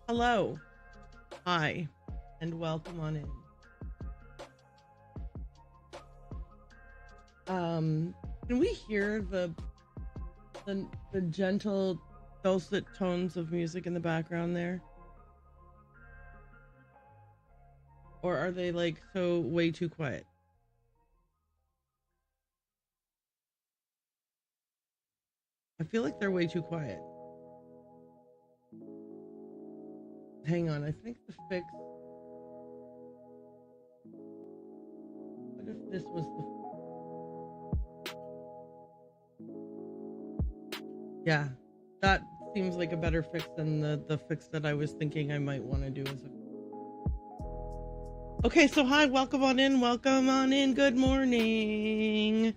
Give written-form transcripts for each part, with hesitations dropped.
Hello, hi, and welcome on in. Can we hear the gentle, dulcet tones of music in the background there? Or are they like so way too quiet? I feel like they're way too quiet. Hang on, I think the fix... What if this was the... Yeah, that seems like a better fix than the fix that I was thinking I might want to do as a... Okay, so hi, welcome on in, good morning.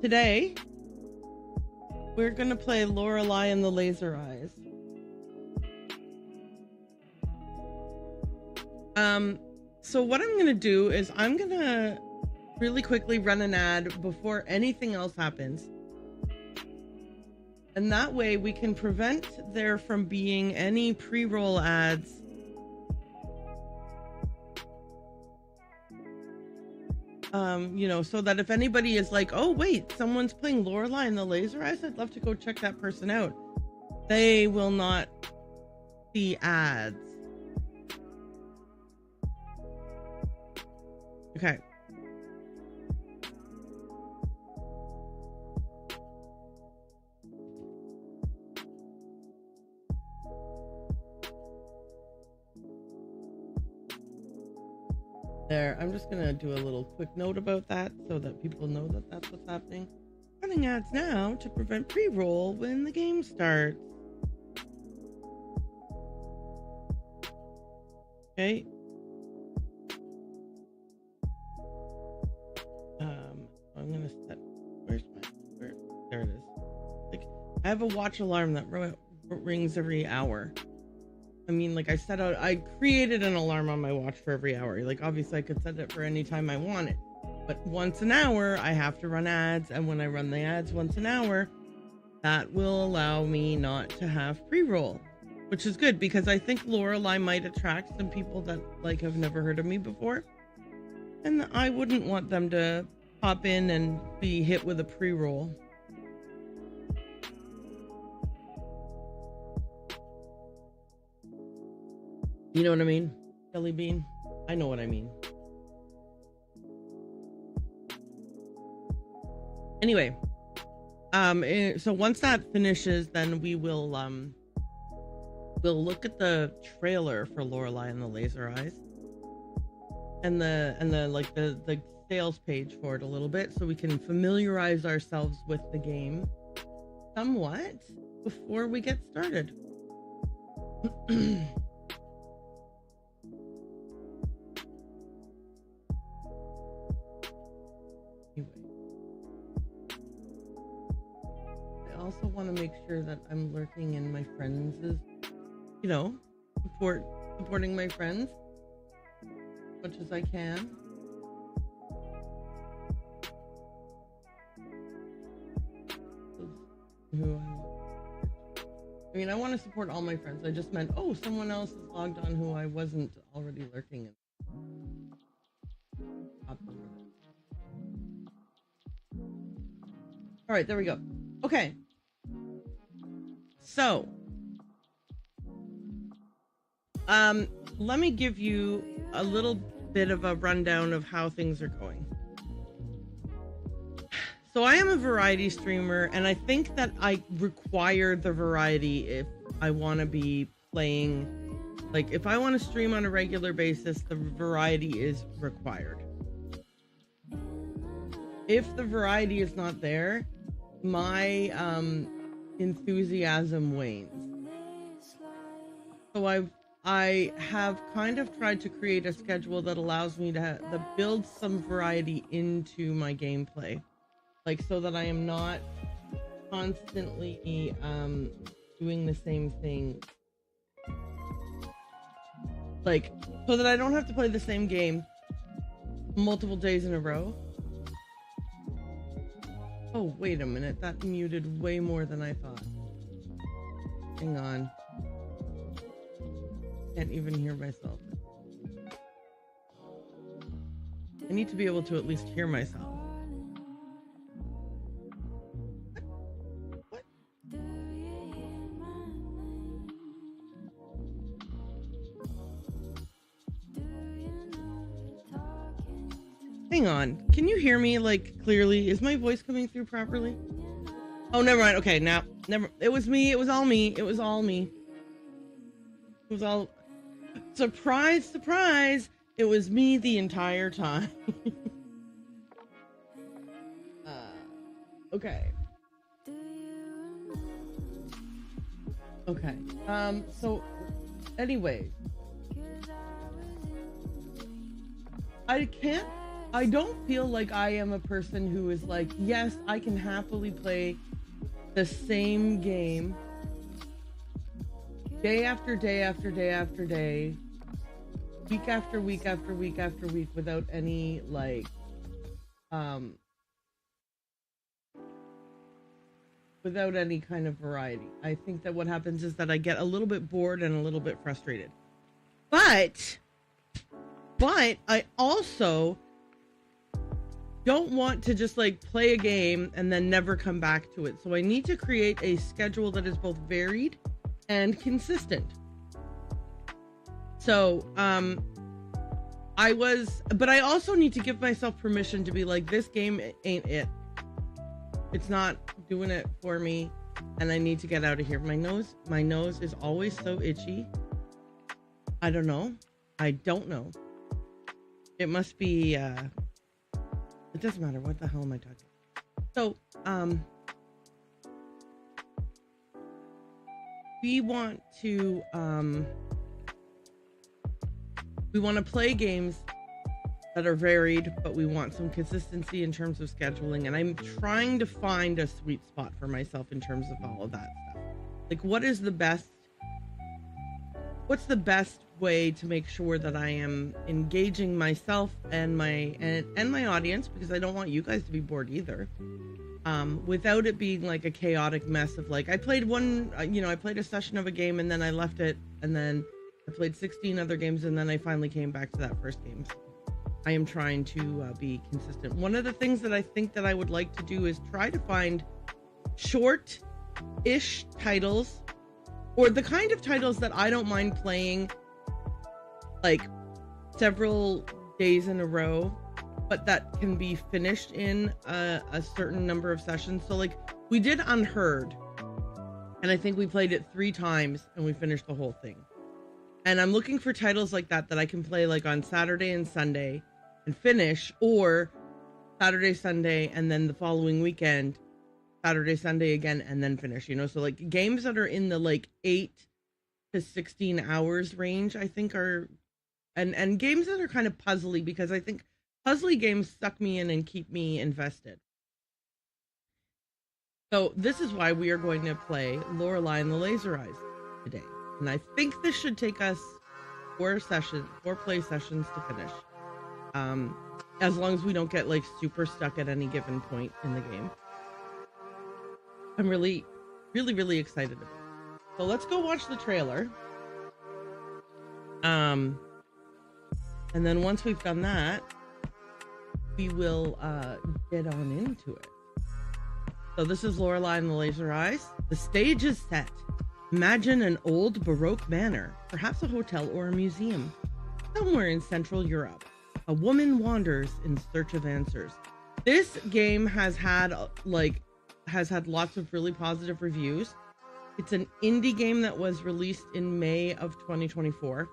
Today, we're gonna play Lorelei and the Laser Eyes. So what I'm gonna do is I'm gonna really quickly run an ad before anything else happens. And that way we can prevent there from being any pre-roll ads. You know, so that if anybody is like, oh wait, someone's playing Lorelei and the Laser Eyes, I'd love to go check that person out. They will not see ads. Okay. There, I'm just gonna do a little quick note about that so that people know that that's what's happening. Running ads now to prevent pre-roll when the game starts. Okay. I'm gonna set. Where? There it is. Like, I have a watch alarm that rings every hour. I mean, like I created an alarm on my watch for every hour. Like, obviously I could set it for any time I want it, but once an hour I have to run ads. And when I run the ads once an hour, that will allow me not to have pre-roll, which is good because I think Lorelei might attract some people that like have never heard of me before. And I wouldn't want them to pop in and be hit with a pre-roll. You know what I mean? Jelly bean? I know what I mean. Anyway, so once that finishes, then we will we'll look at the trailer for Lorelei and the Laser Eyes, and the like the sales page for it a little bit, so we can familiarize ourselves with the game somewhat before we get started. I also want to make sure that I'm lurking in my friends', you know, supporting my friends as much as I can. I mean, I want to support all my friends. I just meant, oh, someone else is logged on who I wasn't already lurking in. All right, there we go. Okay. So, let me give you a little bit of a rundown of how things are going. So I am a variety streamer, and I think that I require the variety if I want to be playing. Like, if I want to stream on a regular basis, the variety is required. If the variety is not there, my enthusiasm wanes. So I have kind of tried to create a schedule that allows me to build some variety into my gameplay. Like, so that I am not constantly doing the same thing. Like, so that I don't have to play the same game multiple days in a row. Oh, wait a minute. That muted way more than I thought. Hang on. Can't even hear myself. I need to be able to at least hear myself. Hang on. Can you hear me, like, clearly? Is my voice coming through properly? Oh, never mind. Okay, now, never. It was me. It was all me. It was all me. It was all... Surprise, surprise! It was me the entire time. Okay. Okay. So, anyway. I don't feel like I am a person who is like, yes, I can happily play the same game day after day after day after day, week after week after week after week without any, like, without any kind of variety. I think that what happens is that I get a little bit bored and a little bit frustrated. But I also don't want to just, like, play a game and then never come back to it. So I need to create a schedule that is both varied and consistent. So, but I also need to give myself permission to be like, this game ain't it. It's not doing it for me, and I need to get out of here. My nose is always so itchy. I don't know. It must be, it doesn't matter. What the hell am I talking about? So, we want to play games that are varied, but we want some consistency in terms of scheduling. And I'm trying to find a sweet spot for myself in terms of all of that stuff. Like, what's the best way to make sure that I am engaging myself and my audience, because I don't want you guys to be bored either, without it being like a chaotic mess of, like, I played a session of a game and then I left it, and then I played 16 other games, and then I finally came back to that first game. So I am trying to be consistent. One of the things that I think that I would like to do is try to find short-ish titles, or the kind of titles that I don't mind playing like several days in a row, but that can be finished in a certain number of sessions. So, like, we did Unheard, and I think we played it 3 times and we finished the whole thing. And I'm looking for titles like that I can play, like, on Saturday and Sunday and finish, or Saturday, Sunday, and then the following weekend, Saturday, Sunday again, and then finish, so, like, games that are in the, like, 8 to 16 hours range, I think are, and games that are kind of puzzly, because I think puzzly games suck me in and keep me invested. So this is why we are going to play Lorelei and the Laser Eyes today. And I think this should take us 4 play sessions to finish. As long as we don't get, like, super stuck at any given point in the game. I'm really, really, really excited about it. So let's go watch the trailer. And then once we've done that, we will get on into it. So this is Lorelei and the Laser Eyes. The stage is set. Imagine an old Baroque manor, perhaps a hotel or a museum. Somewhere in Central Europe, a woman wanders in search of answers. This game has had lots of really positive reviews. It's an indie game that was released in May of 2024.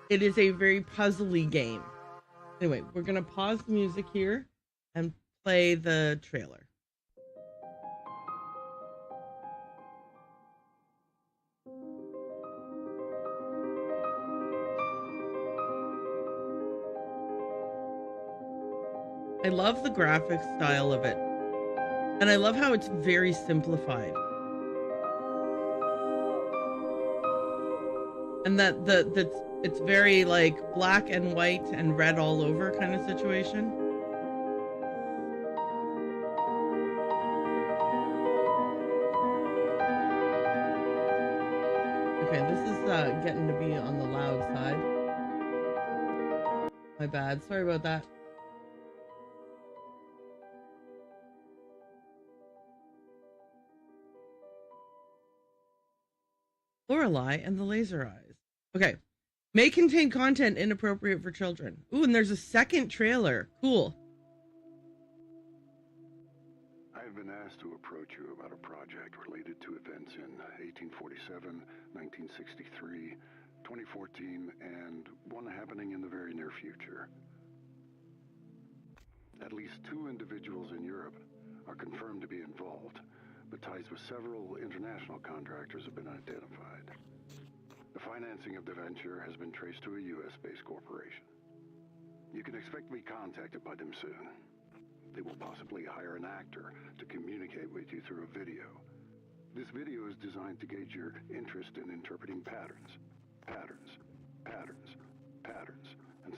It is a very puzzly game. Anyway, we're going to pause the music here and play the trailer. I love the graphic style of it. And I love how it's very simplified. And that it's very like black and white and red all over kind of situation. Okay, this is getting to be on the loud side. My bad. Sorry about that. Lorelei and the Laser Eyes. Okay. May contain content inappropriate for children. Ooh, and there's a second trailer. Cool. I have been asked to approach you about a project related to events in 1847, 1963, 2014, and one happening in the very near future. At least 2 individuals in Europe are confirmed to be involved, but ties with several international contractors have been identified. The financing of the venture has been traced to a US-based corporation. You can expect to be contacted by them soon. They will possibly hire an actor to communicate with you through a video. This video is designed to gauge your interest in interpreting patterns, and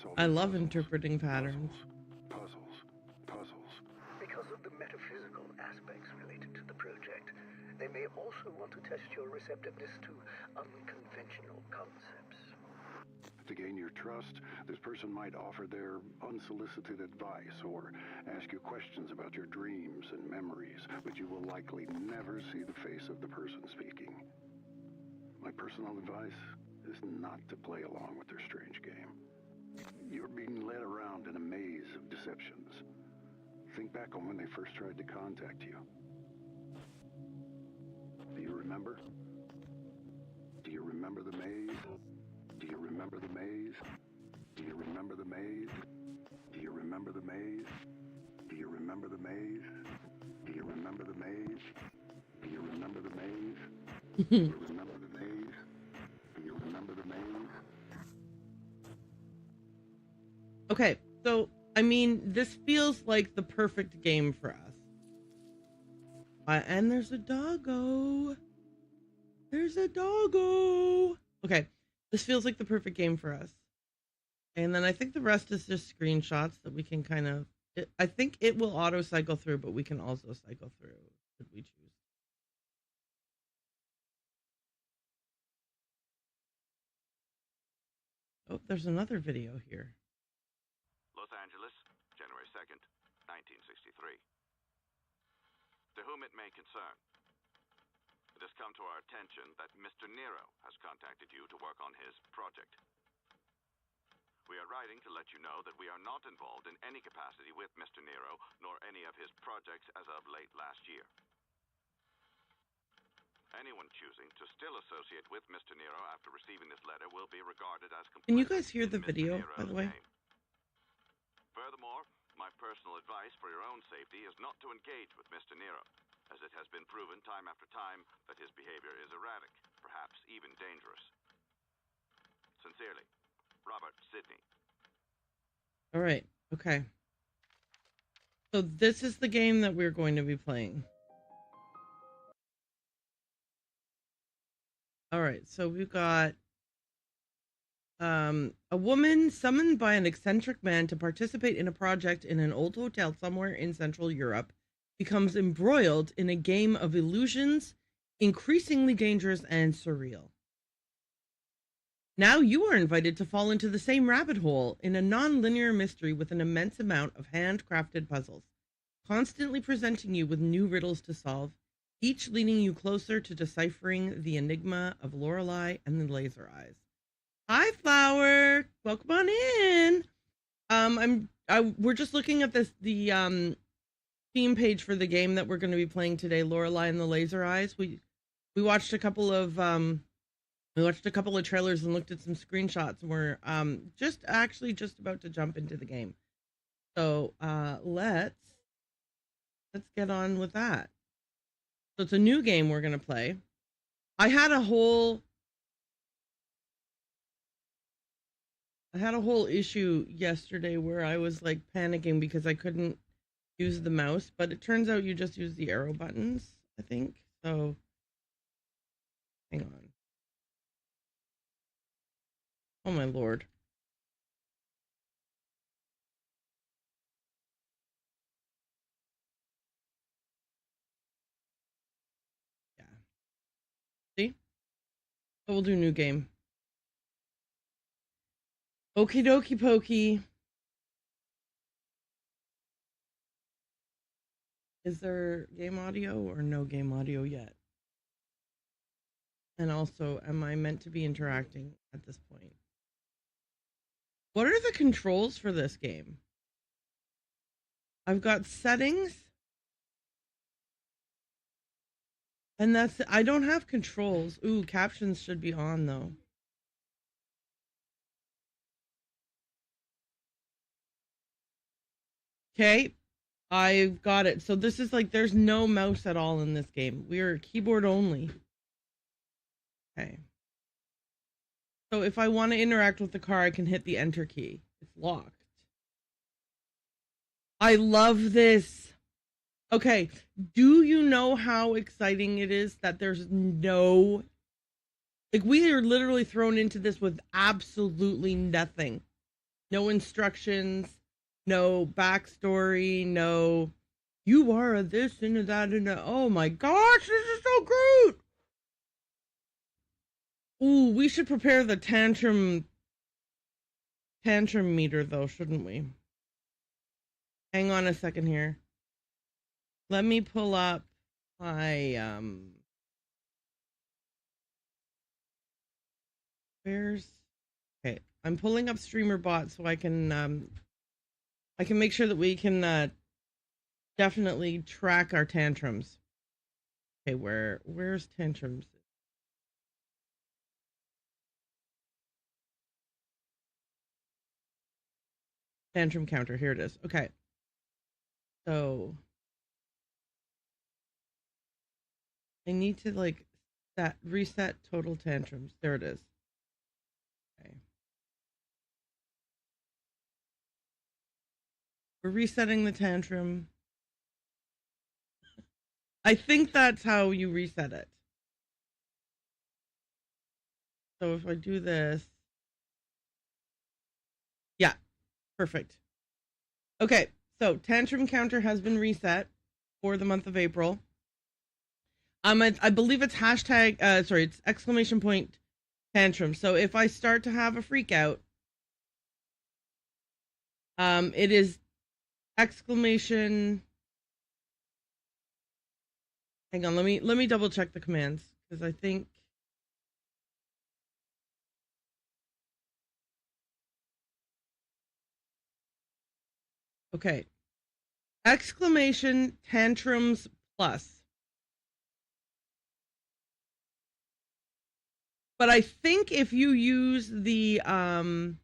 solving I love interpreting patterns. Puzzles. Because of the metaphysical aspects related to the project, they may also want to test your receptiveness to unconventional concepts. To gain your trust, this person might offer their unsolicited advice or ask you questions about your dreams and memories, but you will likely never see the face of the person speaking. My personal advice is not to play along with their strange game. You're being led around in a maze of deceptions. Think back on when they first tried to contact you. Do you remember? Do you remember the maze? Do you remember the maze? Do you remember the maze? Do you remember the maze? Do you remember the maze? Do you remember the maze? Do you remember the maze? Do you remember the maze? Do you remember the maze? Okay, so I mean, this feels like the perfect game for us. And there's a doggo. There's a doggo. Okay, this feels like the perfect game for us. And then I think the rest is just screenshots that we can kind of... I think it will auto-cycle through, but we can also cycle through, should we choose. Oh, there's another video here. Los Angeles, January 2nd, 1963. To whom it may concern, it has come to our attention that Mr. Nero has contacted you to work on his project. We are writing to let you know that we are not involved in any capacity with Mr. Nero, nor any of his projects as of late last year. Anyone choosing to still associate with Mr. Nero after receiving this letter will be regarded as complicit. Can you guys hear the video, by the way? Furthermore, my personal advice for your own safety is not to engage with Mr. Nero, as it has been proven time after time that his behavior is erratic, perhaps even dangerous. Sincerely, Robert Sidney. All right. Okay. So this is the game that we're going to be playing. All right. So we've got a woman summoned by an eccentric man to participate in a project in an old hotel somewhere in Central Europe becomes embroiled in a game of illusions, increasingly dangerous and surreal. Now you are invited to fall into the same rabbit hole in a non-linear mystery with an immense amount of handcrafted puzzles, constantly presenting you with new riddles to solve, each leading you closer to deciphering the enigma of Lorelei and the Laser Eyes. Hi, Flower. Welcome on in. We're just looking at the theme page for the game that we're going to be playing today, Lorelei and the Laser Eyes. We watched a couple of trailers and looked at some screenshots, and we're just about to jump into the game. So let's get on with that. So it's a new game we're going to play. I had a whole issue yesterday where I was like panicking because I couldn't use the mouse, but it turns out you just use the arrow buttons, I think. So hang on. Oh my lord. Yeah. See? So we'll do new game. Okie dokie pokey. Is there game audio or no game audio yet? And also, am I meant to be interacting at this point? What are the controls for this game? I've got settings. And I don't have controls. Ooh, captions should be on though. Okay, I've got it. So this is like, there's no mouse at all in this game. We are keyboard only. Okay. So if I want to interact with the car, I can hit the enter key. It's locked. I love this. Okay, do you know how exciting it is that there's no... Like, we are literally thrown into this with absolutely nothing. No instructions, no backstory, no... You are a this and a that and a... Oh my gosh, this is so great! Ooh, we should prepare the tantrum meter, though, shouldn't we? Hang on a second here. Let me pull up my, okay, I'm pulling up StreamerBot so I can make sure that we can, definitely track our tantrums. Okay, where's tantrums? Tantrum counter, here it is. Okay. So I need to like reset total tantrums. There it is. Okay. We're resetting the tantrum. I think that's how you reset it. So if I do this, yeah, perfect. Okay, so tantrum counter has been reset for the month of April. I believe it's hashtag, it's exclamation point tantrum. So if I start to have a freak out, it is exclamation. Hang on, let me double check the commands because I think. Okay. Exclamation tantrums plus. But I think if you use the I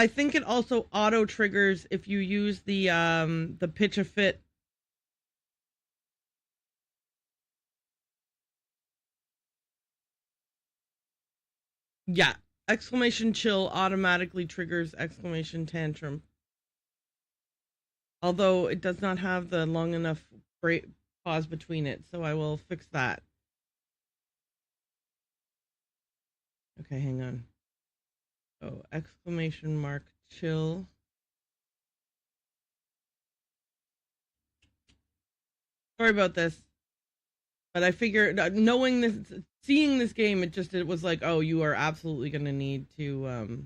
think it also auto triggers if you use the pitch a fit. Yeah, exclamation chill automatically triggers exclamation tantrum. Although it does not have the long enough break pause between it, so I will fix that. Okay, hang on. Oh, exclamation mark chill. Sorry about this. But I figured, knowing this, seeing this game, it was like, oh, you are absolutely going to need to,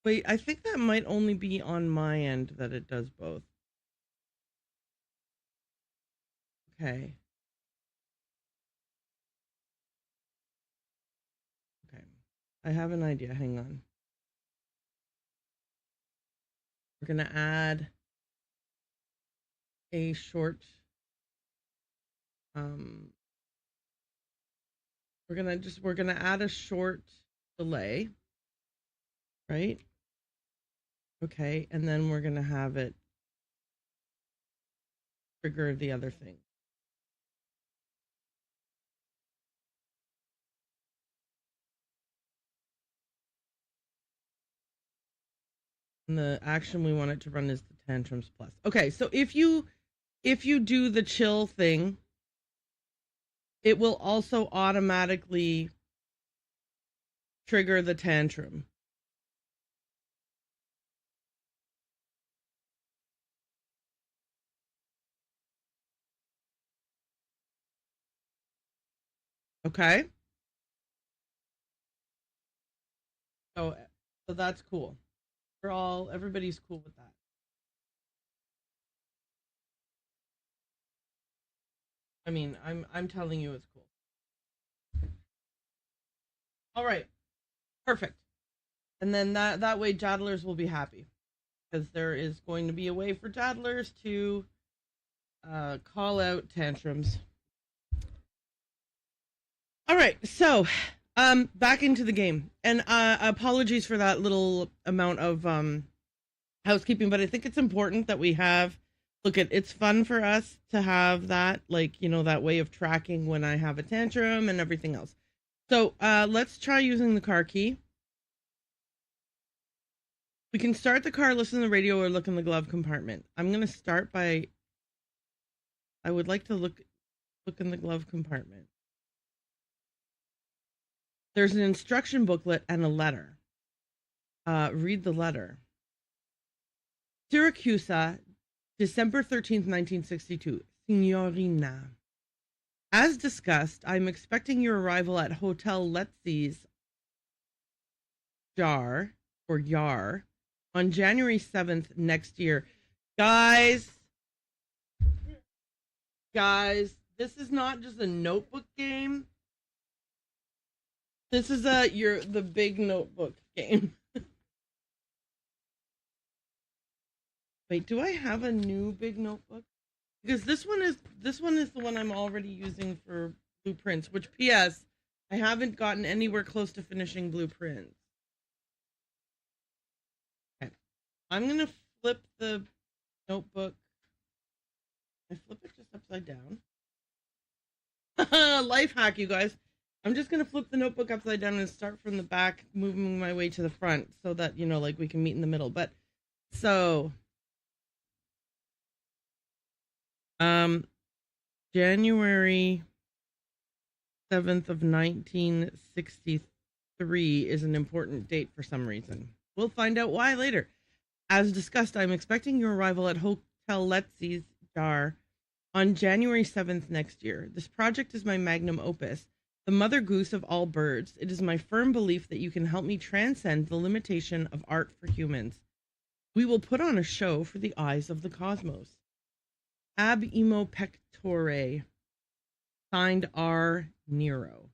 Wait, I think that might only be on my end that it does both. Okay. Okay. I have an idea. Hang on. We're going to add a short we're going to add a short delay, right? Okay, and then we're going to have it trigger the other thing. And the action we want it to run is the tantrums plus. Okay, so if you do the chill thing, it will also automatically trigger the tantrum. Okay? So that's cool. Everybody's cool with that. I mean, I'm telling you it's cool. All right. Perfect. And then that way Jadlers will be happy, because there is going to be a way for Jadlers to call out tantrums. All right, so back into the game, and apologies for that little amount of housekeeping, but I think it's important that we have. Look, it's fun for us to have that, like, you know, that way of tracking when I have a tantrum and everything else. So let's try using the car key. We can start the car, listen to the radio, or look in the glove compartment. I'm going to start by, I would like to look in the glove compartment. There's an instruction booklet and a letter. Read the letter. Syracuse, December 13th, 1962. Signorina. As discussed, I'm expecting your arrival at Hotel Letzi's Yar on January 7th next year. Guys, this is not just a notebook game. This is the big notebook game. Wait, do I have a new big notebook? Because this one is the one I'm already using for blueprints, which, P.S., I haven't gotten anywhere close to finishing blueprints. Okay. I'm going to flip the notebook. I flip it just upside down. Life hack, you guys. I'm just going to flip the notebook upside down and start from the back, moving my way to the front so that, you know, like, we can meet in the middle. But, so, January 7th of 1963 is an important date for some reason. We'll find out why later. As discussed, I'm expecting your arrival at Hotel Letzi's Jar on January 7th next year. This project is my magnum opus, the mother goose of all birds. It is my firm belief that you can help me transcend the limitation of art for humans. We will put on a show for the eyes of the cosmos. Ab imo pectore. Signed R. Nero.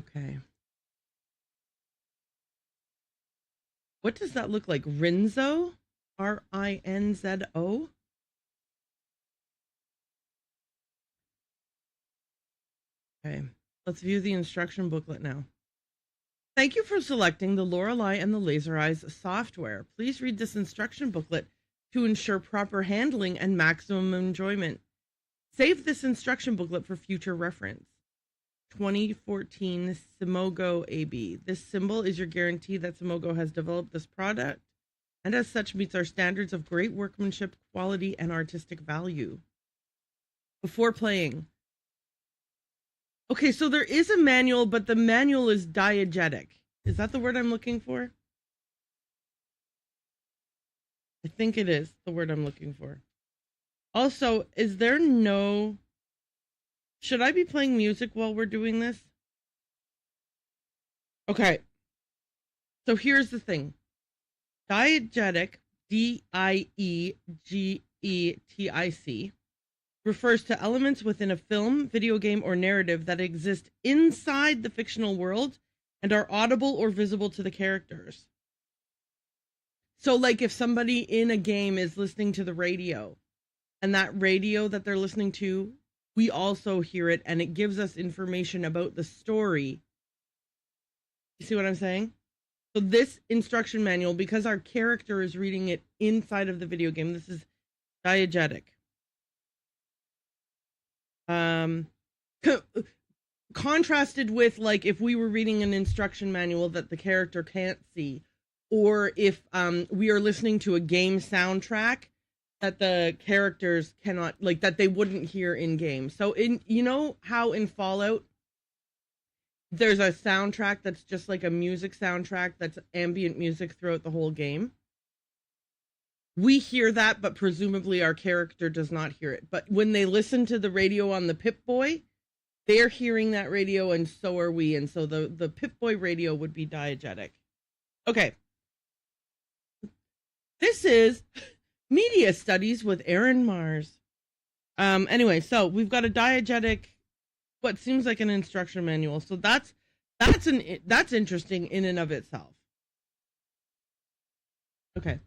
Okay. What does that look like? Rinzo? Rinzo? Okay. Let's view the instruction booklet now. Thank you for selecting the Lorelei and the Laser Eyes software. Please read this instruction booklet to ensure proper handling and maximum enjoyment. Save this instruction booklet for future reference. 2014 Simogo AB. This symbol is your guarantee that Simogo has developed this product and as such meets our standards of great workmanship, quality, and artistic value. Before playing. Okay, so there is a manual, but the manual is diegetic. Is that the word I'm looking for? I think it is the word I'm looking for. Also, is there no... Should I be playing music while we're doing this? Okay. So here's the thing. Diegetic, Diegetic, refers to elements within a film, video game, or narrative that exist inside the fictional world and are audible or visible to the characters. So, like, if somebody in a game is listening to the radio, and that radio that they're listening to, we also hear it, and it gives us information about the story. You see what I'm saying? So this instruction manual, because our character is reading it inside of the video game, this is diegetic. Contrasted with, like, if we were reading an instruction manual that the character can't see, or if we are listening to a game soundtrack that the characters cannot, like, that they wouldn't hear in game. So in, you know how in Fallout there's a soundtrack that's just like a music soundtrack that's ambient music throughout the whole game? We hear that, but presumably our character does not hear it. But when they listen to the radio on the Pip-Boy, they're hearing that radio, and so are we. And so the Pip-Boy radio would be diegetic. Okay. This is Media Studies with Erin Mars. Anyway, so we've got a diegetic, what seems like an instruction manual. So that's interesting in and of itself. Okay.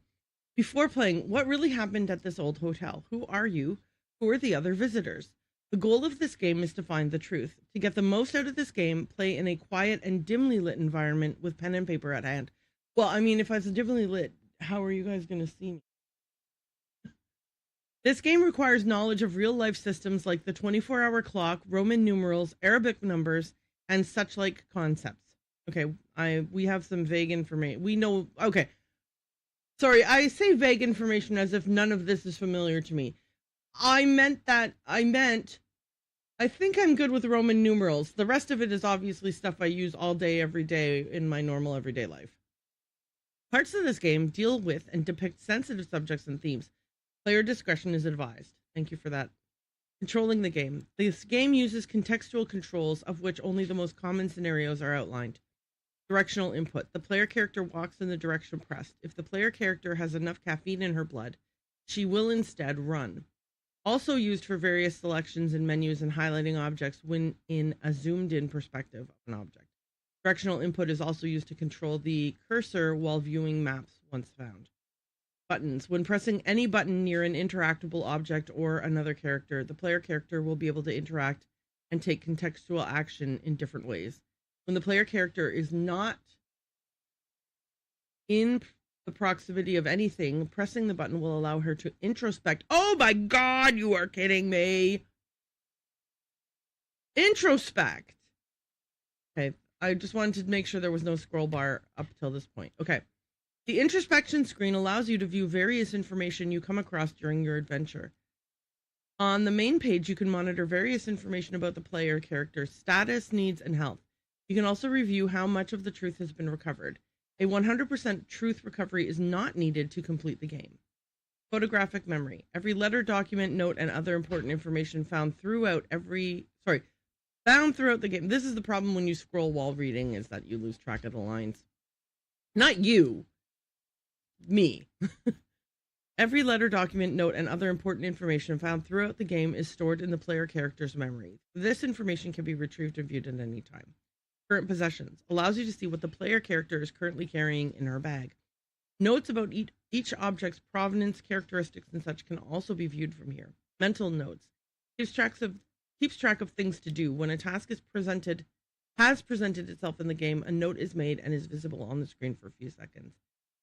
Before playing, what really happened at this old hotel? Who are you? Who are the other visitors? The goal of this game is to find the truth. To get the most out of this game, play in a quiet and dimly lit environment with pen and paper at hand. Well, I mean, if I was dimly lit, how are you guys going to see me? This game requires knowledge of real-life systems like the 24-hour clock, Roman numerals, Arabic numbers, and such like concepts. Okay, we have some vague information. We know... Okay. Sorry, I say vague information as if none of this is familiar to me. I think I'm good with Roman numerals. The rest of it is obviously stuff I use all day, every day in my normal everyday life. Parts of this game deal with and depict sensitive subjects and themes. Player discretion is advised. Thank you for that. Controlling the game. This game uses contextual controls, of which only the most common scenarios are outlined. Directional input. The player character walks in the direction pressed. If the player character has enough caffeine in her blood, she will instead run. Also used for various selections in menus and highlighting objects when in a zoomed-in perspective of an object. Directional input is also used to control the cursor while viewing maps once found. Buttons. When pressing any button near an interactable object or another character, the player character will be able to interact and take contextual action in different ways. When the player character is not in the proximity of anything, pressing the button will allow her to introspect. Oh my God, you are kidding me. Introspect. Okay, I just wanted to make sure there was no scroll bar up till this point. Okay. The introspection screen allows you to view various information you come across during your adventure. On the main page, you can monitor various information about the player character's status, needs, and health. You can also review how much of the truth has been recovered. A 100% truth recovery is not needed to complete the game. Photographic memory. Every letter, document, note, and other important information found throughout the game. This is the problem when you scroll while reading, is that you lose track of the lines. Not you. Me. Every letter, document, note, and other important information found throughout the game is stored in the player character's memory. This information can be retrieved and viewed at any time. Current possessions. Allows you to see what the player character is currently carrying in her bag. Notes about each object's provenance, characteristics, and such can also be viewed from here. Mental notes. Keeps track of things to do. When a task has presented itself in the game, a note is made and is visible on the screen for a few seconds.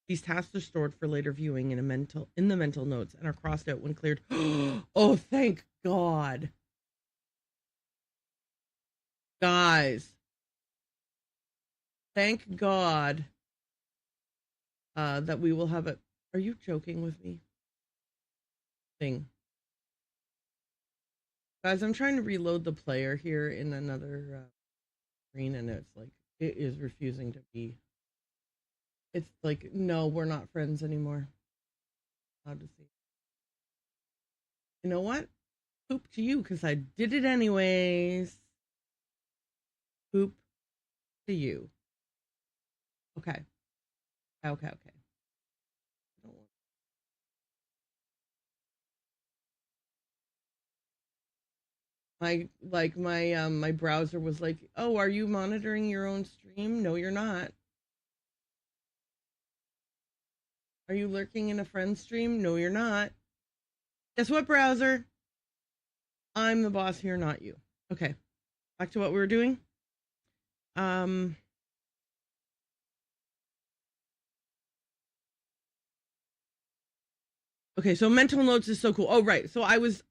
These tasks are stored for later viewing in the mental notes and are crossed out when cleared. Oh, thank God. Guys. Thank God that we will have a... Are you joking with me? Thing. Guys, I'm trying to reload the player here in another screen, and it's like, it is refusing to be... It's like, no, we're not friends anymore. allowed to see. You know what? Poop to you because I did it anyways. Poop to you. Okay. Okay. My browser was like, "Oh, are you monitoring your own stream? No, you're not. Are you lurking in a friend's stream? No, you're not. Guess what, browser? I'm the boss here, not you." Okay. Back to what we were doing. Okay, so mental notes is so cool. Oh, right. So I was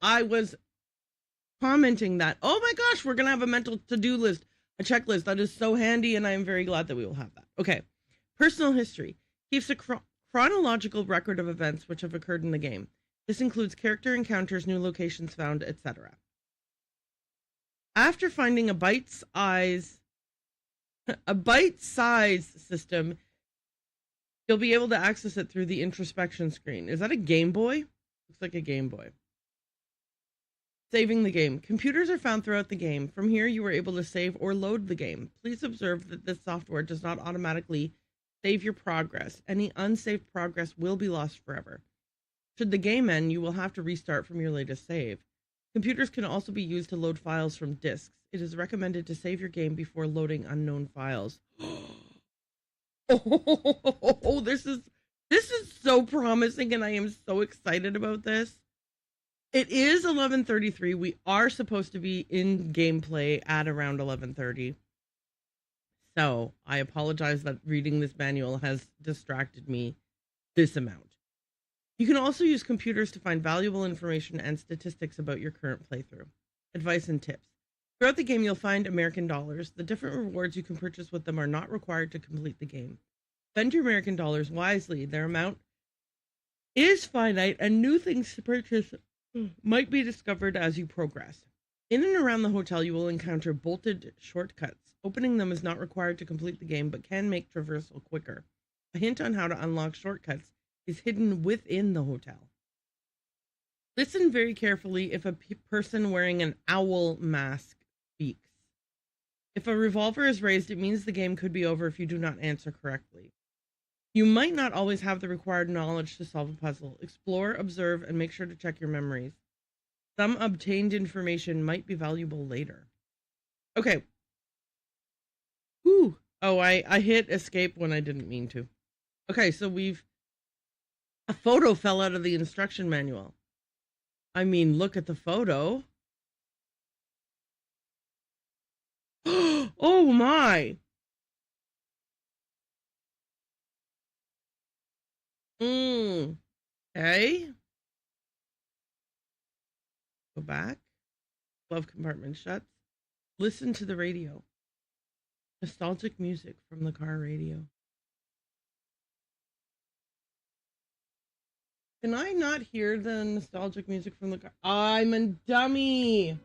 commenting that, oh my gosh, we're gonna have a mental to-do list, a checklist. That is so handy, and I am very glad that we will have that. Okay. Personal history keeps a chronological record of events which have occurred in the game. This includes character encounters, new locations found, etc. After finding a bite-size system, you'll be able to access it through the introspection screen. Is that a Game Boy? Looks like a Game Boy. Saving the game. Computers are found throughout the game. From here, you are able to save or load the game. Please observe that this software does not automatically save your progress. Any unsaved progress will be lost forever. Should the game end, you will have to restart from your latest save. Computers can also be used to load files from disks. It is recommended to save your game before loading unknown files. Oh, this is so promising, and I am so excited about this. It is 11:33. We are supposed to be in gameplay at around 11:30. So I apologize that reading this manual has distracted me this amount. You can also use computers to find valuable information and statistics about your current playthrough. Advice and tips. Throughout the game, you'll find American dollars. The different rewards you can purchase with them are not required to complete the game. Spend your American dollars wisely. Their amount is finite, and new things to purchase might be discovered as you progress. In and around the hotel, you will encounter bolted shortcuts. Opening them is not required to complete the game, but can make traversal quicker. A hint on how to unlock shortcuts is hidden within the hotel. Listen very carefully if a person wearing an owl mask speaks. If a revolver is raised, it means the game could be over if you do not answer correctly. You might not always have the required knowledge to solve a puzzle. Explore, observe, and make sure to check your memories. Some obtained information might be valuable later. Okay. Whew. Oh, I hit escape when I didn't mean to. Okay, so a photo fell out of the instruction manual. I mean, look at the photo. Oh my. Okay. Go back. Glove compartment shuts. Listen to the radio. Nostalgic music from the car radio. Can I not hear the nostalgic music from the car? I'm a dummy.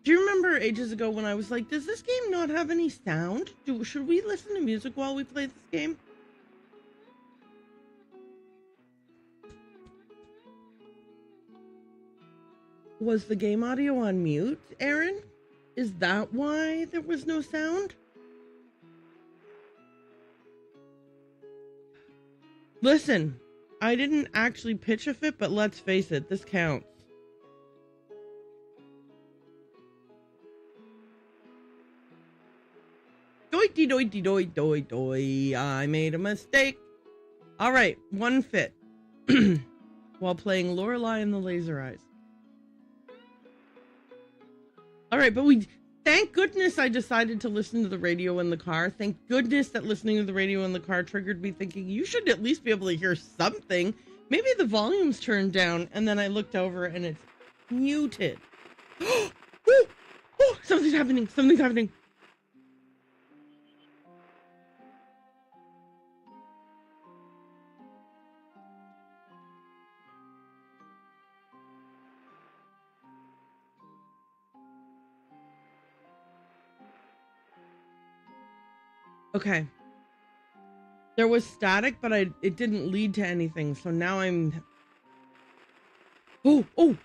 Do you remember ages ago when I was like, does this game not have any sound? Should we listen to music while we play this game? Was the game audio on mute, Erin? Is that why there was no sound? Listen, I didn't actually pitch a fit, but let's face it, this counts. Doity doity doy doy doy. I made a mistake. All right, one fit. While playing Lorelei and the Laser Eyes. All right, but thank goodness I decided to listen to the radio in the car. Thank goodness that listening to the radio in the car triggered me thinking, you should at least be able to hear something. Maybe the volume's turned down, and then I looked over and it's muted. Oh, something's happening. Something's happening. Okay. There was static, but it didn't lead to anything. So now I'm... Oh, oh!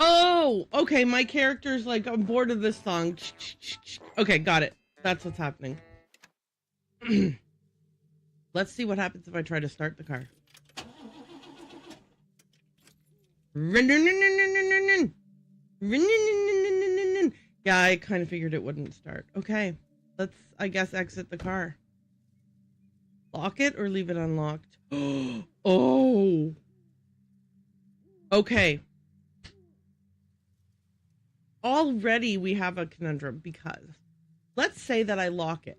Oh, okay. My character's like on board of this song. Okay, got it. That's what's happening. Let's see what happens if I try to start the car. Yeah, I kind of figured it wouldn't start. Okay, let's, I guess, exit the car. Lock it or leave it unlocked? Oh! Okay. Already we have a conundrum because let's say that I lock it.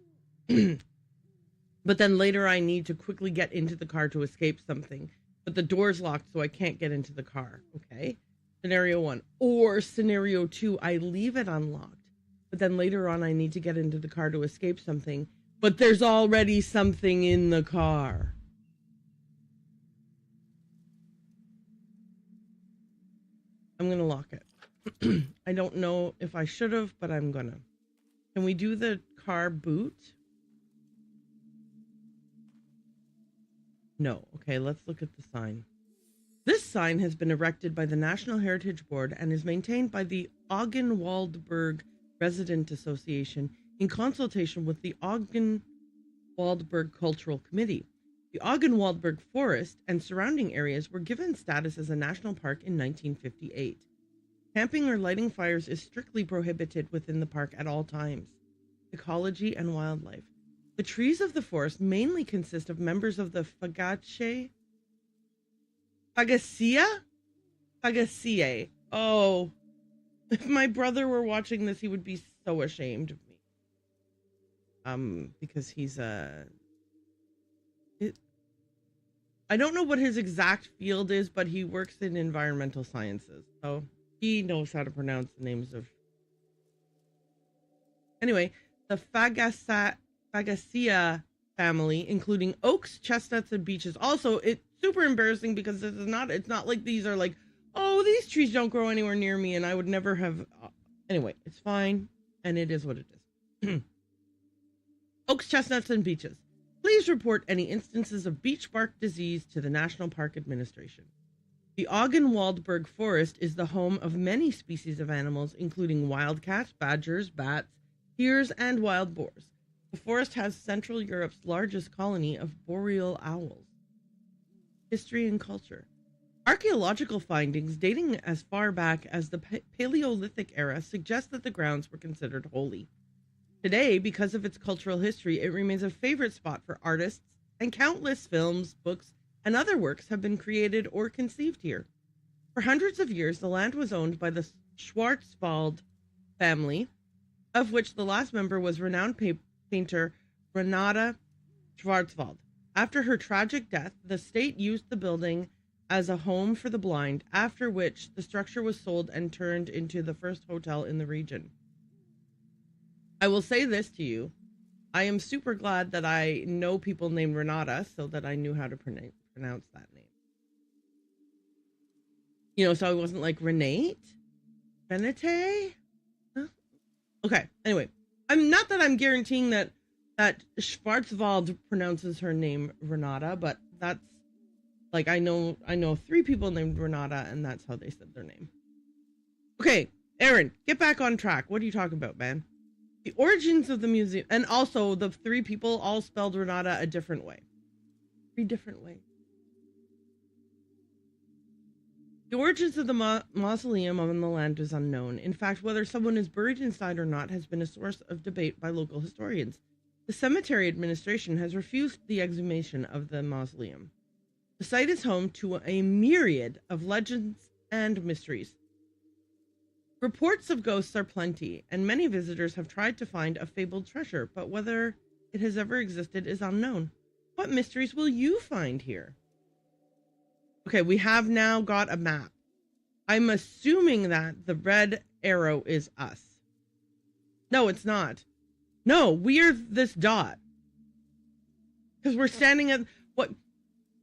But then later I need to quickly get into the car to escape something. But the door's locked, so I can't get into the car. Okay? Scenario 1. Or scenario 2, I leave it unlocked. But then later on I need to get into the car to escape something. But there's already something in the car. I'm going to lock it. I don't know if I should have, but I'm gonna. Can we do the car boot? No. Okay, let's look at the sign. This sign has been erected by the National Heritage Board and is maintained by the Ogden-Waldberg Resident Association in consultation with the Ogden-Waldberg Cultural Committee. The Ogden-Waldberg Forest and surrounding areas were given status as a national park in 1958. Camping or lighting fires is strictly prohibited within the park at all times. Ecology and wildlife. The trees of the forest mainly consist of members of the Fagaceae. Oh, if my brother were watching this, he would be so ashamed of me. Because he's I don't know what his exact field is, but he works in environmental sciences. So he knows how to pronounce the names of... Anyway, the Fagaceae family, including oaks, chestnuts, and beeches. Also, it's super embarrassing because this is not... It's not like these are like, oh, these trees don't grow anywhere near me, and I would never have... Anyway, it's fine, and it is what it is. Oaks, chestnuts, and beeches. Please report any instances of beech bark disease to the National Park Administration. The Ogden-Waldberg Forest is the home of many species of animals, including wildcats, badgers, bats, deers, and wild boars. The forest has Central Europe's largest colony of boreal owls. History and culture. Archaeological findings dating as far back as the Paleolithic era suggest that the grounds were considered holy. Today, because of its cultural history, it remains a favorite spot for artists, and countless films, books, and other works have been created or conceived here. For hundreds of years, the land was owned by the Schwarzwald family, of which the last member was renowned painter Renata Schwarzwald. After her tragic death, the state used the building as a home for the blind, after which the structure was sold and turned into the first hotel in the region. I will say this to you. I am super glad that I know people named Renata so that I knew how to pronounce that name. You know, so I wasn't like Renate? Renate? Huh? Okay, anyway. I'm not that I'm guaranteeing that Schwarzwald pronounces her name Renata, but that's like I know 3 people named Renata, and that's how they said their name. Okay, Erin, get back on track. What are you talking about, man? The origins of the museum, and also the 3 people all spelled Renata a different way. 3 different ways. The origins of the mausoleum on the land is unknown. In fact, whether someone is buried inside or not has been a source of debate by local historians. The cemetery administration has refused the exhumation of the mausoleum. The site is home to a myriad of legends and mysteries. Reports of ghosts are plenty, and many visitors have tried to find a fabled treasure, but whether it has ever existed is unknown. What mysteries will you find here? Okay, we have now got a map. I'm assuming that the red arrow is us. No, it's not. No, we're this dot. Because we're standing at... What?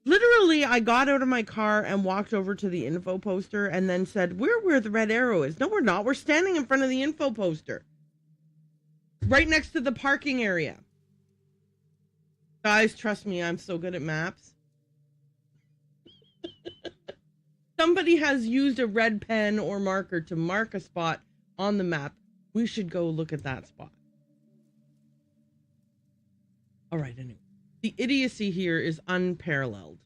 Literally, I got out of my car and walked over to the info poster and then said, we're where the red arrow is. No, we're not. We're standing in front of the info poster. Right next to the parking area. Guys, trust me, I'm so good at maps. Somebody has used a red pen or marker to mark a spot on the map. We should go look at that spot. All right, anyway. The idiocy here is unparalleled.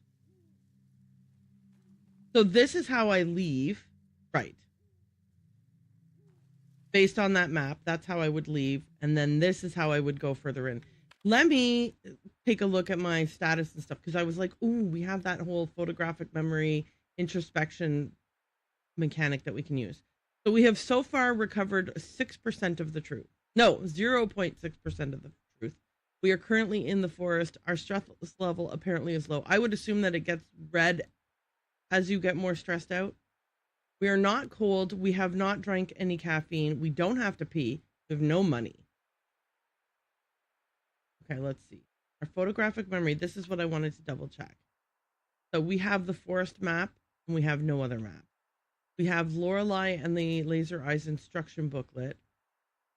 So this is how I leave. Right. Based on that map, that's how I would leave. And then this is how I would go further in. Let me take a look at my status and stuff, because I was like, ooh, we have that whole photographic memory introspection mechanic that we can use. So we have so far recovered 6% of the truth. No, 0.6% of the truth. We are currently in the forest. Our stress level apparently is low. I would assume that it gets red as you get more stressed out. We are not cold. We have not drank any caffeine. We don't have to pee. We have no money. Okay, let's see. Our photographic memory. This is what I wanted to double check. So we have the forest map and we have no other map. We have Lorelei and the Laser Eyes instruction booklet.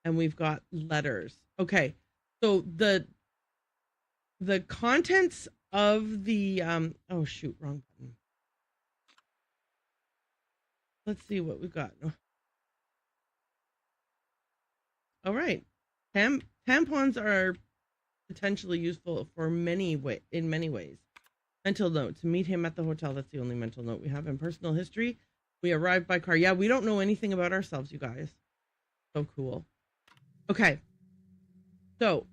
And we've got letters. Okay. So the contents of the oh shoot, wrong button. Let's see what we've got. All right. Tampons are potentially useful for in many ways. Mental note: to meet him at the hotel. That's the only mental note we have. In personal history, we arrived by car. Yeah, we don't know anything about ourselves, you guys. So cool. Okay. So,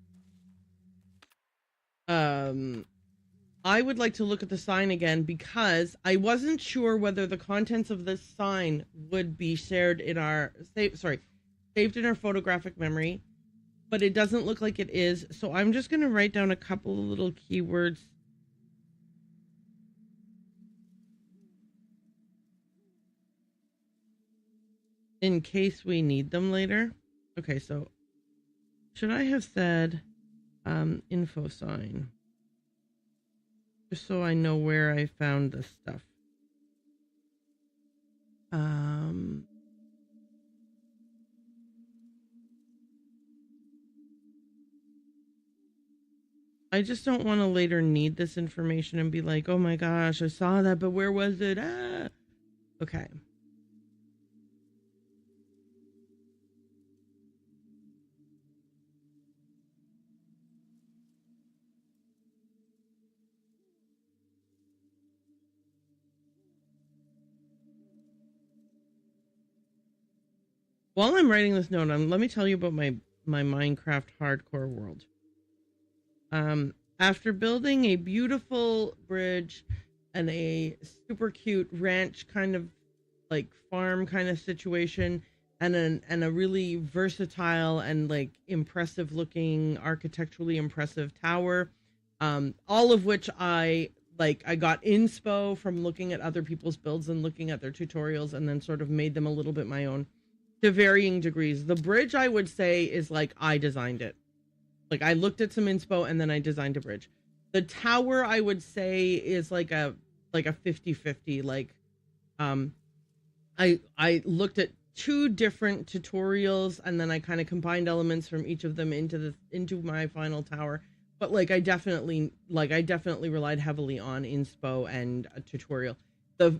I would like to look at the sign again because I wasn't sure whether the contents of this sign would be shared in our saved in our photographic memory, but it doesn't look like it is. So I'm just going to write down a couple of little keywords. In case we need them later. Okay, so should I have said info sign? Just so I know where I found this stuff. I just don't want to later need this information and be like, oh my gosh, I saw that, but where was it? Ah. Okay. While I'm writing this note, let me tell you about my Minecraft hardcore world. After building a beautiful bridge and a super cute ranch kind of like farm kind of situation and a really versatile and like impressive looking, architecturally impressive tower, all of which I got inspo from looking at other people's builds and looking at their tutorials and then sort of made them a little bit my own. To varying degrees. The bridge, I would say, is like I designed it. Like I looked at some inspo and then I designed a bridge. The tower, I would say, is like a 50-50. Like I looked at two different tutorials and then I kind of combined elements from each of them into my final tower. But like I definitely relied heavily on inspo and a tutorial. The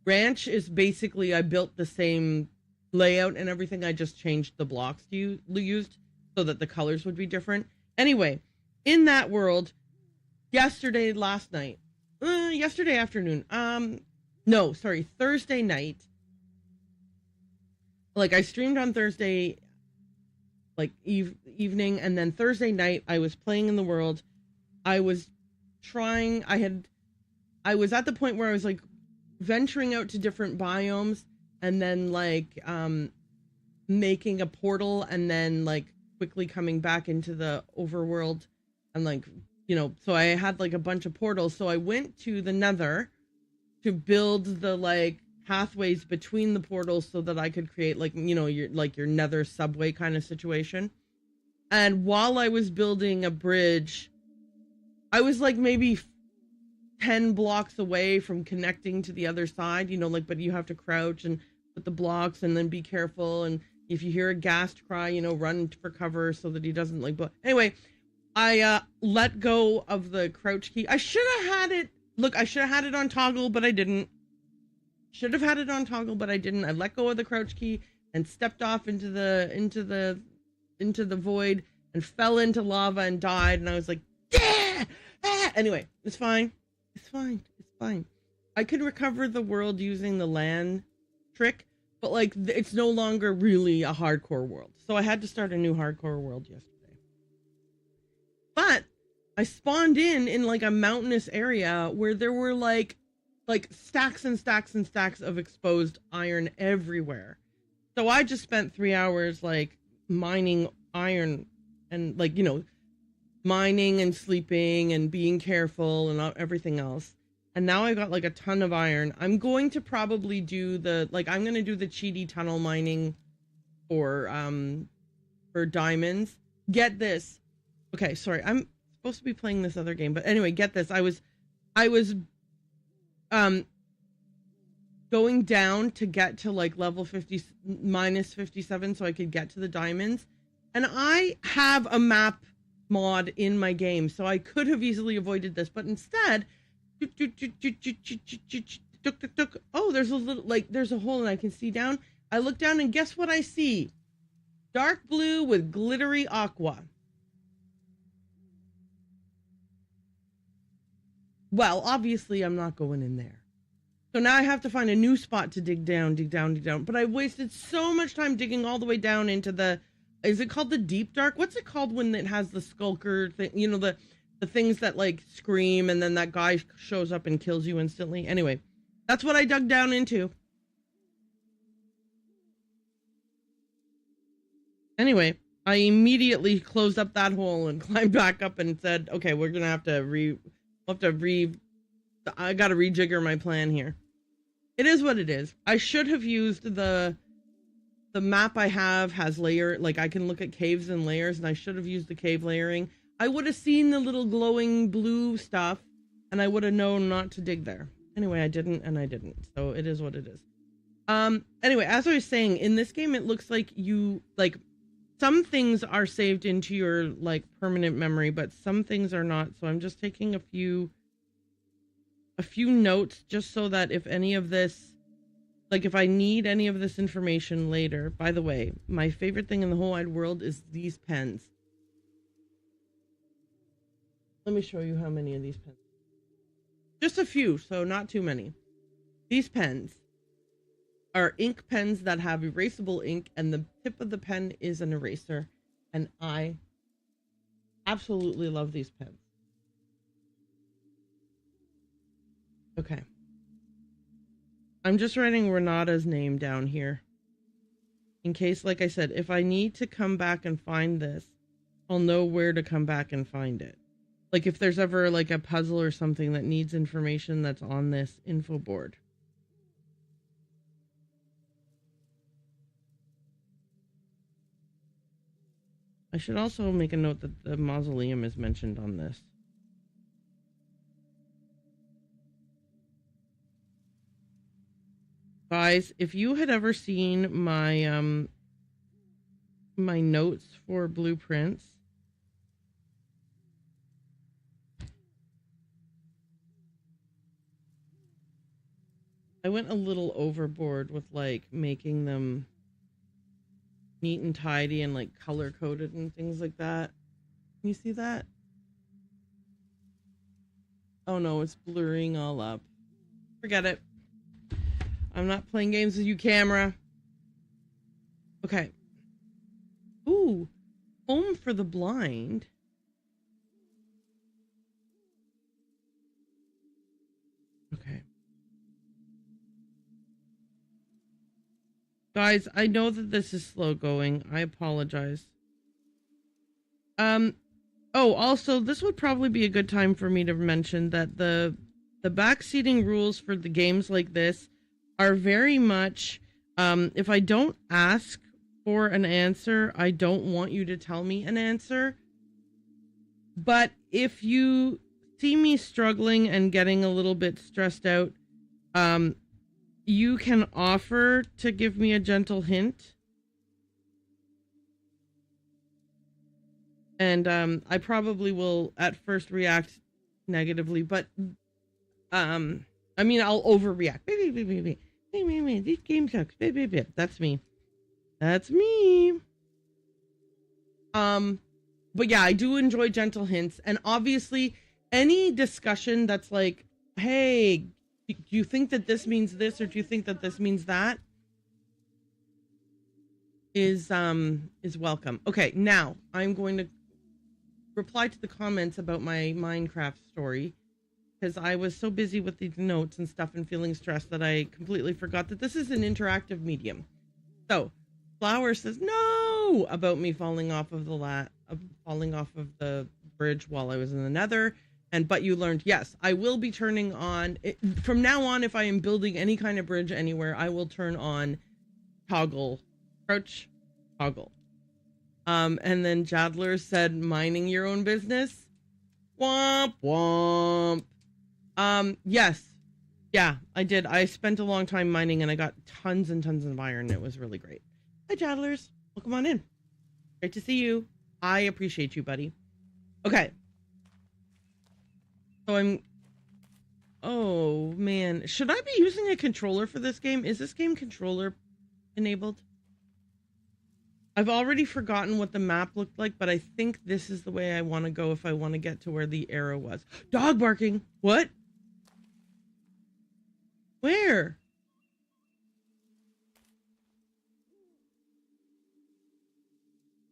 ranch is basically I built the same layout and everything. I just changed the blocks used so that the colors would be different. Anyway, in that world, yesterday afternoon, Thursday night, like I streamed on Thursday like evening, and then Thursday night I was playing in the world. I was at the point where I was like venturing out to different biomes and then like making a portal and then like quickly coming back into the overworld and like, you know, so I had like a bunch of portals. So I went to the Nether to build the like pathways between the portals so that I could create like, you know, your Nether subway kind of situation. And while I was building a bridge, I was like maybe 10 blocks away from connecting to the other side, like, but you have to crouch and put the blocks and then be careful. And if you hear a ghast cry, run for cover so that he doesn't like, but anyway, I let go of the crouch key. I should have had it. Look, I should have had it on toggle, but I didn't. Should have had it on toggle, but I didn't. I let go of the crouch key and stepped off into the void and fell into lava and died. And I was like, yeah! Ah! Anyway, it's fine. It's fine. It's fine. I could recover the world using the LAN trick, but like it's no longer really a hardcore world. So I had to start a new hardcore world yesterday. But I spawned in like a mountainous area where there were like stacks and stacks and stacks of exposed iron everywhere. So I just spent 3 hours like mining iron and like, mining and sleeping and being careful and everything else. And now I got like a ton of iron. I'm going to probably do I'm going to do the cheaty tunnel mining for diamonds. Get this. Okay, sorry. I'm supposed to be playing this other game, but anyway, get this. I was going down to get to like level 50 minus 57 so I could get to the diamonds. And I have a map mod in my game, so I could have easily avoided this, but instead, oh, there's a little, there's a hole and I can see down. I look down and guess what I see? Dark blue with glittery aqua. Well, obviously I'm not going in there. So now I have to find a new spot to dig down. But I wasted so much time digging all the way down into is it called the deep dark? What's it called when it has the skulker thing? The things that like scream and then that guy shows up and kills you instantly. Anyway, that's what I dug down into. Anyway, I immediately closed up that hole and climbed back up and said, okay, we're going to have to I got to rejigger my plan here. It is what it is. I should have used the map I have has I can look at caves and layers, and I should have used the cave layering. I would have seen the little glowing blue stuff and I would have known not to dig there. Anyway, I didn't. So it is what it is. Anyway, as I was saying, in this game, it looks like some things are saved into your permanent memory, but some things are not. So I'm just taking a few notes just so that if any of this, if I need any of this information later. By the way, my favorite thing in the whole wide world is these pens. Let me show you how many of these pens. Just a few, so not too many. These pens are ink pens that have erasable ink, and the tip of the pen is an eraser. And I absolutely love these pens. Okay. I'm just writing Renata's name down here. In case, like I said, if I need to come back and find this, I'll know where to come back and find it. If there's ever a puzzle or something that needs information that's on this info board. I should also make a note that the mausoleum is mentioned on this. Guys, if you had ever seen my my notes for blueprints, I went a little overboard with making them neat and tidy and color coded and things like that. Can you see that? Oh no, it's blurring all up. Forget it. I'm not playing games with you, camera. Okay. Ooh, home for the blind. Okay. Guys, I know that this is slow going. I apologize. Oh, also, this would probably be a good time for me to mention that the backseating rules for the games like this are very much, if I don't ask for an answer, I don't want you to tell me an answer. But if you see me struggling and getting a little bit stressed out, you can offer to give me a gentle hint. And I probably will at first react negatively, but I mean, I'll overreact. This game sucks. That's me. That's me. But yeah, I do enjoy gentle hints, and obviously any discussion that's like, hey, do you think that this means this, or do you think that this means that, is welcome. Okay, now I'm going to reply to the comments about my Minecraft story, because I was so busy with these notes and stuff and feeling stressed that I completely forgot that this is an interactive medium. So Flower says no about me falling off of the bridge while I was in the Nether. But you learned, yes, I will be turning on from now on. If I am building any kind of bridge anywhere, I will turn on toggle, crouch, toggle. And then Jadler said, minding your own business. Womp womp. Yes. Yeah, I did. I spent a long time mining and I got tons and tons of iron. It was really great. Hi, Jadlers. Welcome on in. Great to see you. I appreciate you, buddy. Okay. So oh man, should I be using a controller for this game? Is this game controller enabled? I've already forgotten what the map looked like, but I think this is the way I want to go if I want to get to where the arrow was. Dog barking. What? Where?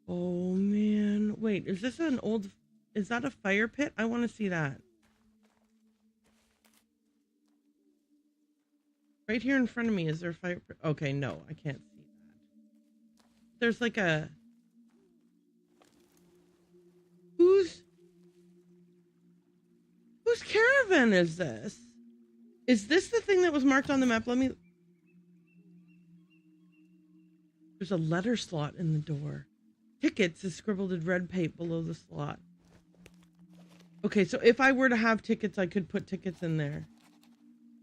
Oh man. Wait, is that a fire pit? I want to see that. Right here in front of me, is there a fire pit? Okay, no, I can't see that. There's like a... Whose caravan is this? Is this the thing that was marked on the map? Let me... There's a letter slot in the door. Tickets is scribbled in red paint below the slot. Okay, so if I were to have tickets, I could put tickets in there.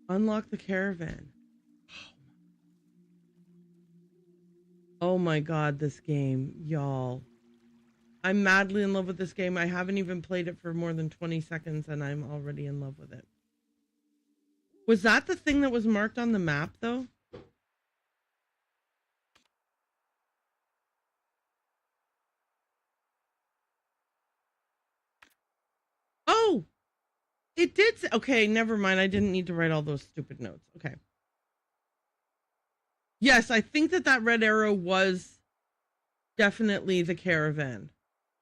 Unlock the caravan. Oh my god, this game, y'all. I'm madly in love with this game. I haven't even played it for more than 20 seconds and I'm already in love with it. Was that the thing that was marked on the map, though? Oh! It did say, okay, never mind. I didn't need to write all those stupid notes. Okay. Yes, I think that red arrow was definitely the caravan.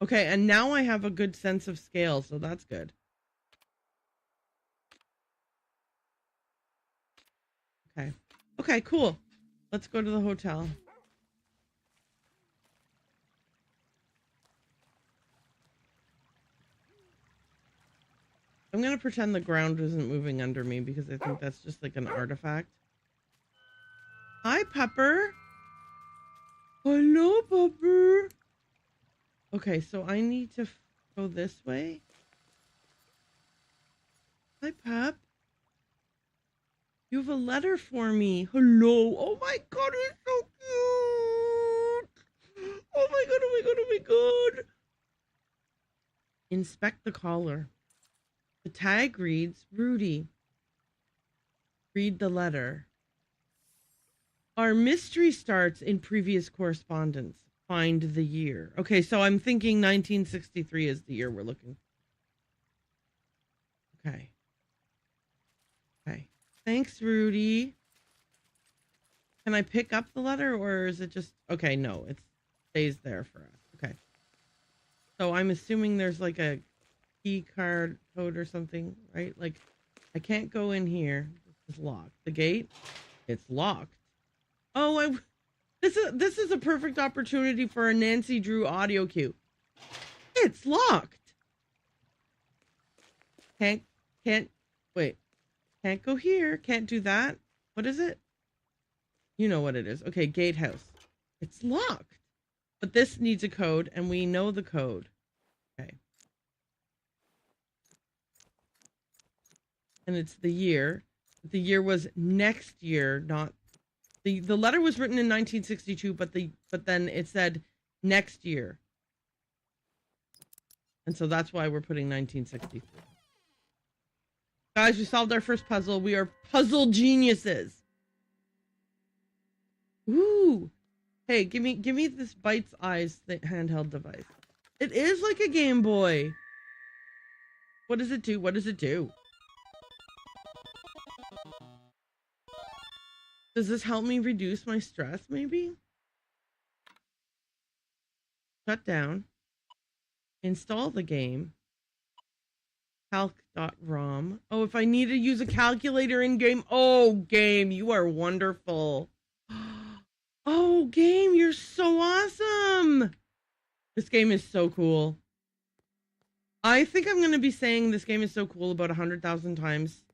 Okay, and now I have a good sense of scale, so that's good. Okay. Okay, cool. Let's go to the hotel. I'm going to pretend the ground isn't moving under me because I think that's just like an artifact. Hi, Pepper. Hello, Pepper. Okay, so I need to go this way. Hi, Pep. You have a letter for me. Hello. Oh my god, it's so cute. Oh my god, oh my god, oh my god. Inspect the collar. The tag reads, Rudy. Read the letter. Our mystery starts in previous correspondence. Find the year. Okay, so I'm thinking 1963 is the year we're looking for. Okay. Okay. Thanks, Rudy. Can I pick up the letter or is it just... Okay, no, it stays there for us. Okay. So I'm assuming there's like a key card code or something, right? Like, I can't go in here. It's locked. The gate, it's locked. Oh, this is a perfect opportunity for a Nancy Drew audio cue. It's locked. Can't wait. Can't go here. Can't do that. What is it? You know what it is. Okay, gatehouse. It's locked. But this needs a code, and we know the code. Okay. and it's the year. The year was next year, not the letter was written in 1962, but then it said next year. And so that's why we're putting 1963. Guys, we solved our first puzzle. We are puzzle geniuses. Ooh. Hey, give me this Bite's Eyes handheld device. It is like a Game Boy. What does it do? What does it do? Does this help me reduce my stress, maybe? Shut down. Install the game. Calc.rom. Oh, if I need to use a calculator in game. Oh, game, you are wonderful. Oh, game, you're so awesome. This game is so cool. I think I'm going to be saying this game is so cool about 100,000 times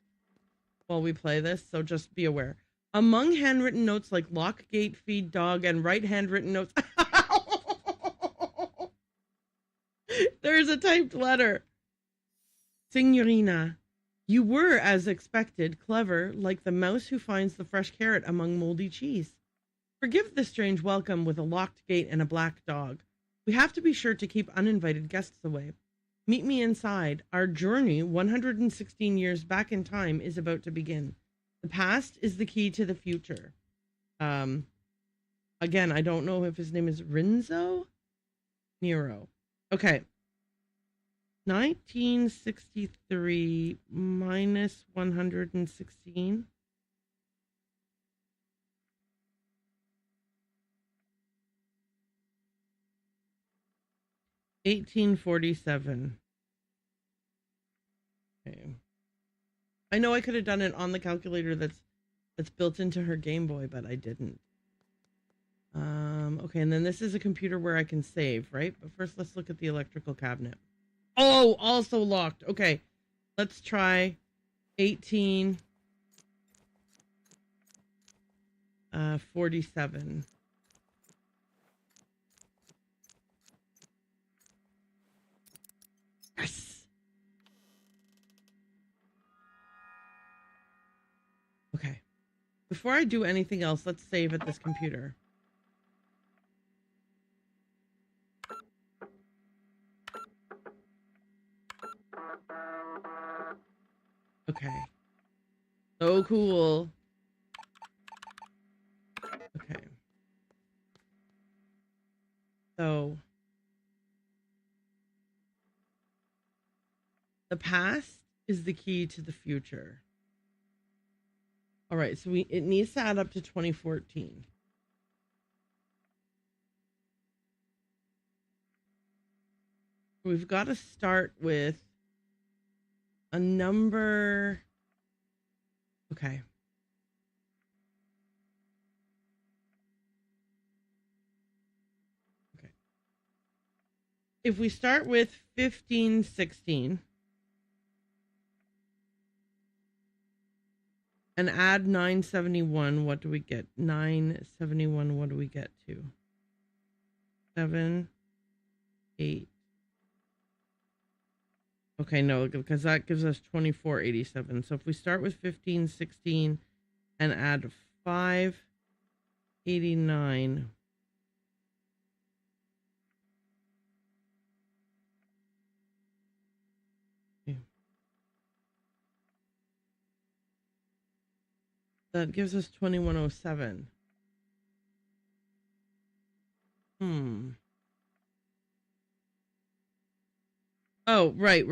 while we play this, so just be aware. Among handwritten notes like lock, gate, feed, dog, and right handwritten notes. There's a typed letter. Signorina, you were, as expected, clever, like the mouse who finds the fresh carrot among moldy cheese. Forgive the strange welcome with a locked gate and a black dog. We have to be sure to keep uninvited guests away. Meet me inside. Our journey, 116 years back in time, is about to begin. The past is the key to the future. Again, I don't know if his name is Rinzo? Nero. Okay. 1963 minus 116. $18.47. Okay. I know I could have done it on the calculator that's built into her Game Boy, but I didn't. Okay, and then this is a computer where I can save, right? But first, let's look at the electrical cabinet. Oh, also locked. Okay, let's try 1847. Yes. Okay. Before I do anything else, let's save at this computer. Okay. So cool. Okay. So the past is the key to the future. All right, so it needs to add up to 2014. We've got to start with a number. Okay. Okay. If we start with 1516 and add 971, what do we get? 971, what do we get to? 7, 8. Okay, no, because that gives us 2487. So if we start with 1516 and add 589. Okay. That gives us 2107. Oh, right.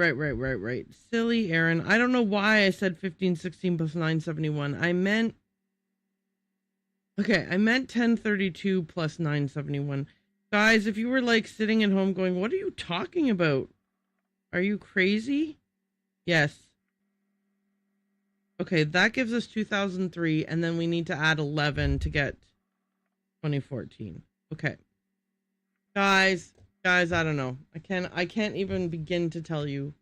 Silly Erin. I don't know why I said 1516 plus 971. I meant 1032 plus 971. Guys, if you were like sitting at home going, what are you talking about? Are you crazy? Yes. Okay, that gives us 2003, and then we need to add 11 to get 2014. Okay. Guys, I don't know. I can't even begin to tell you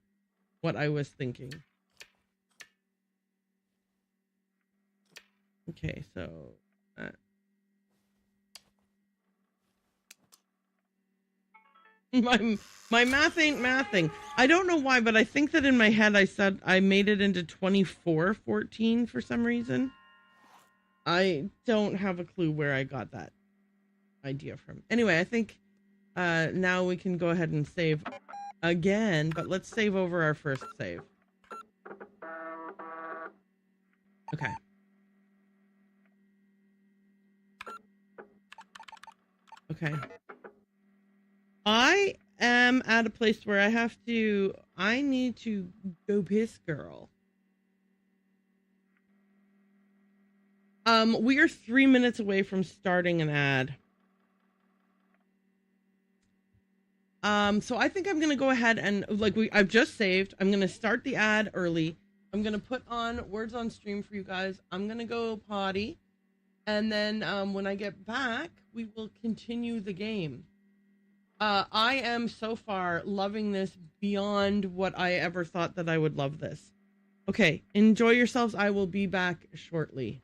what I was thinking. Okay, so My math ain't mathing. I don't know why, but I think that in my head I said I made it into 2414 for some reason. I don't have a clue where I got that idea from. Anyway, I think now we can go ahead and save again, but let's save over our first save. Okay. Okay. I am at a place where I need to go piss, girl. We are 3 minutes away from starting an ad. So I think I'm gonna go ahead and I've just saved. I'm gonna start the ad early. I'm gonna put on words on stream for you guys. I'm gonna go potty, and then when I get back, we will continue the game. I am so far loving this beyond what I ever thought that I would love this. Okay, enjoy yourselves. I will be back shortly.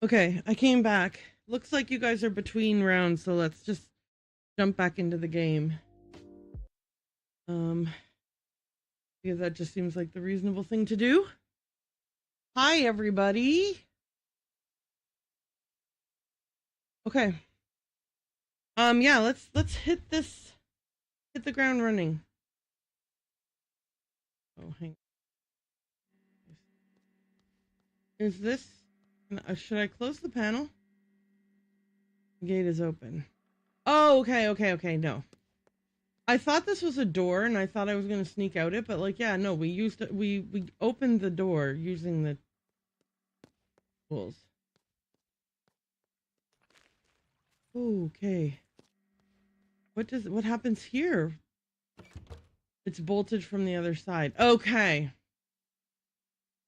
Okay, I came back. Looks like you guys are between rounds, so let's just jump back into the game. Because that just seems like the reasonable thing to do. Hi, everybody. Okay. Yeah, let's hit the ground running. Oh, hang on. Is this, should I close the panel? The gate is open. Oh, okay, no. I thought this was a door and I thought I was going to sneak out it, but like, yeah, no, we opened the door using the tools. Okay. What happens here? It's bolted from the other side. Okay.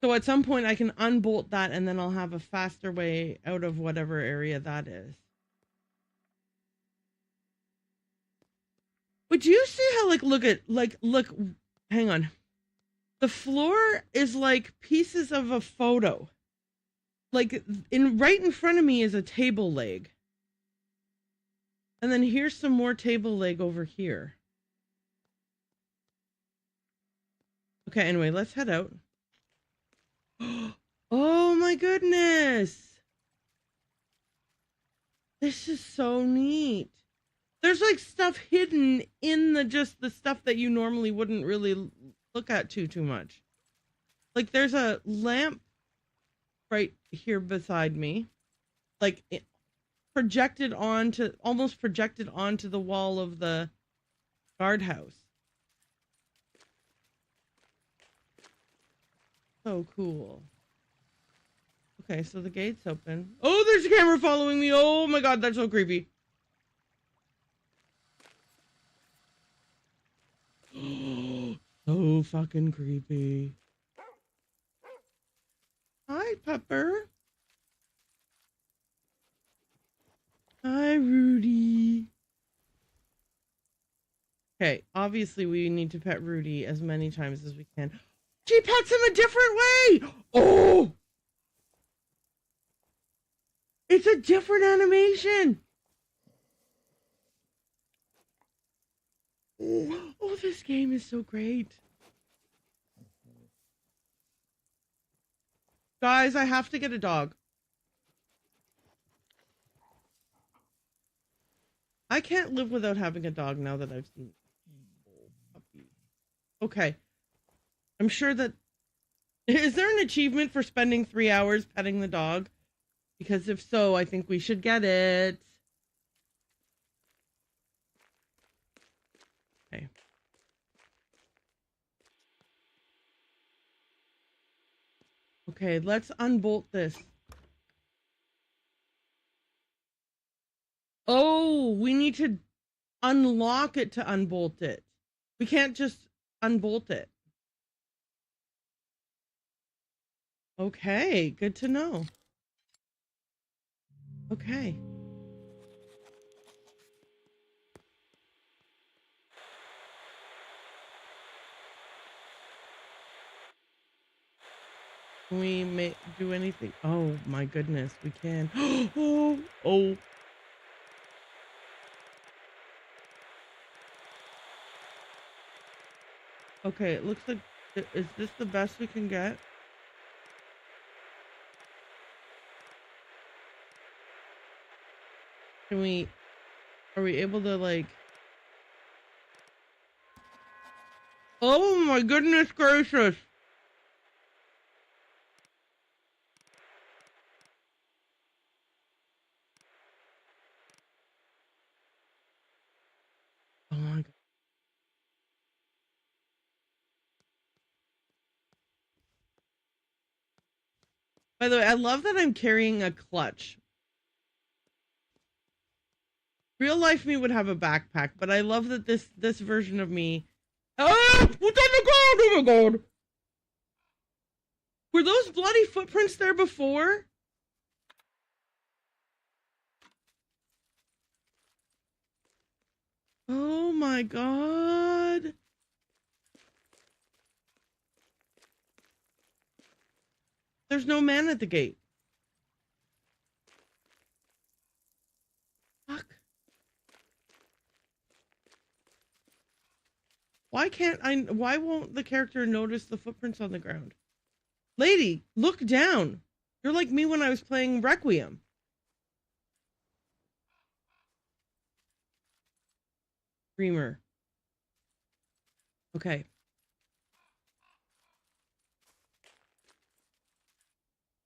So at some point I can unbolt that and then I'll have a faster way out of whatever area that is. Would you see how, like, look, hang on. The floor is like pieces of a photo. Like, right in front of me is a table leg. And then here's some more table leg over here. Okay, anyway, let's head out. Oh my goodness. This is so neat. There's like stuff hidden in the stuff that you normally wouldn't really look at too much. Like there's a lamp right here beside me. Like almost projected onto the wall of the guardhouse. So cool. Okay, so the gate's open. Oh, there's a camera following me. Oh my god, that's so creepy. So fucking creepy. Hi, Pepper. Hi, Rudy. Okay, obviously we need to pet Rudy as many times as we can. She pets him a different way! Oh! It's a different animation! Oh, this game is so great. Guys, I have to get a dog. I can't live without having a dog now that I've seen puppy. Okay. I'm sure that... Is there an achievement for spending 3 hours petting the dog? Because if so, I think we should get it. Okay. Okay, let's unbolt this. Oh, we need to unlock it to unbolt it. We can't just unbolt it. Okay, good to know. Okay. Can we do anything? Oh my goodness, we can. Oh. Okay, it looks like, is this the best we can get? Are we able to like... Oh my goodness gracious. Oh my god. By the way, I love that I'm carrying a clutch. Real life me would have a backpack, but I love that this version of me... Ah! What's on the ground? Oh my god! Were those bloody footprints there before? Oh my god. There's no man at the gate. why won't the character notice the footprints on the ground? Lady, look down. You're like me when I was playing Requiem. Dreamer. Okay.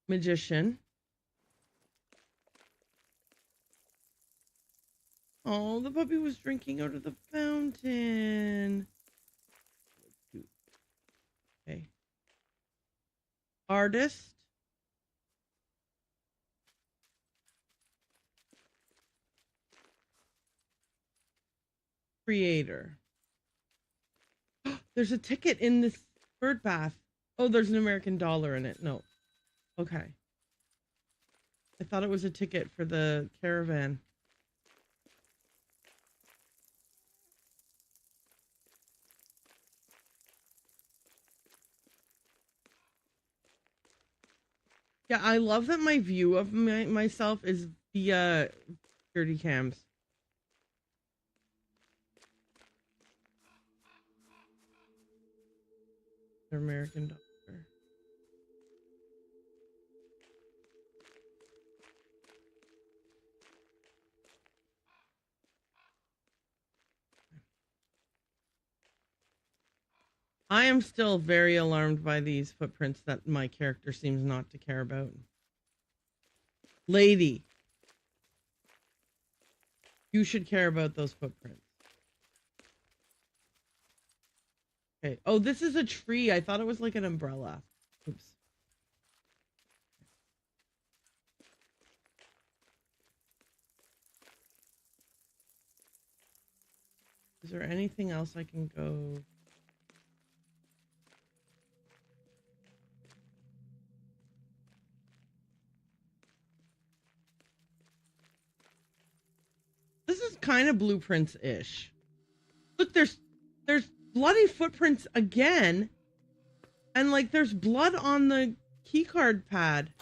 Magician. Oh, the puppy was drinking out of the fountain. Okay. Artist. Creator. There's a ticket in this bird bath. Oh, there's an American dollar in it. No. Okay. I thought it was a ticket for the caravan. Yeah, I love that my view of myself is via security cams. The American dollar. I am still very alarmed by these footprints that my character seems not to care about. Lady, you should care about those footprints. Okay. Oh, this is a tree. I thought it was like an umbrella. Oops. Is there anything else I can go? This is kind of blueprints-ish. Look, there's bloody footprints again. And like there's blood on the keycard pad.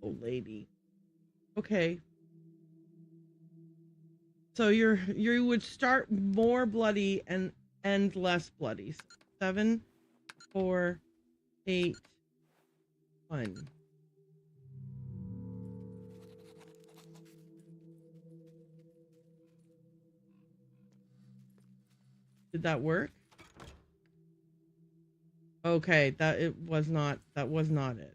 Oh, lady. Okay. So you would start more bloody and end less bloody. 7, 4, 8, 1. Did that work? Okay, that was not it.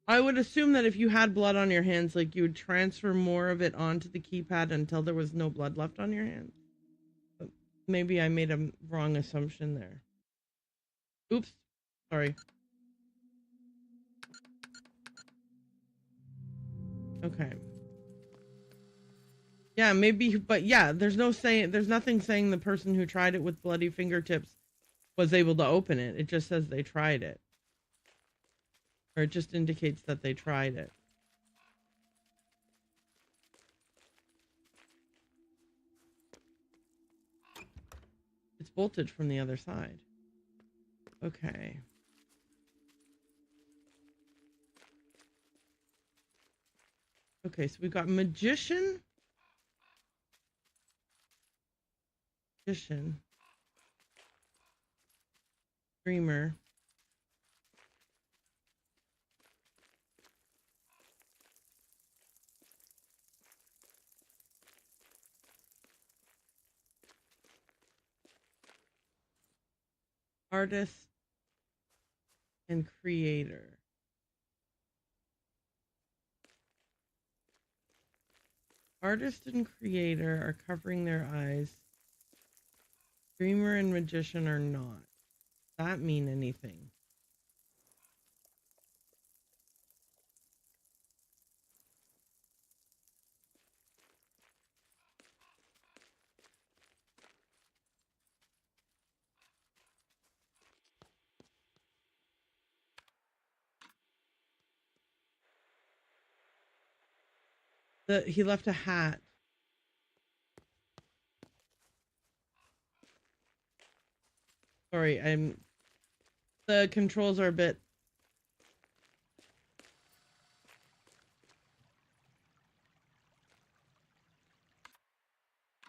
I would assume that if you had blood on your hands, like you would transfer more of it onto the keypad until there was no blood left on your hands. But maybe I made a wrong assumption there. Oops. Sorry. Okay. Yeah, maybe, but yeah, there's nothing saying the person who tried it with bloody fingertips was able to open it. It just says they tried it. Or it just indicates that they tried it. It's bolted from the other side. Okay. Okay, so we got magician. Magician. Dreamer. Artist and creator. Artist and creator are covering their eyes. Dreamer and magician are not. Does that mean anything? He left a hat. Sorry, the controls are a bit.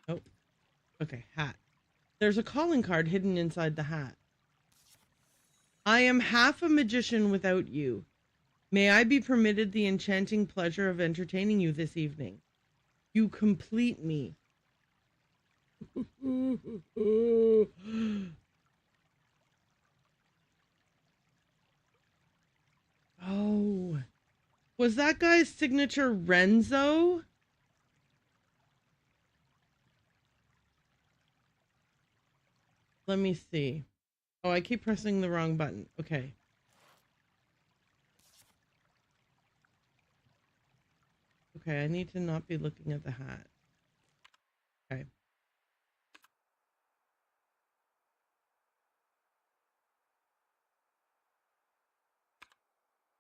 Oh, okay, hat. There's a calling card hidden inside the hat. I am half a magician without you. May I be permitted the enchanting pleasure of entertaining you this evening? You complete me. Oh, was that guy's signature Renzo? Let me see. Oh, I keep pressing the wrong button. Okay. Okay, I need to not be looking at the hat. Okay.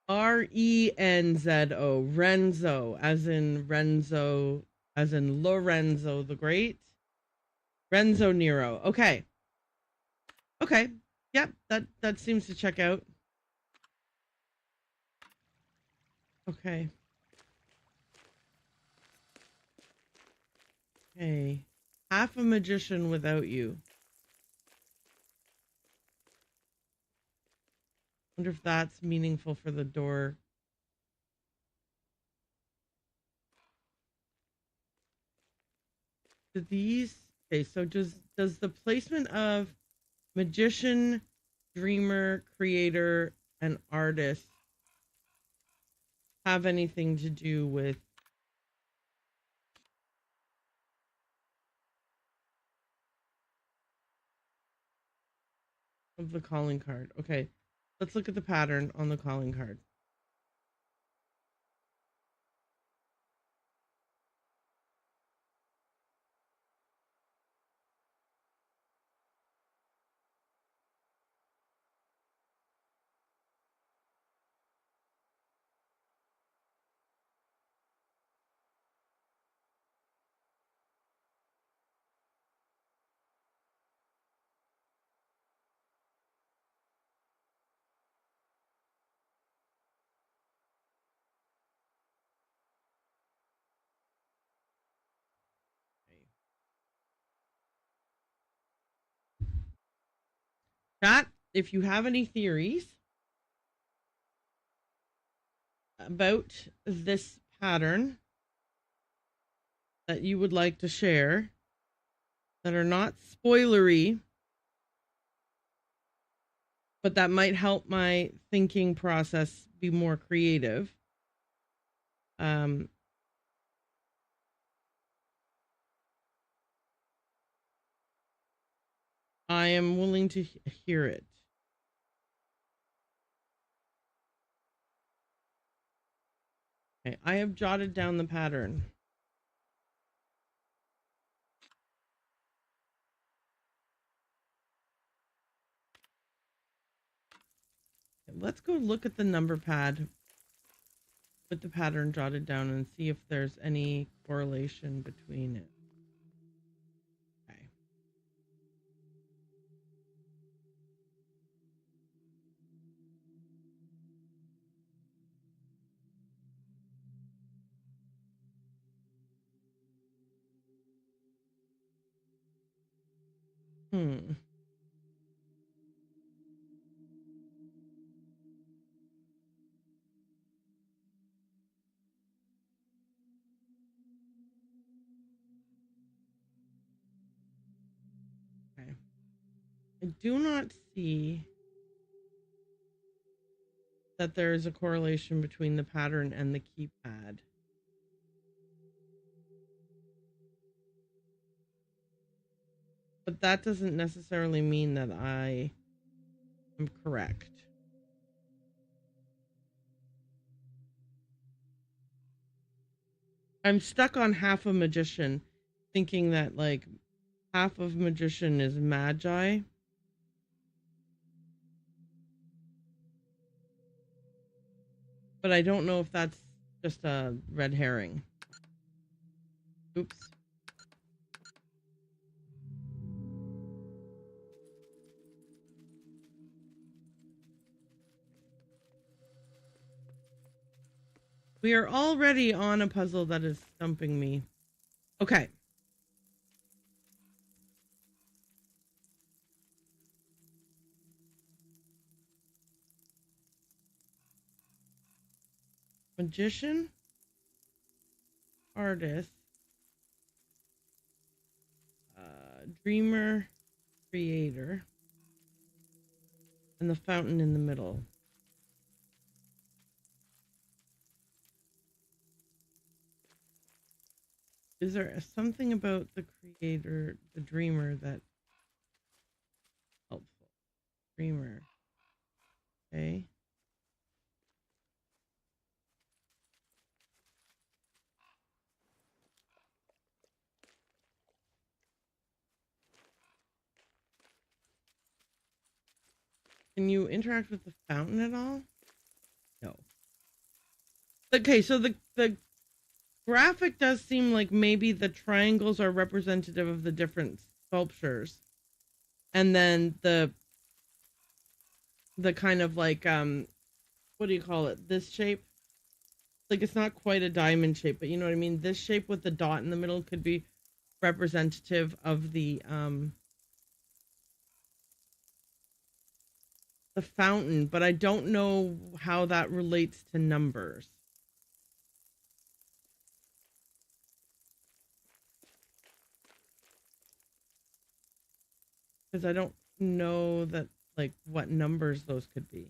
Renzo. Renzo, as in Renzo, as in Lorenzo the Great. Renzo Nero. Okay. Okay. Yep, that seems to check out. Okay. Okay. Half a magician without you. Wonder if that's meaningful for the door. Do these, okay, so does the placement of magician, dreamer, creator, and artist have anything to do with of the calling card? Okay, let's look at the pattern on the calling card. Chat, if you have any theories about this pattern that you would like to share that are not spoilery, but that might help my thinking process be more creative. I am willing to hear it. Okay, I have jotted down the pattern. Let's go look at the number pad with the pattern jotted down and see if there's any correlation between it. Okay. I do not see that there is a correlation between the pattern and the keypad. But that doesn't necessarily mean that I am correct. I'm stuck on half a magician, thinking that like half of magician is magi. But I don't know if that's just a red herring. Oops. We are already on a puzzle that is stumping me. Okay. Magician, artist, dreamer, creator, and the fountain in the middle. Is there something about the creator, the dreamer, that helpful? Dreamer. Okay. Can you interact with the fountain at all? No. Okay, so the graphic does seem like maybe the triangles are representative of the different sculptures. And then the kind of like, what do you call it? This shape? Like, it's not quite a diamond shape, but you know what I mean? This shape with the dot in the middle could be representative of the fountain, but I don't know how that relates to numbers. Because I don't know that, like, what numbers those could be.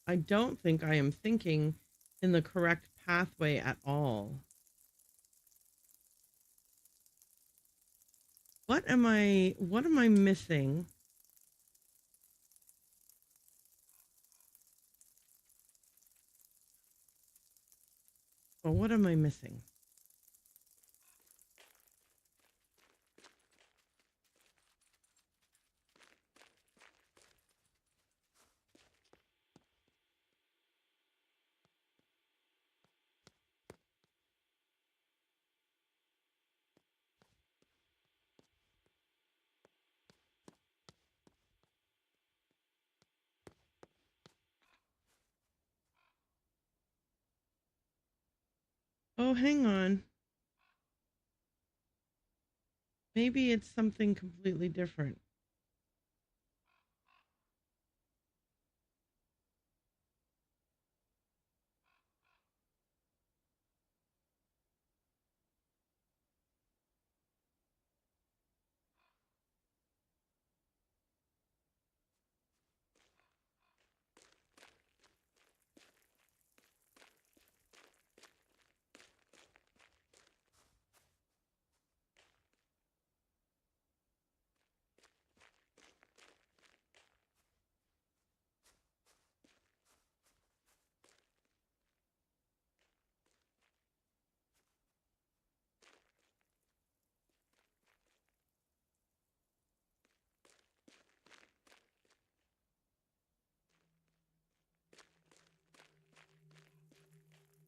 I don't think I am thinking in the correct pathway at all. What am I missing? Well, what am I missing? Oh, hang on. Maybe it's something completely different.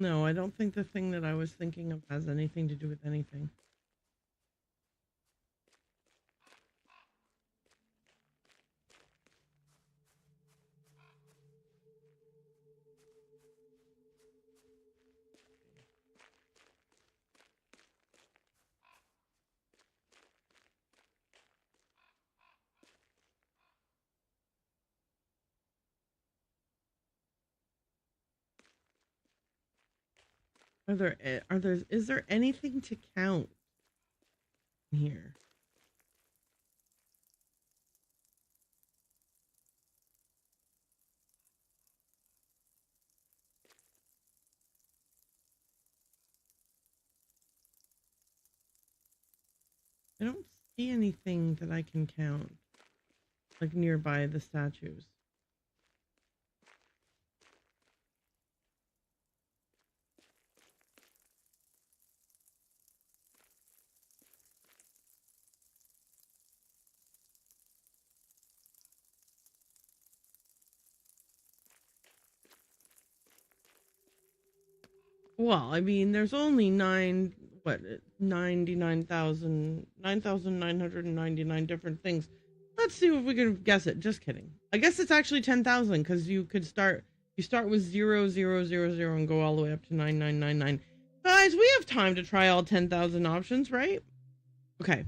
No, I don't think the thing that I was thinking of has anything to do with anything. Is there anything to count here? I don't see anything that I can count, like nearby the statues. Well, I mean, there's only 9,999 different things. Let's see if we can guess it. Just kidding. I guess it's actually 10,000 because you start with 0000 and go all the way up to 9999. Guys, we have time to try all 10,000 options, right? Okay.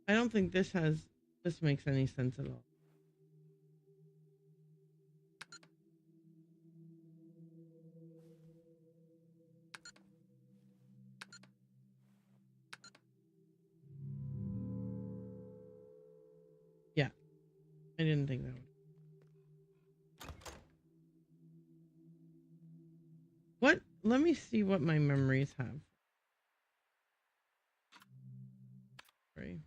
I don't think this makes any sense at all. Yeah, I didn't think that would. What? Let me see what my memories have. Right.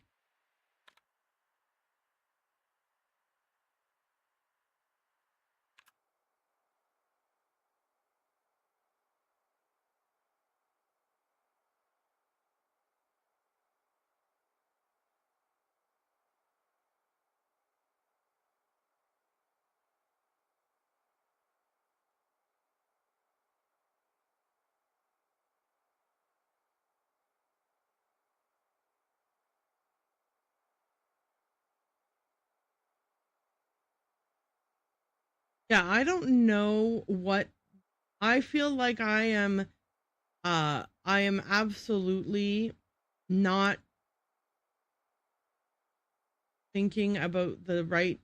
Yeah, I don't know what I feel like I am absolutely not thinking about the right,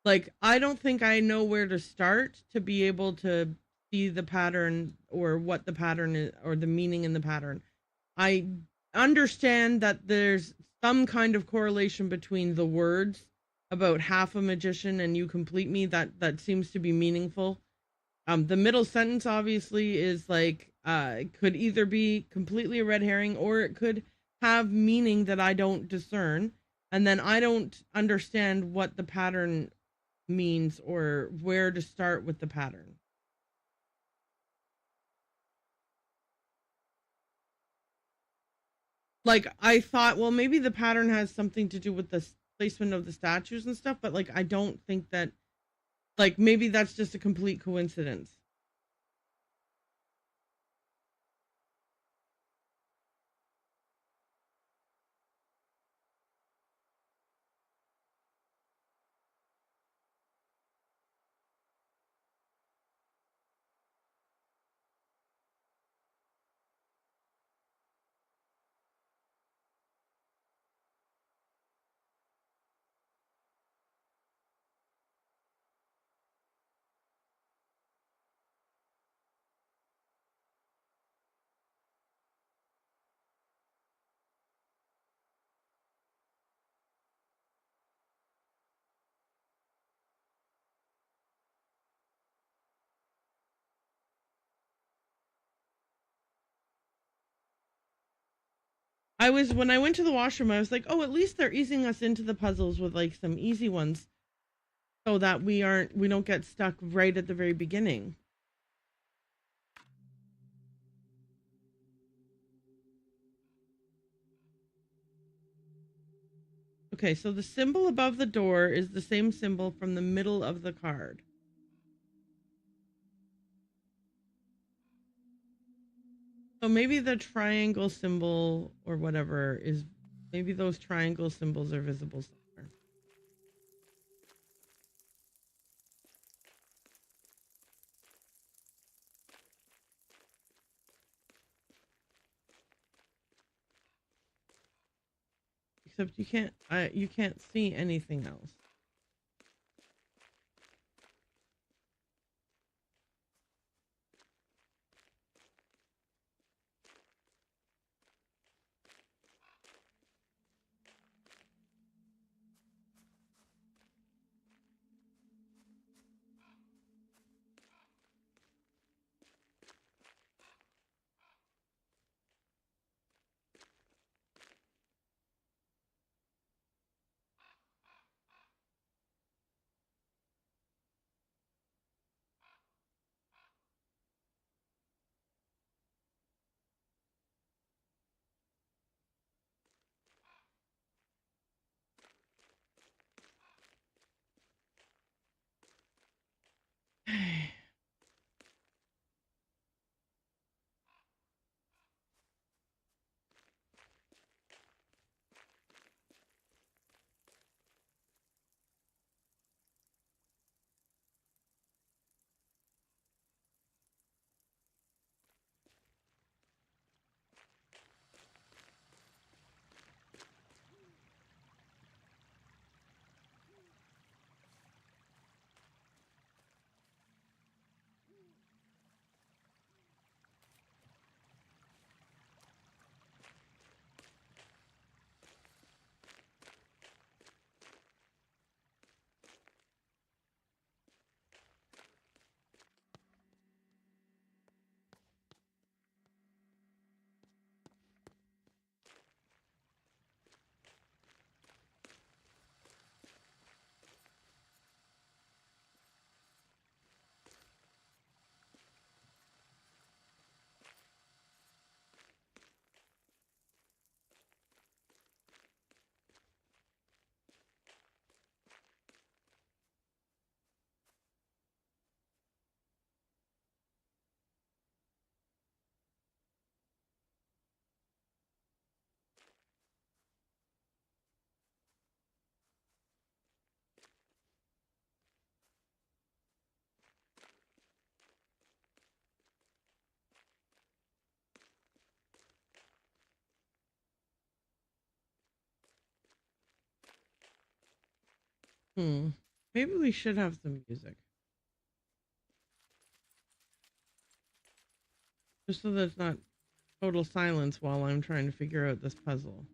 like I don't think I know where to start to be able to see the pattern or what the pattern is or the meaning in the pattern. I understand that there's some kind of correlation between the words about half a magician and you complete me, that seems to be meaningful. The middle sentence obviously is like it could either be completely a red herring or it could have meaning that I don't discern, and then I don't understand what the pattern means or where to start with the pattern. Like I thought, well, maybe the pattern has something to do with the placement of the statues and stuff, but like I don't think that, like maybe that's just a complete coincidence. When I went to the washroom, I was like, oh, at least they're easing us into the puzzles with like some easy ones so that we don't get stuck right at the very beginning. Okay, so the symbol above the door is the same symbol from the middle of the card. So maybe the triangle symbol or whatever is, maybe those triangle symbols are visible somewhere. Except you can't see anything else. Maybe we should have some music. Just so there's not total silence while I'm trying to figure out this puzzle.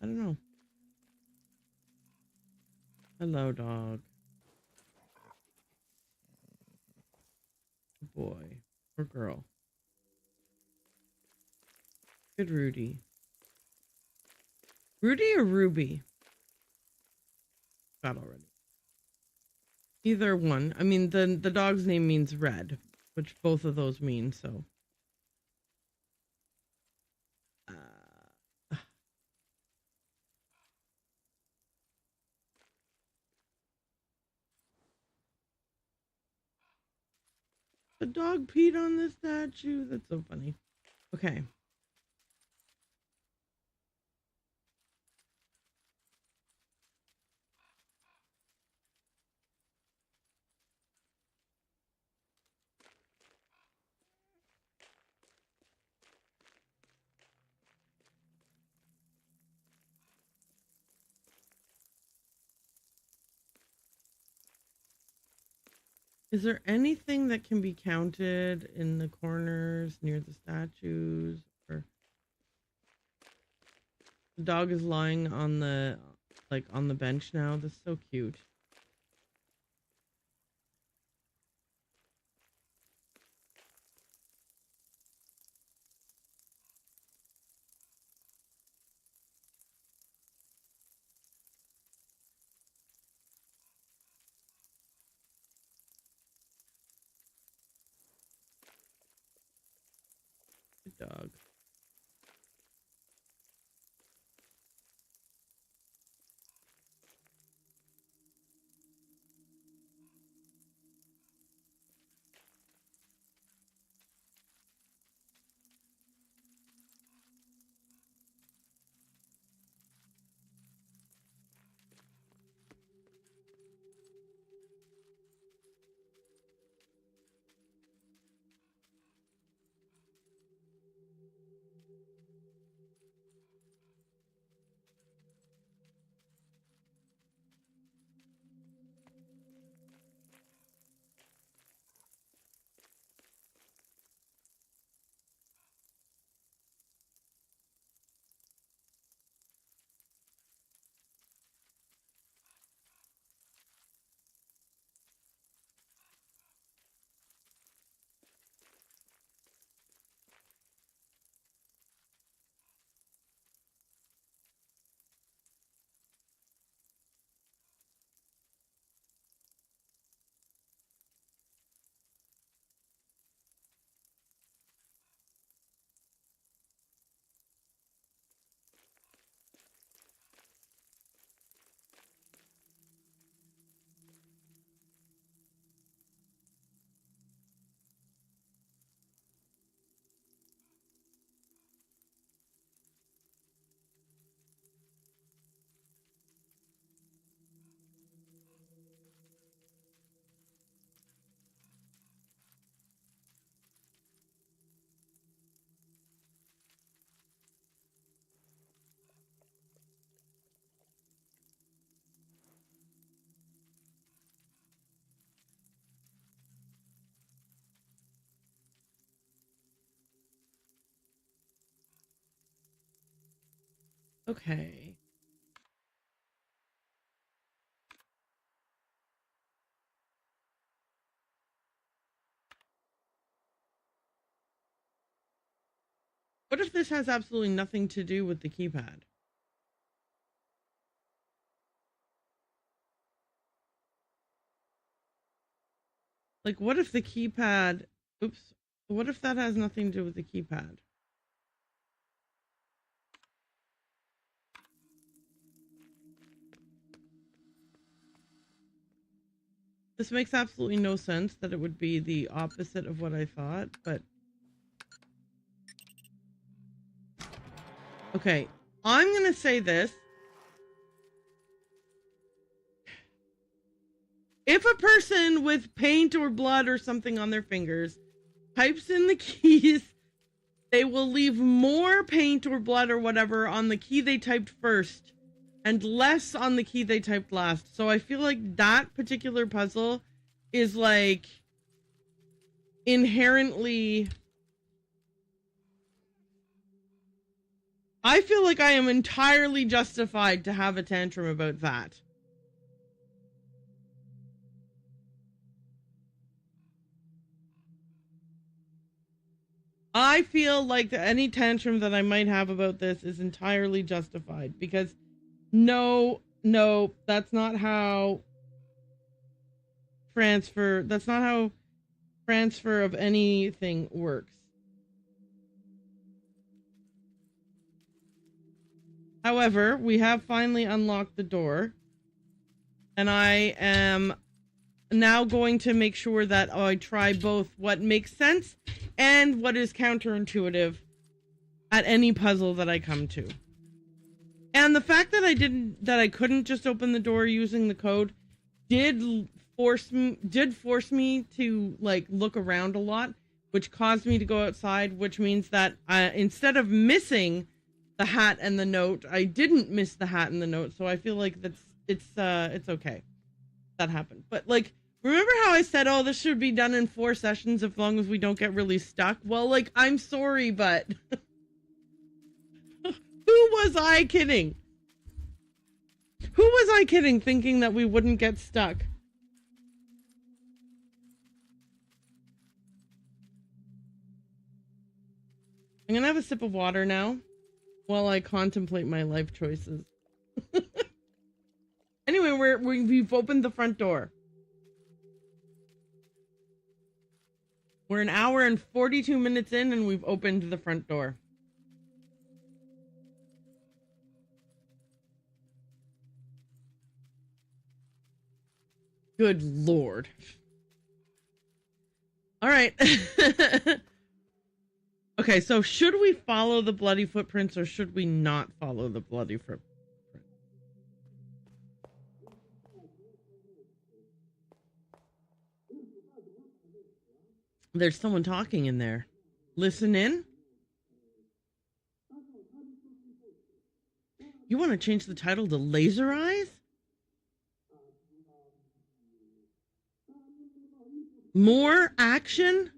I don't know. Hello, dog. Boy or girl. Good Rudy. Rudy or Ruby? Got already. Either one. I mean, the dog's name means red, which both of those mean, so. The dog peed on the statue. That's so funny. Okay. Is there anything that can be counted in the corners near the statues? Or the dog is lying on the on the bench now. That's so cute. Good dog. Okay. What if this has absolutely nothing to do with the keypad? Like, what if the keypad... Oops. What if that has nothing to do with the keypad? This makes absolutely no sense that it would be the opposite of what I thought, but... Okay, I'm gonna say this. If a person with paint or blood or something on their fingers types in the keys they will leave more paint or blood or whatever on the key they typed first and less on the key they typed last. So I feel like that particular puzzle is like inherently... I feel like I am entirely justified to have a tantrum about that. I feel like any tantrum that I might have about this is entirely justified because no, that's not how transfer of anything works. However, we have finally unlocked the door, and I am now going to make sure that I try both what makes sense and what is counterintuitive at any puzzle that I come to. And the fact that I couldn't just open the door using the code did force me to like look around a lot, which caused me to go outside, which means that instead of missing the hat and the note, I didn't miss the hat and the note. So I feel like it's okay. That happened. But like, remember how I said, oh, this should be done in 4 sessions as long as we don't get really stuck? Well, like, I'm sorry, but who was I kidding? Who was I kidding thinking that we wouldn't get stuck? I'm gonna have a sip of water now while I contemplate my life choices. Anyway, we've opened the front door. We're an hour and 42 minutes in and we've opened the front door. Good Lord. All right. Okay, so should we follow the bloody footprints or should we not follow the bloody footprints? There's someone talking in there. Listen in. You want to change the title to Laser Eyes? More action?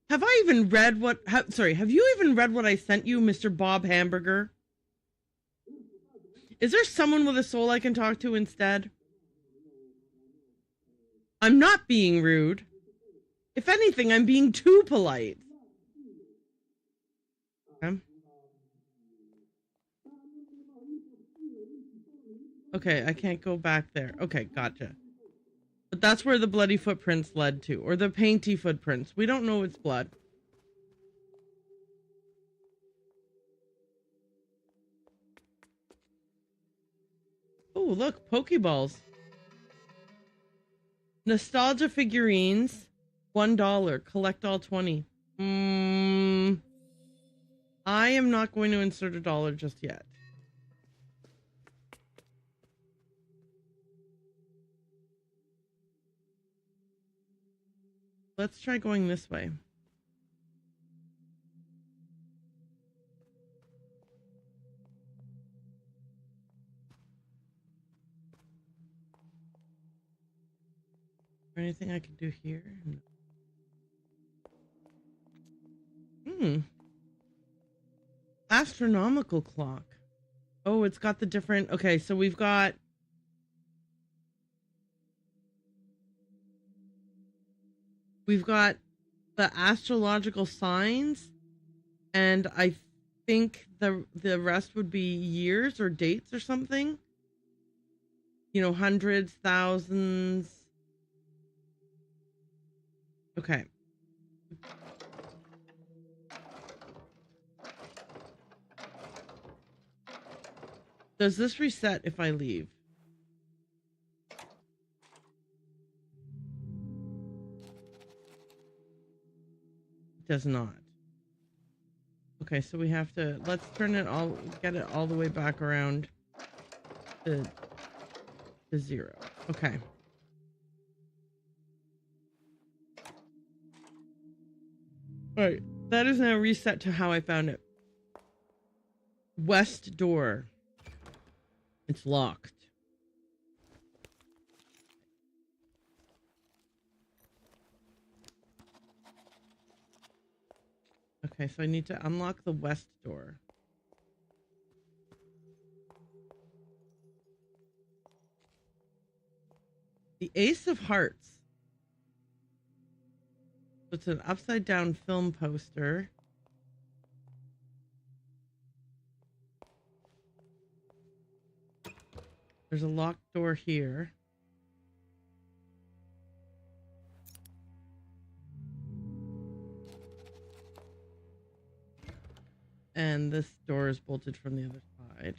Have I even read have you even read what I sent you, Mr. Bob Hamburger? Is there someone with a soul I can talk to instead? I'm not being rude. If anything, I'm being too polite. Okay, I can't go back there. Okay, gotcha. But that's where the bloody footprints led to, or the painty footprints. We don't know it's blood. Oh, look, Pokeballs. Nostalgia figurines, $1. Collect all 20. I am not going to insert $1 just yet. Let's try going this way. Anything I can do here? Astronomical clock. Oh, it's got the different... Okay, so we've got... the astrological signs, and I think the rest would be years or dates or something. You know, hundreds, thousands. Okay. Does this reset if I leave? It does not. Okay, so we have to, let's turn it all, get it all the way back around to 0. Okay. All right, that is now reset to how I found it. West door. It's locked. Okay, so I need to unlock the west door. The Ace of Hearts. It's an upside down film poster. There's a locked door here. And this door is bolted from the other side.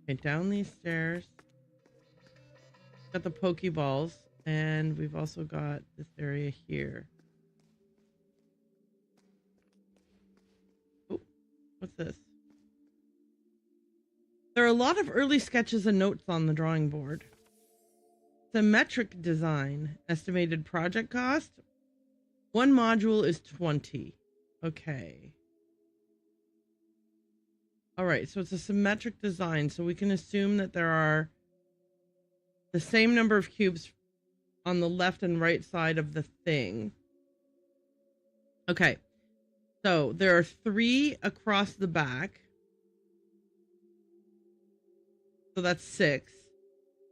Okay, down these stairs. Got the Pokeballs, and we've also got this area here. Oh, what's this? There are a lot of early sketches and notes on the drawing board. Symmetric design. Estimated project cost. One module is 20. Okay. All right, so it's a symmetric design, so we can assume that there are the same number of cubes on the left and right side of the thing. Okay, so there are 3 across the back. So that's 6.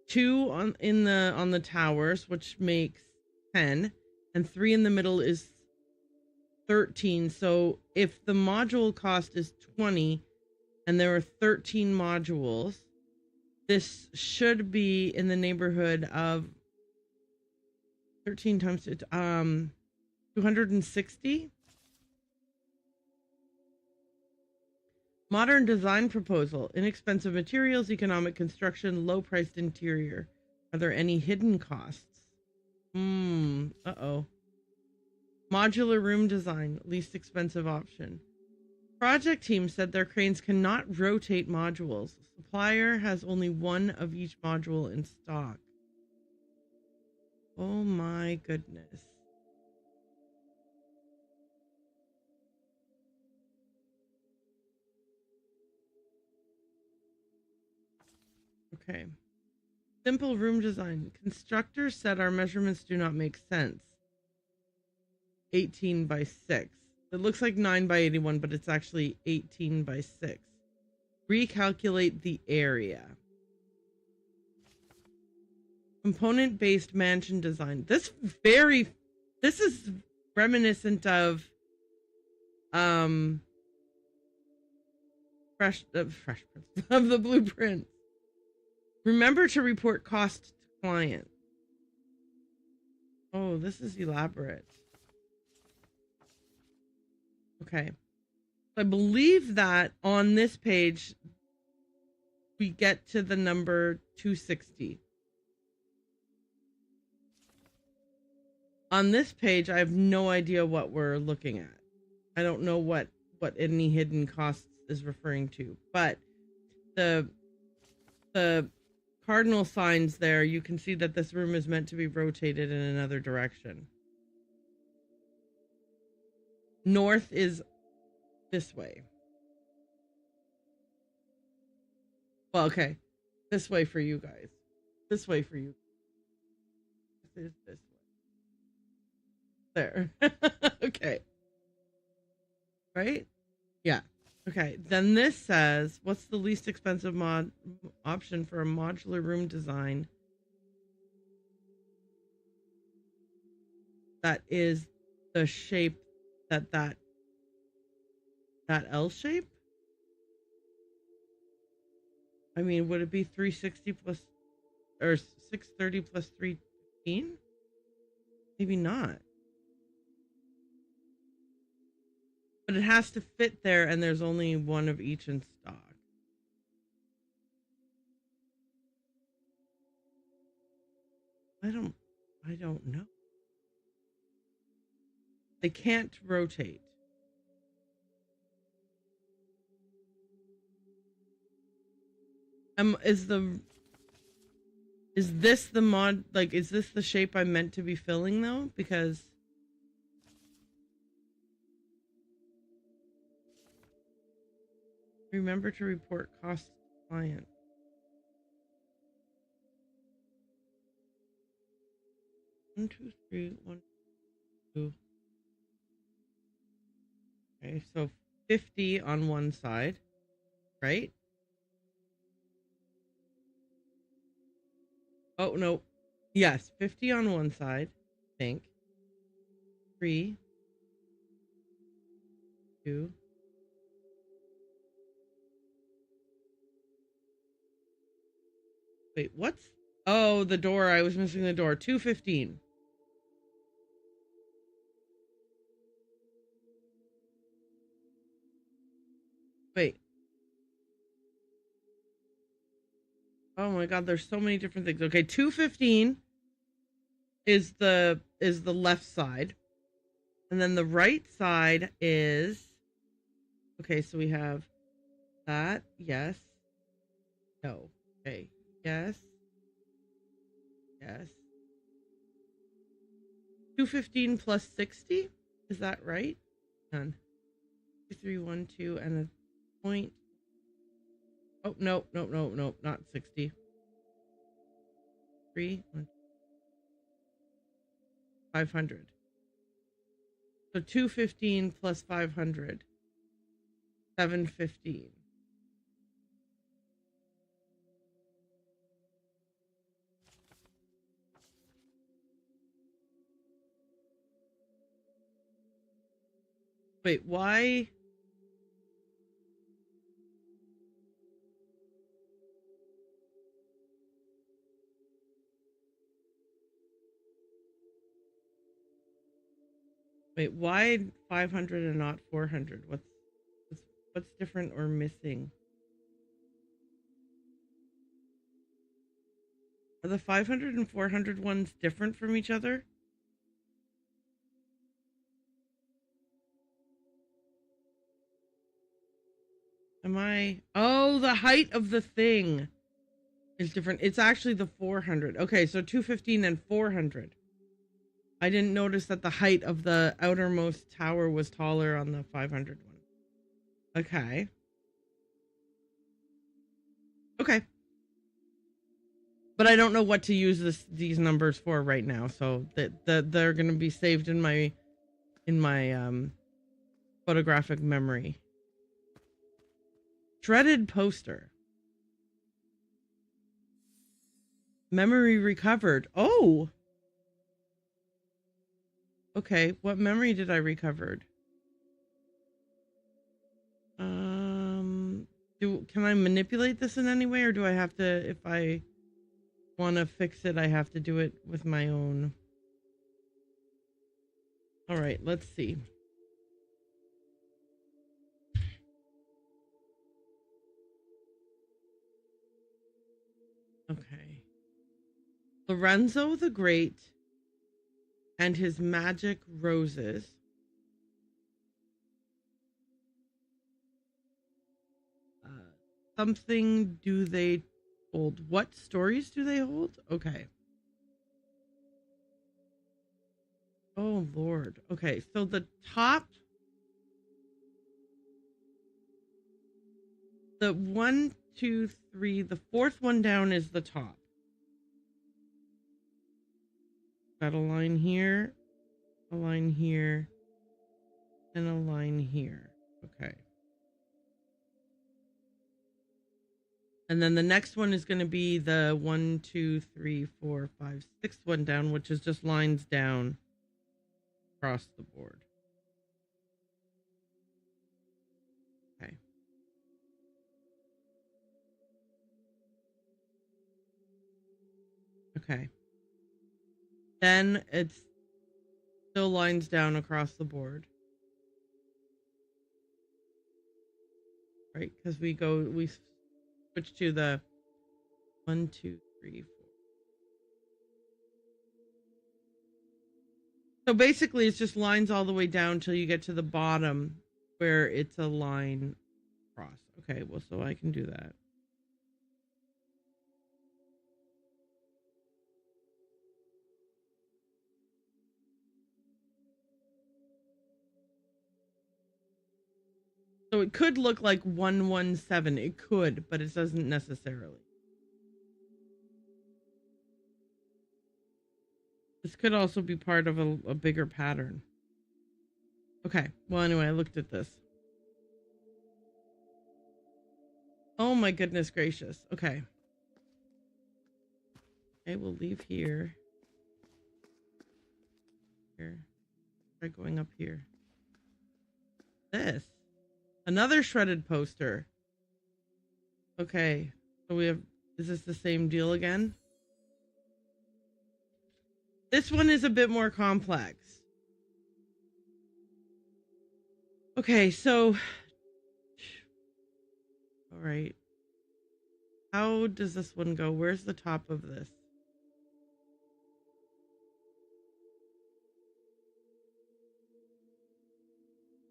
2 on the towers, which makes 10, and 3 in the middle is 13. So if the module cost is 20 and there are 13 modules, this should be in the neighborhood of 13 times 260. Modern design proposal. Inexpensive materials, economic construction, low-priced interior. Are there any hidden costs? Uh-oh. Modular room design. Least expensive option. Project team said their cranes cannot rotate modules. Supplier has only one of each module in stock. Oh my goodness. Okay. Simple room design. Constructors said our measurements do not make sense. 18 by 6. It looks like 9 by 81, but it's actually 18 by 6. Recalculate the area. Component-based mansion design. This is reminiscent of Fresh Prince of the Blueprint. Remember to report cost to client. Oh, this is elaborate. Okay. I believe that on this page, we get to the number 260. On this page, I have no idea what we're looking at. I don't know what any hidden costs is referring to, but the cardinal signs there, you can see that this room is meant to be rotated in another direction. North is this way. Well, okay. This way for you guys. This way for you. This is this way. There. Okay. Right? Yeah. Okay. Then this says, what's the least expensive option for a modular room design that is the shape that L shape? I mean, would it be 360 plus or 630 plus 315? Maybe not. But it has to fit there, and there's only one of each in stock. I don't know. They can't rotate. Is the Is this the mod, like, is this the shape I'm meant to be filling, though? Because... remember to report costs to client. One, two, three, 1, 2. Okay, so 50 on one side, right? Oh, no. Yes, 50 on one side, I think. 3, 2. Wait, what's... oh, the door. I was missing the door. 215. Wait. Oh my god, there's so many different things. Okay, 215 is the left side. And then the right side is... okay, so we have that. Yes. No. Okay. Yes. Yes. 215 plus 60? Is that right? None. 2, 3, 1, 2, and a point. Oh, no, not 60. 3, 1, 500. So 215 plus 500. 715. Wait, why? Wait, why 500 and not 400? What's different or missing? Are the 500 and 400 ones different from each other? Am I... oh, the height of the thing is different. It's actually the 400. Okay, so 215 and 400. I didn't notice that the height of the outermost tower was taller on the 500 one. Okay. Okay. But I don't know what to use these numbers for right now, so that they're going to be saved in my photographic memory. Shredded poster. Memory recovered. Oh. Okay, what memory did I recovered? Can I manipulate this in any way, or do I have to, if I want to fix it, I have to do it with my own? All right, let's see. Okay. Lorenzo the Great and his magic roses. Something do they hold? What stories do they hold? Okay. Oh, Lord. Okay, so the top... the 1, 2, 3, the fourth one down is the top. Got a line here, a line here, and a line here. Okay. And then the next one is going to be the 1, 2, 3, 4, 5, 6th one down, which is just lines down across the board. Okay. Okay. Then it's still lines down across the board. Right? Because we switch to the 1, 2, 3, 4. So basically it's just lines all the way down till you get to the bottom where it's a line across. Okay, well, so I can do that. So it could look like 117. It could, but it doesn't necessarily. This could also be part of a bigger pattern. Okay. Well, anyway, I looked at this. Oh my goodness gracious. Okay. Okay, we'll leave here. Here. Try going up here. This. Another shredded poster. Okay. So we have, is this the same deal again? This one is a bit more complex. Okay, so. All right. How does this one go? Where's the top of this?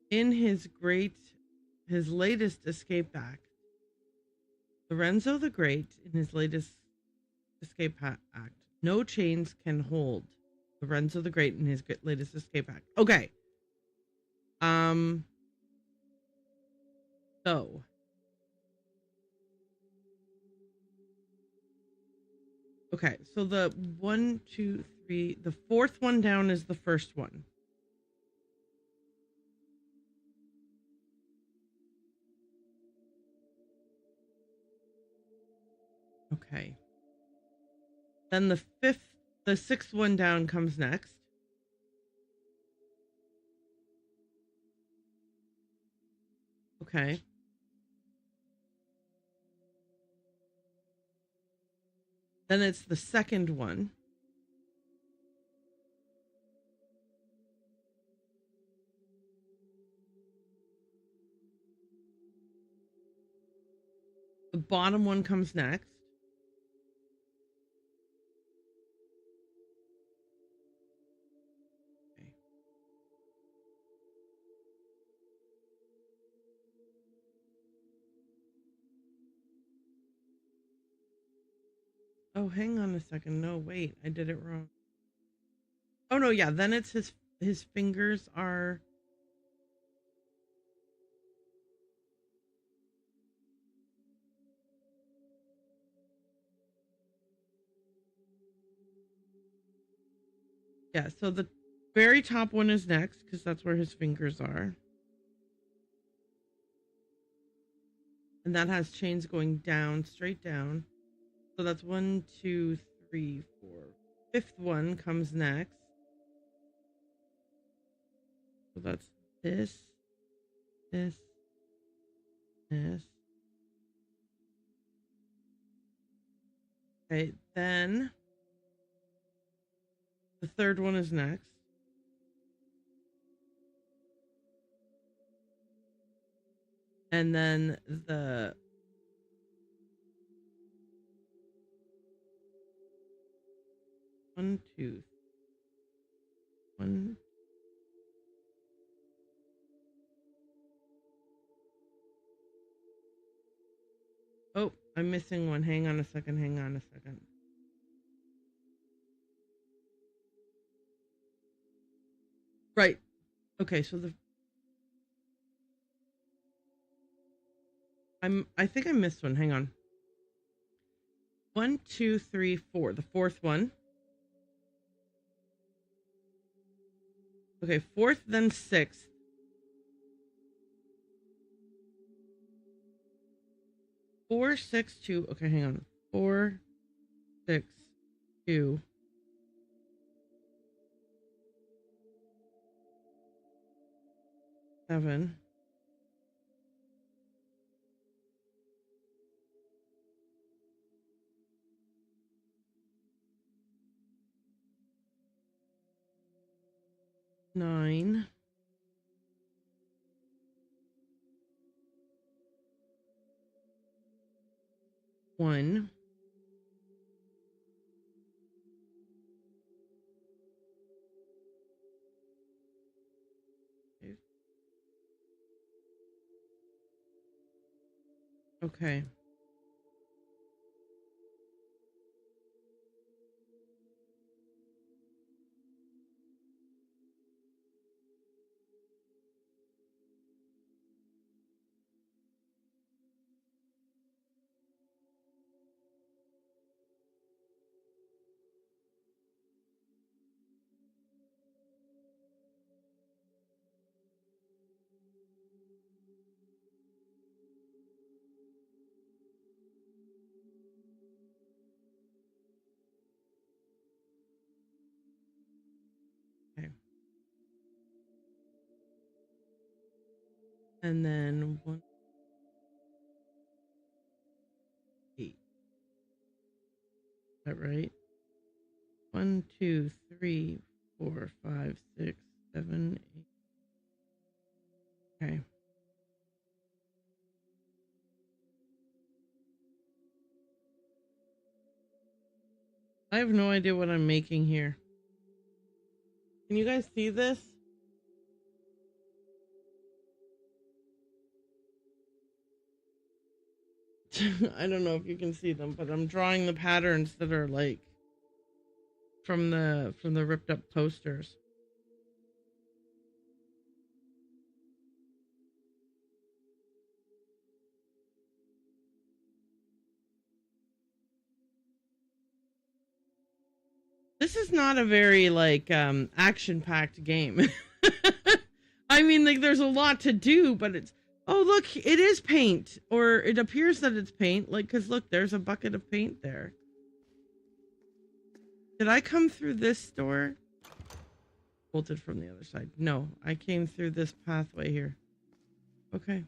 In his latest escape act, Lorenzo the Great, in his latest escape act, no chains can hold Lorenzo the Great in his latest escape act. Okay. So. Okay, so the 1, 2, 3, the fourth one down is the first one. Okay. Then the sixth one down comes next. Okay. Then it's the second one. The bottom one comes next. Okay. Oh, hang on a second. No, wait, I did it wrong. Oh no, yeah, then it's his fingers are yeah, so the very top one is next because that's where his fingers are. And that has chains going down, straight down. So that's 1, 2, 3, 4. Fifth one comes next. So that's this. Okay, then the third one is next. And then the one, two, one. Oh, I'm missing one. Hang on a second. Right. Okay, so I think I missed one. Hang on. 1, 2, 3, 4. The fourth one. Okay, fourth, then sixth. Four, 6, 2. Okay, hang on. 4, 6, 2. 7. 9. 1. Okay. And then 1, 8. Is that right? 1, 2, 3, 4, 5, 6, 7, 8. Okay. I have no idea what I'm making here. Can you guys see this? I don't know if you can see them, but I'm drawing the patterns that are like from the ripped up posters. This is not a very like action-packed game. I mean, like there's a lot to do, but it's, oh look, it is paint, or it appears that it's paint, like, because look, there's a bucket of paint there. Did I come through this door? Bolted from the other side. No, I came through this pathway here. Okay.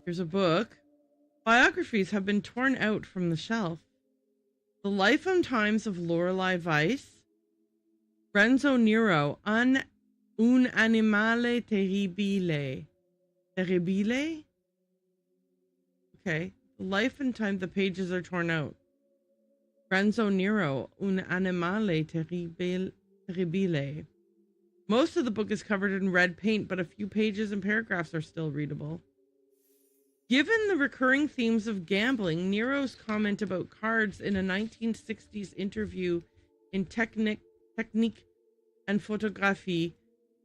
Here's a book. Biographies have been torn out from the shelf. The Life and Times of Lorelei Weiss. Renzo Nero, un animale terribile. Terribile? Okay. The Life and Time, the pages are torn out. Renzo Nero, un animale terribile. Most of the book is covered in red paint, but a few pages and paragraphs are still readable. Given the recurring themes of gambling, Nero's comment about cards in a 1960s interview in Technique and Photographie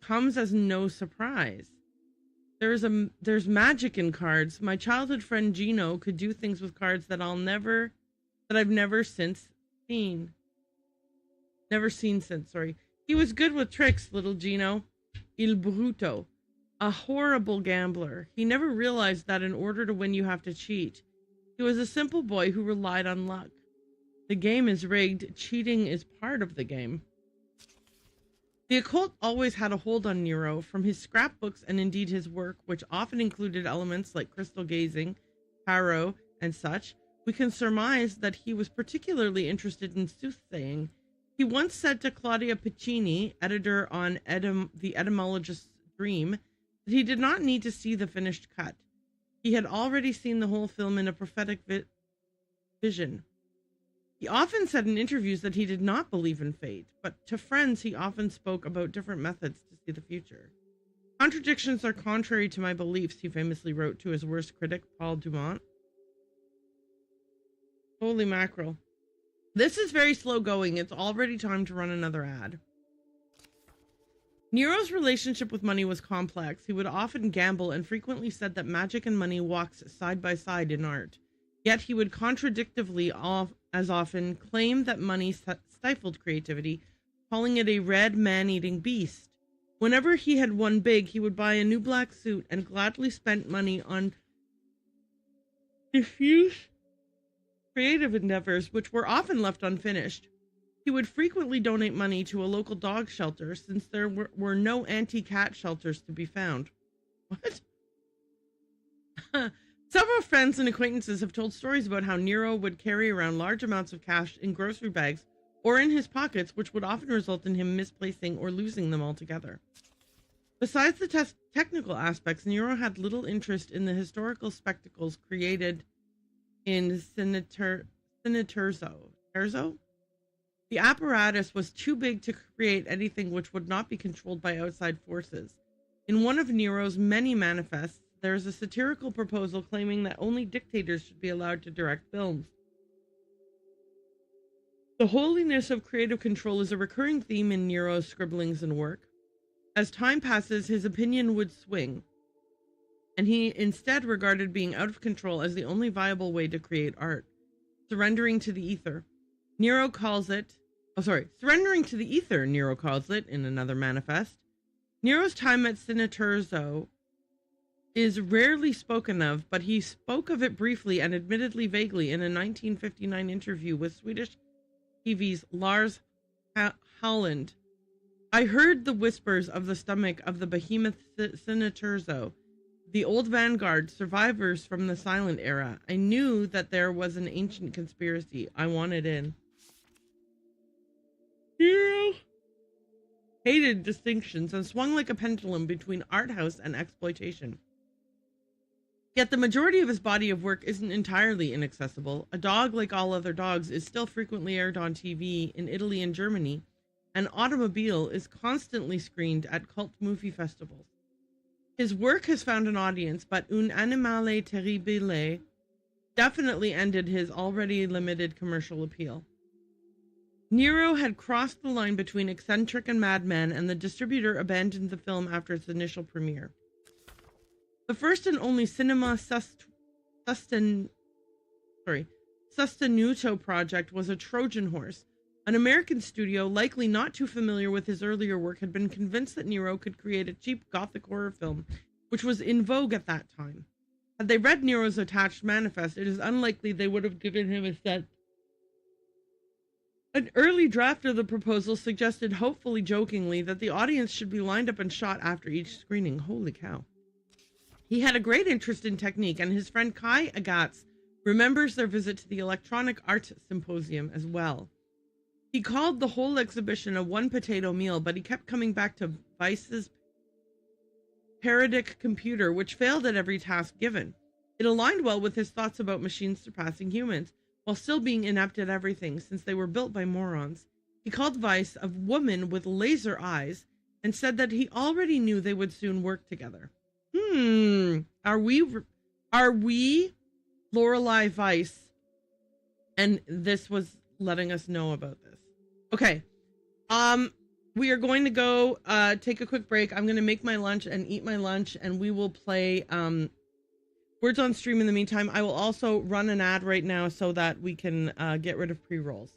comes as no surprise. There's magic in cards. My childhood friend Gino could do things with cards that I've never seen since. He was good with tricks, little Gino. Il Bruto. A horrible gambler. He never realized that in order to win you have to cheat. He was a simple boy who relied on luck. The game is rigged. Cheating is part of the game. The occult always had a hold on Nero. From his scrapbooks and indeed his work, which often included elements like crystal gazing, tarot, and such, we can surmise that he was particularly interested in soothsaying. He once said to Claudia Piccini, editor on The Etymologist's Dream, that he did not need to see the finished cut. He had already seen the whole film in a prophetic vision. He often said in interviews that he did not believe in fate, but to friends he often spoke about different methods to see the future. Contradictions are contrary to my beliefs, he famously wrote to his worst critic, Paul Dumont. Holy mackerel. This is very slow going. It's already time to run another ad. Nero's relationship with money was complex. He would often gamble and frequently said that magic and money walks side by side in art. Yet he would contradictively as often claim that money stifled creativity, calling it a red man-eating beast. Whenever he had won big, he would buy a new black suit and gladly spent money on diffuse creative endeavors, which were often left unfinished. He would frequently donate money to a local dog shelter since there were no anti-cat shelters to be found. What? Several friends and acquaintances have told stories about how Nero would carry around large amounts of cash in grocery bags or in his pockets, which would often result in him misplacing or losing them altogether. Besides the technical aspects, Nero had little interest in the historical spectacles created in Terzo. The apparatus was too big to create anything which would not be controlled by outside forces. In one of Nero's many manifests, there is a satirical proposal claiming that only dictators should be allowed to direct films. The holiness of creative control is a recurring theme in Nero's scribblings and work. As time passes, his opinion would swing, and he instead regarded being out of control as the only viable way to create art. Surrendering to the ether, Nero calls it in another manifest. Nero's time at Cineterzo is rarely spoken of, but he spoke of it briefly and admittedly vaguely in a 1959 interview with Swedish TV's Lars Halland. I heard the whispers of the stomach of the behemoth Siniturzo, the old vanguard, survivors from the silent era. I knew that there was an ancient conspiracy. I wanted in. Nero hated distinctions and swung like a pendulum between art house and exploitation. Yet the majority of his body of work isn't entirely inaccessible. A dog, like all other dogs, is still frequently aired on TV in Italy and Germany. An automobile is constantly screened at cult movie festivals. His work has found an audience, but Un Animale Terribile definitely ended his already limited commercial appeal. Nero had crossed the line between eccentric and madman, and the distributor abandoned the film after its initial premiere. The first and only cinema Sostenuto project was a Trojan horse. An American studio, likely not too familiar with his earlier work, had been convinced that Nero could create a cheap gothic horror film, which was in vogue at that time. Had they read Nero's attached manifest, it is unlikely they would have given him a cent. An early draft of the proposal suggested, hopefully jokingly, that the audience should be lined up and shot after each screening. Holy cow. He had a great interest in technique, and his friend Kai Agatz remembers their visit to the Electronic Arts Symposium as well. He called the whole exhibition a one-potato meal, but he kept coming back to Weiss's parodic computer, which failed at every task given. It aligned well with his thoughts about machines surpassing humans, while still being inept at everything, since they were built by morons. He called Weiss a woman with laser eyes, and said that he already knew they would soon work together. Are we Lorelei Weiss? And this was letting us know about this. Okay. We are going to go take a quick break. I'm going to make my lunch and eat my lunch, and we will play Words on Stream in the meantime. I will also run an ad right now so that we can get rid of pre-rolls.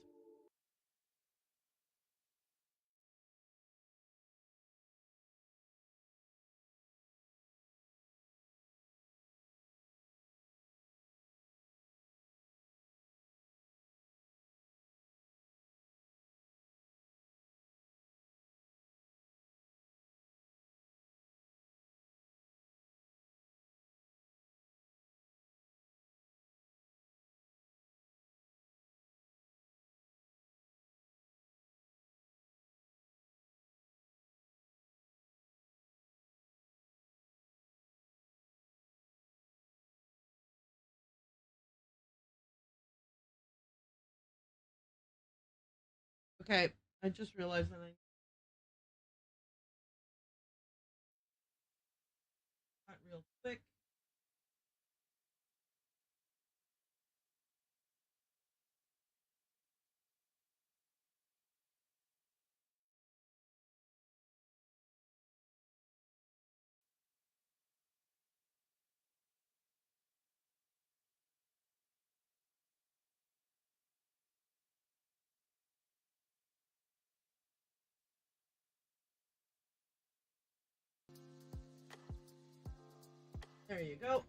Okay, I just realized that not real quick. There you go.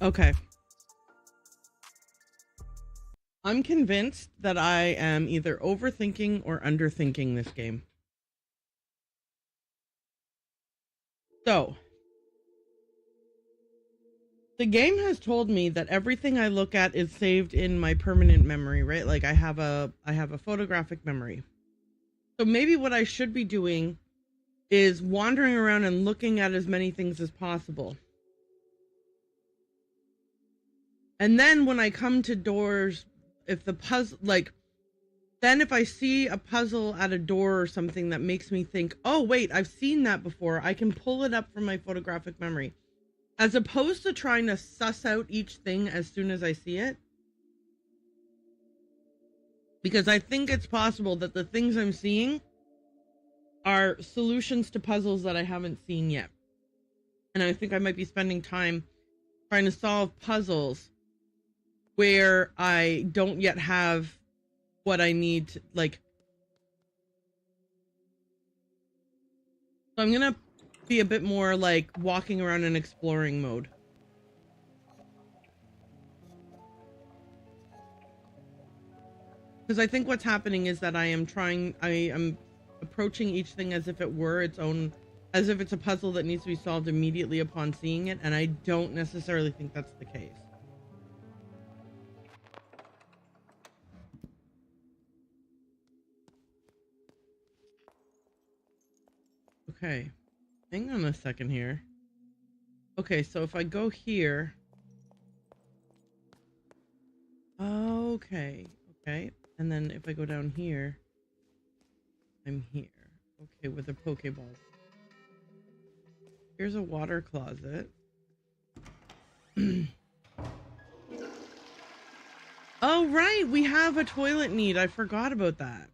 Okay. I'm convinced that I am either overthinking or underthinking this game. So, the game has told me that everything I look at is saved in my permanent memory, right? Like I have a photographic memory. So maybe what I should be doing is wandering around and looking at as many things as possible. And then when I come to doors, if the puzzle, like, then if I see a puzzle at a door or something that makes me think, oh, wait, I've seen that before, I can pull it up from my photographic memory. As opposed to trying to suss out each thing as soon as I see it. Because I think it's possible that the things I'm seeing are solutions to puzzles that I haven't seen yet. And I think I might be spending time trying to solve puzzles where I don't yet have what I need to, like. So I'm gonna be a bit more like walking around in exploring mode. Because I think what's happening is that I am approaching each thing as if it were its own, as if it's a puzzle that needs to be solved immediately upon seeing it, and I don't necessarily think that's the case. Okay, hang on a second here. Okay, so if I go here... Okay, and then if I go down here, I'm here. Okay, with a Pokeball. Here's a water closet. Oh, right, we have a toilet need. I forgot about that.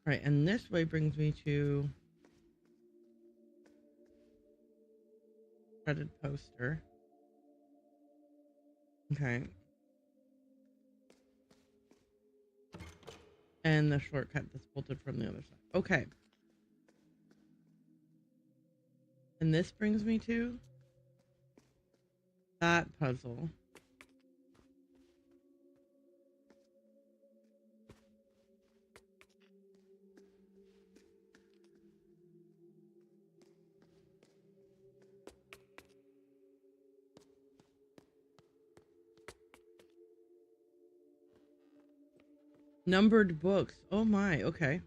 Right, and this way brings me to shredded poster. Okay. And the shortcut that's bolted from the other side. Okay. And this brings me to that puzzle. Numbered books. Oh my, okay.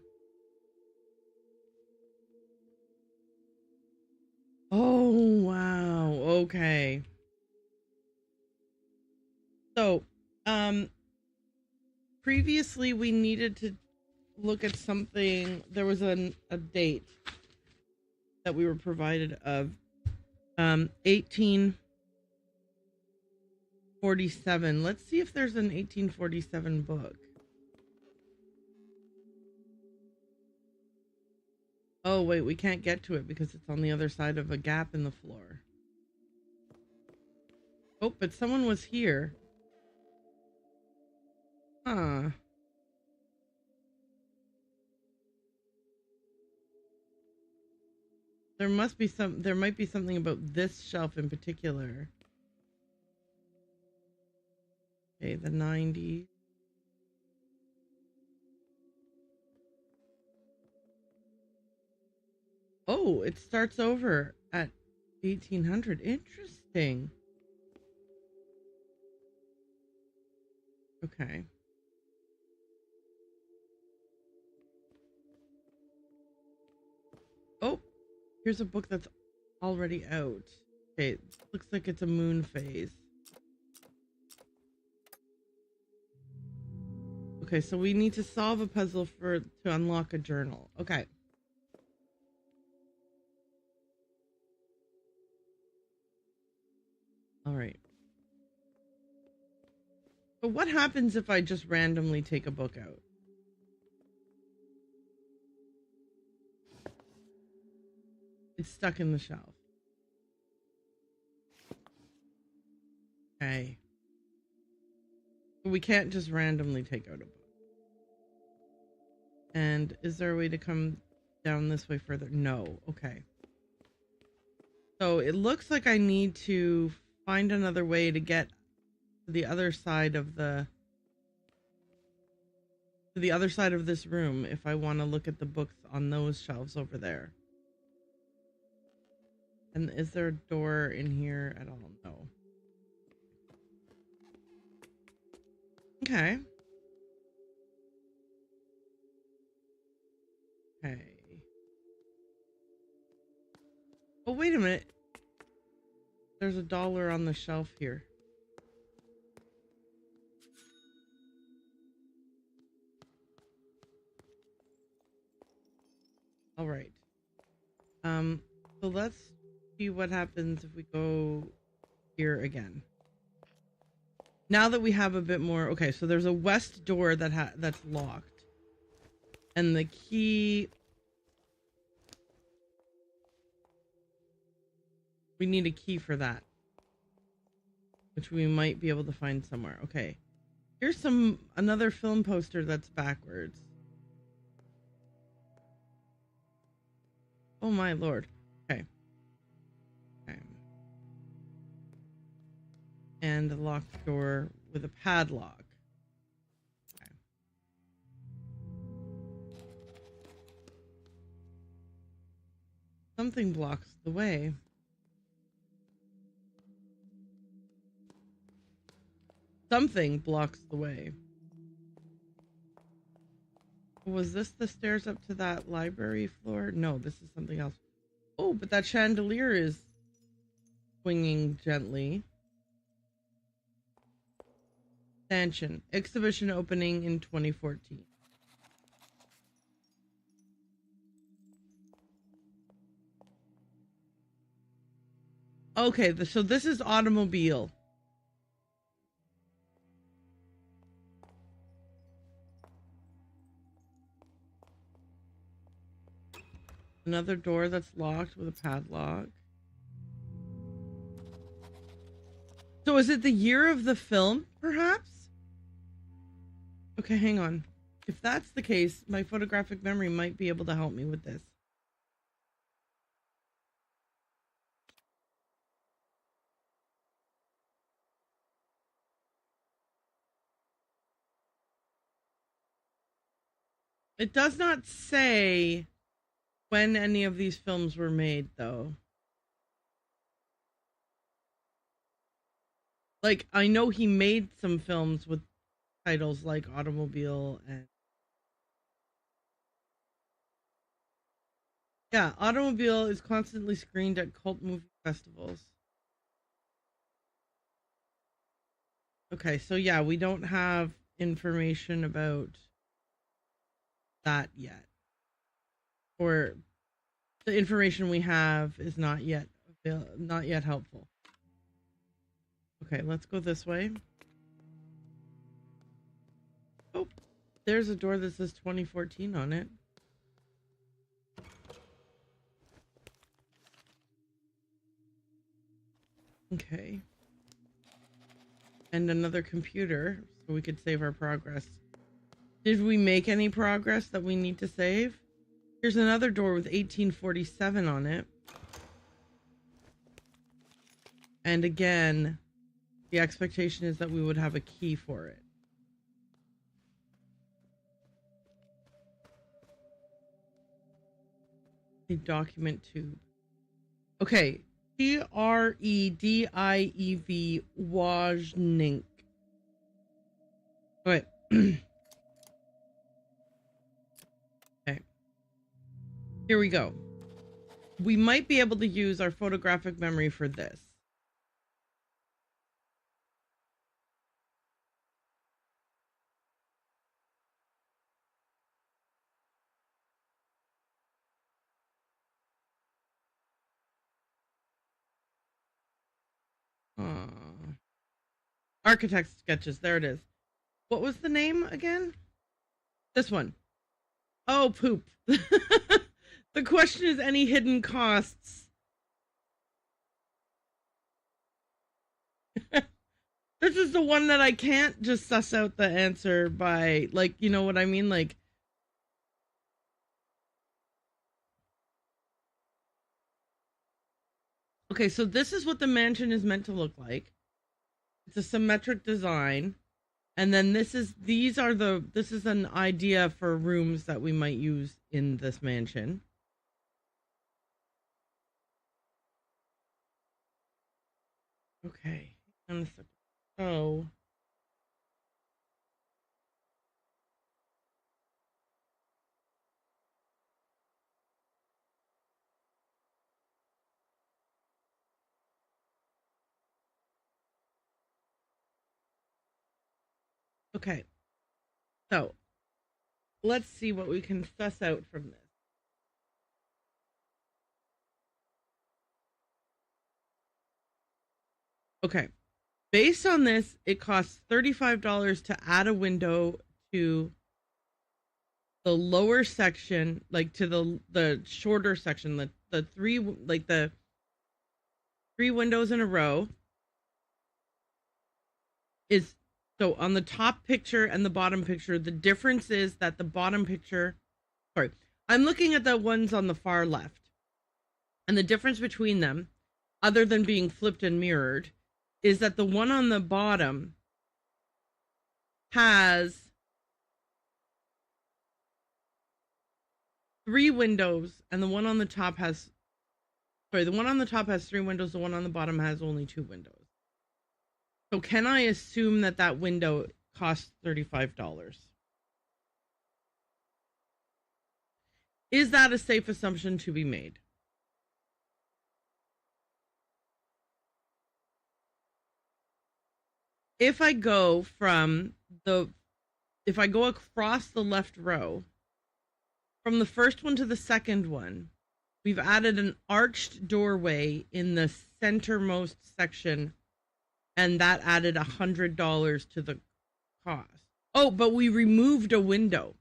Oh, wow. Okay. So, previously we needed to look at something. There was a date that we were provided of 1847. Let's see if there's an 1847 book. Oh, wait, we can't get to it because it's on the other side of a gap in the floor. Oh, but someone was here. Huh. There might be something about this shelf in particular. Okay, the 90s. Oh, it starts over at 1800. Interesting. Okay. Oh, here's a book that's already out. Okay, looks like it's a moon phase. Okay, so we need to solve a puzzle to unlock a journal. Okay. All right. But what happens if I just randomly take a book out? It's stuck in the shelf. Okay. We can't just randomly take out a book. And is there a way to come down this way further? No. Okay. So it looks like I need to find another way to get to the other side of this room if I want to look at the books on those shelves over there. And is there a door in here? I don't know. Okay. Okay. Oh, wait a minute. There's $1 on the shelf here. All right. So let's see what happens if we go here again. Now that we have a bit more, okay, so there's a west door that's locked. And the key, we need a key for that, which we might be able to find somewhere. Okay. Here's another film poster that's backwards. Oh my lord. Okay. Okay. And a locked door with a padlock. Okay. Something blocks the way. Something blocks the way. Was this the stairs up to that library floor? No, this is something else. Oh, but that chandelier is swinging gently. Stanchion. Exhibition opening in 2014. Okay, so this is automobile. Another door that's locked with a padlock. So is it the year of the film, perhaps? Okay, hang on. If that's the case, my photographic memory might be able to help me with this. It does not say when any of these films were made, though. Like, I know he made some films with titles like Automobile and... Yeah, Automobile is constantly screened at cult movie festivals. Okay, so yeah, we don't have information about that yet. Or the information we have is not yet helpful. Okay, let's go this way. Oh, there's a door that says 2014 on it. Okay. And another computer, so we could save our progress. Did we make any progress that we need to save? Here's another door with 1847 on it. And again, the expectation is that we would have a key for it. The document tube. Okay. Trediev Wojnink. All right. Okay. Here we go. We might be able to use our photographic memory for this. Architect sketches. There it is. What was the name again? This one. Oh, poop. The question is any hidden costs. This is the one that I can't just suss out the answer by, like, you know what I mean? Like, Okay, so this is what the mansion is meant to look like. It's a symmetric design. And then this is an idea for rooms that we might use in this mansion. Okay. So okay. So let's see what we can suss out from this. Okay. Based on this, it costs $35 to add a window to the lower section, like to the shorter section, the three windows in a row is. So on the top picture and the bottom picture, the difference is that the bottom picture, sorry, I'm looking at the ones on the far left. And the difference between them, other than being flipped and mirrored, is that the one on the bottom has 3 windows and the one on the top has, the one on the top has 3 windows, the one on the bottom has only 2 windows. So can I assume that that window costs $35? Is that a safe assumption to be made? If I go across the left row, from the first one to the second one, we've added an arched doorway in the centermost section, and that added $100 to the cost. Oh, but we removed a window.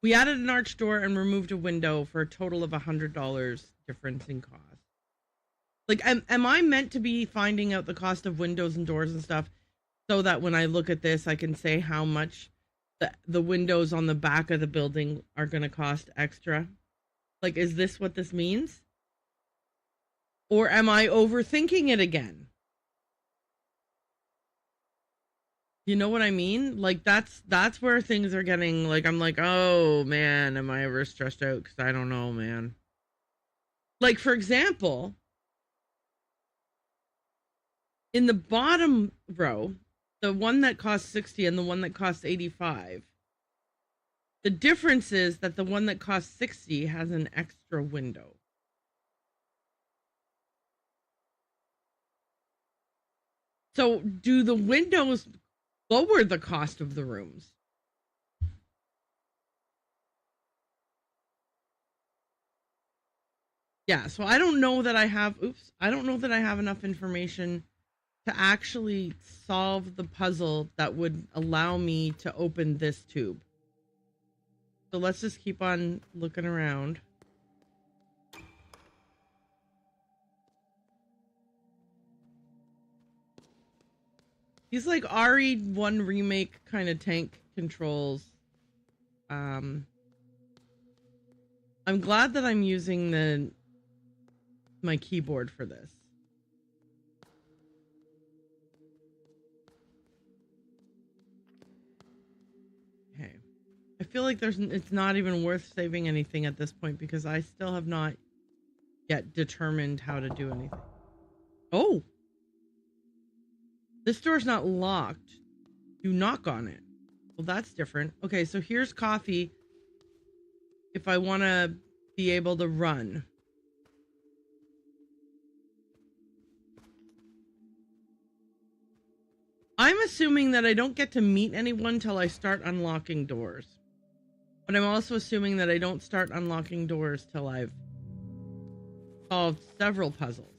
We added an arched door and removed a window for a total of $100 difference in cost. Like, am I meant to be finding out the cost of windows and doors and stuff so that when I look at this, I can say how much the windows on the back of the building are going to cost extra? Like, is this what this means? Or am I overthinking it again? You know what I mean? Like, that's where things are getting, like, I'm like, oh man, am I ever stressed out? Because I don't know, man. Like, for example, in the bottom row, the one that costs 60 and the one that costs 85, the difference is that the one that costs 60 has an extra window. So do the windows lower the cost of the rooms? Yeah, so I don't know that I have enough information to actually solve the puzzle that would allow me to open this tube. So let's just keep on looking around. He's like RE1 remake kind of tank controls. I'm glad that I'm using my keyboard for this. Okay. I feel like it's not even worth saving anything at this point because I still have not yet determined how to do anything. Oh! This door's not locked. You knock on it. Well, that's different. Okay, so here's coffee if I want to be able to run. I'm assuming that I don't get to meet anyone till I start unlocking doors. But I'm also assuming that I don't start unlocking doors till I've solved several puzzles.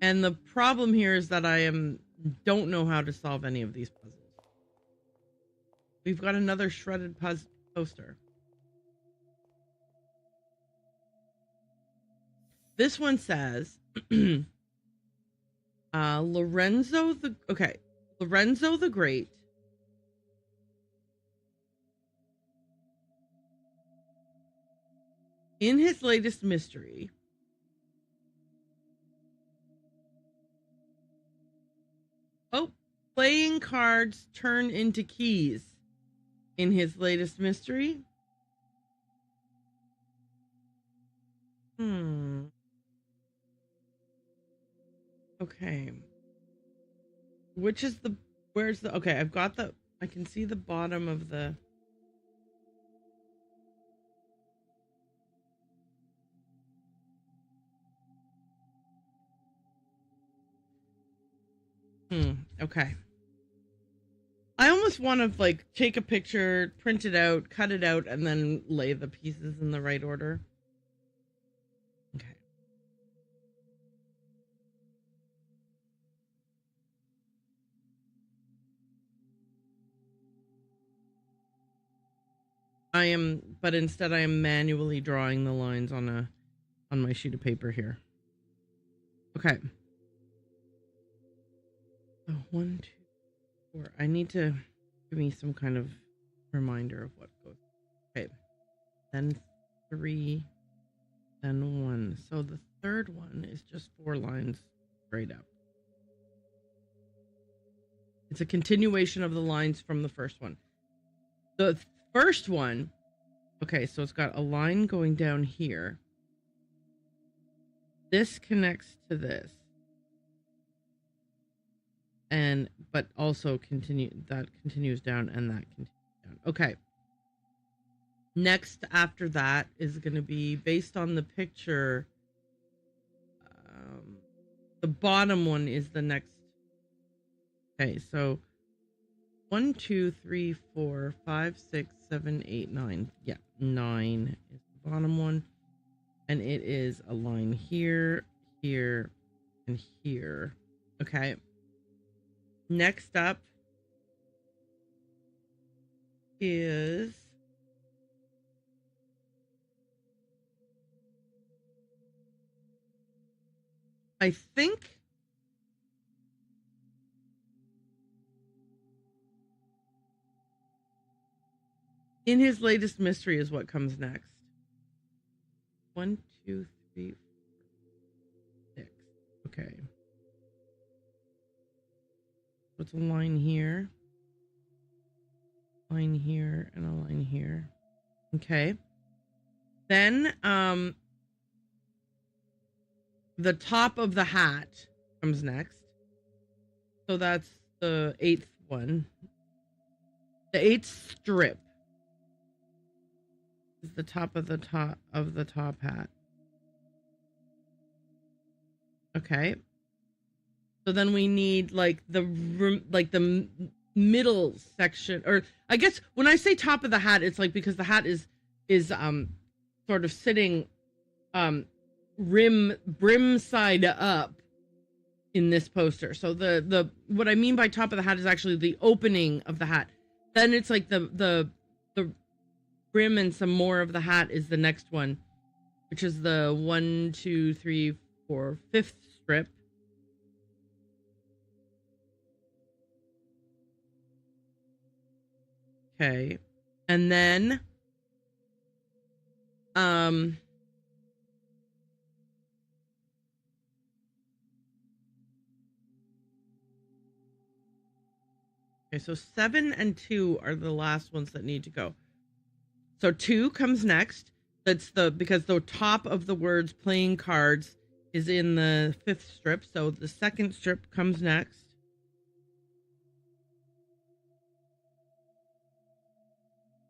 And the problem here is that don't know how to solve any of these puzzles. We've got another shredded poster. This one says, Lorenzo the Great In his latest mystery, playing cards turn into keys. In his latest mystery. Okay. Which is the, where's the, okay, I've got the, I can see the bottom of the, okay. I almost want to like take a picture, print it out, cut it out, and then lay the pieces in the right order. Okay. But instead I am manually drawing the lines on my sheet of paper here. Okay. So 1, 2, 4. I need to give me some kind of reminder of what goes. Okay. Then 3, then 1. So the third one is just 4 lines straight up. It's a continuation of the lines from the first one. The first one, okay, so it's got a line going down here. This connects to this. And, but also that continues down and that continues down. Okay. Next after that is going to be based on the picture. The bottom one is the next. Okay, so 1, 2, 3, 4, 5, 6, 7, 8, 9. Yeah, 9 is the bottom one. And it is a line here, here, and here. Okay. Next up is I think in his latest mystery is what comes next. 1, 2, 3, 4, 6. Okay. So it's a line here, and a line here. Okay. Then the top of the hat comes next. So that's the 8th one. The 8th strip is the top of the top hat. Okay. So then we need like the middle section, or I guess when I say top of the hat, it's like because the hat is sort of sitting brim side up in this poster. So the what I mean by top of the hat is actually the opening of the hat. Then it's like the brim and some more of the hat is the next one, which is the 1, 2, 3, 4, 5th strip. Okay. And then okay, so 7 and 2 are the last ones that need to go. So 2 comes next. That's because the top of the words playing cards is in the 5th strip. So the 2nd strip comes next.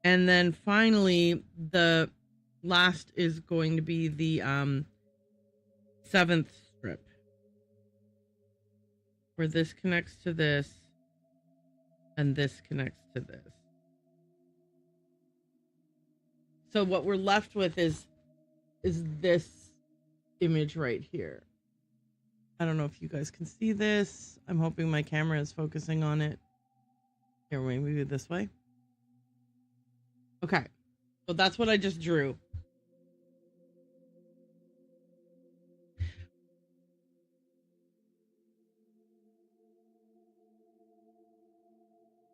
And then finally, the last is going to be the 7th strip, where this connects to this, and this connects to this. So what we're left with is this image right here. I don't know if you guys can see this. I'm hoping my camera is focusing on it. Here, maybe this way. Okay, so that's what I just drew.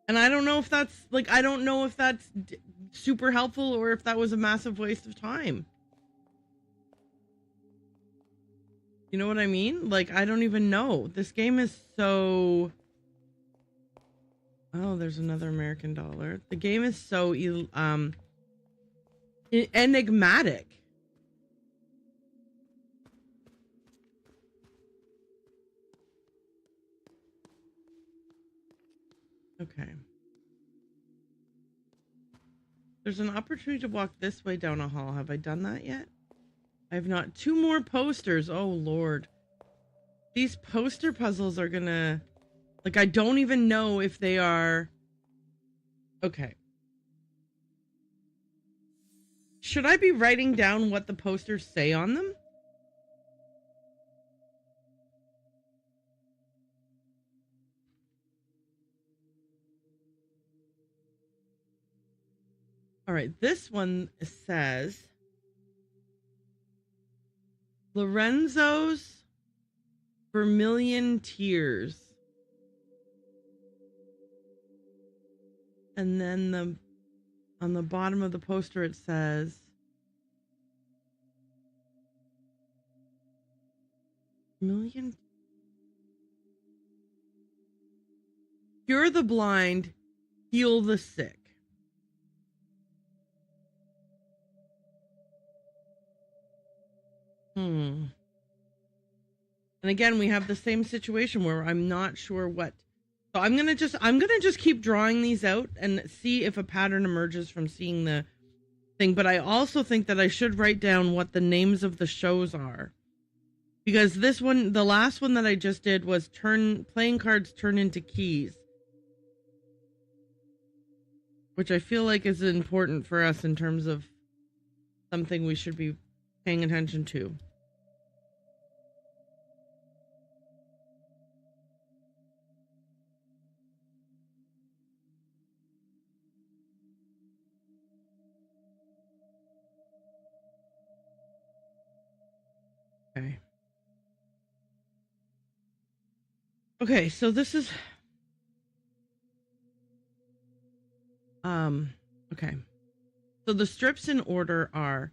And I don't know if that's super helpful or if that was a massive waste of time. You know what I mean? Like, I don't even know. This game is so... Oh, there's another American dollar. The game is so enigmatic. Okay. There's an opportunity to walk this way down a hall. Have I done that yet? I have not. 2 more posters. Oh, Lord. These poster puzzles are gonna... Like, I don't even know if they are... Okay. Should I be writing down what the posters say on them? All right, this one says Lorenzo's Vermilion Tears. And then on the bottom of the poster it says Million Cure the blind, heal the sick. And again, we have the same situation where I'm not sure what. So I'm gonna just keep drawing these out and see if a pattern emerges from seeing the thing. But I also think that I should write down what the names of the shows are, because this one, the last one that I just did was playing cards turn into keys, which I feel like is important for us in terms of something we should be paying attention to. Okay, so this is okay. So the strips in order are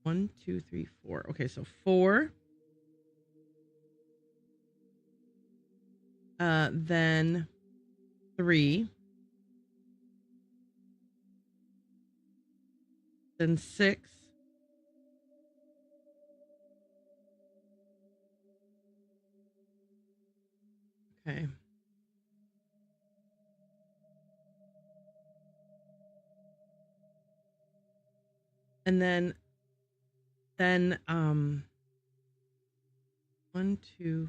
1, 2, 3, 4. Okay, so 4. Then 3. Then 6. Okay. And then 1, 2,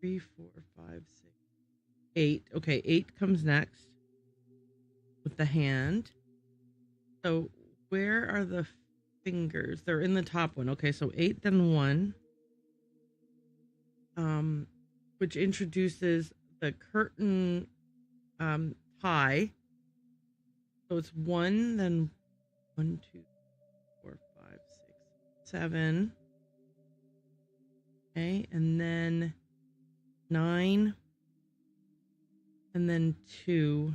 3, 4, 5, 6, 8. Okay, 8 comes next with the hand. So where are the fingers? They're in the top one. Okay, so 8, then 1. Which introduces the curtain tie. So it's 1, then 1, 2, 4, 5, 6, 7. Okay, and then 9. And then 2.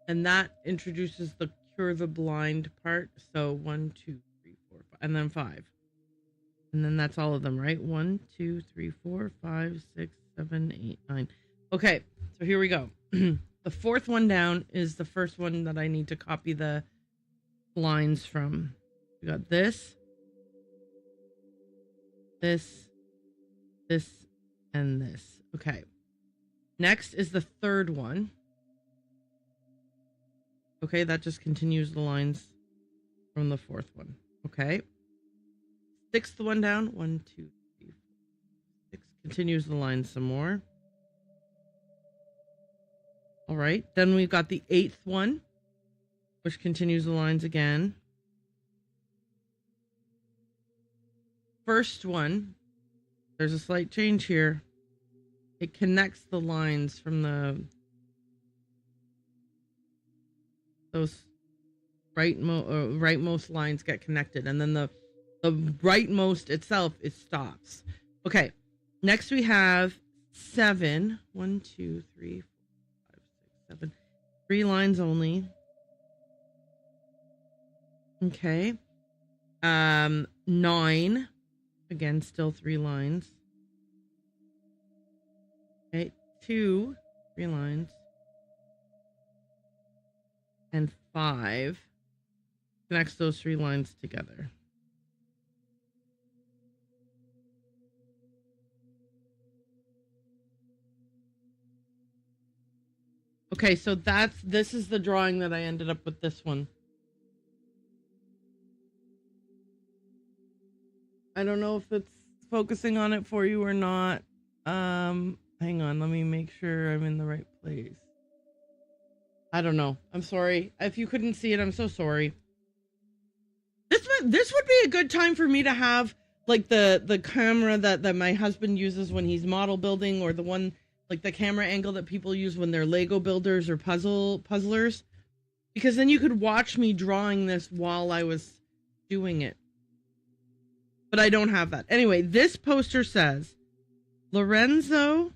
And that introduces the cure the blind part. So 1, 2, 3, 4, 5, and then 5. And then that's all of them, right? 1, 2, 3, 4, 5, 6, 7, 8, 9. Okay, so here we go. The 4th one down is the first one that I need to copy the lines from. We got this, and this. Okay. Next is the 3rd one. Okay, that just continues the lines from the 4th one. Okay. 6th one down. 1, 2, 3, 4, 6. Continues the line some more. All right. Then we've got the 8th one, which continues the lines again. 1st one, there's a slight change here. It connects the lines from those rightmost lines get connected, and then the rightmost itself, it stops. Okay, next we have 7. 1, 2, 3, 4, 5, 6, 7. 3 lines only. Okay. 9. Again, still 3 lines. Okay, 2, 3 lines. And 5 connects those 3 lines together. Okay, so this is the drawing that I ended up with this one. I don't know if it's focusing on it for you or not. Hang on, let me make sure I'm in the right place. I don't know. I'm sorry. If you couldn't see it, I'm so sorry. This would be a good time for me to have like the camera that my husband uses when he's model building, or the one like the camera angle that people use when they're Lego builders or puzzlers, because then you could watch me drawing this while I was doing it. But I don't have that. Anyway, this poster says Lorenzo's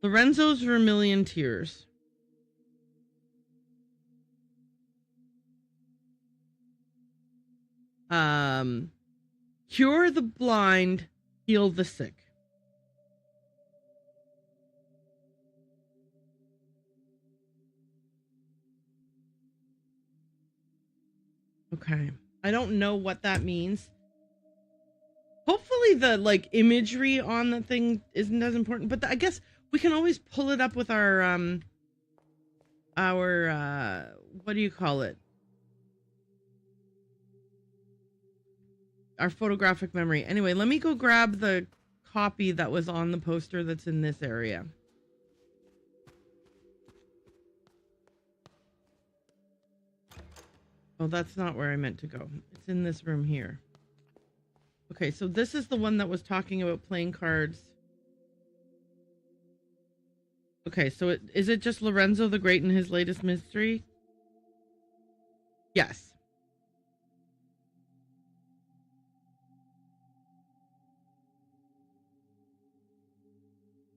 Vermilion Tears. Cure the blind, heal the sick. Okay. I don't know what that means. Hopefully the like imagery on the thing isn't as important, but I guess we can always pull it up with our what do you call it? Our photographic memory. Anyway, let me go grab the copy that was on the poster that's in this area. Oh, that's not where I meant to go. It's in this room here. Okay, so this is the one that was talking about playing cards. Okay, so is it just Lorenzo the Great and his latest mystery? Yes.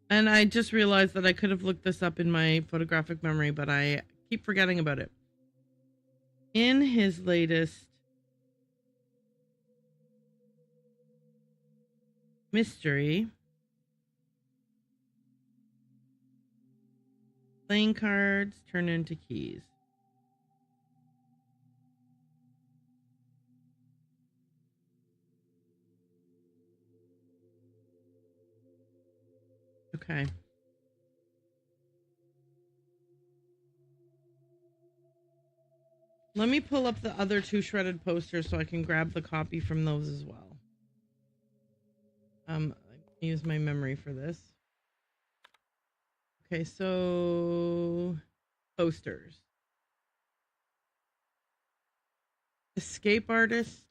And I just realized that I could have looked this up in my photographic memory, but I keep forgetting about it. In his latest mystery, playing cards turn into keys. Okay. Let me pull up the other 2 shredded posters so I can grab the copy from those as well. I use my memory for this. Okay, so posters. Escape Artist.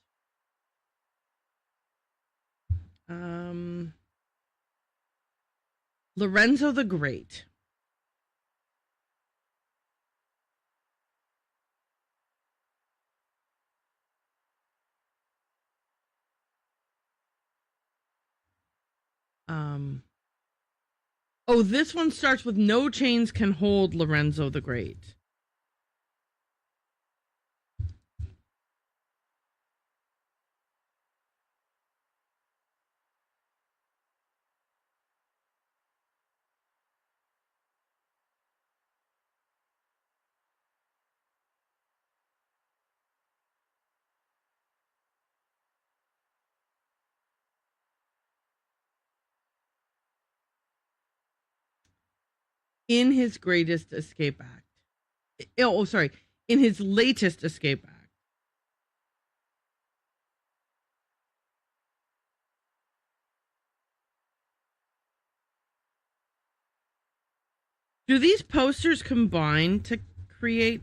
Lorenzo the Great. Oh, this one starts with no chains can hold Lorenzo the Great. In his greatest escape act. Oh, sorry. In his latest escape act. Do these posters combine to create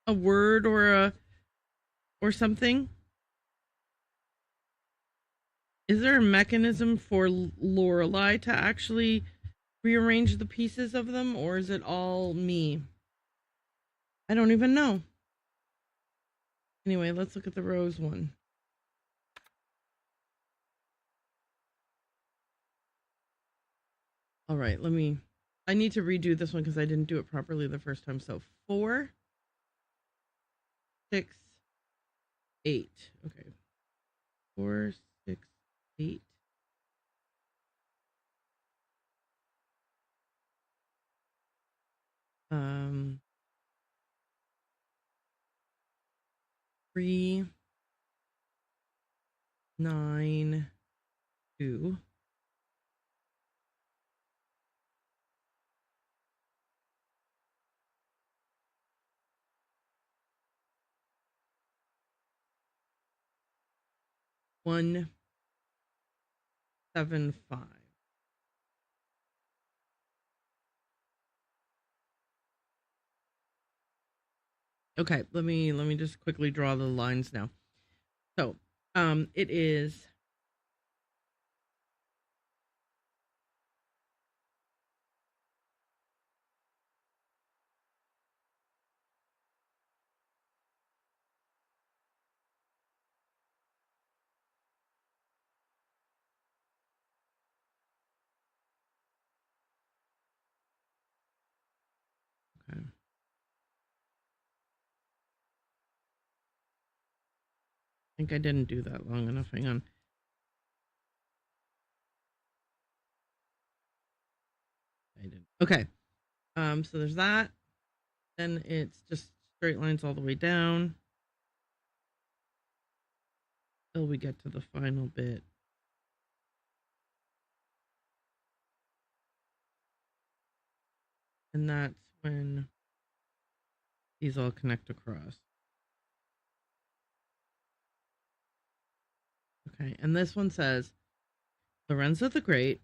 a word or something? Is there a mechanism for Lorelei to actually rearrange the pieces of them, or is it all me? I don't even know. Anyway, let's look at the rose one. All right, I need to redo this one because I didn't do it properly the first time. So 4, 6, 8. Okay. 4, 6, 8. Um, 3, 9, 2. 1, 7, 5. Okay, let me just quickly draw the lines now. So, it is okay. I think I didn't do that long enough. Hang on. I didn't. Okay. So there's that. Then it's just straight lines all the way down till we get to the final bit. And that's when these all connect across. Okay, and this one says Lorenzo the Great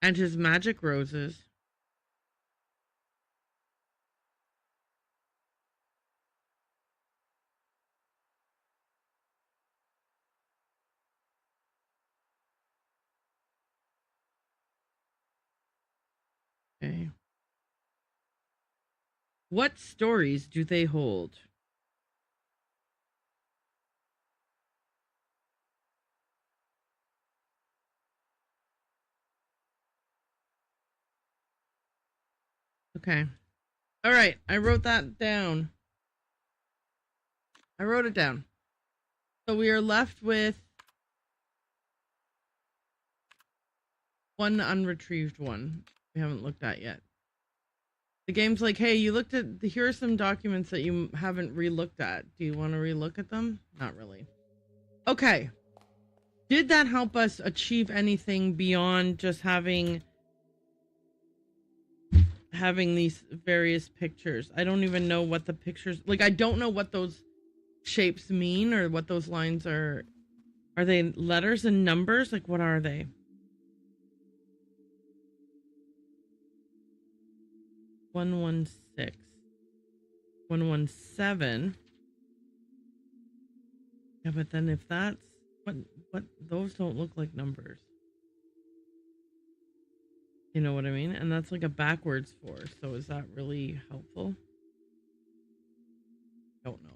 and his magic roses okay. What stories do they hold? Okay. All right, I wrote that down. I wrote it down. So we are left with one unretrieved one we haven't looked at yet. The game's like, hey, you looked at, here are some documents that you haven't re-looked at. Do you want to re-look at them? Not really. Okay. Did that help us achieve anything beyond just having these various pictures? I don't even know what the pictures, like, I don't know what those shapes mean or what those lines are. Are they letters and numbers? Like, what are they? 116, 117. Yeah, but then if that's what those don't look like numbers. You know what I mean? And that's like a backwards 4. So is that really helpful? Don't know.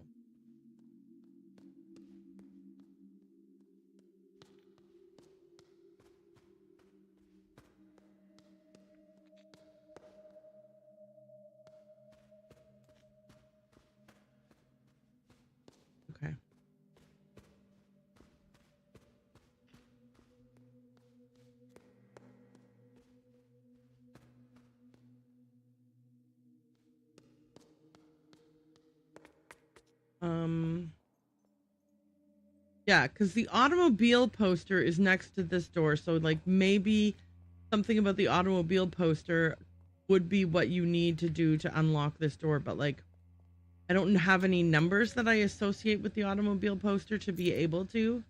Okay. Yeah, because the automobile poster is next to this door, so like maybe something about the automobile poster would be what you need to do to unlock this door, but like I don't have any numbers that I associate with the automobile poster to be able to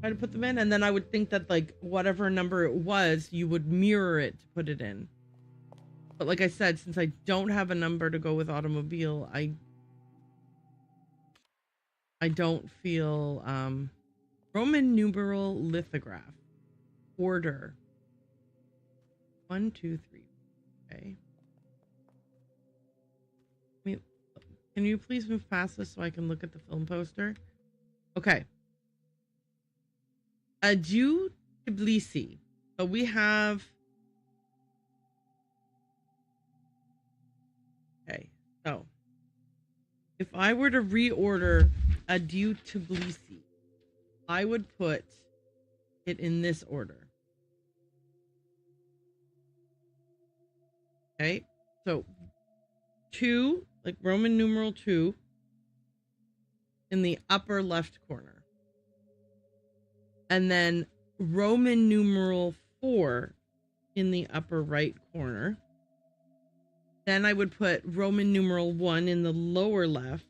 try to put them in, and then I would think that like whatever number it was, you would mirror it to put it in. But like I said, since I don't have a number to go with automobile, I don't feel Roman numeral lithograph order 1, 2, 3. Okay. Can you please move past this so I can look at the film poster? Okay. Adieu Tbilisi. So we have. Okay, so if I were to reorder Adieu Tbilisi, I would put it in this order. Okay, so 2, like Roman numeral 2, in the upper left corner. And then Roman numeral 4 in the upper right corner. Then I would put Roman numeral 1 in the lower left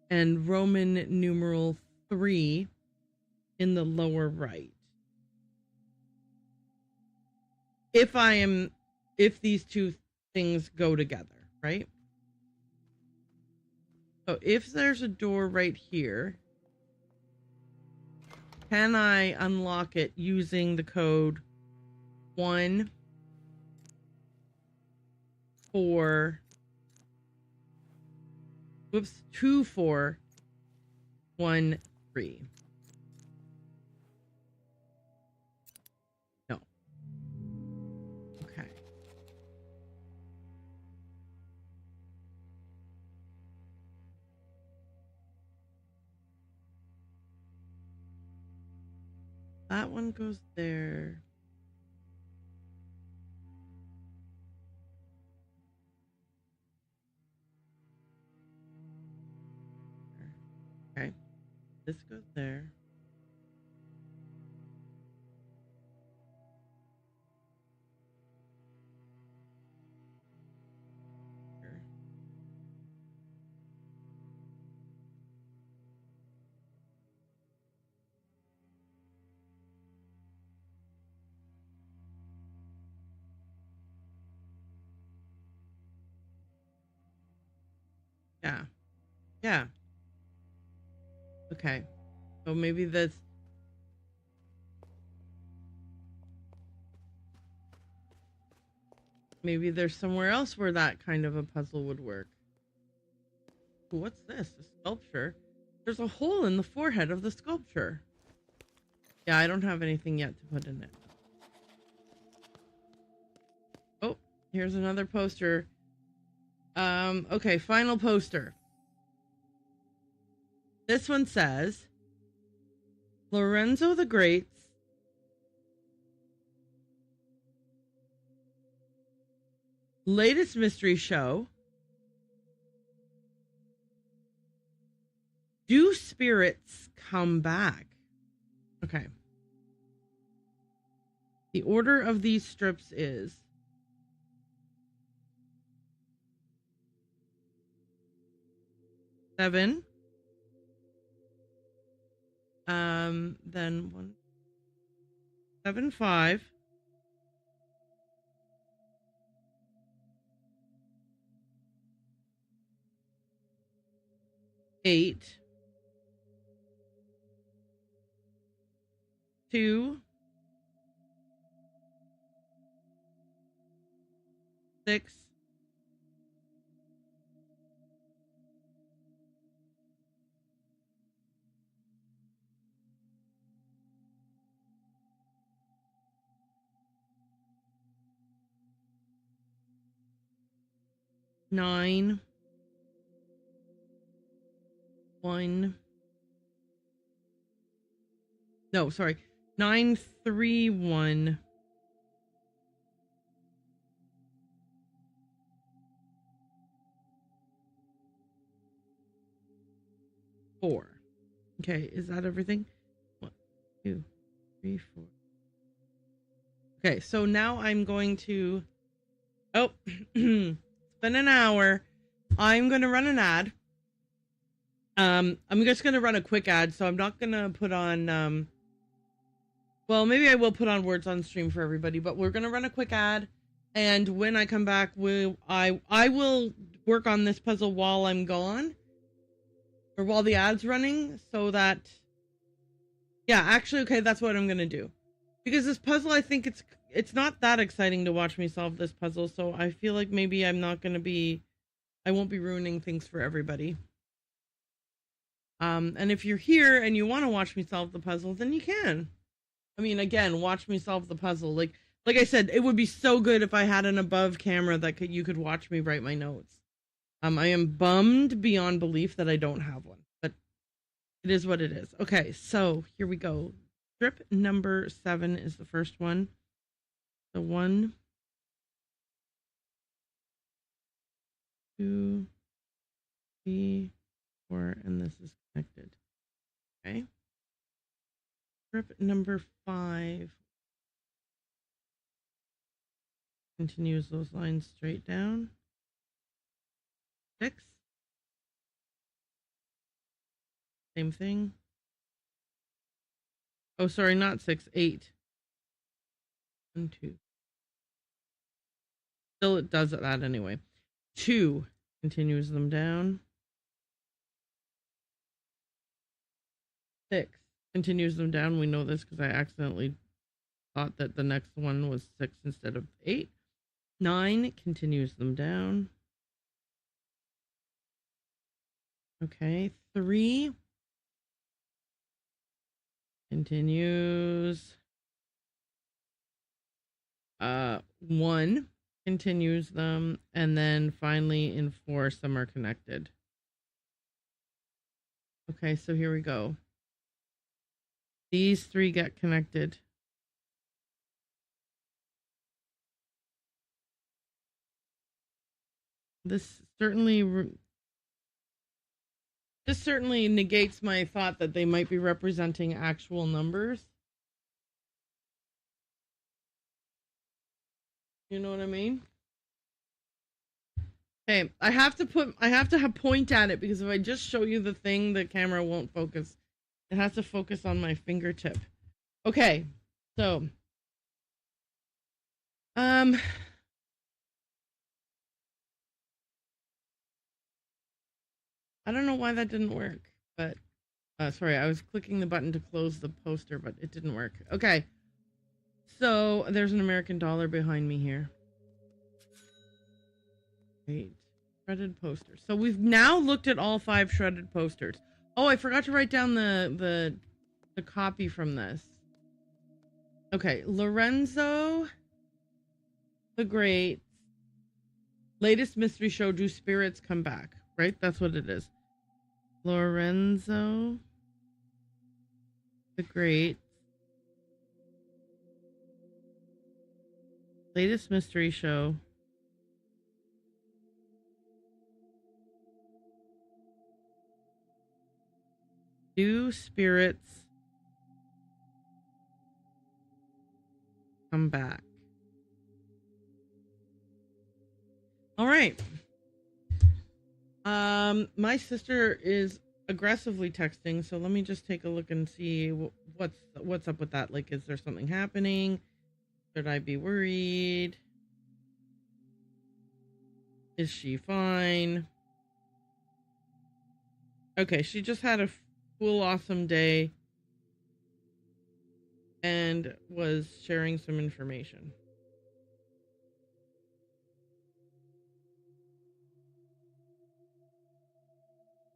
and Roman numeral 3 in the lower right. If these two things go together, right? So if there's a door right here, can I unlock it using the code 1 4 2 4 1 3? No. Okay. That one goes there. Okay. This goes there. Here. Yeah. Yeah. Okay. So maybe there's somewhere else where that kind of a puzzle would work. Ooh, what's this? A sculpture? There's a hole in the forehead of the sculpture. Yeah, I don't have anything yet to put in it. Oh, here's another poster. Okay, final poster. This one says, Lorenzo the Great's latest mystery show, Do Spirits Come Back? Okay. The order of these strips is seven. Then 1, 7, 5. 8. 2. 6. 9. 1. No, sorry. 9, 3, 1. 4. Okay, is that everything? 1, 2, 3, 4. Okay, so now I'm going to. Oh, it's been an hour. I'm going to run an ad. I'm just going to run a quick ad, so I'm not going to put on. Well, maybe I will put on words on stream for everybody, but we're going to run a quick ad. And when I come back, I will work on this puzzle while I'm gone. Or while the ad's running, so that. Yeah, actually, okay, that's what I'm going to do. Because this puzzle, I think it's not that exciting to watch me solve this puzzle, so I feel like maybe I won't be ruining things for everybody. And if you're here and you want to watch me solve the puzzle, then you can. I mean, again, watch me solve the puzzle. Like I said, it would be so good if I had an above camera that you could watch me write my notes. I am bummed beyond belief that I don't have one, but it is what it is. Okay, so here we go. Strip number 7 is the first one. The 1, 2, 3, 4, and this is connected. Okay. Strip number 5 continues those lines straight down. 6. Same thing. Oh, sorry, not 6, 8. 1, 2. Still, it does that anyway. 2 continues them down. 6 continues them down. We know this because I accidentally thought that the next one was 6 instead of 8. 9 continues them down. Okay, 3 continues. 1 continues them, and then finally in 4, some are connected. Okay, so here we go. These 3 get connected. This certainly negates my thought that they might be representing actual numbers. You know what I mean? Okay, I have to point at it because if I just show you the thing, the camera won't focus. It has to focus on my fingertip. Okay, so I don't know why that didn't work, but sorry, I was clicking the button to close the poster, but it didn't work. Okay, so there's an American dollar behind me here. Great. Shredded posters. So we've now looked at all 5 shredded posters. Oh, I forgot to write down the copy from this. Okay, Lorenzo the Great. Latest mystery show, do spirits come back? Right? That's what it is. Lorenzo the Great. Latest mystery show. Do spirits come back? All right. My sister is aggressively texting, so let me just take a look and see what's up with that. Like, is there something happening? Should I be worried? Is she fine? Okay, she just had a cool, awesome day and was sharing some information.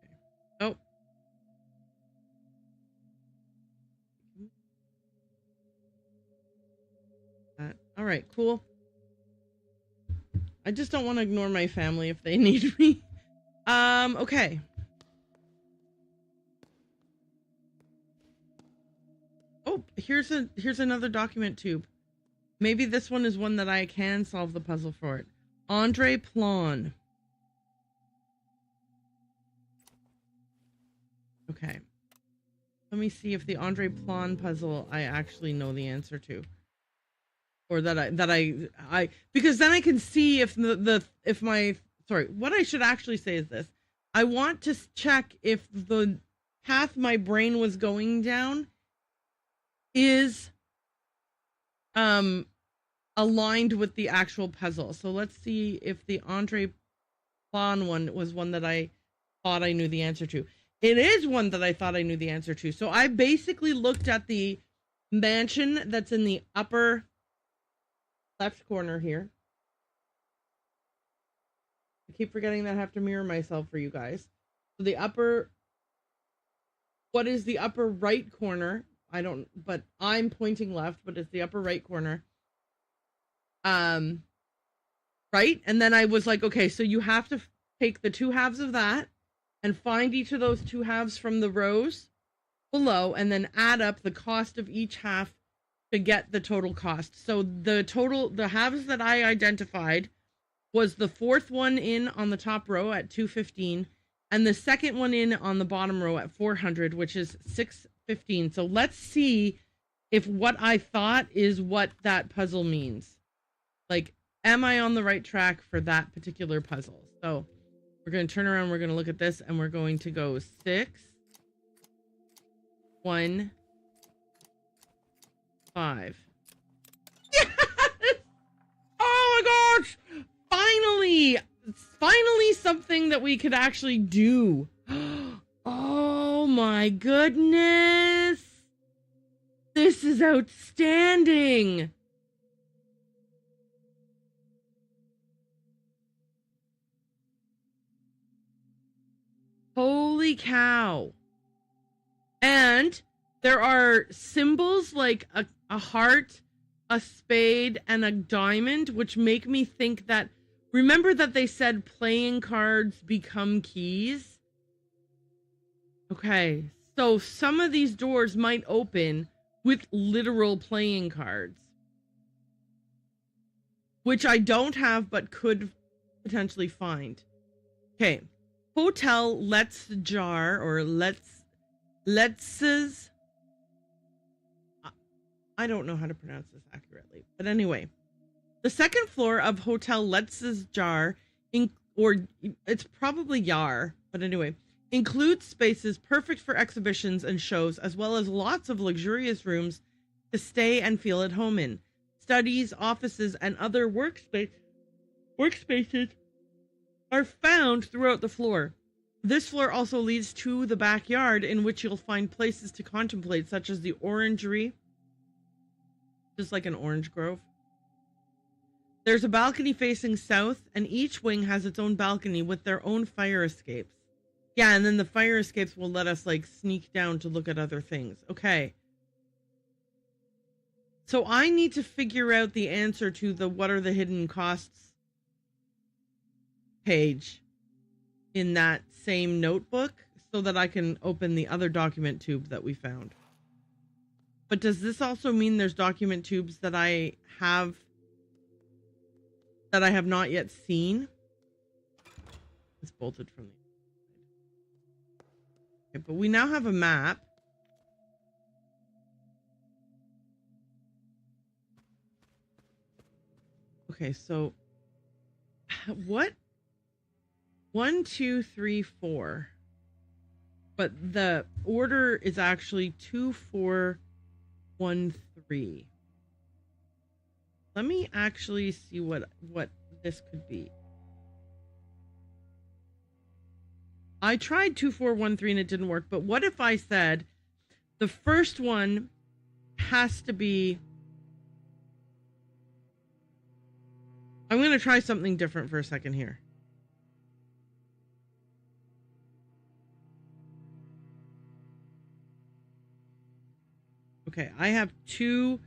Okay. Oh. All right, cool. I just don't want to ignore my family if they need me. Okay. Oh, here's another document tube. Maybe this one is one that I can solve the puzzle for it. Andre Plon. Okay. Let me see if the Andre Plon puzzle I actually know the answer to. Or that I because then I can see if what I should actually say is this. I want to check if the path my brain was going down is aligned with the actual puzzle. So let's see if the Andre Plon one was one that I thought I knew the answer to. It is one that I thought I knew the answer to. So I basically looked at the mansion that's in the upper left corner here. I keep forgetting that I have to mirror myself for you guys. So what is the upper right corner? I don't, but I'm pointing left, but it's the upper right corner. Right? And then I was like, okay, so you have to take the 2 halves of that and find each of those 2 halves from the rows below and then add up the cost of each half to get the total cost. So the halves that I identified was the 4th one in on the top row at 215 and the second one in on the bottom row at 400, which is 615. So let's see if what I thought is what that puzzle means. Like, am I on the right track for that particular puzzle? So we're going to turn around, we're going to look at this, and we're going to go 6, 1, 5. Yes! Oh my gosh! Finally something that we could actually do. Oh my goodness! This is outstanding! Holy cow. And there are symbols like a heart, a spade, and a diamond, which make me think that, remember that they said playing cards become keys? Okay, so some of these doors might open with literal playing cards, which I don't have but could potentially find. Okay. Hotel Let's Jar or Letz's. I don't know how to pronounce this accurately, but anyway, the second floor of Hotel Letz's Jar, or it's probably Yar, but anyway, includes spaces perfect for exhibitions and shows, as well as lots of luxurious rooms to stay and feel at home in. Studies, offices, and other workspaces are found throughout the floor. This floor also leads to the backyard, in which you'll find places to contemplate, such as the orangery, just like an orange grove. There's a balcony facing south, and each wing has its own balcony with their own fire escapes. Yeah, and then the fire escapes will let us like sneak down to look at other things. Okay. So I need to figure out the answer to the what are the hidden costs page in that same notebook so that I can open the other document tube that we found. But does this also mean there's document tubes that I have not yet seen? It's bolted from the okay, but we now have a map. Okay, so what? 1, 2, 3, 4. But the order is actually 2, 4, 1, 3. Let me actually see what this could be. I tried 2, 4, 1, 3 and it didn't work. But what if I said the first one has to be... I'm going to try something different for a second here. Okay, I have 2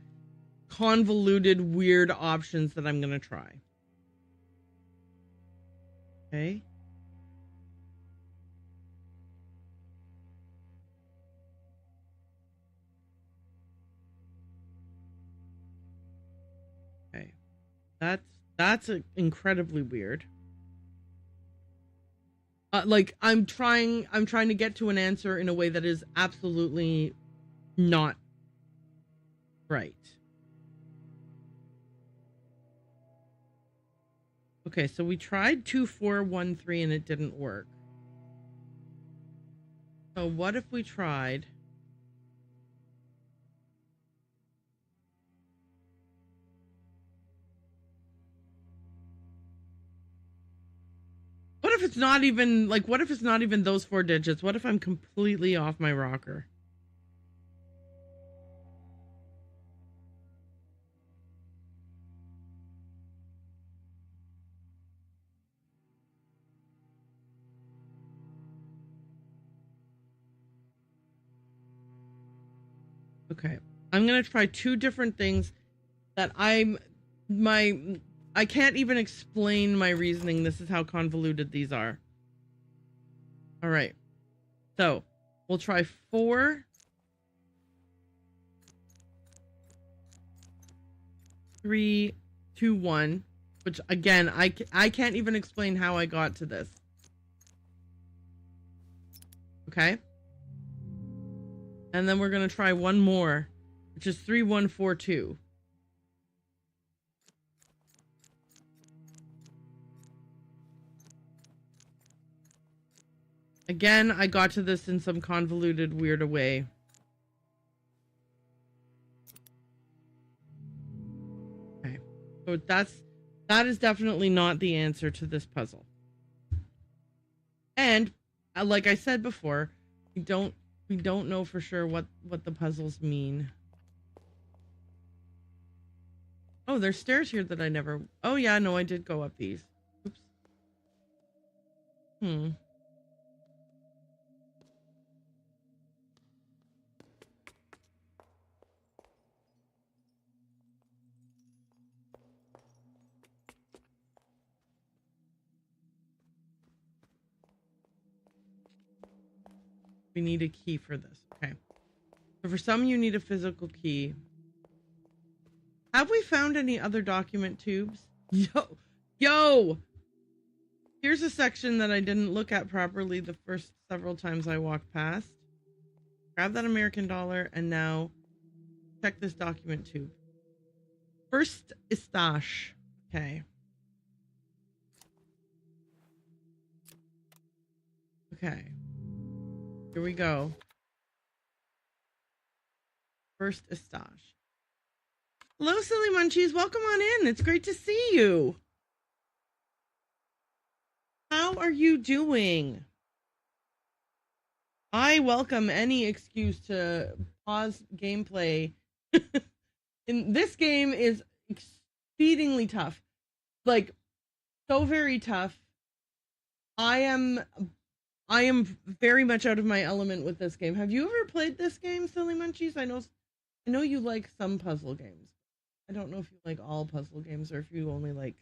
convoluted, weird options that I'm going to try. Okay. Okay. That's incredibly weird. Like I'm trying to get to an answer in a way that is absolutely not right. Okay, so we tried 2, 4, 1, 3 and it didn't work. So what if we tried... What if it's not even, like, what if it's not even those 4 digits? What if I'm completely off my rocker? Okay. I'm going to try two different things that I can't even explain my reasoning. This is how convoluted these are. All right. So we'll try 4, 3, 2, 1, which again, I can't even explain how I got to this. Okay. And then we're going to try one more, which is 3, 1, 4, 2. Again, I got to this in some convoluted, weird way. Okay. So that is definitely not the answer to this puzzle. And like I said before, we don't know for sure what the puzzles mean. Oh, there's stairs here that I never... Oh yeah, no, I did go up these. Oops. We need a key for this. Okay. So for some, you need a physical key. Have we found any other document tubes? Yo! Here's a section that I didn't look at properly the first several times I walked past. Grab that American dollar and now check this document tube. First Eustache. Okay. Okay. Here we go. First Eustache. Hello, Silly Munchies. Welcome on in. It's great to see you. How are you doing? I welcome any excuse to pause gameplay. And this game is exceedingly tough. Like, so very tough. I am very much out of my element with this game. Have you ever played this game, Silly Munchies? I know you like some puzzle games. I don't know if you like all puzzle games or if you only like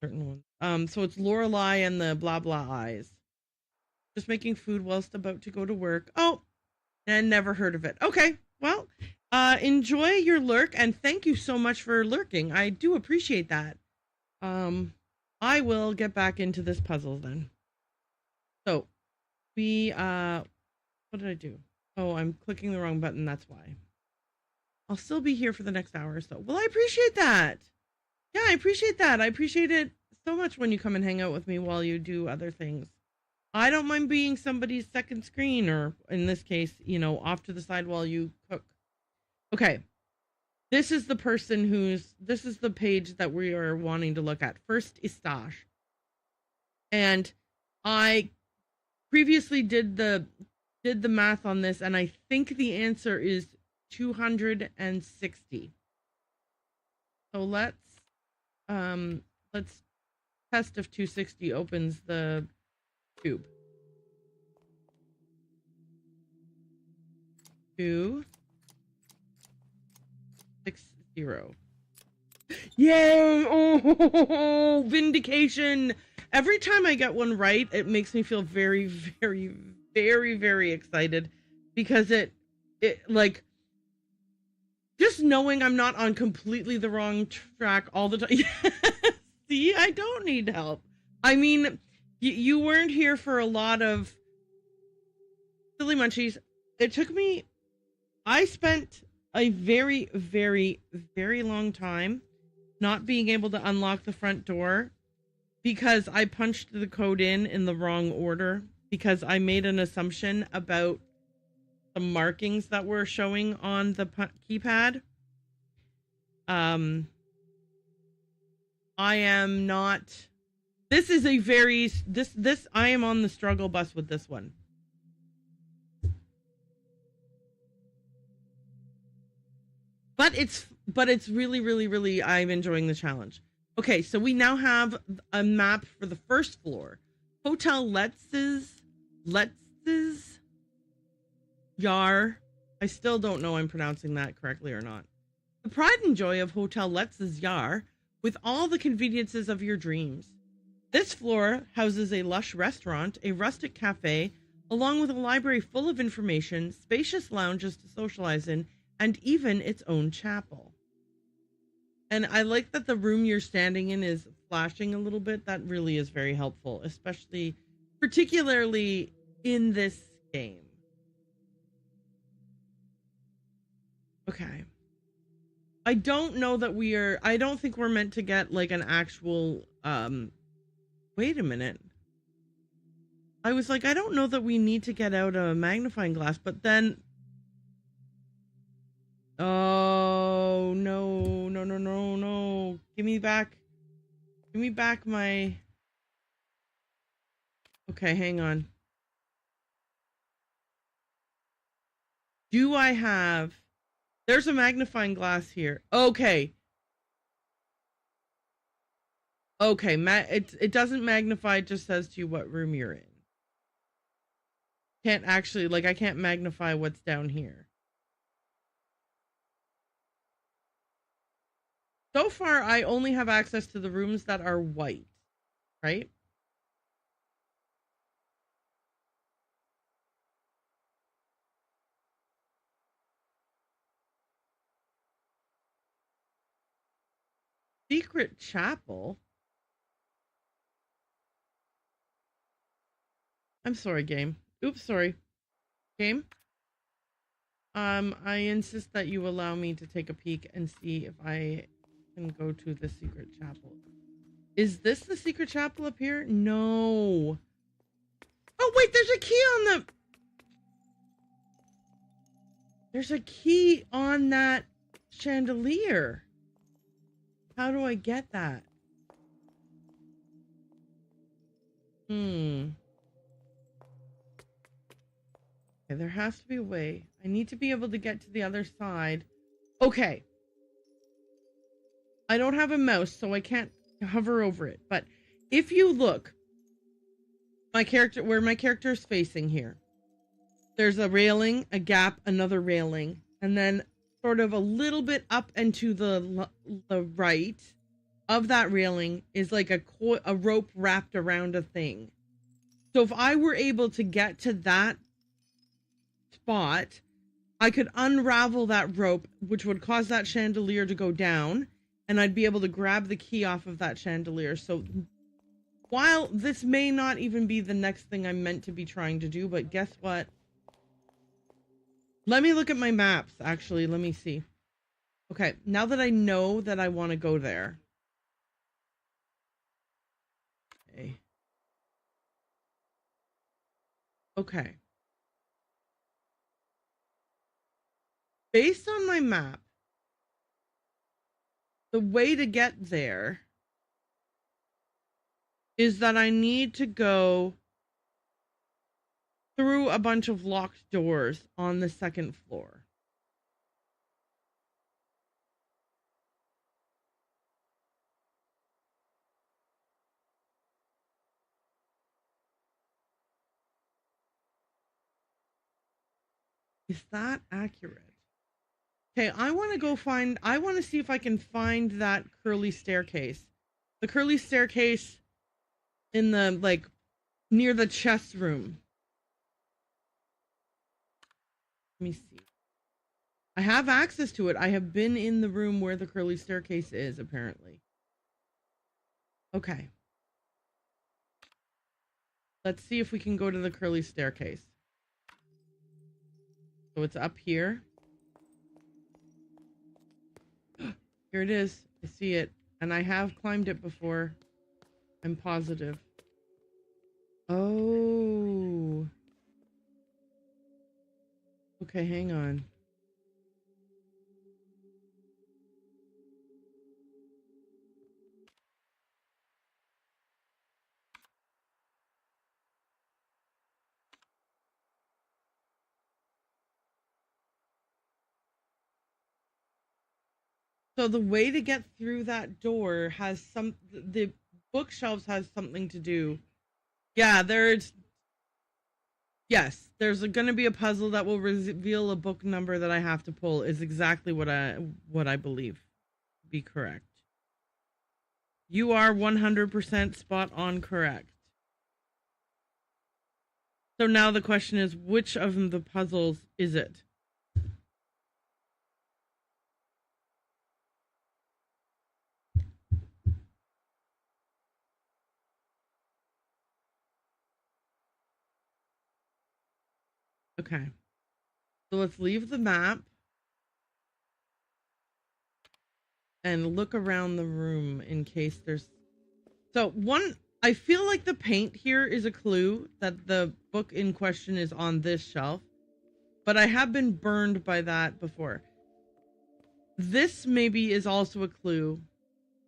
certain ones. So it's Lorelei and the blah blah eyes. Just making food whilst about to go to work. Oh, and never heard of it. Okay, well, enjoy your lurk and thank you so much for lurking. I do appreciate that. I will get back into this puzzle then. So we what did I do? Oh, I'm clicking the wrong button. That's why. I'll still be here for the next hour or so. Well, I appreciate that. Yeah, I appreciate that. I appreciate it so much when you come and hang out with me while you do other things. I don't mind being somebody's second screen, or in this case, you know, off to the side while you cook. Okay. This is the person this is the page that we are wanting to look at. First Eustache. And I previously did the math on this, and I think the answer is 260. So let's test if 260 opens the tube. 260. Yay! Oh, vindication! Every time I get one right, it makes me feel very, very, very, very excited, because it like, just knowing I'm not on completely the wrong track all the time. See, I don't need help. I mean, you weren't here for a lot of Silly Munchies. It took me, I spent a very, very, very long time not being able to unlock the front door because I punched the code in the wrong order, because I made an assumption about the markings that were showing on the keypad. I am not, this is a very, I am on the struggle bus with this one. But it's really, really, really, I'm enjoying the challenge. Okay, so we now have a map for the first floor. Hotel Letz's Yar. I still don't know I'm pronouncing that correctly or not. The pride and joy of Hotel Letz's Yar, with all the conveniences of your dreams. This floor houses a lush restaurant, a rustic cafe, along with a library full of information, spacious lounges to socialize in, and even its own chapel. And I like that the room you're standing in is flashing a little bit. That really is very helpful, especially, particularly in this game. Okay. I don't know that I don't think we're meant to get like an actual, wait a minute. I was like, I don't know that we need to get out a magnifying glass, but then, oh, no, no, no, no, no. Give me back my, okay, hang on. Do I have, there's a magnifying glass here. Okay. Okay, it doesn't magnify, it just says to you what room you're in. Can't actually, like, I can't magnify what's down here. So far, I only have access to the rooms that are white, right? Secret chapel? I'm sorry, game. Oops, sorry. Game? I insist that you allow me to take a peek and see if I can go to the secret chapel. Is this the secret chapel up here? No. Oh, wait, there's a key on the... There's a key on that chandelier. How do I get that? Okay, there has to be a way. I need to be able to get to the other side. Okay. I don't have a mouse, so I can't hover over it. But if you look, where my character is facing here, there's a railing, a gap, another railing, and then sort of a little bit up and to the right of that railing is like a rope wrapped around a thing. So if I were able to get to that spot, I could unravel that rope, which would cause that chandelier to go down, and I'd be able to grab the key off of that chandelier. So while this may not even be the next thing I'm meant to be trying to do, but guess what? Let me look at my maps, actually. Let me see. Okay, now that I know that I want to go there. Okay. Okay. Based on my map, the way to get there is that I need to go through a bunch of locked doors on the second floor. Is that accurate? Okay, I want to see if I can find that curly staircase. The curly staircase in the, like, near the chess room. Let me see. I have access to it. I have been in the room where the curly staircase is, apparently. Okay. Let's see if we can go to the curly staircase. So it's up here. Here it is. I see it. And I have climbed it before. I'm positive. Oh. Okay, hang on. So the way to get through that door has the bookshelves has something to do. Yeah, there's Yes, there's going to be a puzzle that will reveal a book number that I have to pull is exactly what I believe to be correct. You are 100% spot on correct. So now the question is, which of the puzzles is it? Okay. So let's leave the map and look around the room in case there's... So I feel like the paint here is a clue that the book in question is on this shelf, but I have been burned by that before. This maybe is also a clue.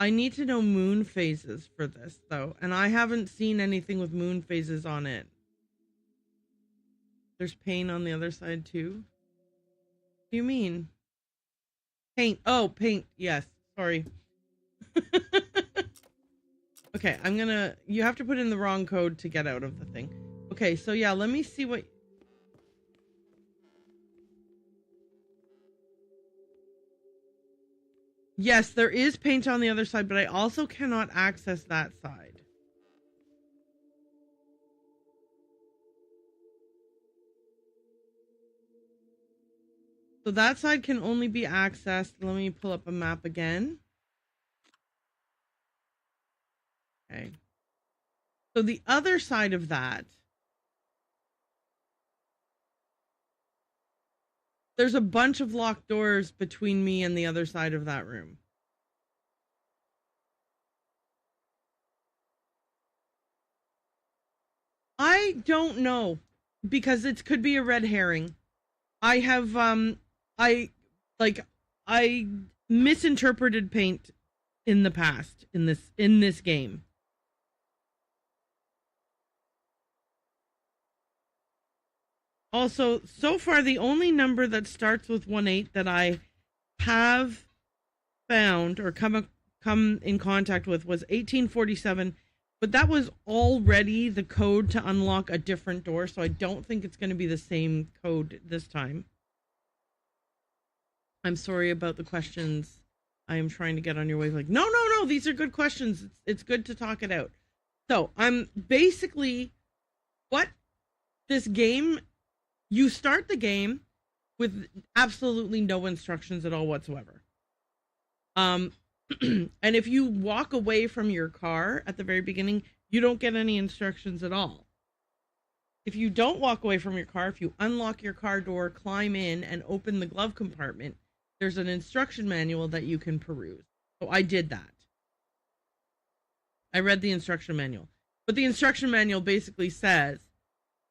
I need to know moon phases for this though, and I haven't seen anything with moon phases on it. There's paint on the other side too. What do you mean? Paint. Oh, paint. Yes. Sorry. Okay, you have to put in the wrong code to get out of the thing. Okay, so yeah, let me see what... Yes, there is paint on the other side, but I also cannot access that side. So that side can only be accessed. Let me pull up a map again. Okay. So the other side of that, there's a bunch of locked doors between me and the other side of that room. I don't know, because it could be a red herring. I have I misinterpreted paint in the past in this game. Also, so far the only number that starts with 18 that I have found or come in contact with was 1847, but that was already the code to unlock a different door, so I don't think it's going to be the same code this time. I'm sorry about the questions. I am trying to get on your wave. Like, no, these are good questions. It's good to talk it out. So I'm basically what this game, you start the game with absolutely no instructions at all whatsoever. And if you walk away from your car at the very beginning, you don't get any instructions at all. If you don't walk away from your car, if you unlock your car door, climb in and open the glove compartment, there's an instruction manual that you can peruse. So I did that. I read the instruction manual. But the instruction manual basically says,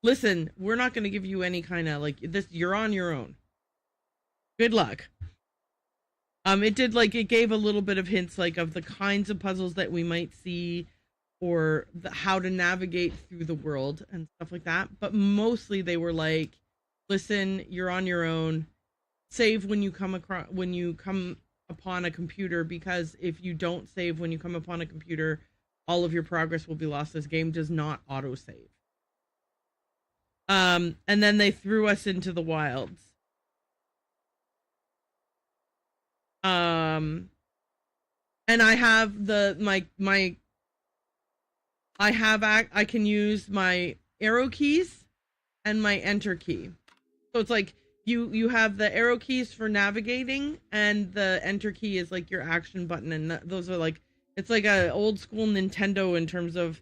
listen, we're not going to give you any kind of like this. You're on your own. Good luck. It gave a little bit of hints like of the kinds of puzzles that we might see or how to navigate through the world and stuff like that. But mostly they were like, listen, you're on your own. Save when you come upon a computer, because if you don't save when you come upon a computer, all of your progress will be lost. This game does not autosave. And then they threw us into the wilds. And I have I can use my arrow keys and my enter key. So it's like you have the arrow keys for navigating, and the enter key is like your action button, and those are like, it's like a old school Nintendo in terms of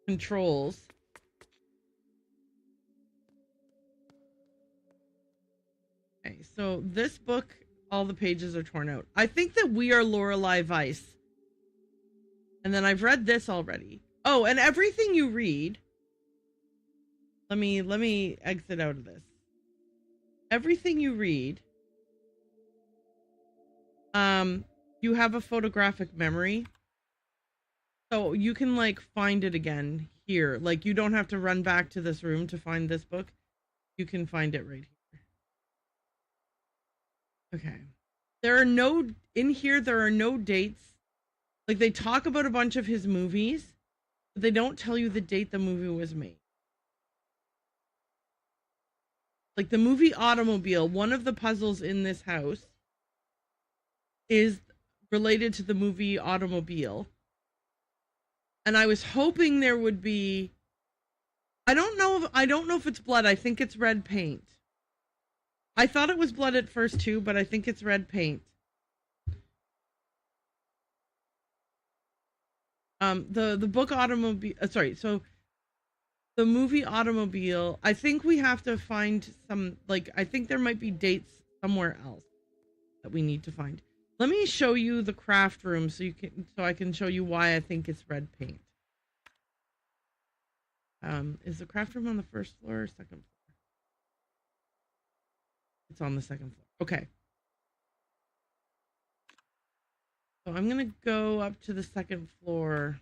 controls. Okay, so this book, all the pages are torn out. I think that we are Lorelei Weiss. And then I've read this already. Oh, and everything you read. Let me exit out of this. Everything you read, you have a photographic memory. So you can like find it again here. Like you don't have to run back to this room to find this book. You can find it right here. Okay. There are no dates. Like they talk about a bunch of his movies, but they don't tell you the date the movie was made. Like the movie Automobile, one of the puzzles in this house is related to the movie Automobile. And I was hoping there would be, I don't know if it's blood. I think it's red paint. I thought it was blood at first too, but I think it's red paint. The book Automobile, so the movie Automobile, I think we have to find some, like, I think there might be dates somewhere else that we need to find. Let me show you the craft room so I can show you why I think it's red paint. Is the craft room on the first floor or second floor? It's on the second floor. Okay. So I'm gonna go up to the second floor.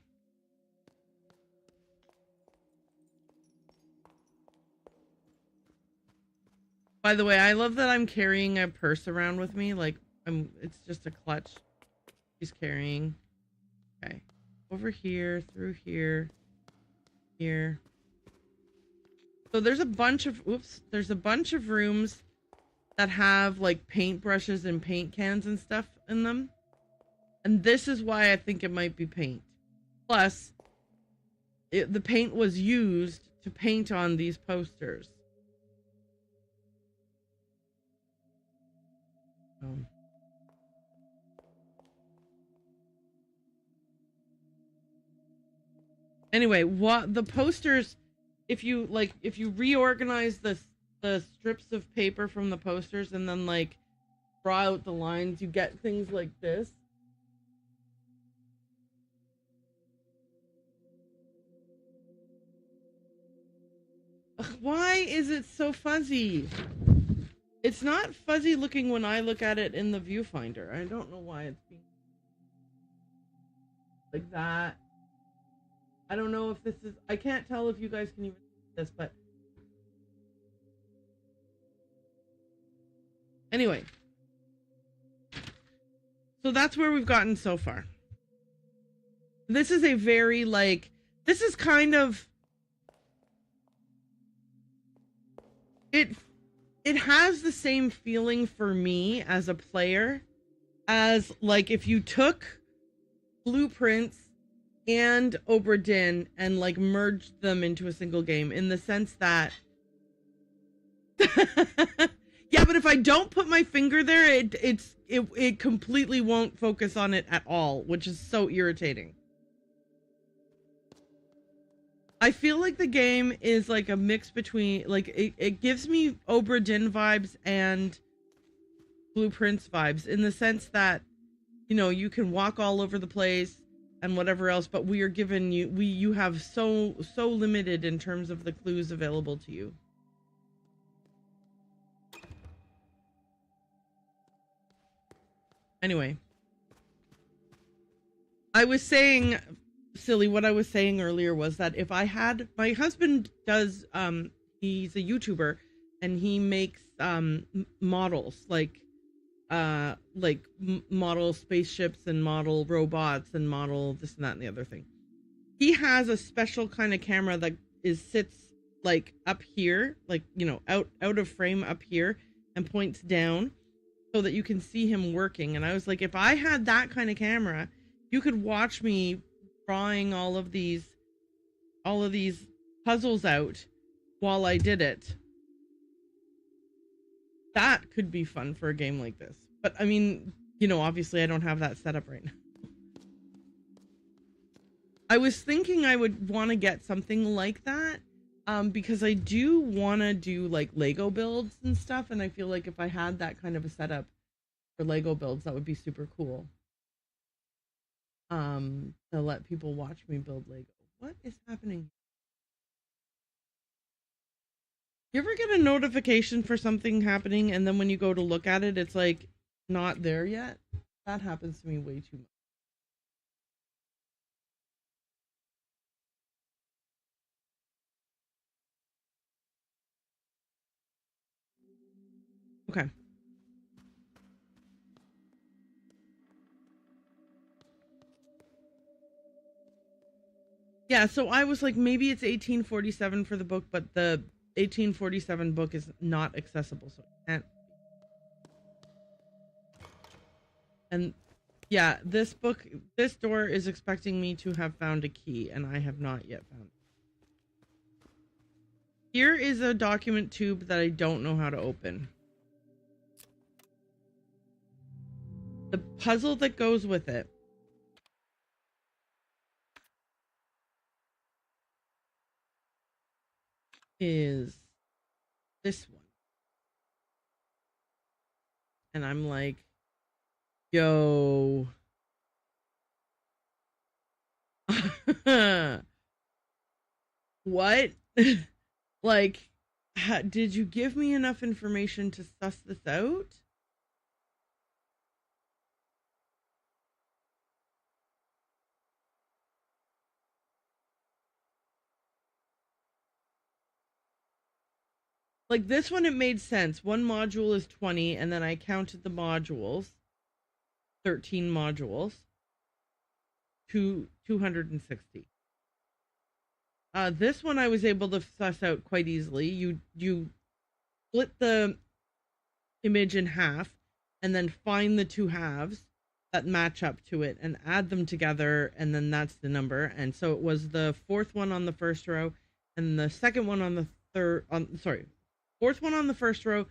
By the way, I love that I'm carrying a purse around with me. Like, it's just a clutch she's carrying. Okay. Over here, through here, here. So there's a bunch of rooms that have like paintbrushes and paint cans and stuff in them. And this is why I think it might be paint. Plus, the paint was used to paint on these posters. Anyway, what the posters, if you reorganize the strips of paper from the posters and then like draw out the lines, you get things like this. Ugh, why is it so fuzzy? It's not fuzzy looking when I look at it in the viewfinder. I don't know why it's being like that. I don't know if this is, I can't tell if you guys can even see this, but anyway. So that's where we've gotten so far. This is a very this is kind of, it has the same feeling for me as a player as like if you took Blueprints and Obra Dinn and like merged them into a single game, in the sense that yeah, but if I don't put my finger there, it completely won't focus on it at all, which is so irritating. I feel like the game is like a mix between, like, it gives me Obra Dinn vibes and Blueprints vibes, in the sense that, you know, you can walk all over the place and whatever else, but we are given you have so limited in terms of the clues available to you. Anyway, I was saying, silly, what I was saying earlier was that if I had, my husband does, he's a YouTuber and he makes models, model spaceships and model robots and model this and that and the other thing. He has a special kind of camera that sits like up here, like, you know, out of frame up here, and points down so that you can see him working. And I was like, if I had that kind of camera, you could watch me drawing all of these puzzles out while I did it. That could be fun for a game like this. But I mean, you know, obviously I don't have that set up right now. I was thinking I would want to get something like that, because I do want to do like Lego builds and stuff, and I feel like if I had that kind of a setup for Lego builds, that would be super cool. To let people watch me build Lego. What is happening? You ever get a notification for something happening and then when you go to look at it, it's like not there yet? That happens to me way too much. Okay. Yeah, so I was like, maybe it's 1847 for the book, but the 1847 book is not accessible, so it can't. And yeah, this door is expecting me to have found a key, and I have not yet found it. Here is a document tube that I don't know how to open. The puzzle that goes with it is this one. And I'm like, yo. What? Like, did you give me enough information to suss this out? Like this one, it made sense. One module is 20, and then I counted the modules. 13 modules. 260. This one I was able to suss out quite easily. You split the image in half, and then find the two halves that match up to it, and add them together, and then that's the number. And so it was the fourth one on the first row, and the second one on the fourth one on the first row,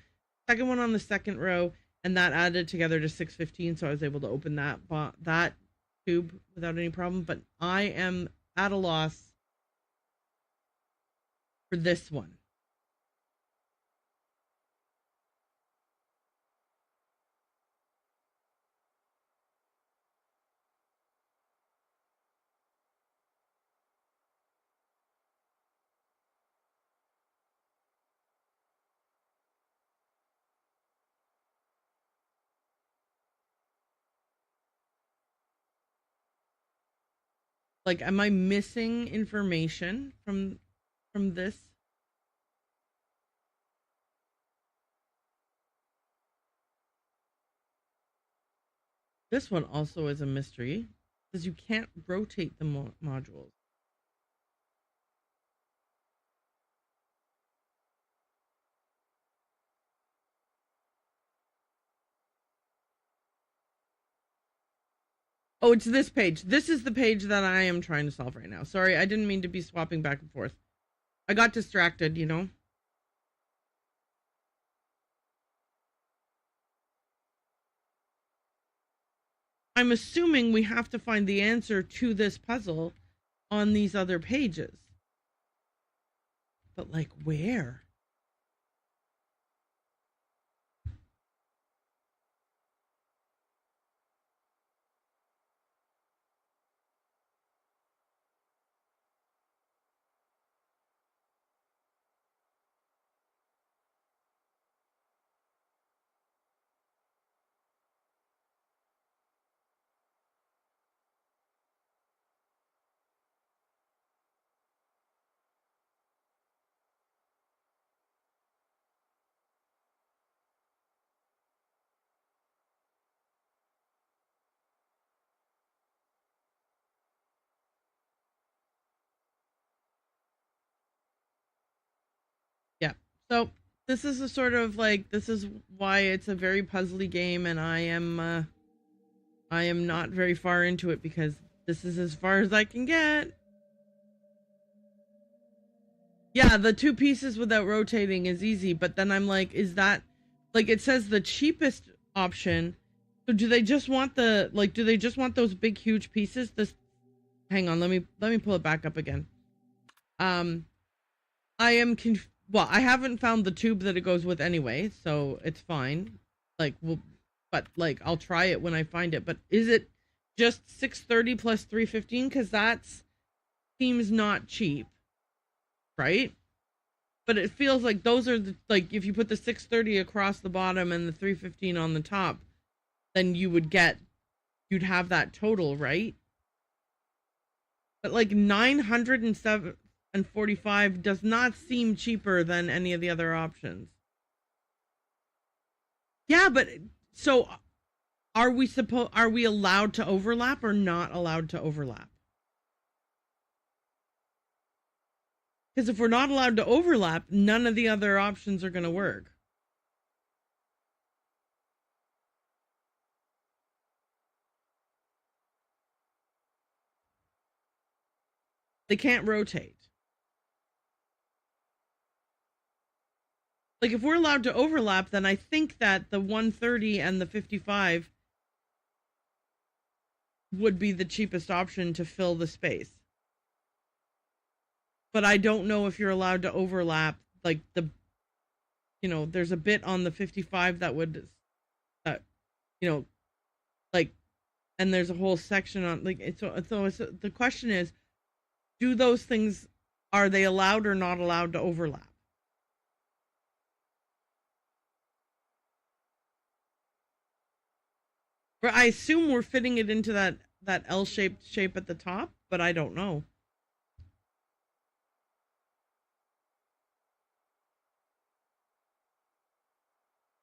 second one on the second row, and that added together to 615. So I was able to open that tube without any problem. But I am at a loss for this one. Like, am I missing information from this? This one also is a mystery, because you can't rotate the modules. Oh, it's this page. This is the page that I am trying to solve right now. Sorry, I didn't mean to be swapping back and forth. I got distracted, you know? I'm assuming we have to find the answer to this puzzle on these other pages. But, like, where? Yeah. So this is a sort of like, this is why it's a very puzzly game, and I am not very far into it, because this is as far as I can get. Yeah, the two pieces without rotating is easy, but then I'm like, is that, like, it says the cheapest option. So do they just want do they just want those big huge pieces? Hang on, let me pull it back up again. I am well, I haven't found the tube that it goes with anyway, so it's fine. Like, but like, I'll try it when I find it. But is it just 630 plus 315? Because that seems not cheap, right? But it feels like those are like, if you put the 630 across the bottom and the 315 on the top, then you'd have that total, right? But like 907.45 does not seem cheaper than any of the other options. Yeah, but so are we allowed to overlap or not allowed to overlap? Because if we're not allowed to overlap, none of the other options are going to work. They can't rotate. Like, if we're allowed to overlap, then I think that the 130 and the 55 would be the cheapest option to fill the space. But I don't know if you're allowed to overlap, like, there's a bit on the 55 that would, like, and there's a whole section on, like, the question is, do those things, are they allowed or not allowed to overlap? I assume we're fitting it into that L-shaped shape at the top, but I don't know.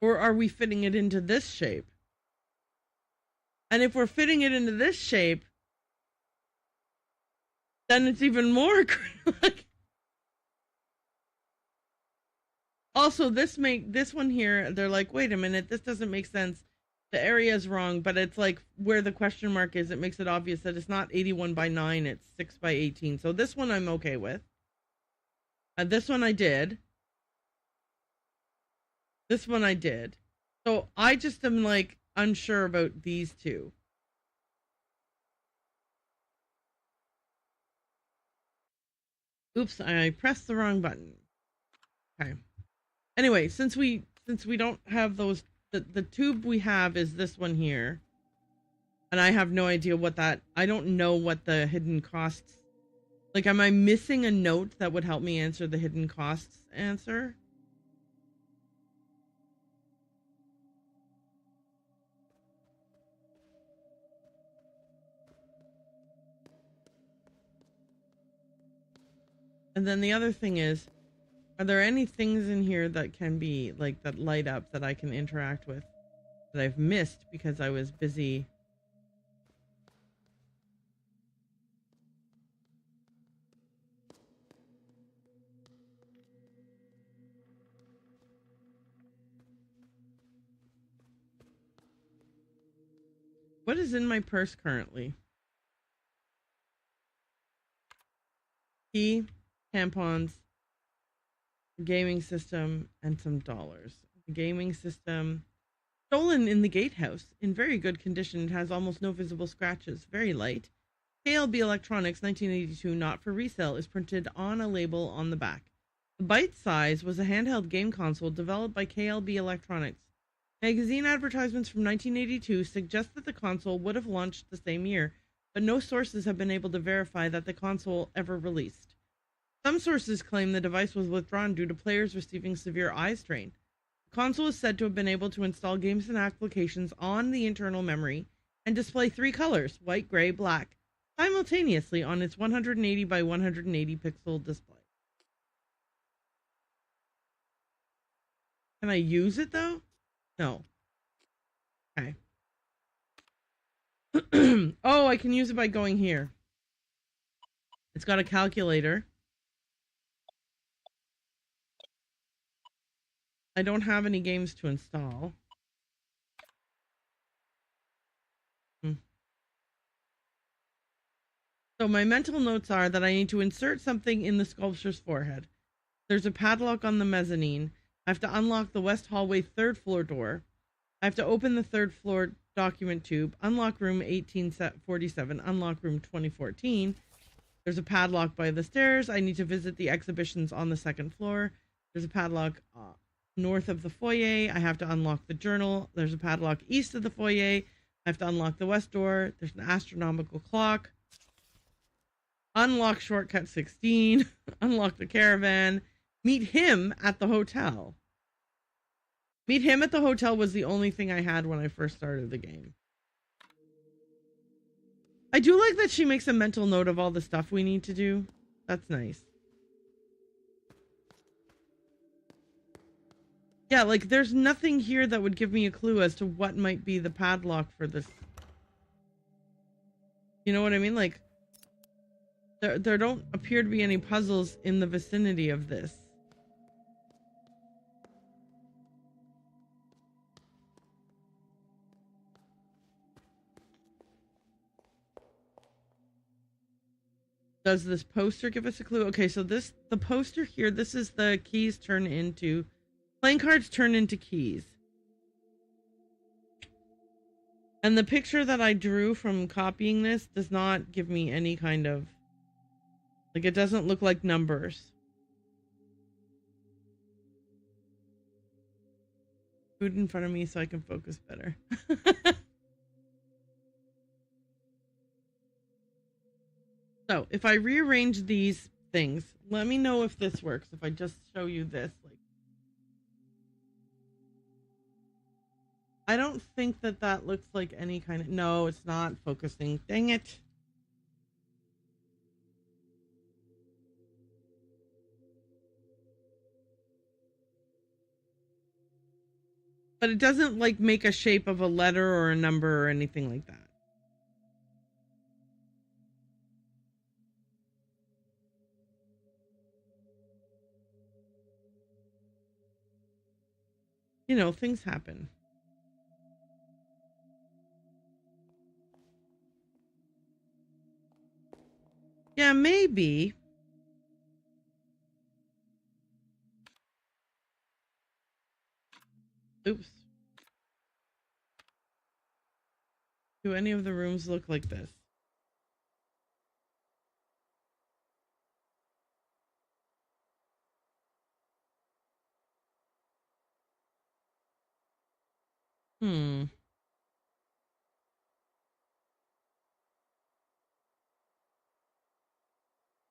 Or are we fitting it into this shape? And if we're fitting it into this shape, then it's even more. Also, this one here, they're like, wait a minute, this doesn't make sense. The area is wrong, but it's like where the question mark is, it makes it obvious that it's not 81 by 9, it's 6 by 18. So this one I'm okay with. This one I did. This one I did. So I just am like unsure about these two. Oops, I pressed the wrong button. Okay. Anyway, since we don't have those, the tube we have is this one here. And I have no idea what that, I don't know what the hidden costs, like, am I missing a note that would help me answer the hidden costs answer? And then the other thing is, are there any things in here that can be, like, that light up that I can interact with that I've missed because I was busy? What is in my purse currently? Key, tampons, gaming system, and some dollars. The gaming system, stolen in the gatehouse, in very good condition. It has almost no visible scratches, very light. KLB Electronics 1982, not for resale, is printed on a label on the back. The Bite Size was a handheld game console developed by KLB Electronics. Magazine advertisements from 1982 suggest that the console would have launched the same year, but no sources have been able to verify that the console ever released. Some sources claim the device was withdrawn due to players receiving severe eye strain. The console is said to have been able to install games and applications on the internal memory and display 3 colors, white, gray, black, simultaneously on its 180 by 180 pixel display. Can I use it though? No. Okay. Oh, I can use it by going here. It's got a calculator. I don't have any games to install. So my mental notes are that I need to insert something in the sculpture's forehead. There's a padlock on the mezzanine. I have to unlock the west hallway 3rd floor door. I have to open the 3rd floor document tube, unlock room 1847, unlock room 2014. There's a padlock by the stairs. I need to visit the exhibitions on the 2nd floor. There's a padlock north of the foyer. I have to unlock the journal. There's a padlock east of the foyer. I have to unlock the west door. There's an astronomical clock. Unlock shortcut 16. Unlock the caravan. Meet him at the hotel. Meet him at the hotel was the only thing I had when I first started the game. I do like that she makes a mental note of all the stuff we need to do. That's nice. Yeah, like, there's nothing here that would give me a clue as to what might be the padlock for this. You know what I mean? Like, There don't appear to be any puzzles in the vicinity of this. Does this poster give us a clue? Okay, so the poster here, this is the keys turn into, playing cards turn into keys. And the picture that I drew from copying this does not give me any kind of, like, it doesn't look like numbers. Food in front of me so I can focus better. So if I rearrange these things, let me know if this works. If I just show you this, like, I don't think that looks like any kind of, no, it's not focusing. Dang it. But it doesn't like make a shape of a letter or a number or anything like that. You know, things happen. Yeah, maybe. Oops. Do any of the rooms look like this?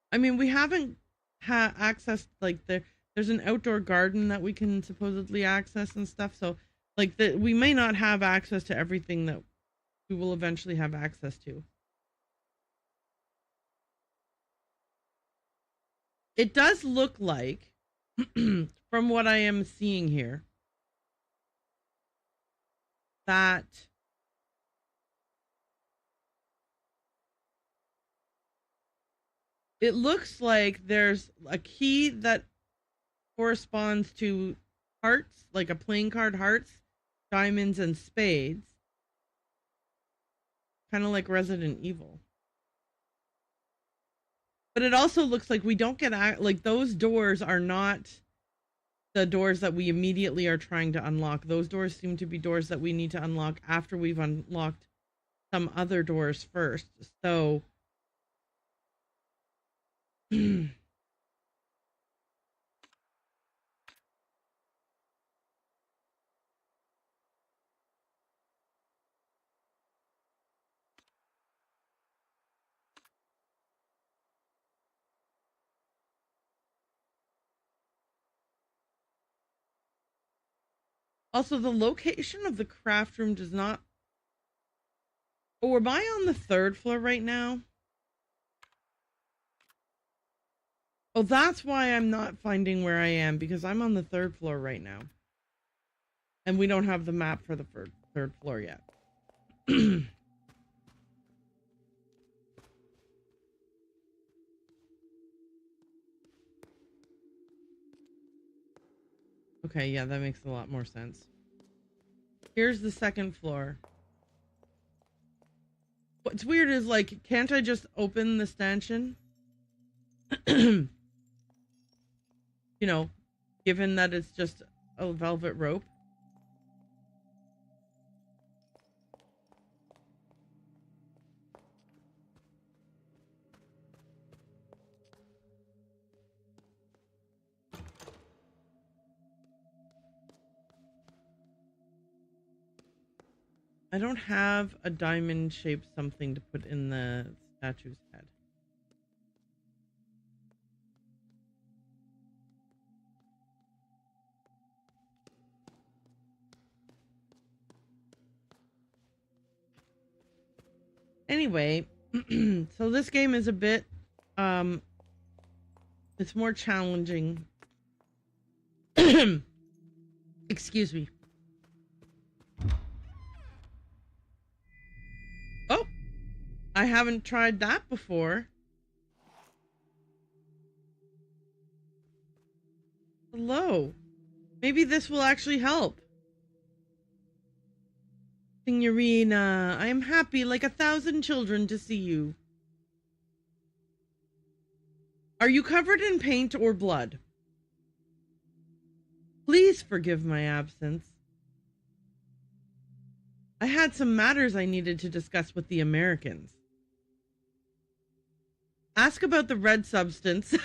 I mean, we haven't accessed, like, there's an outdoor garden that we can supposedly access and stuff. So, like, we may not have access to everything that we will eventually have access to. It does look like, from what I am seeing here, that it looks like there's a key that corresponds to hearts, like a playing card, hearts, diamonds, and spades. Kind of like Resident Evil. But it also looks like we don't get, like, those doors are not the doors that we immediately are trying to unlock. Those doors seem to be doors that we need to unlock after we've unlocked some other doors first. So also, the location of the craft room does not... Oh, am I on the 3rd floor right now? Oh, that's why I'm not finding where I am, because I'm on the 3rd floor right now. And we don't have the map for the 3rd floor yet. Okay, yeah, that makes a lot more sense. Here's the 2nd floor. What's weird is, like, can't I just open the stanchion? You know, given that it's just a velvet rope. I don't have a diamond-shaped something to put in the statue's head. Anyway, so this game is a bit, it's more challenging. Excuse me. Oh, I haven't tried that before. Hello. Maybe this will actually help. Signorina, I am happy like 1,000 children to see you. Are you covered in paint or blood? Please forgive my absence. I had some matters I needed to discuss with the Americans. Ask about the red substance.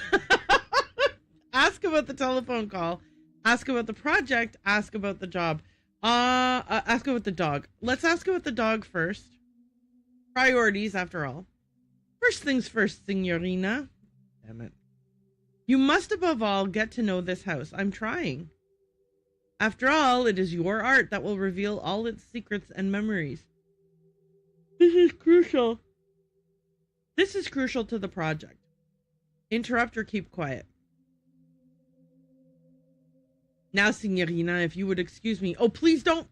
Ask about the telephone call. Ask about the project. Ask about the job. Ask about the dog. Let's ask about the dog first. Priorities, after all. First things first, Signorina. Damn it. You must above all get to know this house. I'm trying. After all, it is your art that will reveal all its secrets and memories. This is crucial. This is crucial to the project. Interrupt or keep quiet. Now, Signorina, if you would excuse me. Oh, please don't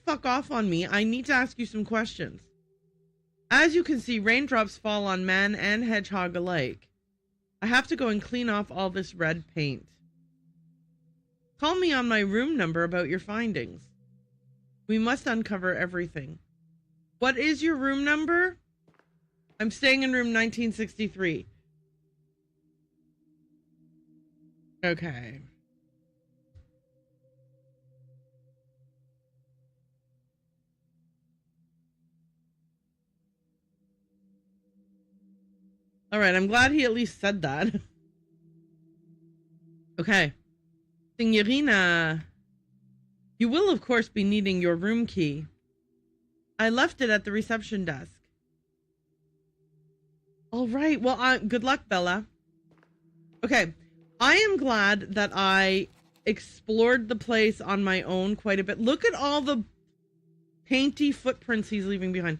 fuck off on me. I need to ask you some questions. As you can see, raindrops fall on man and hedgehog alike. I have to go and clean off all this red paint. Call me on my room number about your findings. We must uncover everything. What is your room number? I'm staying in room 1963. Okay. All right, I'm glad he at least said that. Okay. Signorina, you will of course be needing your room key. I left it at the reception desk. All right, well, good luck, Bella. Okay, I am glad that I explored the place on my own quite a bit. Look at all the painty footprints he's leaving behind.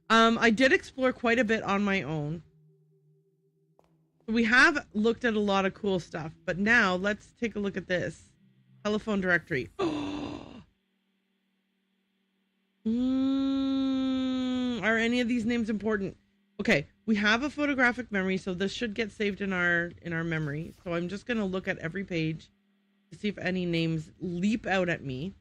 I did explore quite a bit on my own. We have looked at a lot of cool stuff, but now let's take a look at this. Telephone directory. Are any of these names important? Okay, we have a photographic memory, so this should get saved in our memory. So I'm just going to look at every page to see if any names leap out at me.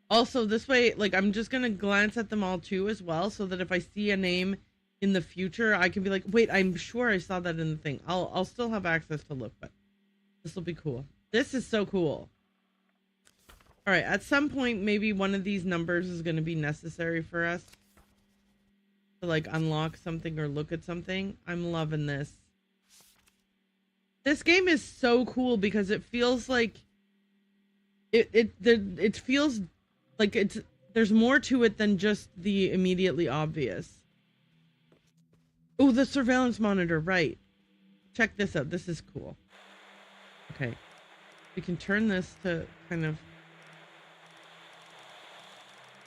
Also, this way, like, I'm just gonna glance at them all too as well, so that if I see a name in the future, I can be like, wait, I'm sure I saw that in the thing. I'll still have access to look, but this will be cool. This is so cool. All right, at some point, maybe one of these numbers is going to be necessary for us to, like, unlock something or look at something. I'm loving this. This game is so cool because it feels like it feels like there's more to it than just the immediately obvious. Oh, the surveillance monitor, right. Check this out. This is cool. Okay. We can turn this to kind of...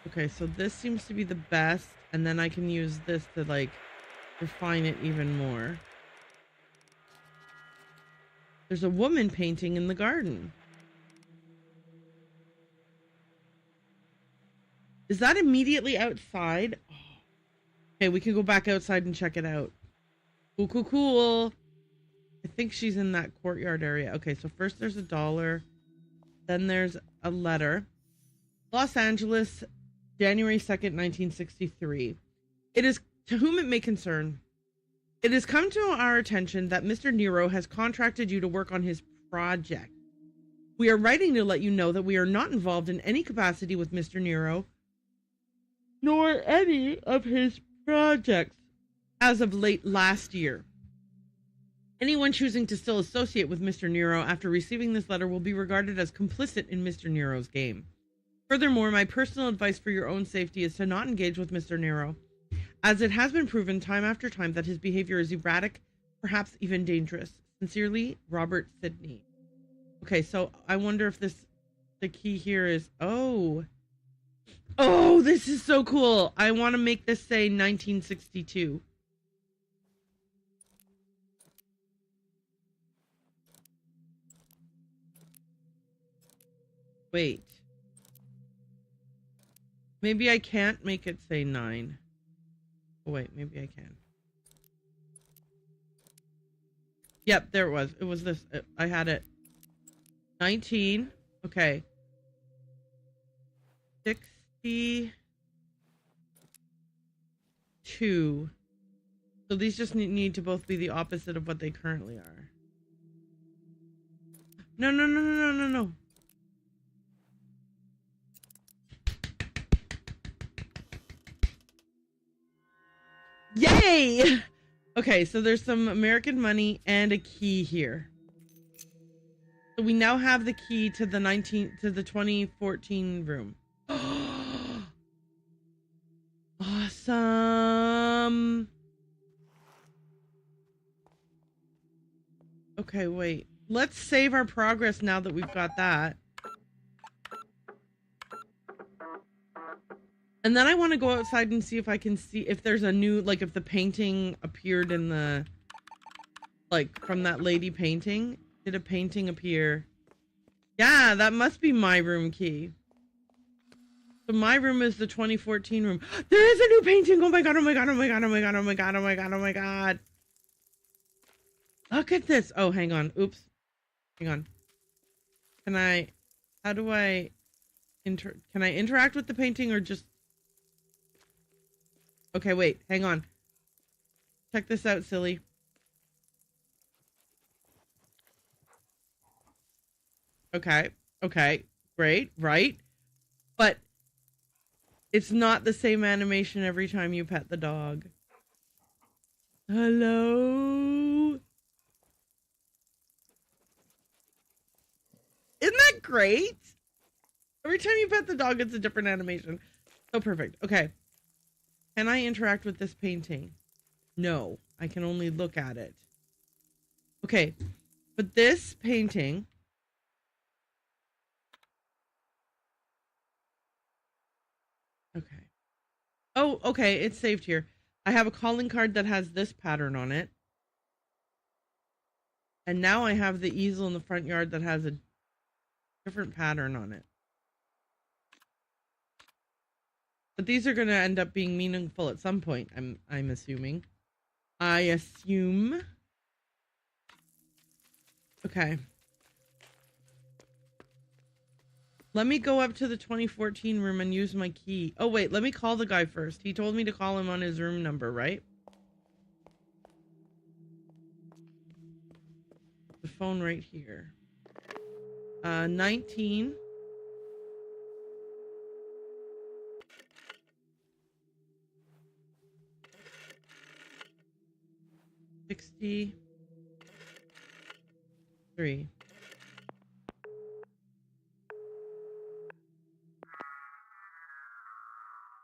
Okay, so this seems to be the best, and then I can use this to, like, refine it even more. There's a woman painting in the garden. Is that immediately outside? Oh. Okay, we can go back outside and check it out. Cool, cool, cool. I think she's in that courtyard area. Okay, so first there's $1. Then there's a letter. Los Angeles, January 2nd, 1963. It is, to whom it may concern, it has come to our attention that Mr. Nero has contracted you to work on his project. We are writing to let you know that we are not involved in any capacity with Mr. Nero, nor any of his projects as of late last year. Anyone choosing to still associate with Mr. Nero after receiving this letter will be regarded as complicit in Mr. Nero's game. Furthermore, my personal advice for your own safety is to not engage with Mr. Nero, as it has been proven time after time that his behavior is erratic, perhaps even dangerous. Sincerely, Robert Sidney. Okay, so I wonder if the key here is, oh, Oh, this is so cool. I want to make this say 1962. Wait. Maybe I can't make it say 9. Oh, wait, maybe I can. Yep, there it was. It was this. I had it. 19. Okay. 62. So these just need to both be the opposite of what they currently are. No, no, no, no, no, no, no. Yay! Okay, so there's some American money and a key here. So we now have the key to the 2014 room. Awesome. Okay, wait. Let's save our progress now that we've got that. And then I want to go outside and see if I can see if there's a new, like if the painting appeared in the, like from that lady painting. Did a painting appear? Yeah, that must be my room key. So my room is the 2014 room. There is a new painting. Oh my god, oh my god, oh my god, oh my god, oh my god, oh my god, oh my god. Look at this. Oh, hang on. Oops. Hang on. How do I can I interact with the painting or just... Okay, wait, hang on. Check this out, silly. Okay, okay, great, right? But it's not the same animation every time you pet the dog. Hello? Isn't that great? Every time you pet the dog, it's a different animation. So perfect. Okay. Can I interact with this painting? No, I can only look at it. Okay, but this painting... Okay. Oh, okay, it's saved here. I have a calling card that has this pattern on it. And now I have the easel in the front yard that has a different pattern on it. But these are going to end up being meaningful at some point, I'm assuming. I assume. Okay. Let me go up to the 2014 room and use my key. Oh, wait, let me call the guy first. He told me to call him on his room number, right? The phone right here. 19. 63.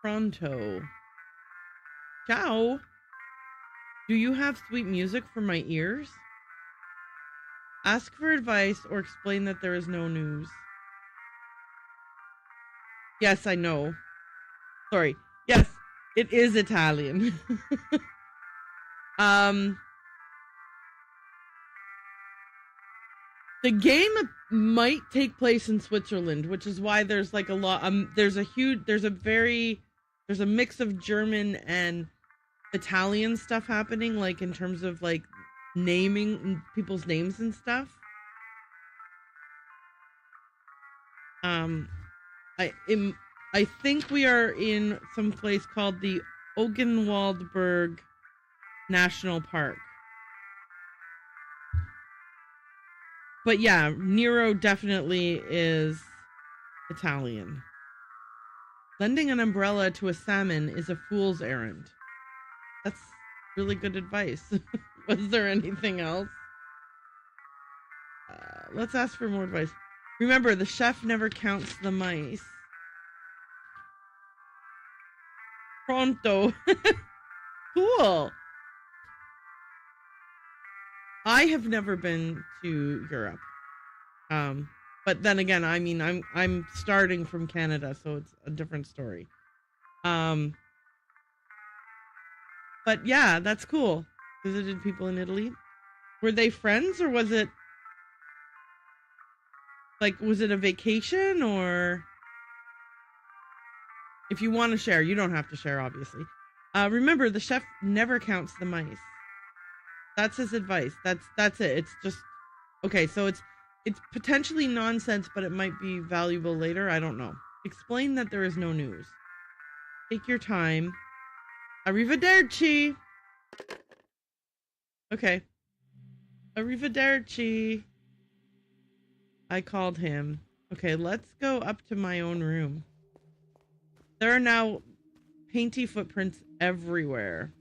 Pronto. Ciao. Do you have sweet music for my ears? Ask for advice or explain that there is no news. Yes, I know. Sorry. Yes, it is Italian. The game might take place in Switzerland, which is why there's like a lot, there's a mix of German and Italian stuff happening, like in terms of like naming people's names and stuff. I think we are in some place called the Ogenwaldberg National Park. But yeah, Nero definitely is Italian. Lending an umbrella to a salmon is a fool's errand. That's really good advice. Was there anything else? Let's ask for more advice. Remember, the chef never counts the mice. Pronto. Cool. I have never been to Europe. But then again, I mean, I'm starting from Canada, so it's a different story. But yeah, that's cool. Visited people in Italy. Were they friends, or was it like, was it a vacation? Or if you want to share, you don't have to share, obviously. Remember, the chef never counts the mice. That's his advice. That's it. It's just okay. So it's potentially nonsense, but it might be valuable later. I don't know. Explain that there is no news. Take your time. Arrivederci. Okay. Arrivederci. I called him. Okay, let's go up to my own room. There are now painty footprints everywhere.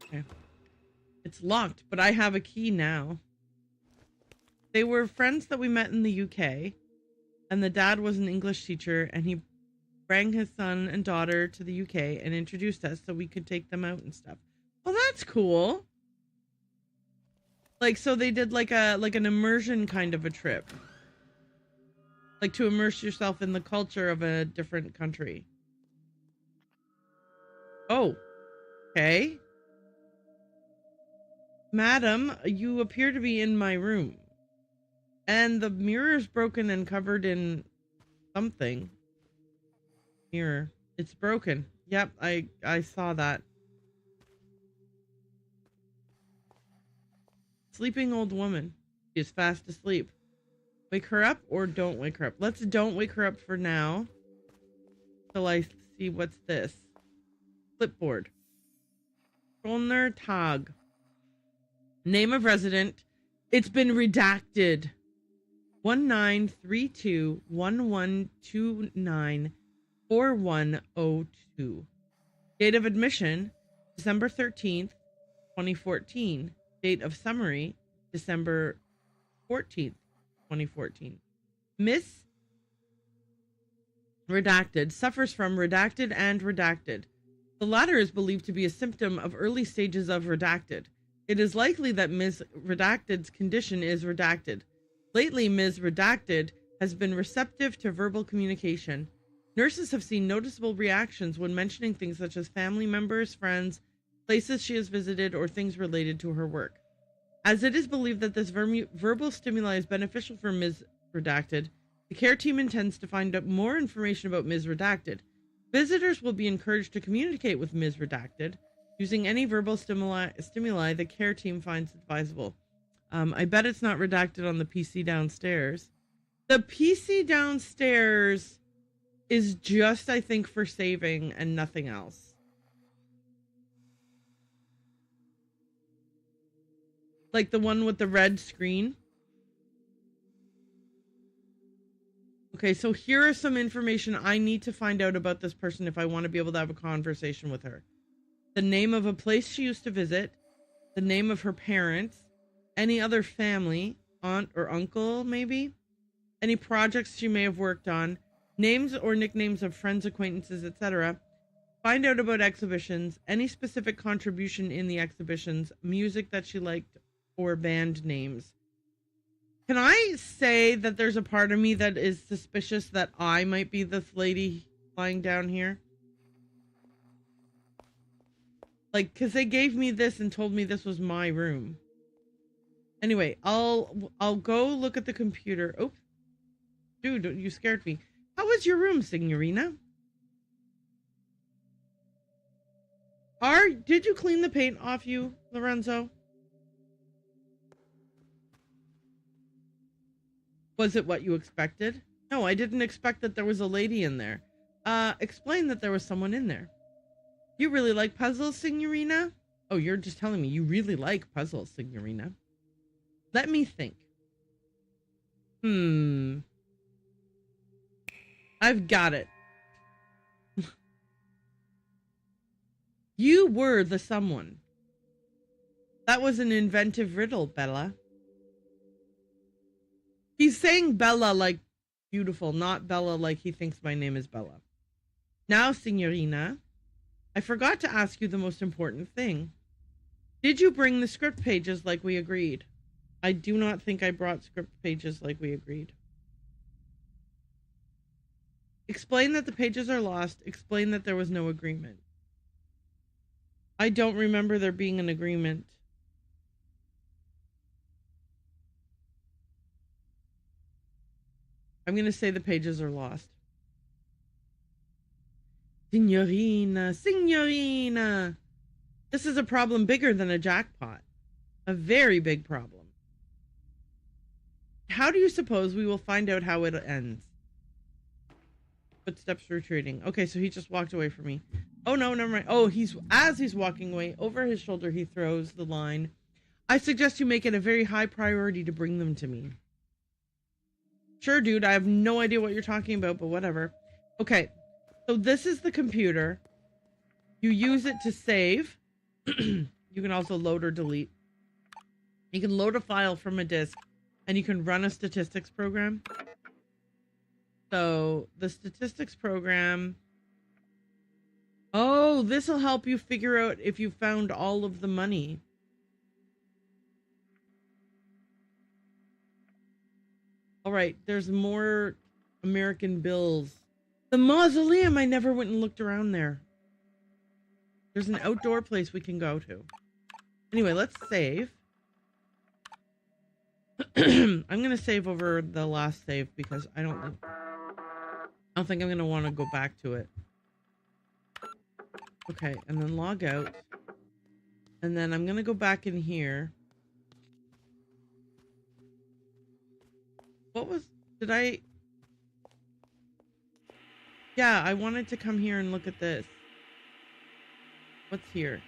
Okay. It's locked, but I have a key now. They were friends that we met in the UK, and the dad was an English teacher, and he brought his son and daughter to the UK and introduced us so we could take them out and stuff. Well, that's cool. Like, so they did like an immersion kind of a trip. Like to immerse yourself in the culture of a different country. Oh, okay. Madam, you appear to be in my room. And the mirror is broken and covered in something. Mirror. It's broken. Yep, I saw that. Sleeping old woman. She is fast asleep. Wake her up or don't wake her up? Let's don't wake her up for now. Till I see what's this. Clipboard. Trollner Tag. Name of resident. It's been redacted. 1932-1129-4102. Date of admission, December 13th, 2014. Date of summary, December 14th, 2014. Miss Redacted suffers from redacted and redacted. The latter is believed to be a symptom of early stages of redacted. It is likely that Ms. Redacted's condition is redacted. Lately, Ms. Redacted has been receptive to verbal communication. Nurses have seen noticeable reactions when mentioning things such as family members, friends, places she has visited, or things related to her work. As it is believed that this verbal stimuli is beneficial for Ms. Redacted, the care team intends to find out more information about Ms. Redacted. Visitors will be encouraged to communicate with Ms. Redacted using any verbal stimuli the care team finds advisable. I bet it's not redacted on the PC downstairs. The PC downstairs is just, I think, for saving and nothing else. Like the one with the red screen. Okay, so here is some information I need to find out about this person if I want to be able to have a conversation with her. The name of a place she used to visit, the name of her parents, any other family, aunt or uncle maybe, any projects she may have worked on, names or nicknames of friends, acquaintances, etc. Find out about exhibitions, any specific contribution in the exhibitions, music that she liked, or band names. Can I say that there's a part of me that is suspicious that I might be this lady lying down here? Like, because they gave me this and told me this was my room. Anyway, I'll go look at the computer. Oh, dude, you scared me. How was your room, Signorina? Did you clean the paint off you, Lorenzo? Was it what you expected? No, I didn't expect that there was a lady in there. Explain that there was someone in there. You really like puzzles, Signorina? Oh, you're just telling me you really like puzzles, Signorina. Let me think. I've got it. You were the someone. That was an inventive riddle, Bella. He's saying Bella like beautiful, not Bella like he thinks my name is Bella. Now, Signorina, I forgot to ask you the most important thing. Did you bring the script pages like we agreed? I do not think I brought script pages like we agreed. Explain that the pages are lost. Explain that there was no agreement. I don't remember there being an agreement. I'm going to say the pages are lost. Signorina, Signorina. This is a problem bigger than a jackpot. A very big problem. How do you suppose we will find out how it ends? Footsteps retreating. Okay, so he just walked away from me. Oh, no, never mind. Oh, as he's walking away, over his shoulder, he throws the line. I suggest you make it a very high priority to bring them to me. Sure, dude. I have no idea what you're talking about, but whatever. Okay, so this is the computer. You use it to save. You can also load or delete. You can load a file from a disk, and you can run a statistics program. So the statistics program. Oh, this will help you figure out if you found all of the money. All right, there's more American bills. The mausoleum, I never went and looked around there. There's an outdoor place we can go to. Anyway, let's save. I'm going to save over the last save because I don't think I'm going to want to go back to it. Okay, and then log out. And then I'm going to go back in here. Yeah, I wanted to come here and look at this. What's here?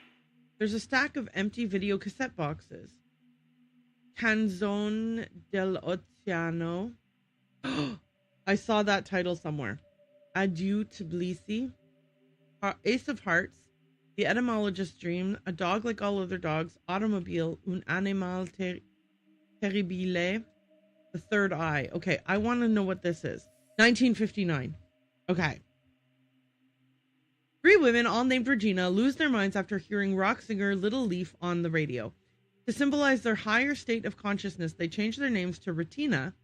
There's a stack of empty video cassette boxes. Canzone dell'Oceano. I saw that title somewhere. Adieu Tbilisi. Ace of Hearts. The Etymologist's Dream. A Dog Like All Other Dogs. Automobile. Un Animal Terribile. The Third Eye. Okay, I want to know what this is. 1959. Okay. 3 women, all named Regina, lose their minds after hearing rock singer Little Leaf on the radio. To symbolize their higher state of consciousness, they change their names to Retina.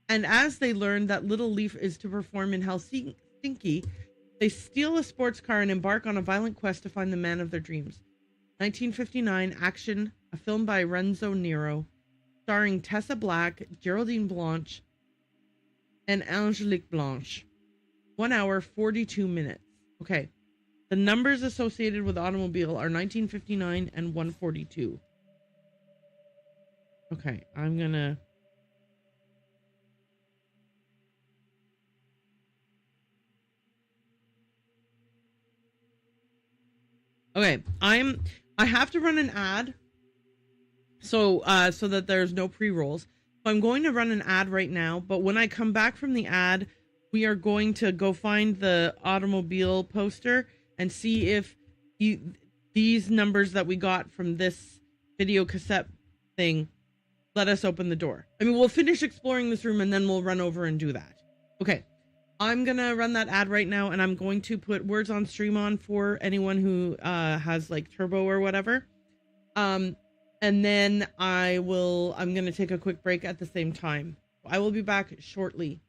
And as they learn that Little Leaf is to perform in Helsinki, they steal a sports car and embark on a violent quest to find the man of their dreams. 1959 action, a film by Renzo Nero, starring Tessa Black, Geraldine Blanche, and Angelique Blanche. 1 hour, 42 minutes. Okay. The numbers associated with automobile are 1959 and 142. Okay, I'm gonna... Okay, I have to run an ad so that there's no pre-rolls. So I'm going to run an ad right now, but when I come back from the ad, we are going to go find the automobile poster and see if these numbers that we got from this video cassette thing let us open the door. I mean, we'll finish exploring this room and then we'll run over and do that. Okay. I'm going to run that ad right now, and I'm going to put words on stream on for anyone who has like turbo or whatever. And then I'm going to take a quick break at the same time. I will be back shortly.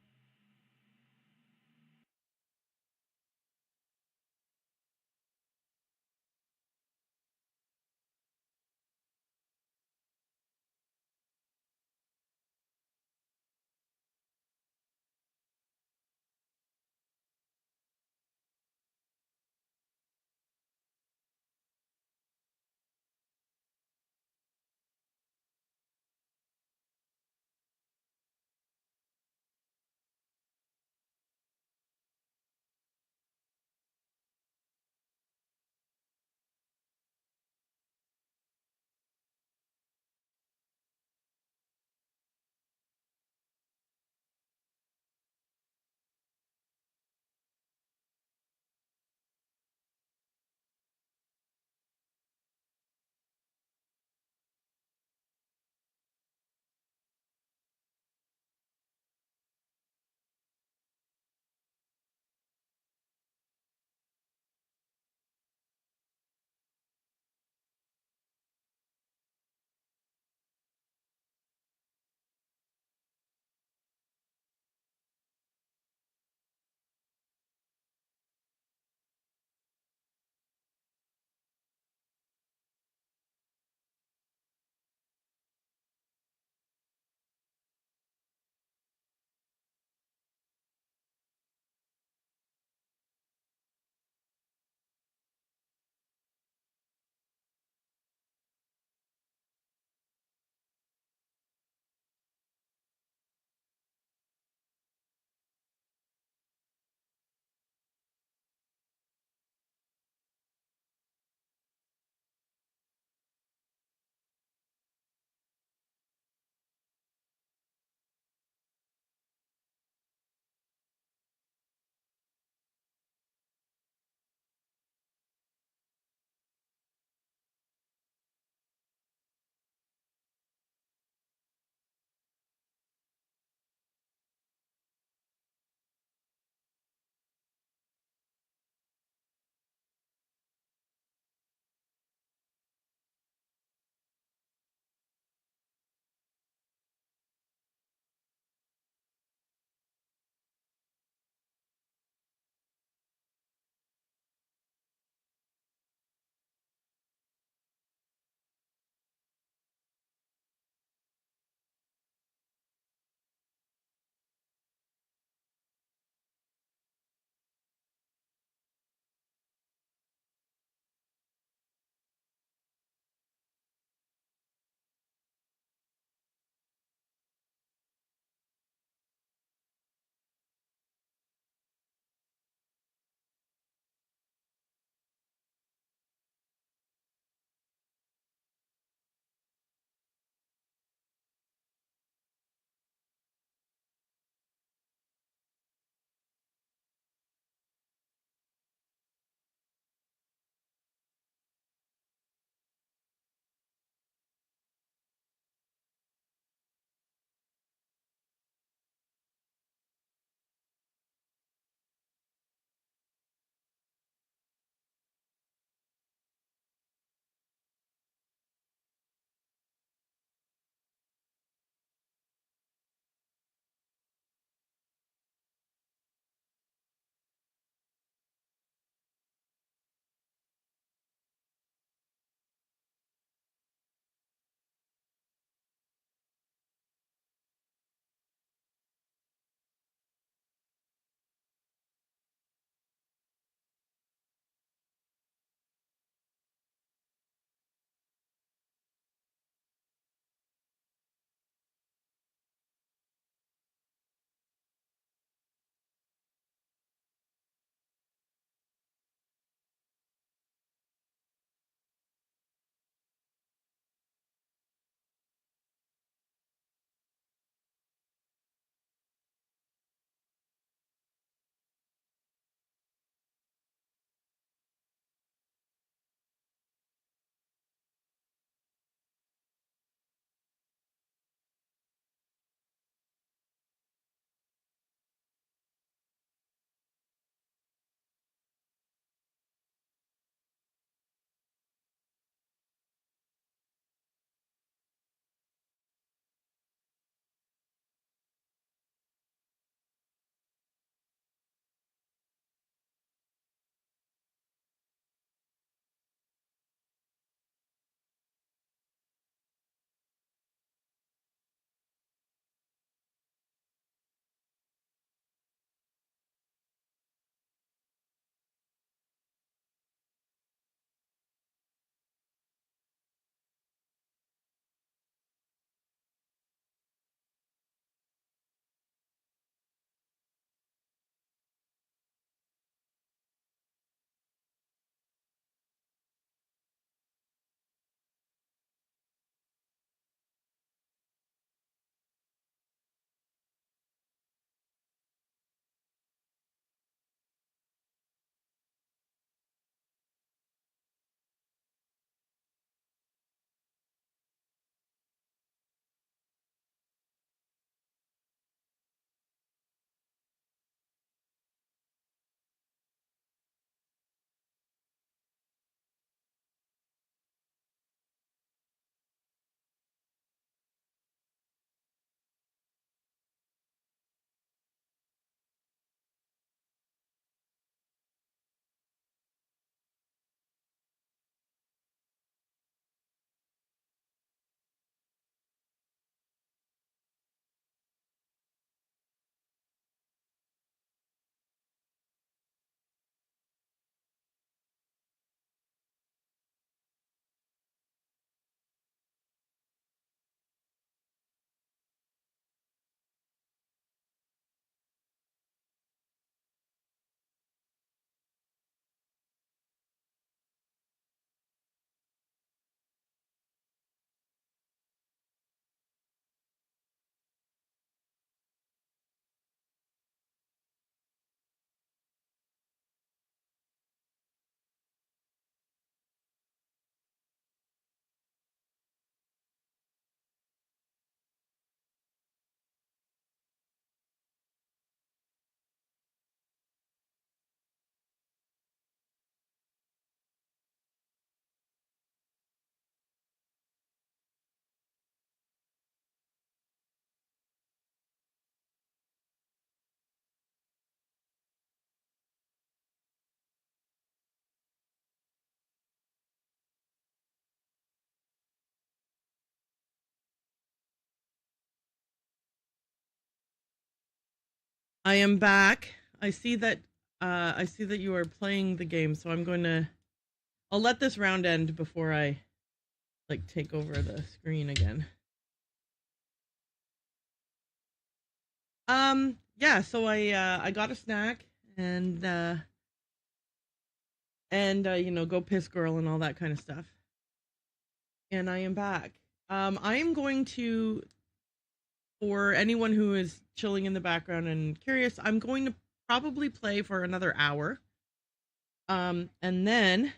I am back. I see that you are playing the game, so I'll let this round end before I like take over the screen again. Yeah, so I got a snack and you know, go piss girl and all that kind of stuff. And I am back. I am going to, for anyone who is chilling in the background and curious, I'm going to probably play for another hour. And then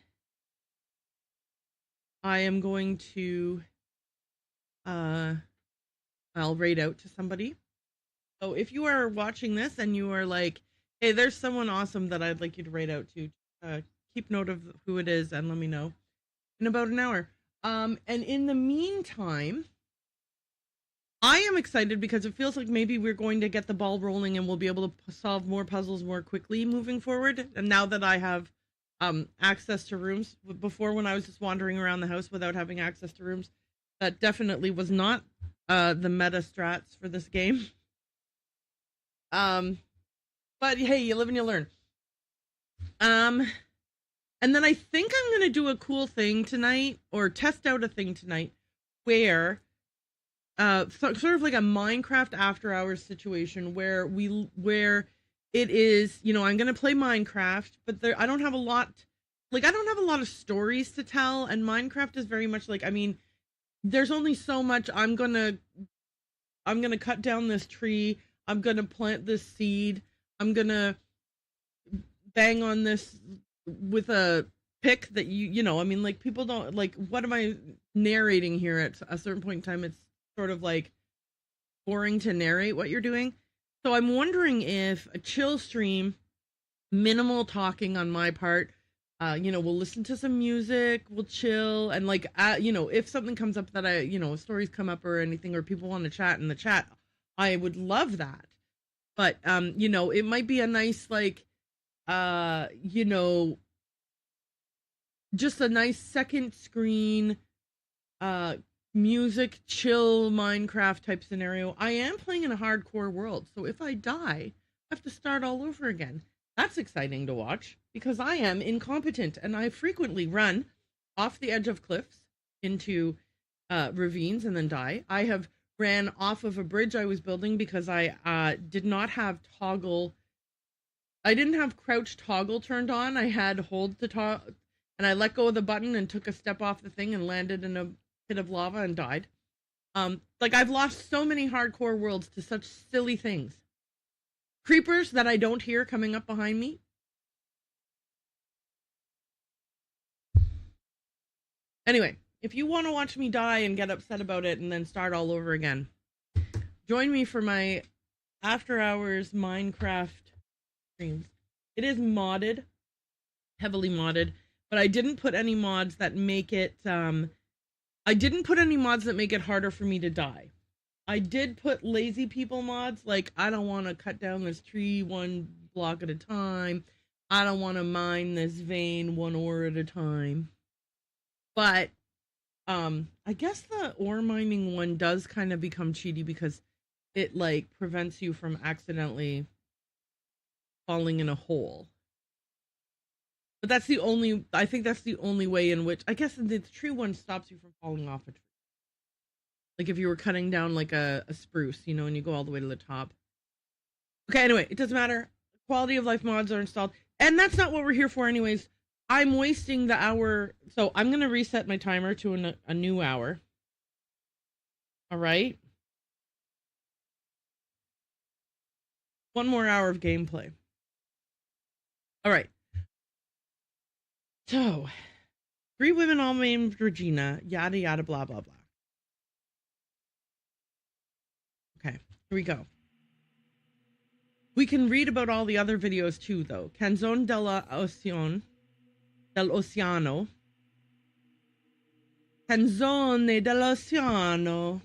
I am going to I'll raid out to somebody. So if you are watching this and you are like, hey, there's someone awesome that I'd like you to raid out to, keep note of who it is and let me know in about an hour. And in the meantime, I am excited because it feels like maybe we're going to get the ball rolling and we'll be able to solve more puzzles more quickly moving forward. And now that I have access to rooms, before when I was just wandering around the house without having access to rooms, that definitely was not the meta strats for this game. But hey, you live and you learn. And then I think I'm going to do a cool thing tonight, or test out a thing tonight, where, sort of like a Minecraft after hours situation where it is, you know, I'm going to play Minecraft, but I don't have a lot of stories to tell. And Minecraft is very much like, I mean, there's only so much. I'm going to cut down this tree. I'm going to plant this seed. I'm going to bang on this with a pick that you know, I mean, like, people don't, like, what am I narrating here at a certain point in time? It's sort of like boring to narrate what you're doing. So I'm wondering if a chill stream, minimal talking on my part, you know, we'll listen to some music, we'll chill, and like, you know, if something comes up that you know, stories come up or anything, or people want to chat in the chat, I would love that. But, you know, it might be a nice, like, you know, just a nice second screen, music, chill, Minecraft type scenario. I am playing in a hardcore world, so if I die, I have to start all over again. That's exciting to watch, because I am incompetent, and I frequently run off the edge of cliffs into ravines and then die. I have ran off of a bridge I was building because I did not have toggle. I didn't have crouch toggle turned on. I had hold the toggle, and I let go of the button and took a step off the thing and landed in a pit of lava and died. Like, I've lost so many hardcore worlds to such silly things. Creepers that I don't hear coming up behind me. Anyway, if you want to watch me die and get upset about it and then start all over again, join me for my after hours Minecraft streams. It is modded, heavily modded, but I didn't put any mods that make it harder for me to die. I did put lazy people mods, like, I don't want to cut down this tree one block at a time. I don't want to mine this vein one ore at a time. But I guess the ore mining one does kind of become cheaty because it, like, prevents you from accidentally falling in a hole. But I think that's the only way in which, I guess the tree one stops you from falling off a tree. Like if you were cutting down like a spruce, you know, and you go all the way to the top. Okay, anyway, it doesn't matter. Quality of life mods are installed. And that's not what we're here for anyways. I'm wasting the hour. So I'm going to reset my timer to a new hour. All right. One more hour of gameplay. All right. So, 3 women all named Regina, yada yada blah blah blah. Okay, here we go. We can read about all the other videos too, though. Canzone dell'Oceano. Canzone dell'Oceano.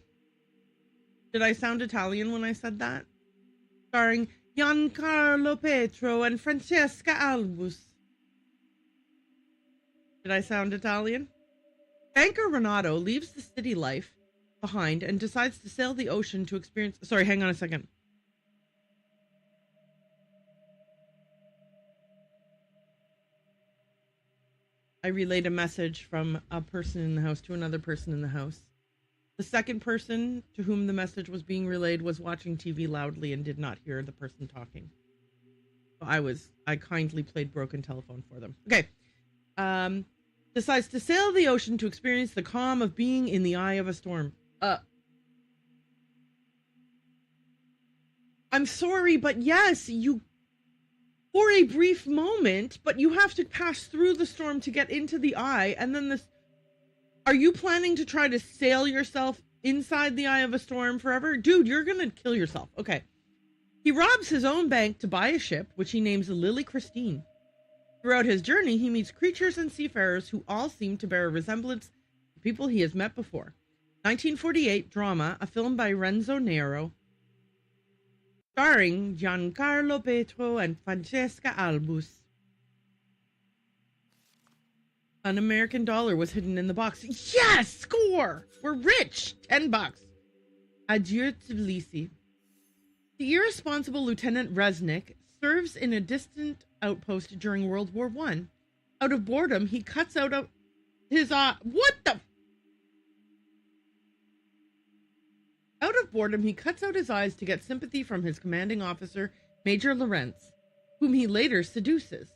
Did I sound Italian when I said that? Starring Giancarlo Petro and Francesca Albus. Did I sound Italian? Banker Renato leaves the city life behind and decides to sail the ocean to experience... Sorry, hang on a second. I relayed a message from a person in the house to another person in the house. The second person to whom the message was being relayed was watching TV loudly and did not hear the person talking. So I kindly played broken telephone for them. Okay. Decides to sail the ocean to experience the calm of being in the eye of a storm. I'm sorry, but yes, you, for a brief moment, but you have to pass through the storm to get into the eye, and then this. Are you planning to try to sail yourself inside the eye of a storm forever? Dude, you're gonna kill yourself. Okay. He robs his own bank to buy a ship, which he names Lily Christine. Throughout his journey, he meets creatures and seafarers who all seem to bear a resemblance to people he has met before. 1948 drama, a film by Renzo Nero, starring Giancarlo Pietro and Francesca Albus. An American dollar was hidden in the box. Yes! Score! We're rich! $10. Adieu Tbilisi. The irresponsible Lieutenant Resnick serves in a distant outpost during World War I. Out of boredom, he cuts out his eye. What the? Out of boredom, he cuts out his eyes to get sympathy from his commanding officer, Major Lawrence, whom he later seduces.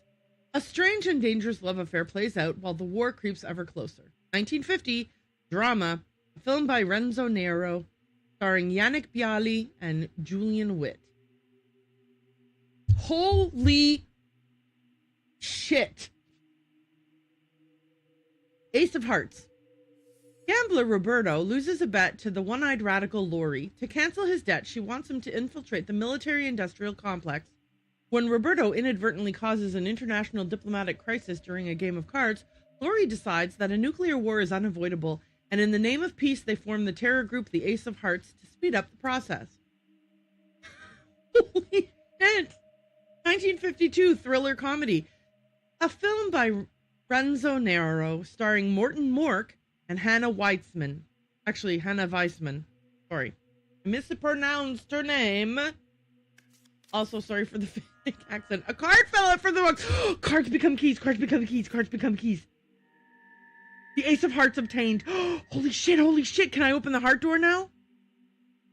A strange and dangerous love affair plays out while the war creeps ever closer. 1950 drama, a film by Renzo Nero, starring Yannick Bialy and Julian Witt. Holy shit. Ace of Hearts. Gambler Roberto loses a bet to the one-eyed radical Lori. To cancel his debt, she wants him to infiltrate the military-industrial complex. When Roberto inadvertently causes an international diplomatic crisis during a game of cards, Lori decides that a nuclear war is unavoidable, and in the name of peace, they form the terror group the Ace of Hearts to speed up the process. Holy shit! 1952 thriller comedy. A film by Renzo Nero starring Morton Mork and Hannah Weissman. Actually, Hannah Weissman. Sorry. I mispronounced her name. Also, sorry for the fake accent. A card fell out from the box. Cards become keys. Cards become keys. Cards become keys. The Ace of Hearts obtained. Holy shit. Holy shit. Can I open the heart door now?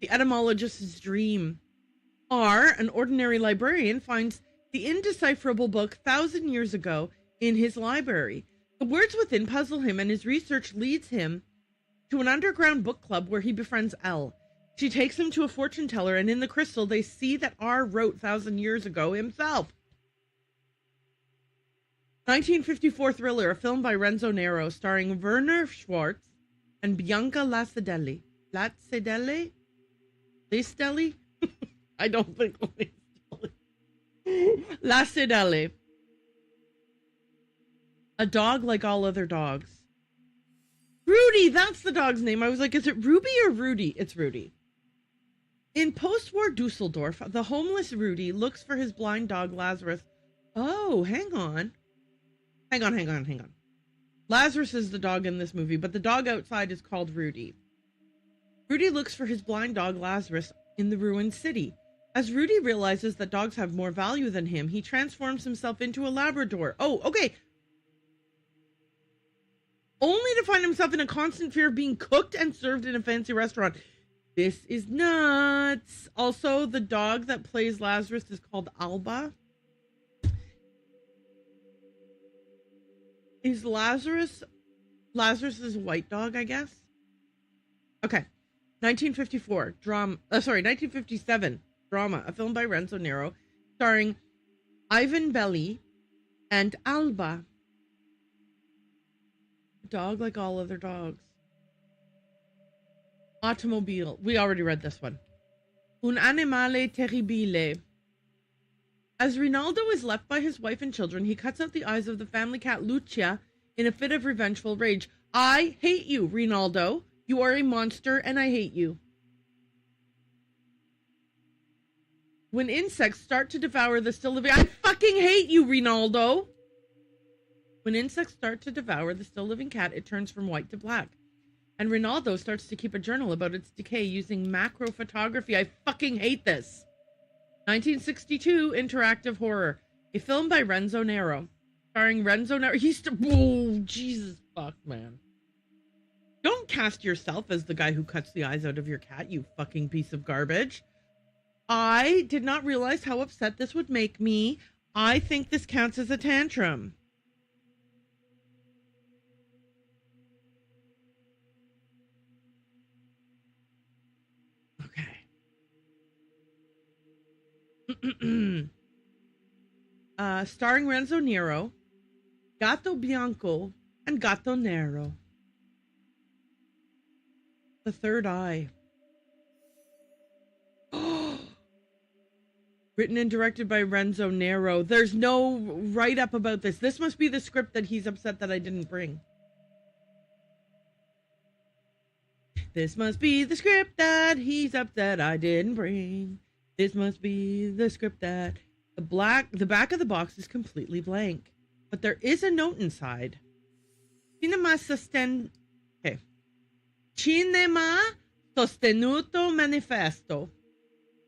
The etymologist's dream. R, an ordinary librarian, finds the indecipherable book 1,000 years ago in his library. The words within puzzle him, and his research leads him to an underground book club where he befriends Elle. She takes him to a fortune teller, and in the crystal, they see that R wrote 1,000 years ago himself. 1954 thriller, a film by Renzo Nero, starring Werner Schwartz and Bianca Lacedelli. Lacedelli? Lacedelli? I don't think Lacedelli. Lacedelli. A dog like all other dogs. Rudy, that's the dog's name. I was like, is it Ruby or Rudy? It's Rudy. In post-war Dusseldorf, the homeless Rudy looks for his blind dog Lazarus. Oh, hang on. Hang on. Lazarus is the dog in this movie, but the dog outside is called Rudy. Rudy looks for his blind dog Lazarus in the ruined city. As Rudy realizes that dogs have more value than him, he transforms himself into a Labrador. Oh, okay. Only to find himself in a constant fear of being cooked and served in a fancy restaurant. This is nuts. Also, the dog that plays Lazarus is called Alba. Is Lazarus is a white dog, I guess? Okay. 1957 drama, a film by Renzo Nero, starring Ivan Belli and Alba. A dog like all other dogs. Automobile. We already read this one. Un animale terribile. As Rinaldo is left by his wife and children, he cuts out the eyes of the family cat Lucia in a fit of revengeful rage. I hate you, Rinaldo. You are a monster and I hate you. When insects start to devour the still living... I fucking hate you, Rinaldo. When insects start to devour the still living cat, it turns from white to black. And Rinaldo starts to keep a journal about its decay using macro photography. I fucking hate this. 1962 interactive horror. A film by Renzo Nero. Starring Renzo Nero. Oh, Jesus fuck, man. Don't cast yourself as the guy who cuts the eyes out of your cat, you fucking piece of garbage. I did not realize how upset this would make me. I think this counts as a tantrum. Okay. Starring Renzo Nero, Gatto Bianco, and Gatto Nero. The Third Eye. Written and directed by Renzo Nero. There's no write-up about this. This must be the script that he's upset that I didn't bring. This must be the script that he's upset I didn't bring. This must be the script that... The back of the box is completely blank. But there is a note inside. Cinema sostenuto manifesto.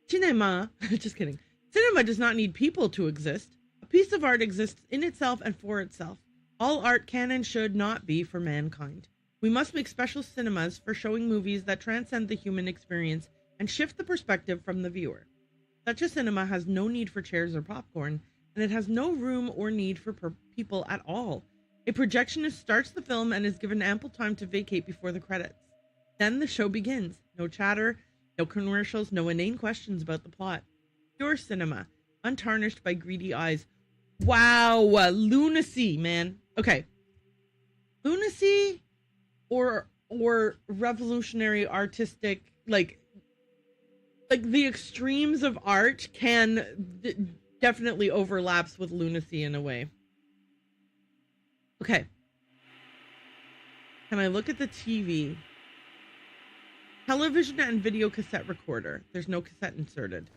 Cinema, just kidding. Cinema does not need people to exist. A piece of art exists in itself and for itself. All art can and should not be for mankind. We must make special cinemas for showing movies that transcend the human experience and shift the perspective from the viewer. Such a cinema has no need for chairs or popcorn, and it has no room or need for people at all. A projectionist starts the film and is given ample time to vacate before the credits. Then the show begins. No chatter, no commercials, no inane questions about the plot. Pure cinema, untarnished by greedy eyes. Wow, lunacy, man. Okay. Lunacy or revolutionary artistic, like the extremes of art can definitely overlaps with lunacy in a way. Okay. Can I look at the TV? Television and video cassette recorder. There's no cassette inserted.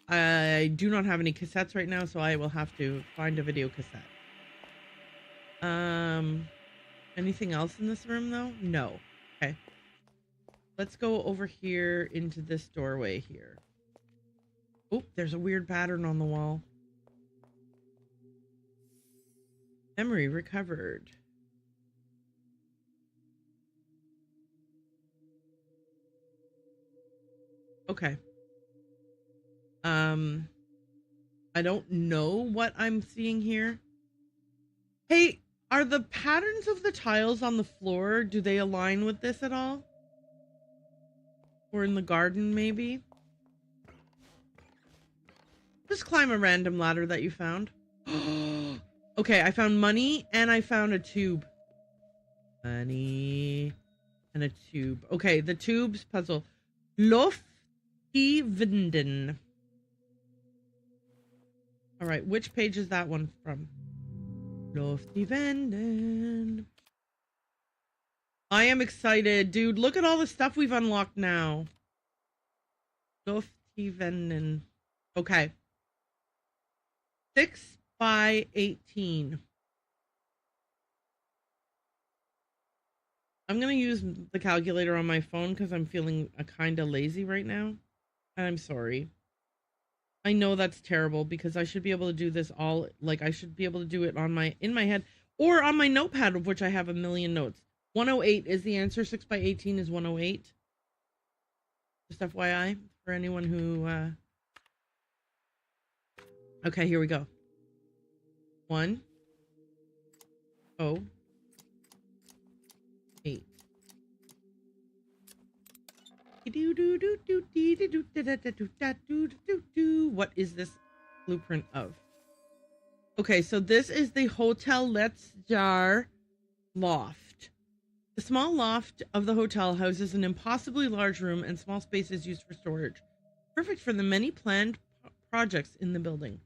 I do not have any cassettes right now, so I will have to find a video cassette. Anything else in this room though? No. Okay. Let's go over here into this doorway here. Oh, there's a weird pattern on the wall. Memory recovered. Okay. I don't know what I'm seeing here. Hey, are the patterns of the tiles on the floor, do they align with this at all? Or in the garden, maybe? Just climb a random ladder that you found. Okay, I found money and I found a tube. Money and a tube. Okay, the tubes puzzle. Loftivinden. All right, which page is that one from? Loftivinden. I am excited, dude. Look at all the stuff we've unlocked now. Loftivinden. Okay. 6 by 18. I'm going to use the calculator on my phone because I'm feeling kind of lazy right now. And I'm sorry. I know that's terrible because I should be able to do this all, like I should be able to do it on in my head or on my notepad, of which I have a million notes. 108 is the answer. 6 by 18 is 108. Just FYI for anyone who, okay, here we go. 1 0 8. What is this blueprint of? Okay, so this is the Hotel Letzjar loft. The small loft of the hotel houses an impossibly large room and small spaces used for storage. Perfect for the many planned projects in the building.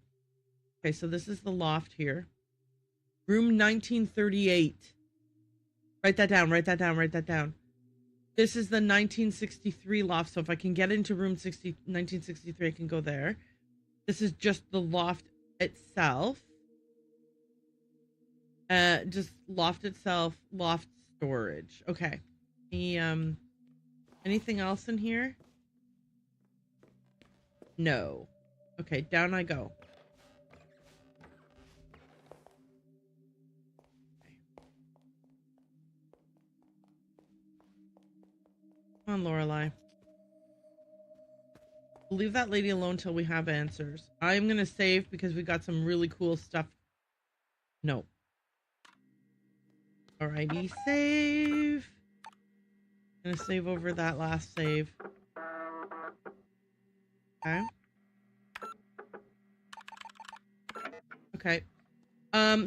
Okay, so this is the loft here. Room 1938. Write that down, write that down, write that down. This is the 1963 loft, so if I can get into room 1963, I can go there. This is just the loft itself. Just loft itself, loft storage. Okay. Anything else in here? No. Okay, down I go. on, Lorelai. We'll leave that lady alone till we have answers. I'm gonna save because we got some really cool stuff. No. Alrighty, save. Gonna save over that last save. Okay. Okay.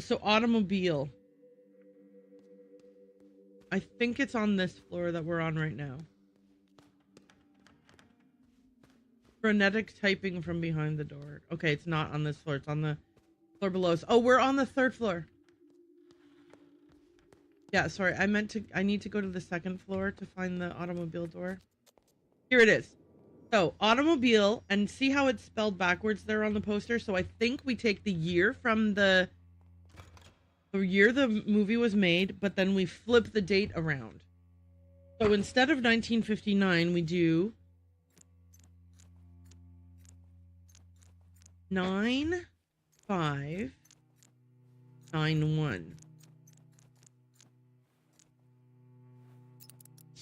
So automobile. I think it's on this floor that we're on right now. Frenetic typing from behind the door. Okay, it's not on this floor. It's on the floor below us. Oh, we're on the 3rd floor. Yeah, sorry. I need to go to the 2nd floor to find the automobile door. Here it is. So, automobile, and see how it's spelled backwards there on the poster? So I think we take the year from the year the movie was made, but then we flip the date around. So instead of 1959, we do 9591.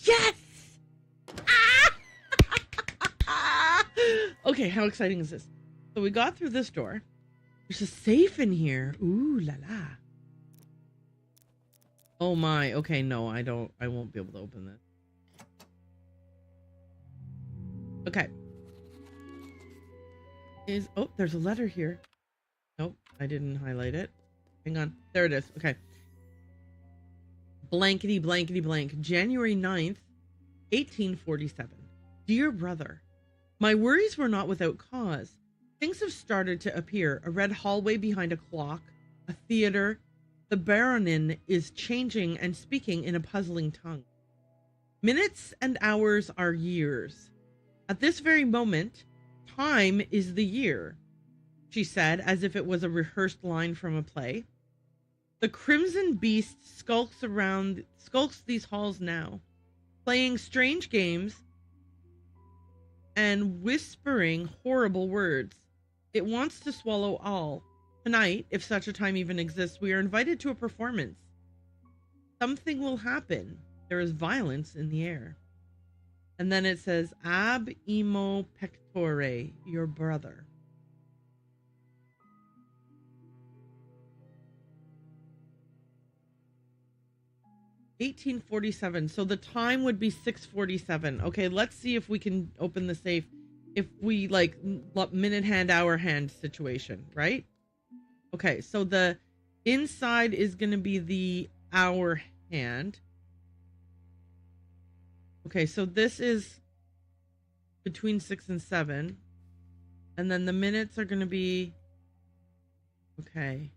Yes! Ah! Okay, how exciting is this? So we got through this door. There's a safe in here. Ooh la la. Oh my. Okay, no, I won't be able to open this. Okay. Oh, there's a letter here. Nope, I didn't highlight it. Hang on. There it is. Okay. Blankety blankety blank. January 9th, 1847. Dear brother, my worries were not without cause. Things have started to appear. A red hallway behind a clock, a theater. The Baronin is changing and speaking in a puzzling tongue. Minutes and hours are years. At this very moment, time is the year, she said, as if it was a rehearsed line from a play. The crimson beast skulks these halls now, playing strange games and whispering horrible words. It wants to swallow all. Tonight, if such a time even exists, we are invited to a performance. Something will happen. There is violence in the air. And then it says, ab imo pectore, your brother. $18.47. So the time would be 6:47. Okay, let's see if we can open the safe. If we like minute hand, hour hand situation, right? Okay, so the inside is going to be the hour hand. Okay, so this is between 6 and 7. And then the minutes are going to be, okay,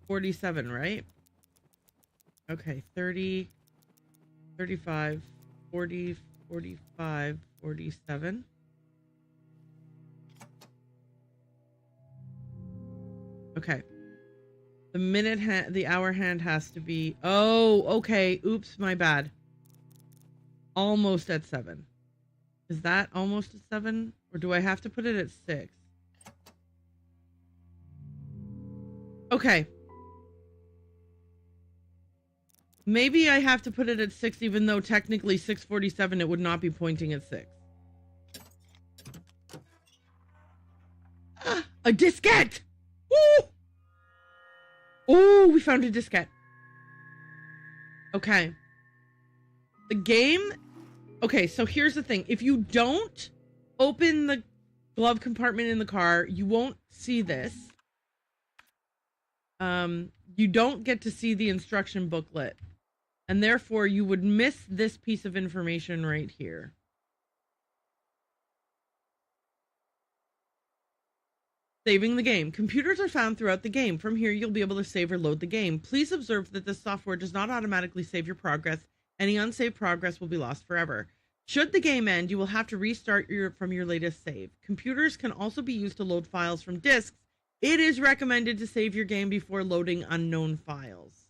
47, right? Okay, 30, 35, 40, 45, 47. Okay. The minute hand, the hour hand has to be, oh, okay. Oops, my bad. Almost at 7. Is that almost at 7? Or do I have to put it at 6? Okay. Maybe I have to put it at 6, even though technically 6:47 it would not be pointing at 6. Ah, a diskette! Woo! Oh, we found a diskette. Okay. The game... Okay, so here's the thing. If you don't open the glove compartment in the car, you won't see this. You don't get to see the instruction booklet. And therefore, you would miss this piece of information right here. Saving the game. Computers are found throughout the game. From here, you'll be able to save or load the game. Please observe that this software does not automatically save your progress. Any unsaved progress will be lost forever. Should the game end, you will have to restart from your latest save. Computers can also be used to load files from disks. It is recommended to save your game before loading unknown files.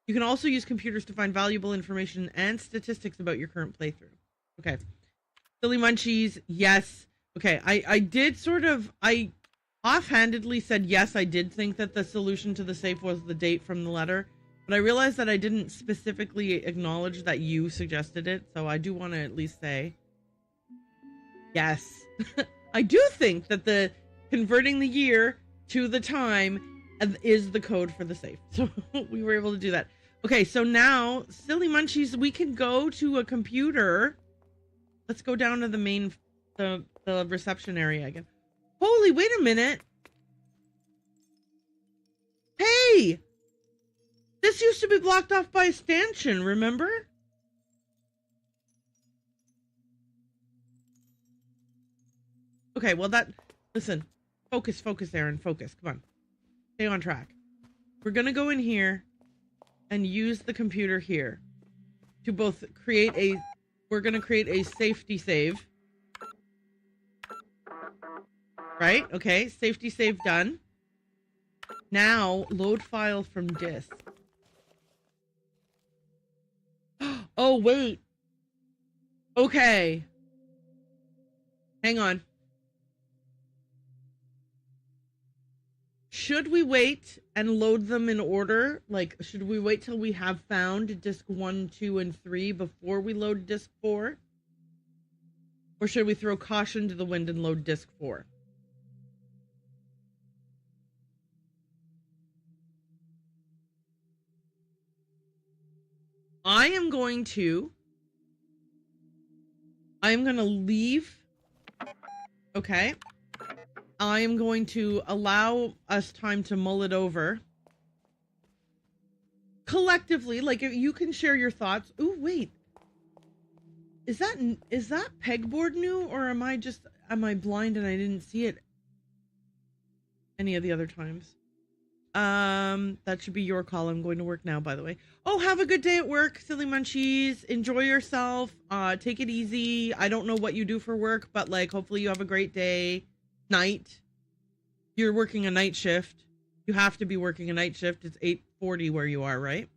You can also use computers to find valuable information and statistics about your current playthrough. Okay. Silly munchies, yes. Okay, I did sort of... I offhandedly said yes, I did think that the solution to the safe was the date from the letter. But I realized that I didn't specifically acknowledge that you suggested it, so I do want to at least say, yes. I do think that the converting the year to the time is the code for the safe. So we were able to do that. Okay, so now, silly munchies, we can go to a computer. Let's go down to the main, the reception area again. Holy, wait a minute. Hey! This used to be blocked off by a stanchion, remember? Okay, well listen. Focus, Erin, focus. Come on. Stay on track. We're gonna go in here and use the computer here to both we're gonna create a safety save. Right? Okay, safety save done. Now, load file from disk. Oh, wait. Okay. Hang on. Should we wait and load them in order? Like, should we wait till we have found disk 1, 2, and 3 before we load disk 4? Or should we throw caution to the wind and load disk 4? I am going to leave. Okay. I am going to allow us time to mull it over. Collectively, like, you can share your thoughts. Ooh, wait. Is that pegboard new, or am I blind and I didn't see it any of the other times? That should be your call. I'm going to work now, by the way. Oh, have a good day at work, silly munchies. Enjoy yourself. Take it easy. I don't know what you do for work, but like, hopefully you have a great day. Night. You're working a night shift. You have to be working a night shift. It's 8:40 where you are, right?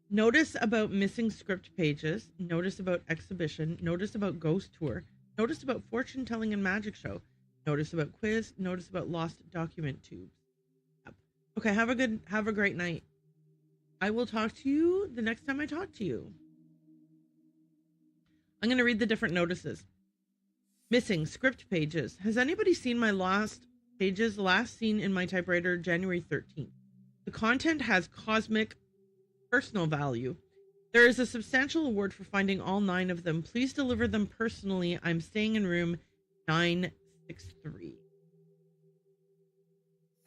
Notice about missing script pages. Notice about exhibition. Notice about ghost tour. Notice about fortune telling and magic show. Notice about quiz. Notice about lost document tubes. Yep. Okay, have a great night. I will talk to you the next time I talk to you. I'm going to read the different notices. Missing script pages. Has anybody seen my lost pages last seen in my typewriter January 13th? The content has cosmic personal value. There is a substantial award for finding all 9 of them. Please deliver them personally. I'm staying in room 963.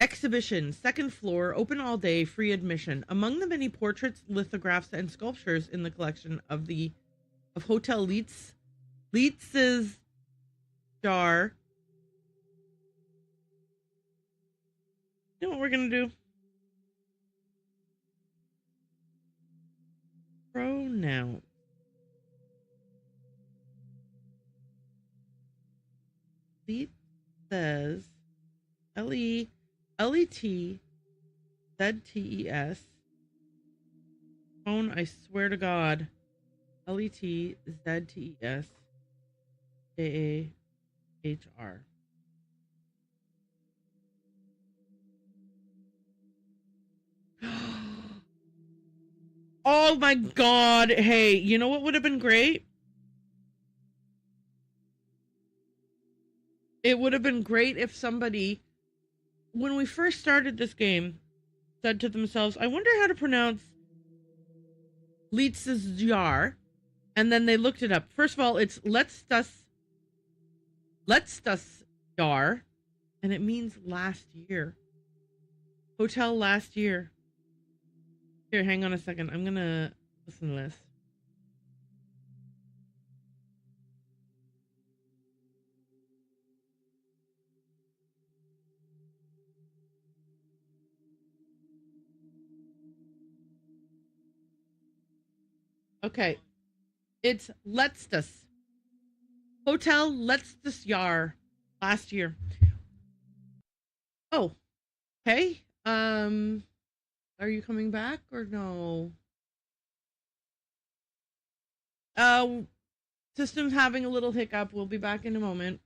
Exhibition, 2nd floor, open all day, free admission. Among the many portraits, lithographs, and sculptures in the collection of Hotel Lietz's jar. You know what we're gonna do? Pronoun. Leet says LETZTES. Phone, I swear to God. LETZTES. AAHR. Oh my God. Hey, you know what would have been great? It would have been great if somebody, when we first started this game, said to themselves, I wonder how to pronounce Lietz's jar. And then they looked it up. First of all, it's Letztes jar. And it means last year. Hotel last year. Here, hang on a second. I'm going to listen to this. Okay. It's Letztes. Hotel Letztes Jahr. Last year. Oh. Okay. Are you coming back or no? System's having a little hiccup. We'll be back in a moment.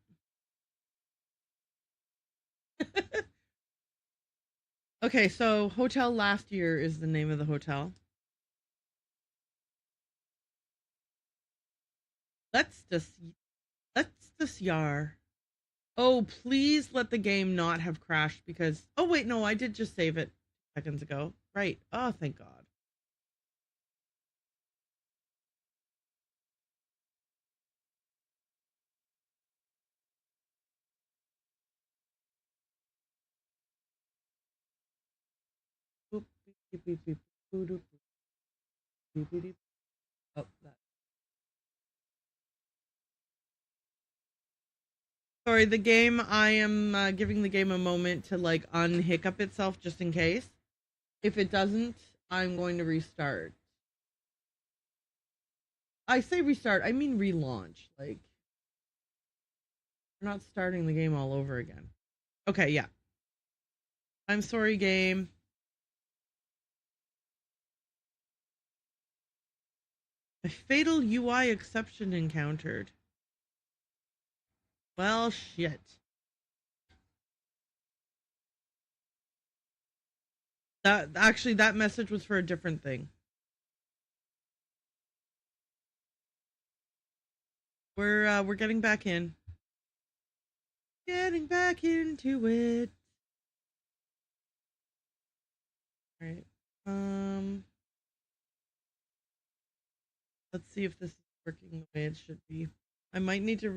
Okay, so Hotel Last Year is the name of the hotel. Let's just yar. Oh, please let the game not have crashed because... Oh, wait, no, I did just save it seconds ago. Right. Oh, thank God. Oh, that. Sorry, the game, I am giving the game a moment to like unhiccup itself just in case. If it doesn't, I'm going to restart. I say restart, I mean relaunch. Like, we're not starting the game all over again. Okay, yeah. I'm sorry, game. A fatal UI exception encountered. Well, shit. That message was for a different thing. We're getting back in. Getting back into it. All right. Let's see if this is working the way it should be. I might need to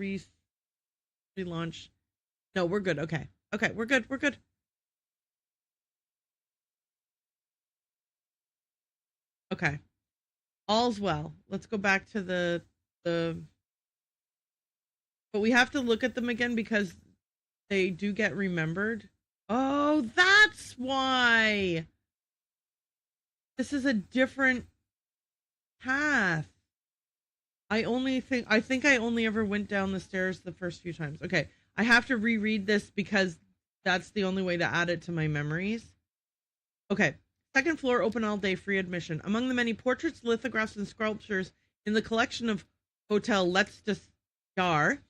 relaunch. No, we're good. Okay. Okay, we're good. We're good. Okay. All's well. Let's go back to the but we have to look at them again because they do get remembered. Oh, that's why. This is a different path. I think I only ever went down the stairs the first few times. Okay, I have to reread this because that's the only way to add it to my memories. Okay, second floor, open all day, free admission. Among the many portraits, lithographs, and sculptures in the collection of Hotel Let's Just Jar,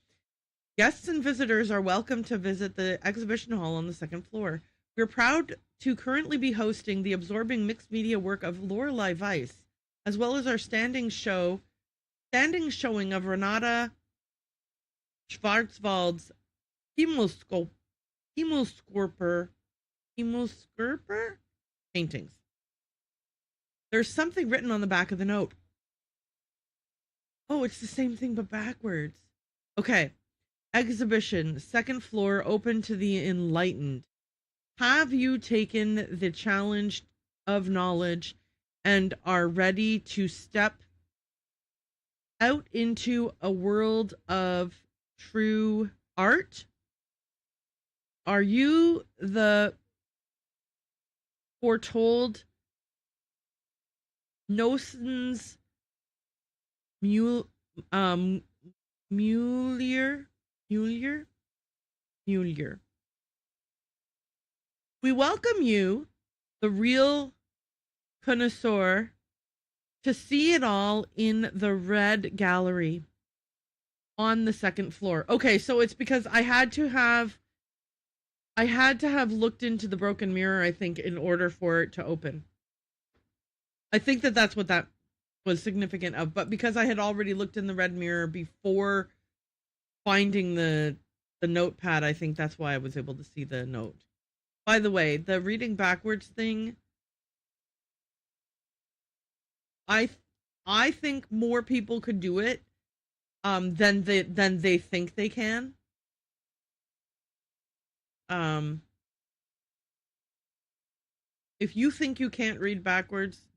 guests and visitors are welcome to visit the exhibition hall on the second floor. We're proud to currently be hosting the absorbing mixed media work of Lorelei Weiss, as well as our standing showing of Renata Schwarzwald's Himmelskörper paintings. There's something written on the back of the note. Oh, it's the same thing but backwards. Okay. Exhibition, second floor, open to the enlightened. Have you taken the challenge of knowledge and are ready to step out into a world of true art? Are you the foretold Noson's Mulier? We welcome you, the real connoisseur, to see it all in the Red Gallery on the second floor. Okay, so it's because I had to have looked into the broken mirror, I think, in order for it to open. I think that's what that was significant of, but because I had already looked in the red mirror before finding the notepad, I think that's why I was able to see the note. By the way, the reading backwards thing, I think more people could do it than they think they can. If you think you can't read backwards,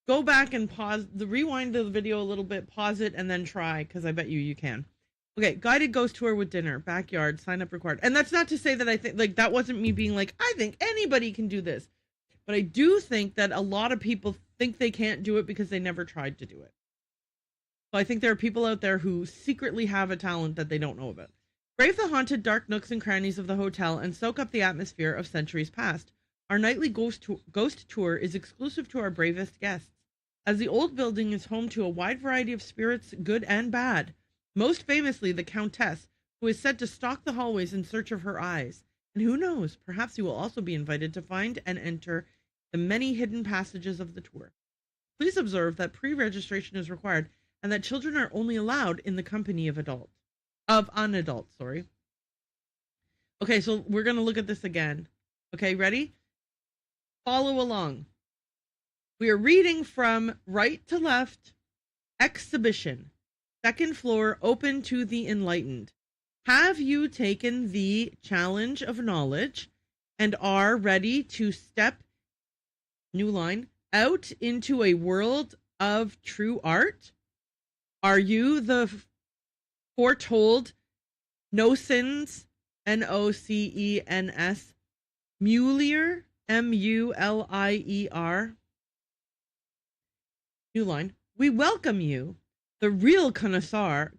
go back and rewind the video a little bit, pause it, and then try, because I bet you can. Okay, guided ghost tour with dinner, backyard, sign up required. And that's not to say that I think, like, that wasn't me being like, I think anybody can do this. But I do think that a lot of people think they can't do it because they never tried to do it. So I think there are people out there who secretly have a talent that they don't know about. Brave the haunted dark nooks and crannies of the hotel and soak up the atmosphere of centuries past. Our nightly ghost tour is exclusive to our bravest guests, as the old building is home to a wide variety of spirits, good and bad. Most famously, the Countess, who is said to stalk the hallways in search of her eyes. And who knows, perhaps you will also be invited to find and enter the many hidden passages of the tour. Please observe that pre-registration is required and that children are only allowed in the company of an adult, sorry. Okay, so we're going to look at this again. Okay, ready? Follow along. We are reading from right to left. Exhibition. Second floor, open to the enlightened. Have you taken the challenge of knowledge and are ready to step, new line, out into a world of true art? Are you the foretold Nocens, Nocens, Mulier, Mulier? New line. We welcome you, the real connoisseur.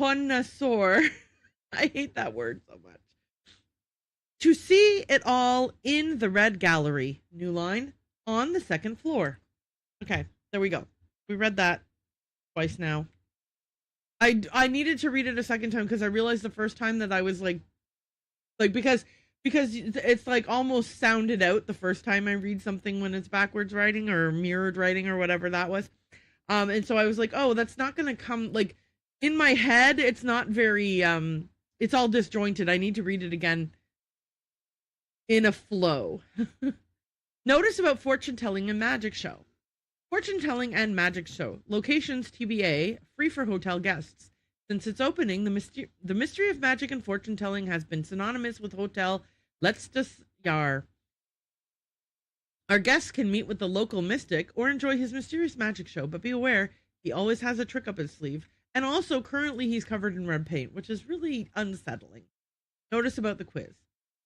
I hate that word so much. To see it all in the Red Gallery. New line. On the second floor. Okay, there we go. We read that twice now. I needed to read it a second time because I realized the first time that I was like because it's like almost sounded out the first time I read something when it's backwards writing or mirrored writing or whatever that was. And so I was like, oh, that's not going to come, like, in my head, it's not very, it's all disjointed. I need to read it again in a flow. Notice about fortune telling and magic show. Fortune telling and magic show. Locations TBA, free for hotel guests. Since its opening, the mystery of magic and fortune telling has been synonymous with hotel Let's Just Yar. Our guests can meet with the local mystic or enjoy his mysterious magic show, but be aware, he always has a trick up his sleeve. And also, currently, he's covered in red paint, which is really unsettling. Notice about the quiz.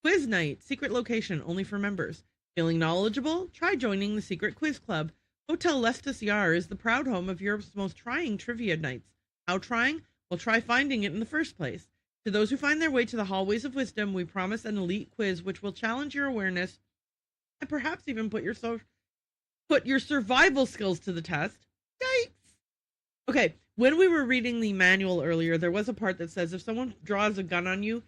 Quiz night, secret location, only for members. Feeling knowledgeable? Try joining the secret quiz club. Hotel Lestas Yar is the proud home of Europe's most trying trivia nights. How trying? Well, try finding it in the first place. To those who find their way to the hallways of wisdom, we promise an elite quiz which will challenge your awareness and perhaps even put your survival skills to the test. Yikes! Okay, when we were reading the manual earlier, there was a part that says if someone draws a gun on you,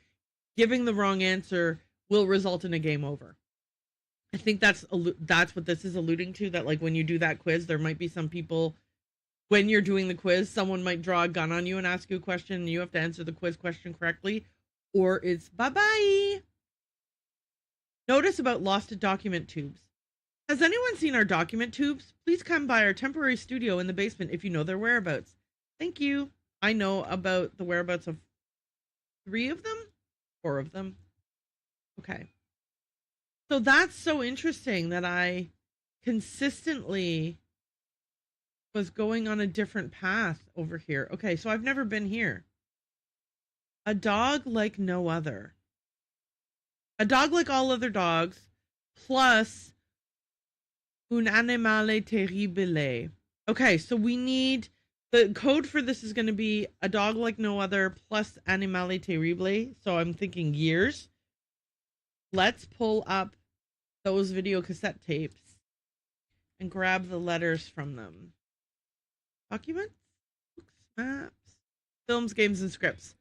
giving the wrong answer will result in a game over. I think that's what this is alluding to, that like when you do that quiz, there might be some people, when you're doing the quiz, someone might draw a gun on you and ask you a question and you have to answer the quiz question correctly, or it's bye-bye. Notice about lost document tubes. Has anyone seen our document tubes? Please come by our temporary studio in the basement if you know their whereabouts. Thank you. I know about the whereabouts of 3 of them? 4 of them. Okay. So that's so interesting that I consistently was going on a different path over here. Okay, so I've never been here. A dog like no other. A dog like all other dogs, plus un animale terribile. Okay, so we need, the code for this is going to be a dog like no other plus animale terribile. So I'm thinking years. Let's pull up those video cassette tapes and grab the letters from them. Documents, books, maps, films, games, and scripts.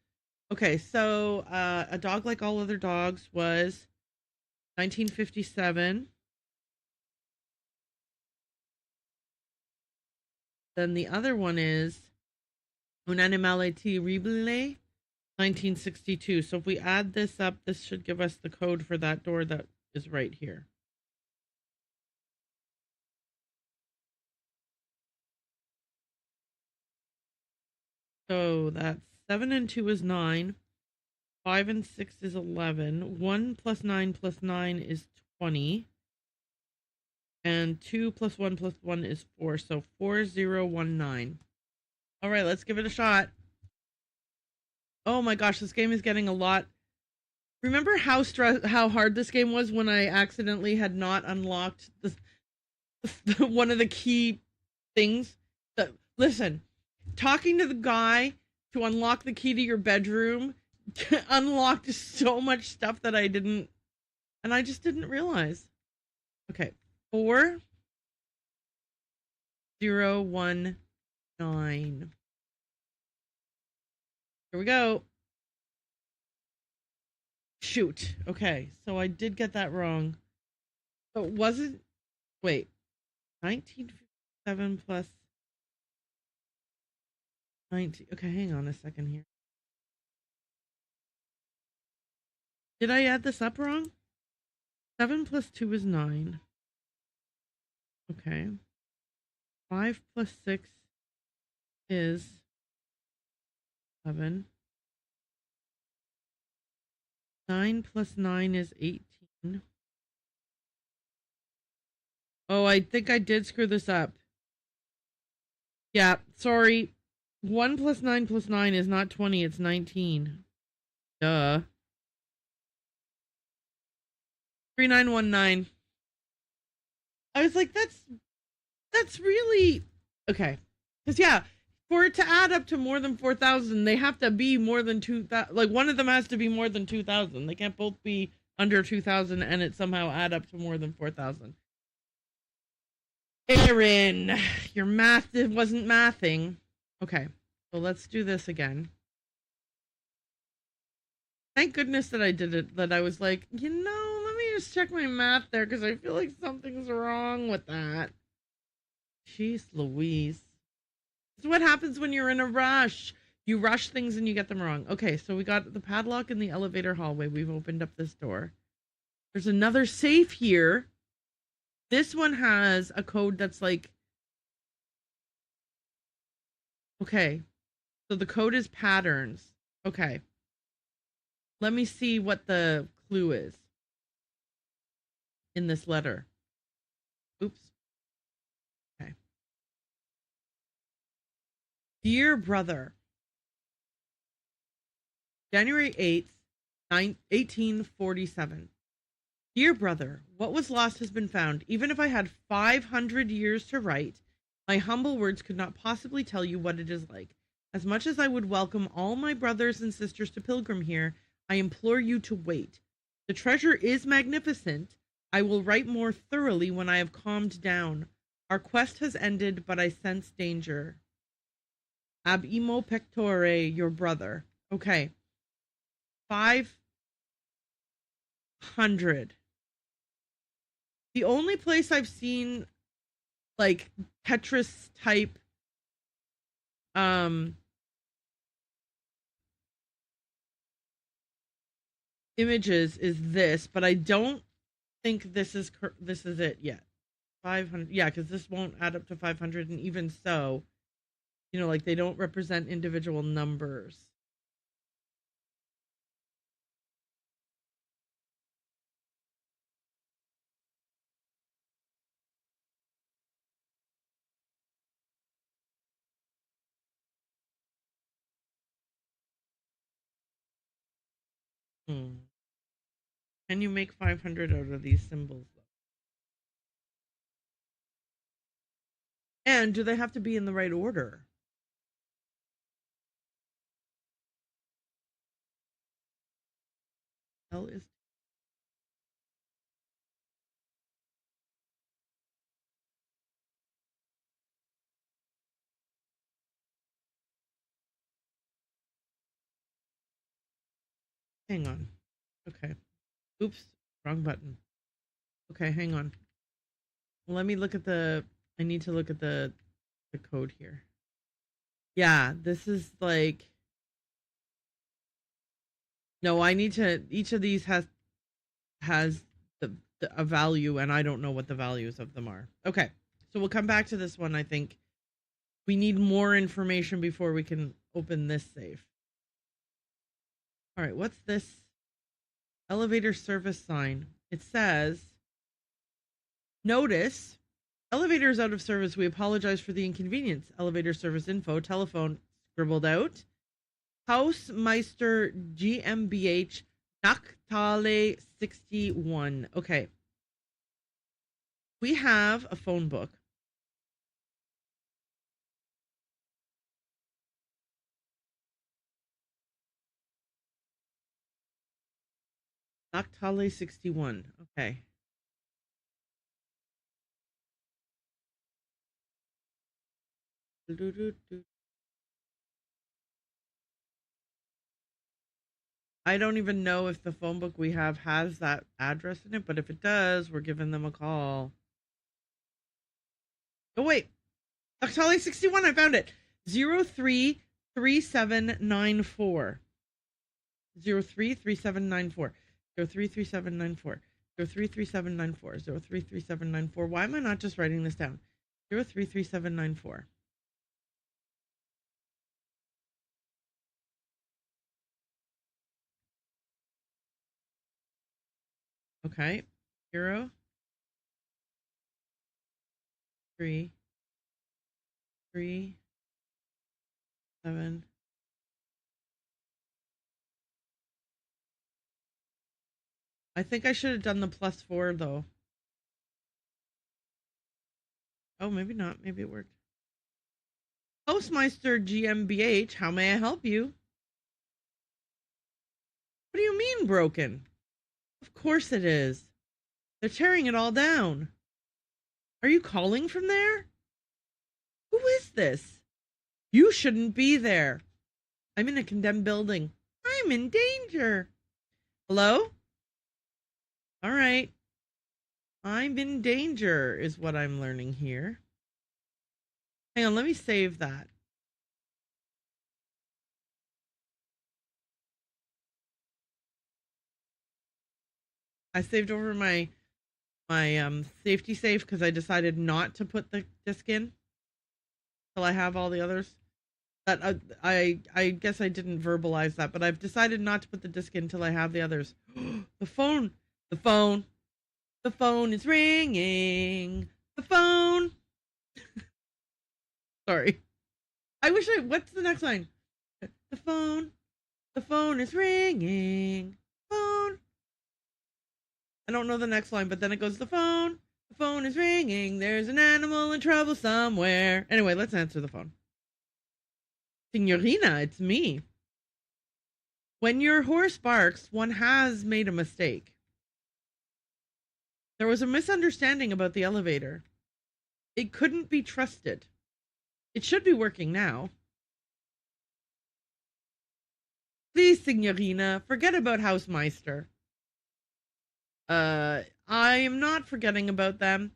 Okay, so A Dog Like All Other Dogs was 1957. Then the other one is Un Animale Terribile, 1962. So if we add this up, this should give us the code for that door that is right here. So that's 7 and 2 is 9. 5 and 6 is 11. 1 plus 9 plus 9 is 20. And 2 plus 1 plus 1 is 4. So 4019. All right, let's give it a shot. Oh my gosh, this game is getting a lot. Remember how hard this game was when I accidentally had not unlocked one of the key things? Listen, talking to the guy to unlock the key to your bedroom unlocked so much stuff that I just didn't realize. Okay, 4019. Here we go. shoot. Okay, so I did get that wrong. So it wasn't. Wait, 1957 plus 19. Okay, hang on a second here. Did I add this up wrong? 7 plus 2 is 9. Okay. 5 plus 6 is 7. 9 plus 9 is 18. Oh, I think I did screw this up. Yeah, sorry. 1 plus 9 plus 9 is not 20, it's 19. Duh. 3919. I was like, that's really okay. Because yeah, for it to add up to more than 4,000, they have to be more than 2,000. Like one of them has to be more than 2,000. They can't both be under 2,000 and it somehow add up to more than 4,000. Erin, your math wasn't mathing. Okay, so let's do this again. Thank goodness that I did it. That I was like, let me just check my math there because I feel like something's wrong with that. Jeez Louise. This is what happens when you're in a rush. You rush things and you get them wrong. Okay, so we got the padlock in the elevator hallway. We've opened up this door. There's another safe here. This one has a code that's like... Okay, so the code is patterns. Okay. Let me see what the clue is in this letter. Oops. Okay. Dear brother, January 8th, 1847. Dear brother, what was lost has been found. Even if I had 500 years to write, my humble words could not possibly tell you what it is like. As much as I would welcome all my brothers and sisters to pilgrim here, I implore you to wait. The treasure is magnificent. I will write more thoroughly when I have calmed down. Our quest has ended, but I sense danger. Ab imo pectore, your brother. Okay. 500. The only place I've seen like Tetris type images is this, but I don't think this is it yet. 500, yeah, because this won't add up to 500, and even so, like they don't represent individual numbers. Can you make 500 out of these symbols, though? And do they have to be in the right order? L is... Hang on. Okay. Oops. Wrong button. Okay, hang on. Let me look at I need to look at the code here. Yeah, this is like... No, I need to... Each of these has a value, and I don't know what the values of them are. Okay, so we'll come back to this one, I think. We need more information before we can open this safe. All right, what's this? Elevator service sign. It says, notice, elevator is out of service. We apologize for the inconvenience. Elevator service info, telephone, scribbled out. Hausmeister GmbH Nachtale 61. Okay. We have a phone book. Nachtale 61. Okay. I don't even know if the phone book we have has that address in it, but if it does, we're giving them a call. Oh, wait. Octali 61, I found it. 033794. 033794. 033794. 033794. 033794. Why am I not just writing this down? 033794. Okay. 0 3 3 7. I think I should have done the +4 though. Oh, maybe not. Maybe it worked. Postmeister GmbH, how may I help you? What do you mean broken? Of course it is. They're tearing it all down. Are you calling from there? Who is this? You shouldn't be there. I'm in a condemned building. I'm in danger. Hello? All right. I'm in danger is what I'm learning here. Hang on, let me save that. I saved over my safety save because I decided not to put the disc in till I have all the others. That I guess I didn't verbalize that, but I've decided not to put the disc in until I have the others. The phone is ringing. The phone. Sorry. What's the next line? The phone is ringing. Phone. I don't know the next line, but then it goes, the phone is ringing. There's an animal in trouble somewhere. Anyway, let's answer the phone. Signorina, it's me. When your horse barks, one has made a mistake. There was a misunderstanding about the elevator. It couldn't be trusted. It should be working now. Please, Signorina, forget about Hausmeister. I am not forgetting about them.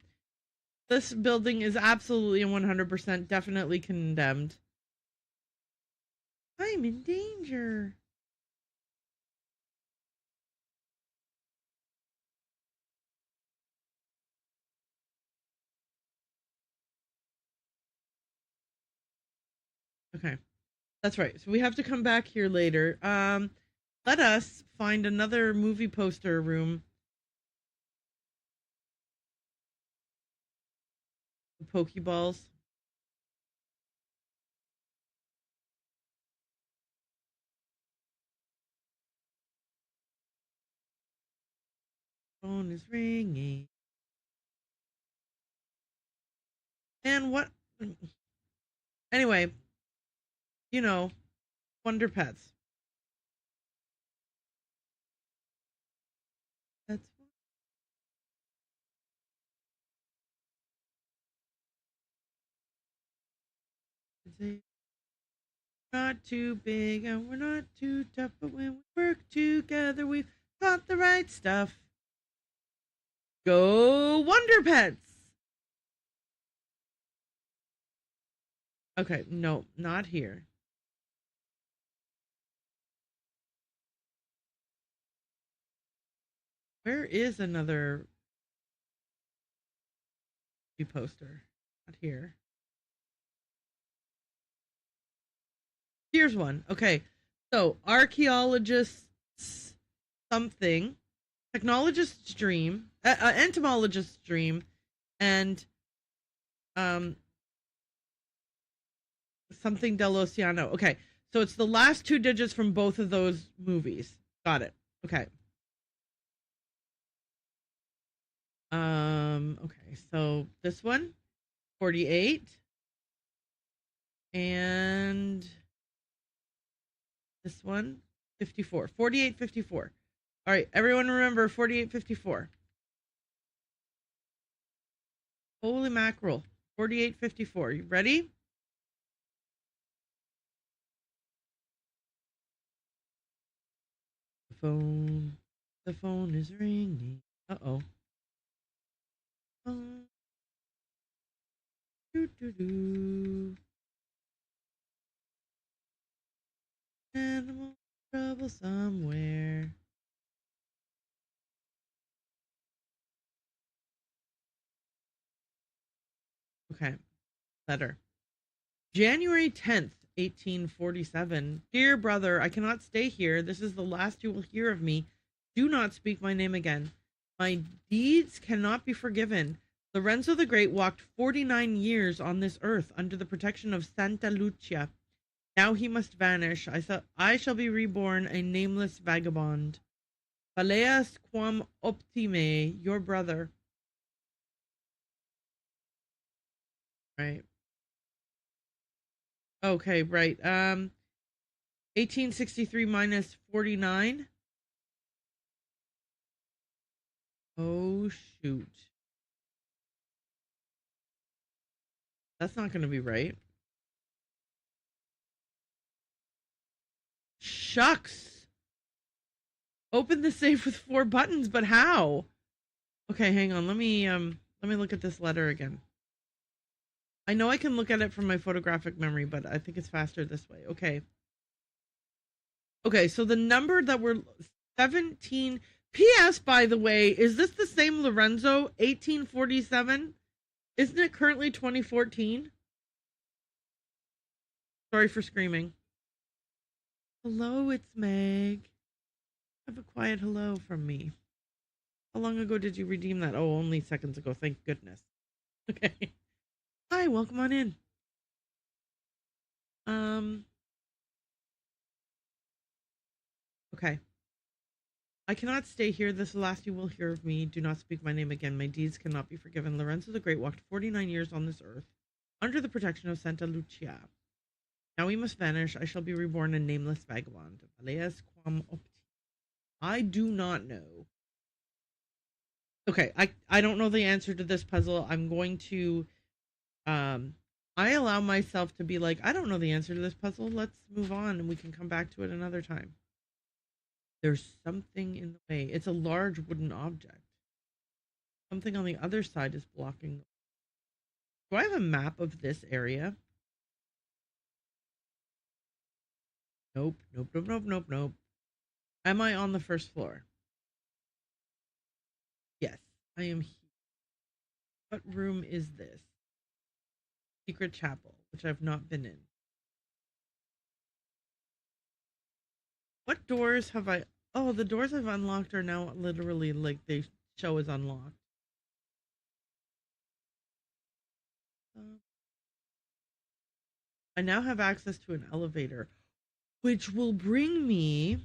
This building is absolutely and 100% definitely condemned. I'm in danger. Okay. That's right. So we have to come back here later. Let us find another movie poster room. The Pokeballs. Phone is ringing. And what? Anyway, you know, Wonder Pets. That's not too big and we're not too tough, but when we work together, we've got the right stuff. Go Wonder Pets! Okay, no, not here. Where is another poster? Not here. Here's one. Okay, so archaeologists something, technologist's dream, entomologist's dream, and something dell'Oceano. Okay, so it's the last two digits from both of those movies. Got it. Okay. Okay, so this one, 48, and this one, 54. 48, 54. All right, everyone remember 48, 54. Holy mackerel. 48, 54. You ready? phone. The phone is ringing. Uh-oh. Do. Animal trouble somewhere. Okay. Letter. January 10th, 1847. Dear brother, I cannot stay here. This is the last you will hear of me. Do not speak my name again. My deeds cannot be forgiven. Lorenzo the Great walked 49 years on this earth under the protection of Santa Lucia. Now he must vanish. I shall be reborn a nameless vagabond. Paleas quam optime, your brother. Right. Okay, right. 1863 minus 49. Oh, shoot. That's not going to be right. Shucks. Open the safe with 4 buttons, but how? Okay, hang on. Let me look at this letter again. I know I can look at it from my photographic memory, but I think it's faster this way. Okay. Okay, so the number that we're 17. P.S. by the way, is this the same Lorenzo? 1847? Isn't it currently 2014? Sorry for screaming. Hello, it's Meg. Have a quiet hello from me. How long ago did you redeem that? Oh, only seconds ago. Thank goodness. Okay. Hi, welcome on in. Okay. I cannot stay here. This is the last you will hear of me. Do not speak my name again. My deeds cannot be forgiven. Lorenzo the Great walked 49 years on this earth under the protection of Santa Lucia. Now we must vanish. I shall be reborn a nameless vagabond. Paleas quam opti. I do not know. Okay, I don't know the answer to this puzzle. I'm going to I allow myself to be like, I don't know the answer to this puzzle. Let's move on and we can come back to it another time. There's something in the way. It's a large wooden object. Something on the other side is blocking. Do I have a map of this area? Nope. Am I on the first floor? Yes, I am here. What room is this? Secret chapel, which I've not been in. What doors have I... Oh, the doors I've unlocked are now literally like they show as unlocked. I now have access to an elevator, which will bring me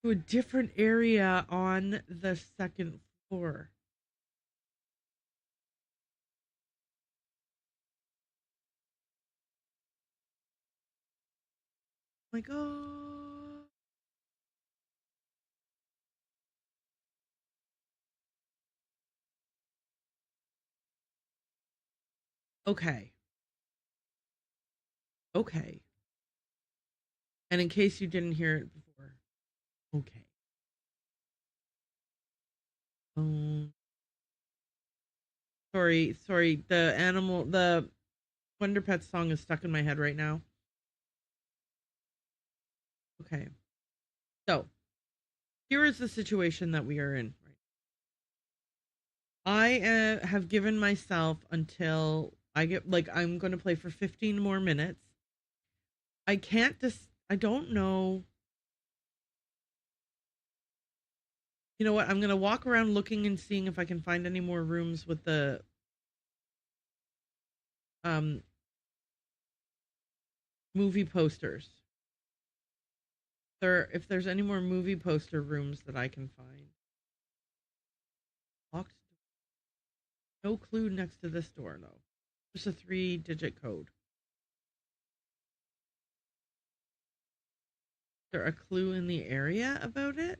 to a different area on the second floor. Like, oh. Okay. Okay. And in case you didn't hear it before, okay. Sorry. The Wonder Pets song is stuck in my head right now. Okay. So, here is the situation that we are in. I have given myself until I get, like, I'm going to play for 15 more minutes. I don't know. You know what? I'm going to walk around looking and seeing if I can find any more rooms with the movie posters. If there's any more movie poster rooms that I can find. Locked. No clue next to this door, though. Just a 3-digit code. Is there a clue in the area about it?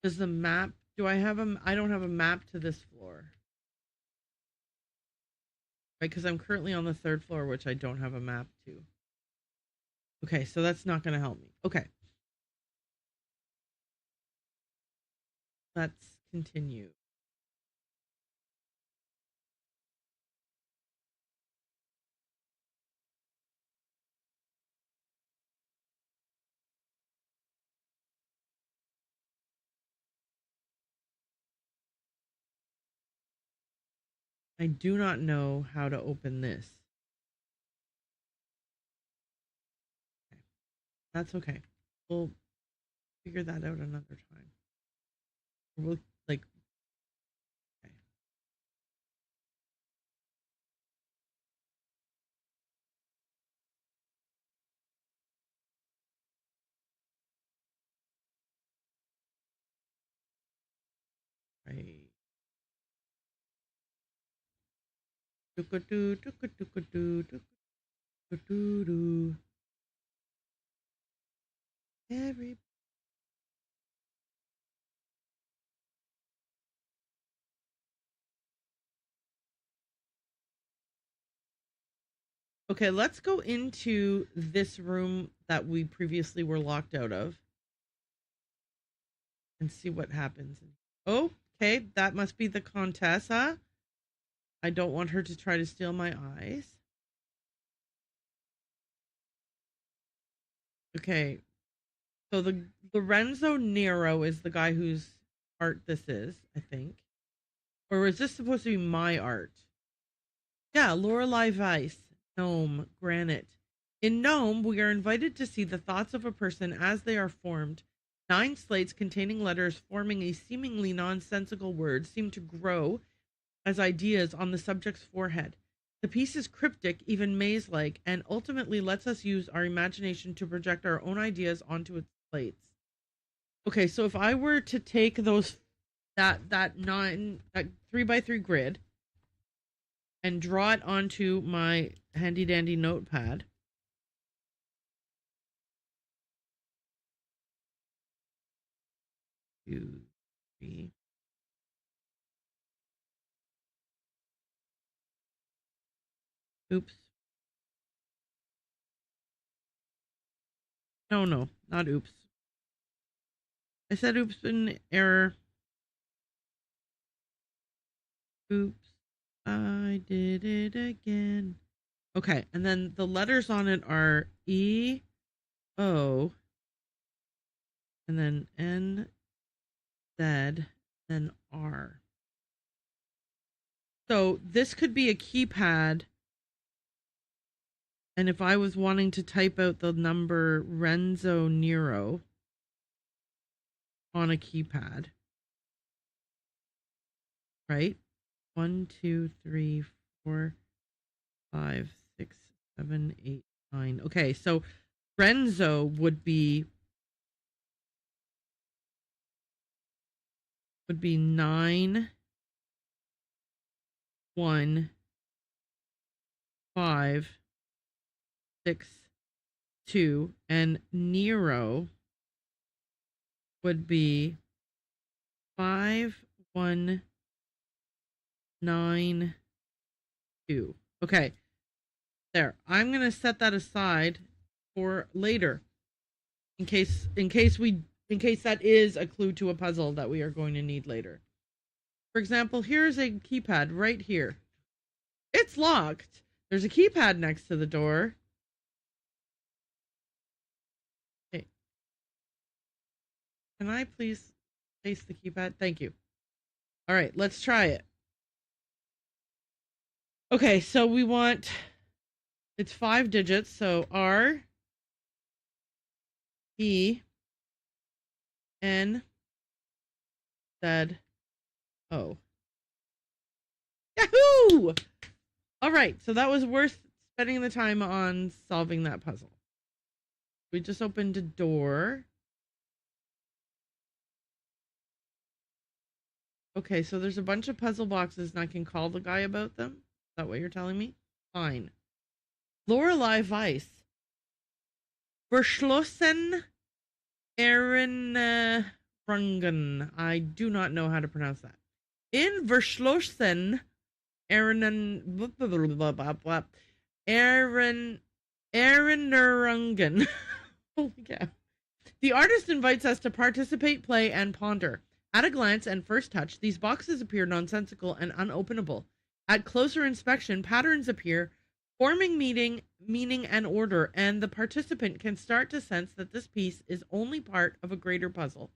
Does the map... I don't have a map to this floor. Right, because I'm currently on the 3rd floor, which I don't have a map to. Okay, so that's not going to help me. Okay, let's continue. I do not know how to open this. Okay. That's okay. We'll figure that out another time. We'll like. Okay. Right. Every. Okay, let's go into this room that we previously were locked out of and see what happens. Oh, okay, that must be the Contessa. I don't want her to try to steal my eyes. Okay, so the Lorenzo Nero is the guy whose art this is, I think. Or is this supposed to be my art? Yeah, Lorelei Weiss, Gnome, Granite. In Gnome, we are invited to see the thoughts of a person as they are formed. 9 slates containing letters forming a seemingly nonsensical word seem to grow as ideas on the subject's forehead. The piece is cryptic, even maze-like, and ultimately lets us use our imagination to project our own ideas onto its slates. Okay, so if I were to take that 3x3 grid and draw it onto my handy dandy notepad. Two, three. Oops. No, not oops. I said oops in error. Oops. I did it again. Okay, and then the letters on it are E, O, and then N, Z, then R. So this could be a keypad. And if I was wanting to type out the number Renzo Nero on a keypad, right? 1, 2, 3, 4, 5, 6, 7, 8, 9. Okay, so Renzo would be 9, 1, 5, 6, 2, and Nero would be 5, 1, 9, 2. Okay, there. I'm gonna set that aside for later, in case that is a clue to a puzzle that we are going to need later. For example, here's a keypad right here. It's locked. There's a keypad next to the door. Okay. Can I please place the keypad? Thank you. All right, let's try it. Okay, so we want, it's 5 digits, so R, E, N, Z, O. Yahoo! All right, so that was worth spending the time on solving that puzzle. We just opened a door. Okay, so there's a bunch of puzzle boxes and I can call the guy about them. Is that what you're telling me? Fine. Lorelei Weiss. Verschlossen Erin Rungen. I do not know how to pronounce that. In Verschlossen Erin Rungen. Holy cow. The artist invites us to participate, play, and ponder. At a glance and first touch, these boxes appear nonsensical and unopenable. At closer inspection, patterns appear, forming meaning and order, and the participant can start to sense that this piece is only part of a greater puzzle,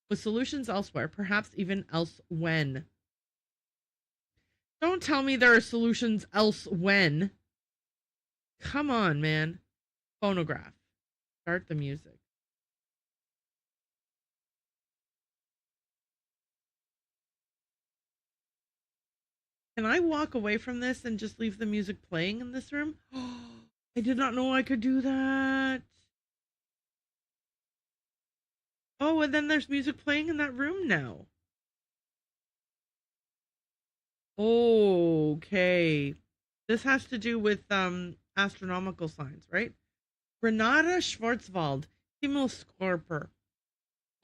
with solutions elsewhere, perhaps even elsewhen. Don't tell me there are solutions elsewhen. Come on, man. Phonograph. Start the music. Can I walk away from this and just leave the music playing in this room? I did not know I could do that. Oh, and then there's music playing in that room now. Okay. This has to do with astronomical signs, right? Renata Schwarzwald, Himmelskorper.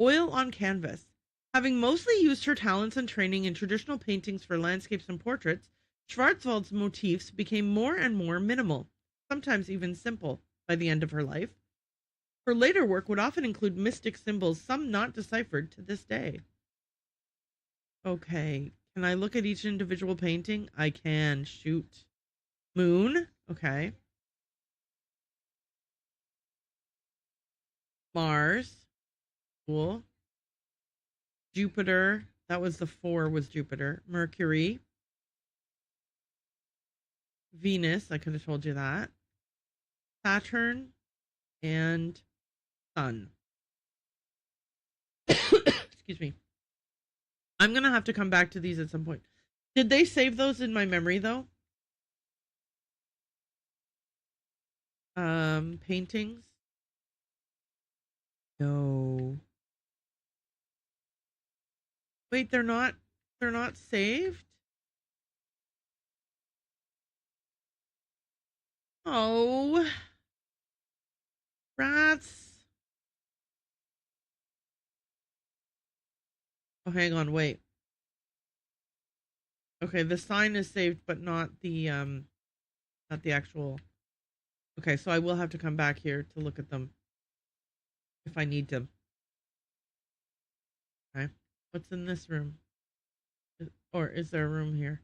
Oil on canvas. Having mostly used her talents and training in traditional paintings for landscapes and portraits, Schwarzwald's motifs became more and more minimal, sometimes even simple, by the end of her life. Her later work would often include mystic symbols, some not deciphered to this day. Okay, can I look at each individual painting? I can. Shoot. Moon. Okay. Mars. Cool. Jupiter. That was the 4 was Jupiter. Mercury. Venus. I could have told you that. Saturn. And Sun. Excuse me. I'm going to have to come back to these at some point. Did they save those in my memory, though? Paintings? No. Wait, they're not saved? Oh. Rats. Oh, hang on, wait. Okay, the sign is saved, but not the actual. Okay, so I will have to come back here to look at them if I need to. Okay. What's in this room? Or is there a room here?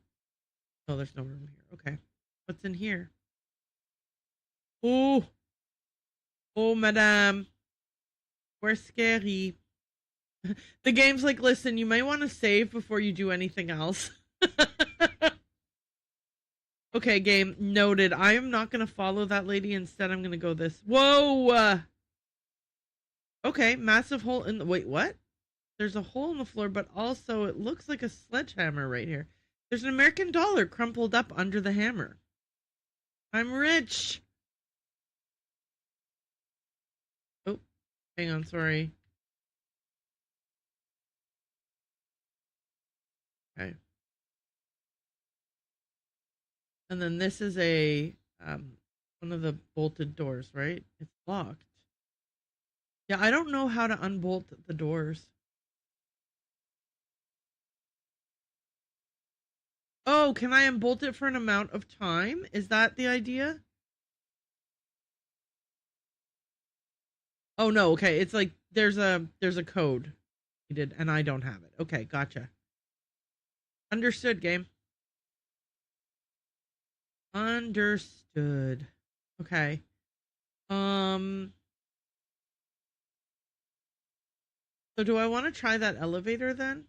No, there's no room here. Okay. What's in here? Oh. Oh, madame. We're scary. The game's like, listen, you may want to save before you do anything else. Okay, game, noted. I am not going to follow that lady. Instead, I'm going to go this. Whoa! Okay, massive hole in the... Wait, what? There's a hole in the floor, but also it looks like a sledgehammer right here. There's an American dollar crumpled up under the hammer. I'm rich! Oh, hang on, sorry. Okay. And then this is a one of the bolted doors, right? It's locked. Yeah, I don't know how to unbolt the doors. Oh, can I unbolt it for an amount of time? Is that the idea? Oh no, okay. It's like there's a code needed and I don't have it. Okay, gotcha. Understood, game. Understood. Okay. So do I want to try that elevator then?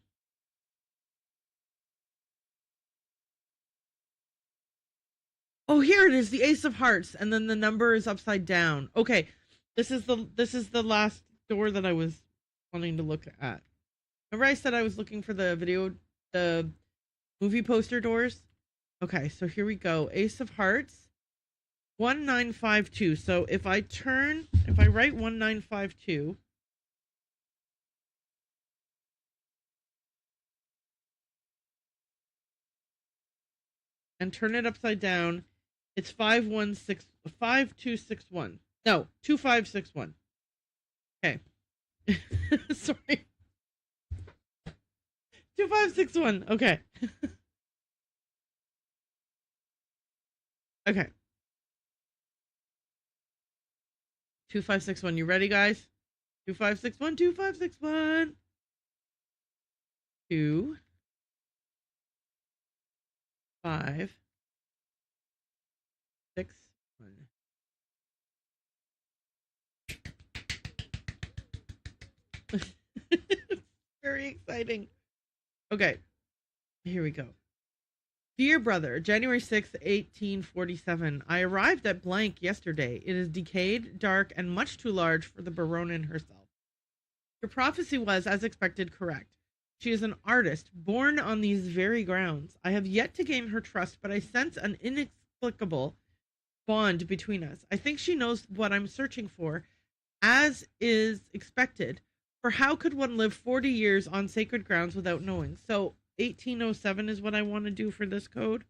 Oh, here it is, the Ace of Hearts, and then the number is upside down. Okay. This is the last door that I was wanting to look at. Remember I said I was looking for the movie poster doors? Okay, so here we go. Ace of Hearts. 1952. So if I write 1952. And turn it upside down, it's 5261. No, 2561. Okay. Sorry. 2561. Okay. Okay. 2561. You ready, guys? 2561, 2561. 2 5 6 1. Very exciting. Okay, here we go. Dear brother, January 6th, 1847. I arrived at blank yesterday. It is decayed, dark, and much too large for the Baronin herself. Your prophecy was, as expected, correct. She is an artist, born on these very grounds. I have yet to gain her trust, but I sense an inexplicable bond between us. I think she knows what I'm searching for, as is expected. For how could one live 40 years on sacred grounds without knowing? So 1807 is what I want to do for this code.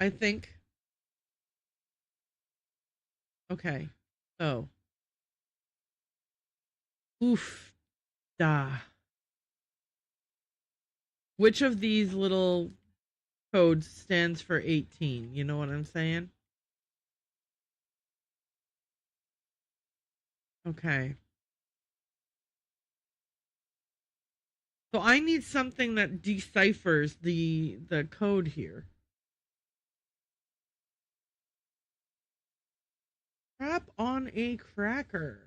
I think. Okay. So. Oof. Da. Which of these little codes stands for 18? You know what I'm saying? Okay. So I need something that deciphers the code here. Crap on a cracker.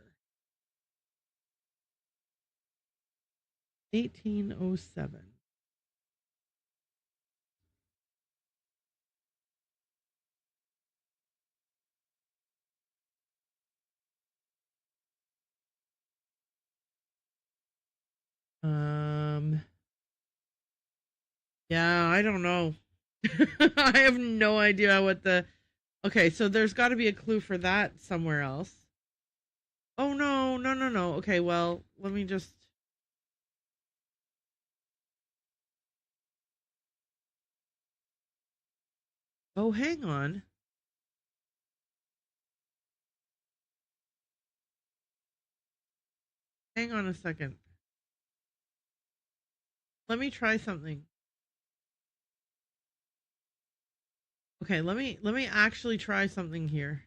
1807. Yeah, I don't know. I have no idea what the... Okay, so there's got to be a clue for that somewhere else. Oh, no, no, no, no. Okay, well, let me just... Oh, hang on. Hang on a second. Let me try something. Okay, let me actually try something here.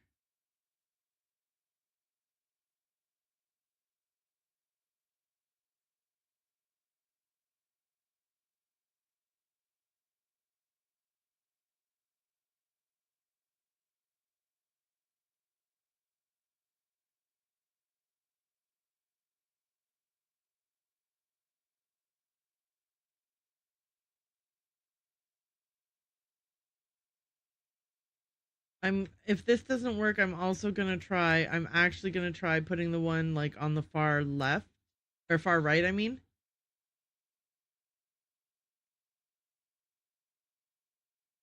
If this doesn't work, I'm actually gonna try putting the one like on the far left or far right, I mean.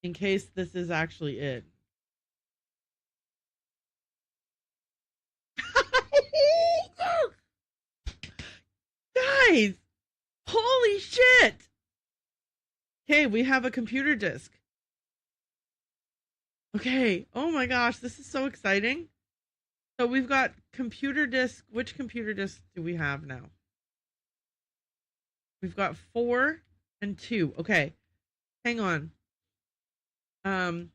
In case this is actually it. Guys, holy shit. Okay, we have a computer disk. Okay, oh my gosh, this is so exciting. So we've got computer disk. Which computer disk do we have now? We've got 4 and 2. Okay, hang on. Okay,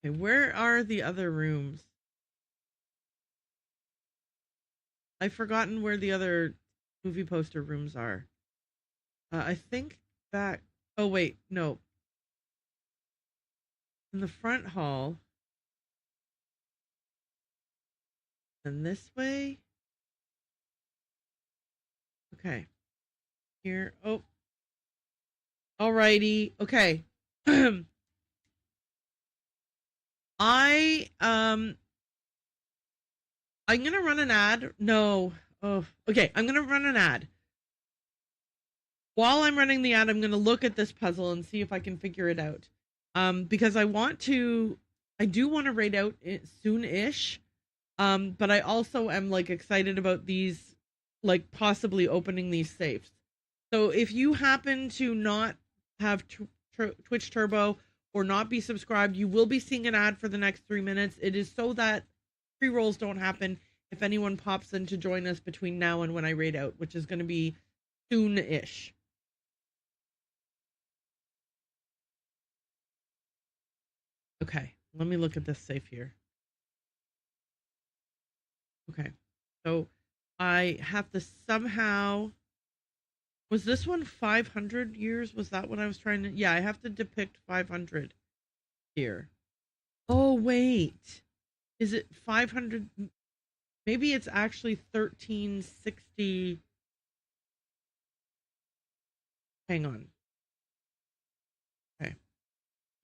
where are the other rooms? I've forgotten where the other movie poster rooms are. I think that... Oh, wait, no. In the front hall. And this way. Okay. Here. Oh. Alrighty. Okay. I'm gonna run an ad. No. Oh, okay. I'm gonna run an ad. While I'm running the ad, I'm gonna look at this puzzle and see if I can figure it out. Because I do want to raid out soon-ish. But I also am like excited about these, like possibly opening these safes. So if you happen to not have Twitch Turbo or not be subscribed, you will be seeing an ad for the next 3 minutes. It is so that pre-rolls don't happen if anyone pops in to join us between now and when I raid out, which is going to be soon-ish. Okay, let me look at this safe here. Okay, so I have to somehow. Was this one 500 years? Was that what I was trying to? Yeah, I have to depict 500 here. Oh, wait. Is it 500? Maybe it's actually 1360. Hang on. Okay.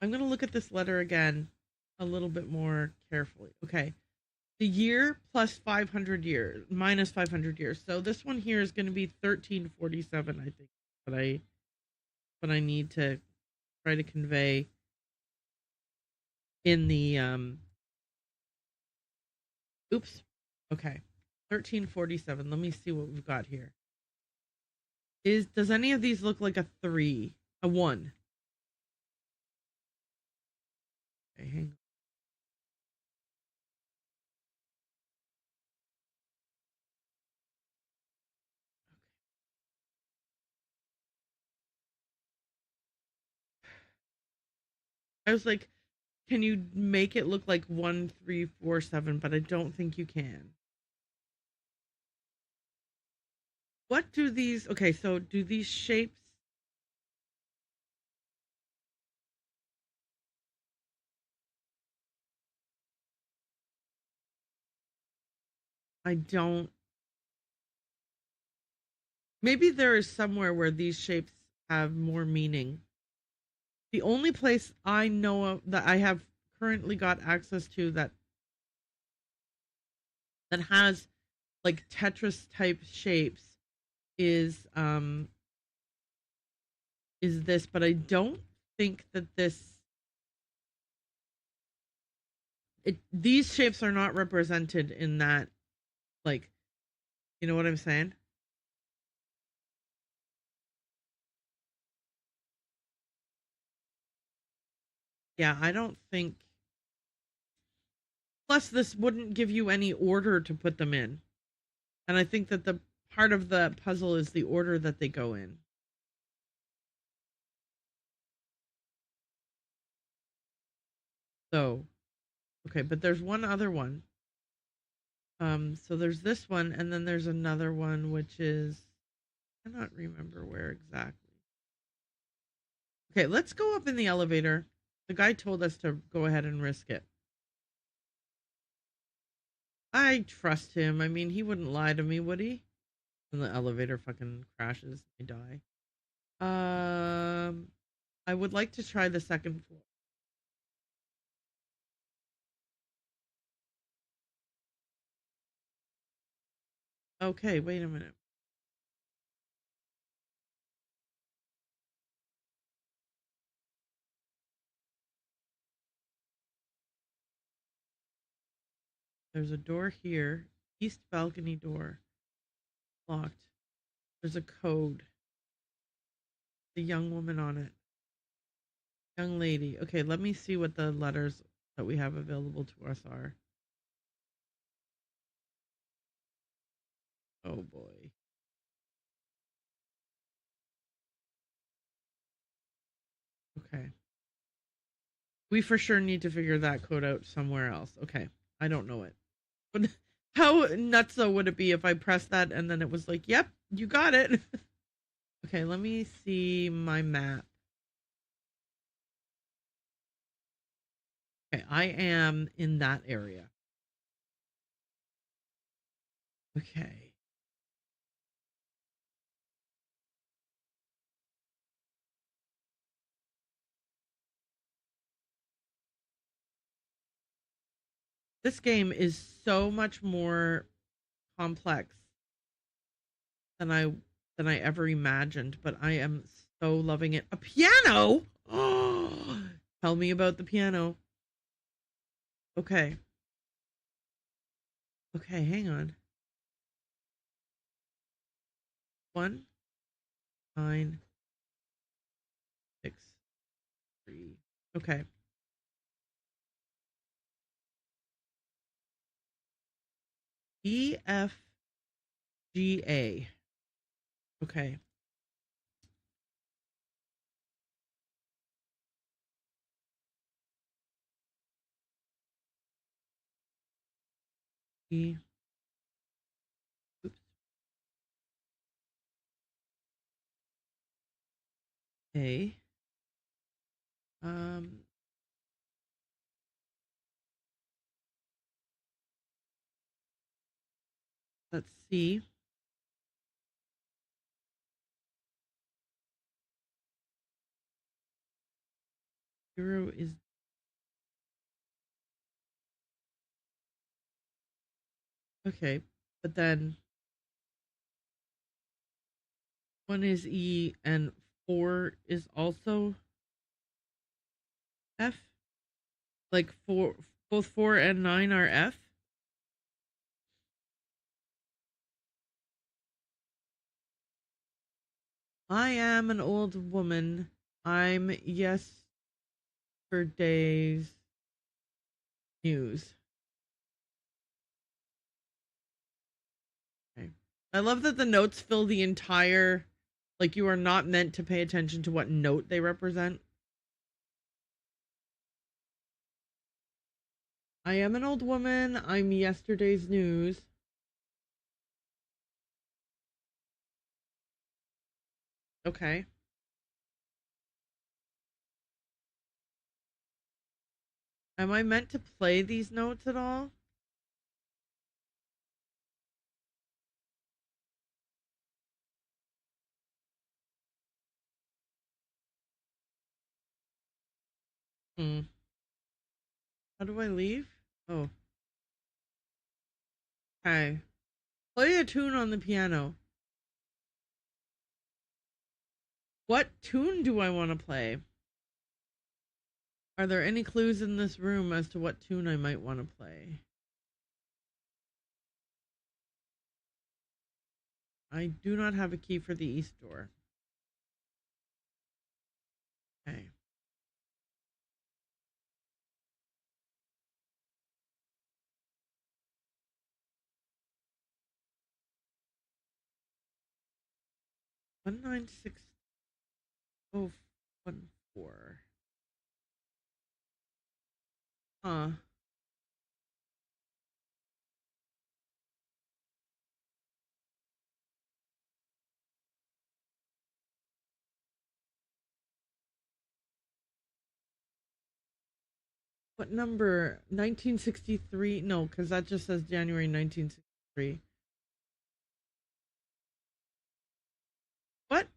I'm going to look at this letter again a little bit more carefully. Okay. The year plus 500 years, minus 500 years. So this one here is going to be 1347, I think. What I need to try to convey in the oops. Okay. 1347. Let me see what we've got here. Does any of these look like a 3? A 1? Okay, hang on. I was like, can you make it look like 1, 3, 4, 7? But I don't think you can. What do these? Okay, so do these shapes? I don't. Maybe there is somewhere where these shapes have more meaning. The only place I know of that I have currently got access to that has like Tetris type shapes is this, but I don't think that these shapes are not represented in that, like, you know what I'm saying? Yeah, I don't think. Plus, this wouldn't give you any order to put them in. And I think that the part of the puzzle is the order that they go in. So, okay, but there's one other one. So there's this one, and then there's another one, which is, I cannot remember where exactly. Okay, let's go up in the elevator. The guy told us to go ahead and risk it. I trust him. I mean, he wouldn't lie to me, would he? And the elevator fucking crashes. I die. I would like to try the second floor. Okay, wait a minute. There's a door here. East balcony door. Locked. There's a code. The young woman on it. Young lady. Okay, let me see what the letters that we have available to us are. Oh boy. Okay. We for sure need to figure that code out somewhere else. Okay. I don't know it. But how nutso would it be if I pressed that and then it was like, yep, you got it. Okay, let me see my map. Okay, I am in that area. Okay. This game is so much more complex than I ever imagined, but I am so loving it. A piano? Oh, tell me about the piano. Okay. Okay, hang on. 1, 9, 6, 3. Okay. EFGA. Okay. Oops. Okay. Let's see. Zero is okay, but then one is E and 4 is also F. Like both 4 and 9 are F. I am an old woman. I'm yesterday's news. Okay. I love that the notes fill the entire, like you are not meant to pay attention to what note they represent. I am an old woman. I'm yesterday's news. Okay. Am I meant to play these notes at all? How do I leave? Oh. Okay. Play a tune on the piano. What tune do I want to play? Are there any clues in this room as to what tune I might want to play? I do not have a key for the east door. Okay. One 196,014. Huh. What number? 1963? No, because that just says January 1963. What?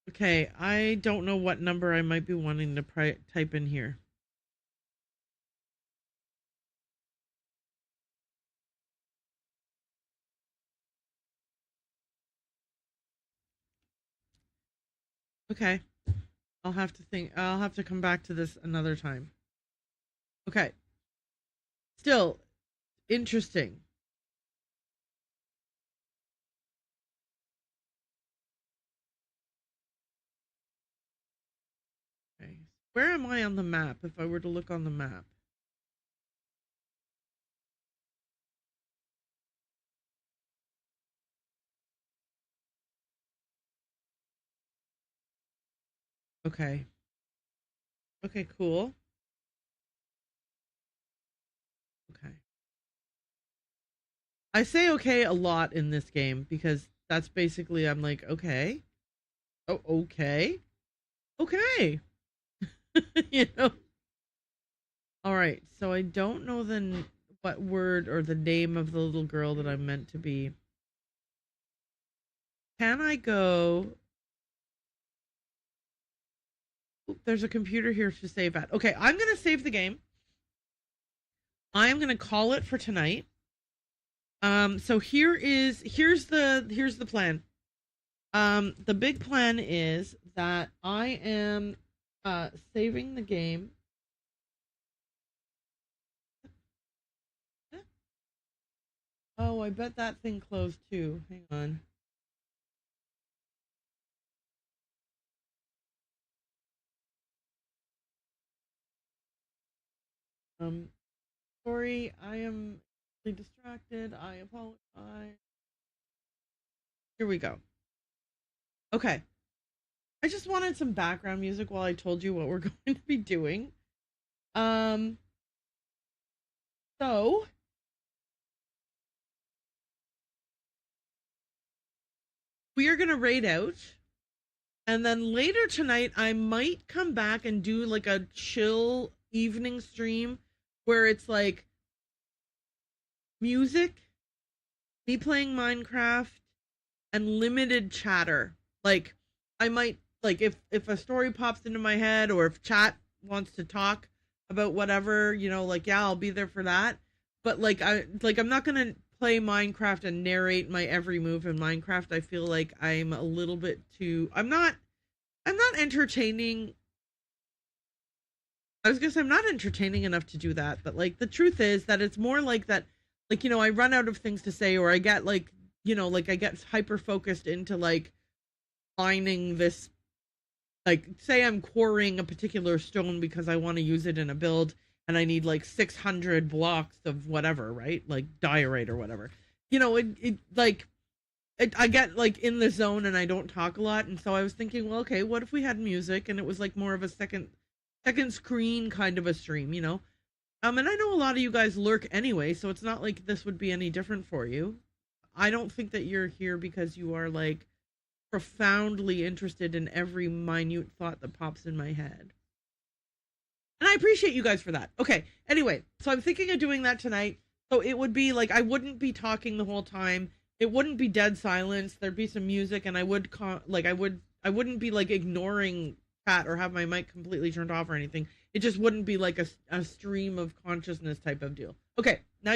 Okay, I don't know what number I might be wanting to type in here. Okay. I'll have to think. I'll have to come back to this another time. Okay. Still interesting. Okay. Where am I on the map if I were to look on the map? Okay. Okay, cool. Okay. I say okay a lot in this game because that's basically I'm like, okay. Oh, okay. Okay. You know. All right. So I don't know what word or the name of the little girl that I'm meant to be. Can I go? Oop, there's a computer here to save at. Okay, I'm going to save the game. I'm going to call it for tonight. So here's the plan. The big plan is that I am saving the game. Oh, I bet that thing closed too. Hang on. Sorry, I am really distracted. I apologize. Here we go. Okay. I just wanted some background music while I told you what we're going to be doing. So we are gonna raid out, and then later tonight I might come back and do like a chill evening stream where it's like music, me playing Minecraft, and limited chatter. Like I might, like, if a story pops into my head, or if chat wants to talk about whatever, you know, like, yeah, I'll be there for that. But I'm not gonna play Minecraft and narrate my every move in Minecraft. I feel like I'm a little bit too, I'm not entertaining. I was gonna say I'm not entertaining enough to do that, but like the truth is that it's more like that, like, you know, I run out of things to say, or I get like, you know, like I get hyper focused into like finding this, like, say I'm quarrying a particular stone because I want to use it in a build, and I need like 600 blocks of whatever, right? Like diorite or whatever. You know, I get like in the zone and I don't talk a lot. And so I was thinking, well, okay, what if we had music and it was like more of a second screen kind of a stream, you know? And I know a lot of you guys lurk anyway, so it's not like this would be any different for you. I don't think that you're here because you are like profoundly interested in every minute thought that pops in my head. And I appreciate you guys for that. Okay, anyway, so I'm thinking of doing that tonight. So it would be like, I wouldn't be talking the whole time. It wouldn't be dead silence. There'd be some music, and I wouldn't be like ignoring chat or have my mic completely turned off or anything. It just wouldn't be like a stream of consciousness type of deal. Okay, now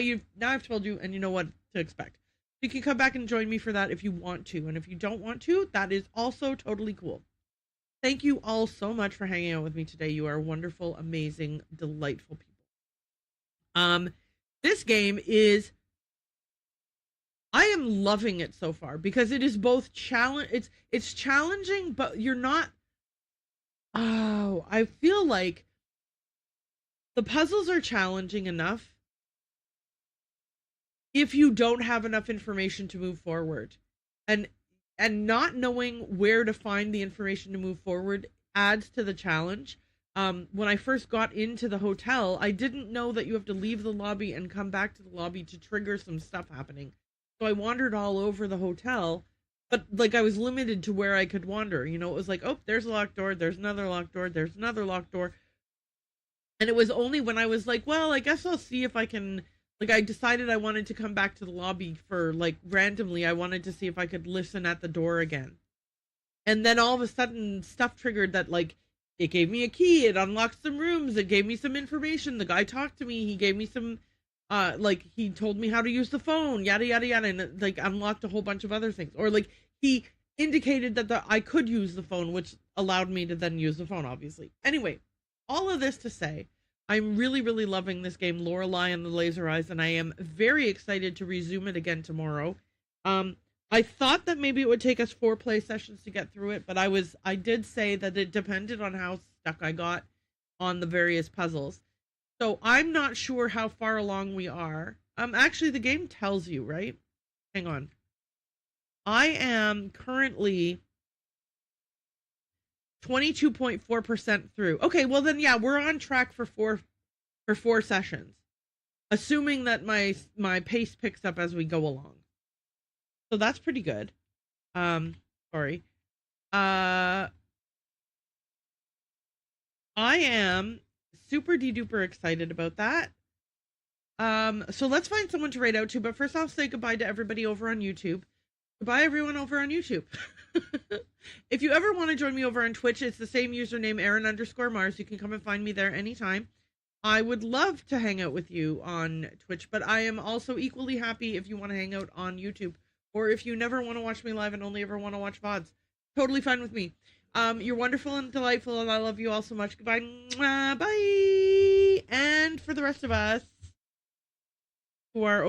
I've told you, and you know what to expect. You can come back and join me for that if you want to, and if you don't want to, that is also totally cool. Thank you all so much for hanging out with me today. You are wonderful, amazing, delightful people. This game is, I am loving it so far because it is both it's challenging, but you're not, I feel like the puzzles are challenging enough if you don't have enough information to move forward. And not knowing where to find the information to move forward adds to the challenge. When I first got into the hotel, I didn't know that you have to leave the lobby and come back to the lobby to trigger some stuff happening. So I wandered all over the hotel, but like I was limited to where I could wander. You know, it was like, oh, there's a locked door, there's another locked door, there's another locked door. And it was only when I was like, well, I guess I'll see if I can, like, I decided I wanted to come back to the lobby for, like, randomly, I wanted to see if I could listen at the door again. And then all of a sudden, stuff triggered that, like, it gave me a key, it unlocked some rooms, it gave me some information, the guy talked to me, he gave me some, like, he told me how to use the phone, yada, yada, yada, and, it, like, unlocked a whole bunch of other things. Or, like, he indicated that I could use the phone, which allowed me to then use the phone, obviously. Anyway, all of this to say, I'm really, really loving this game, Lorelei and the Laser Eyes, and I am very excited to resume it again tomorrow. I thought that maybe it would take us 4 play sessions to get through it, but I did say that it depended on how stuck I got on the various puzzles. So I'm not sure how far along we are. Actually, the game tells you, right? Hang on. I am currently 22.4% through. Okay, well then, yeah, we're on track for four sessions, assuming that my pace picks up as we go along. So that's pretty good. Sorry. I am super de-duper excited about that. So let's find someone to raid out to, but first I'll say goodbye to everybody over on YouTube. Goodbye, everyone over on YouTube. If you ever want to join me over on Twitch, it's the same username, Erin_Mars. You can come and find me there anytime. I would love to hang out with you on Twitch, but I am also equally happy if you want to hang out on YouTube, or if you never want to watch me live and only ever want to watch VODs. Totally fine with me. You're wonderful and delightful, and I love you all so much. Goodbye. Bye. And for the rest of us who are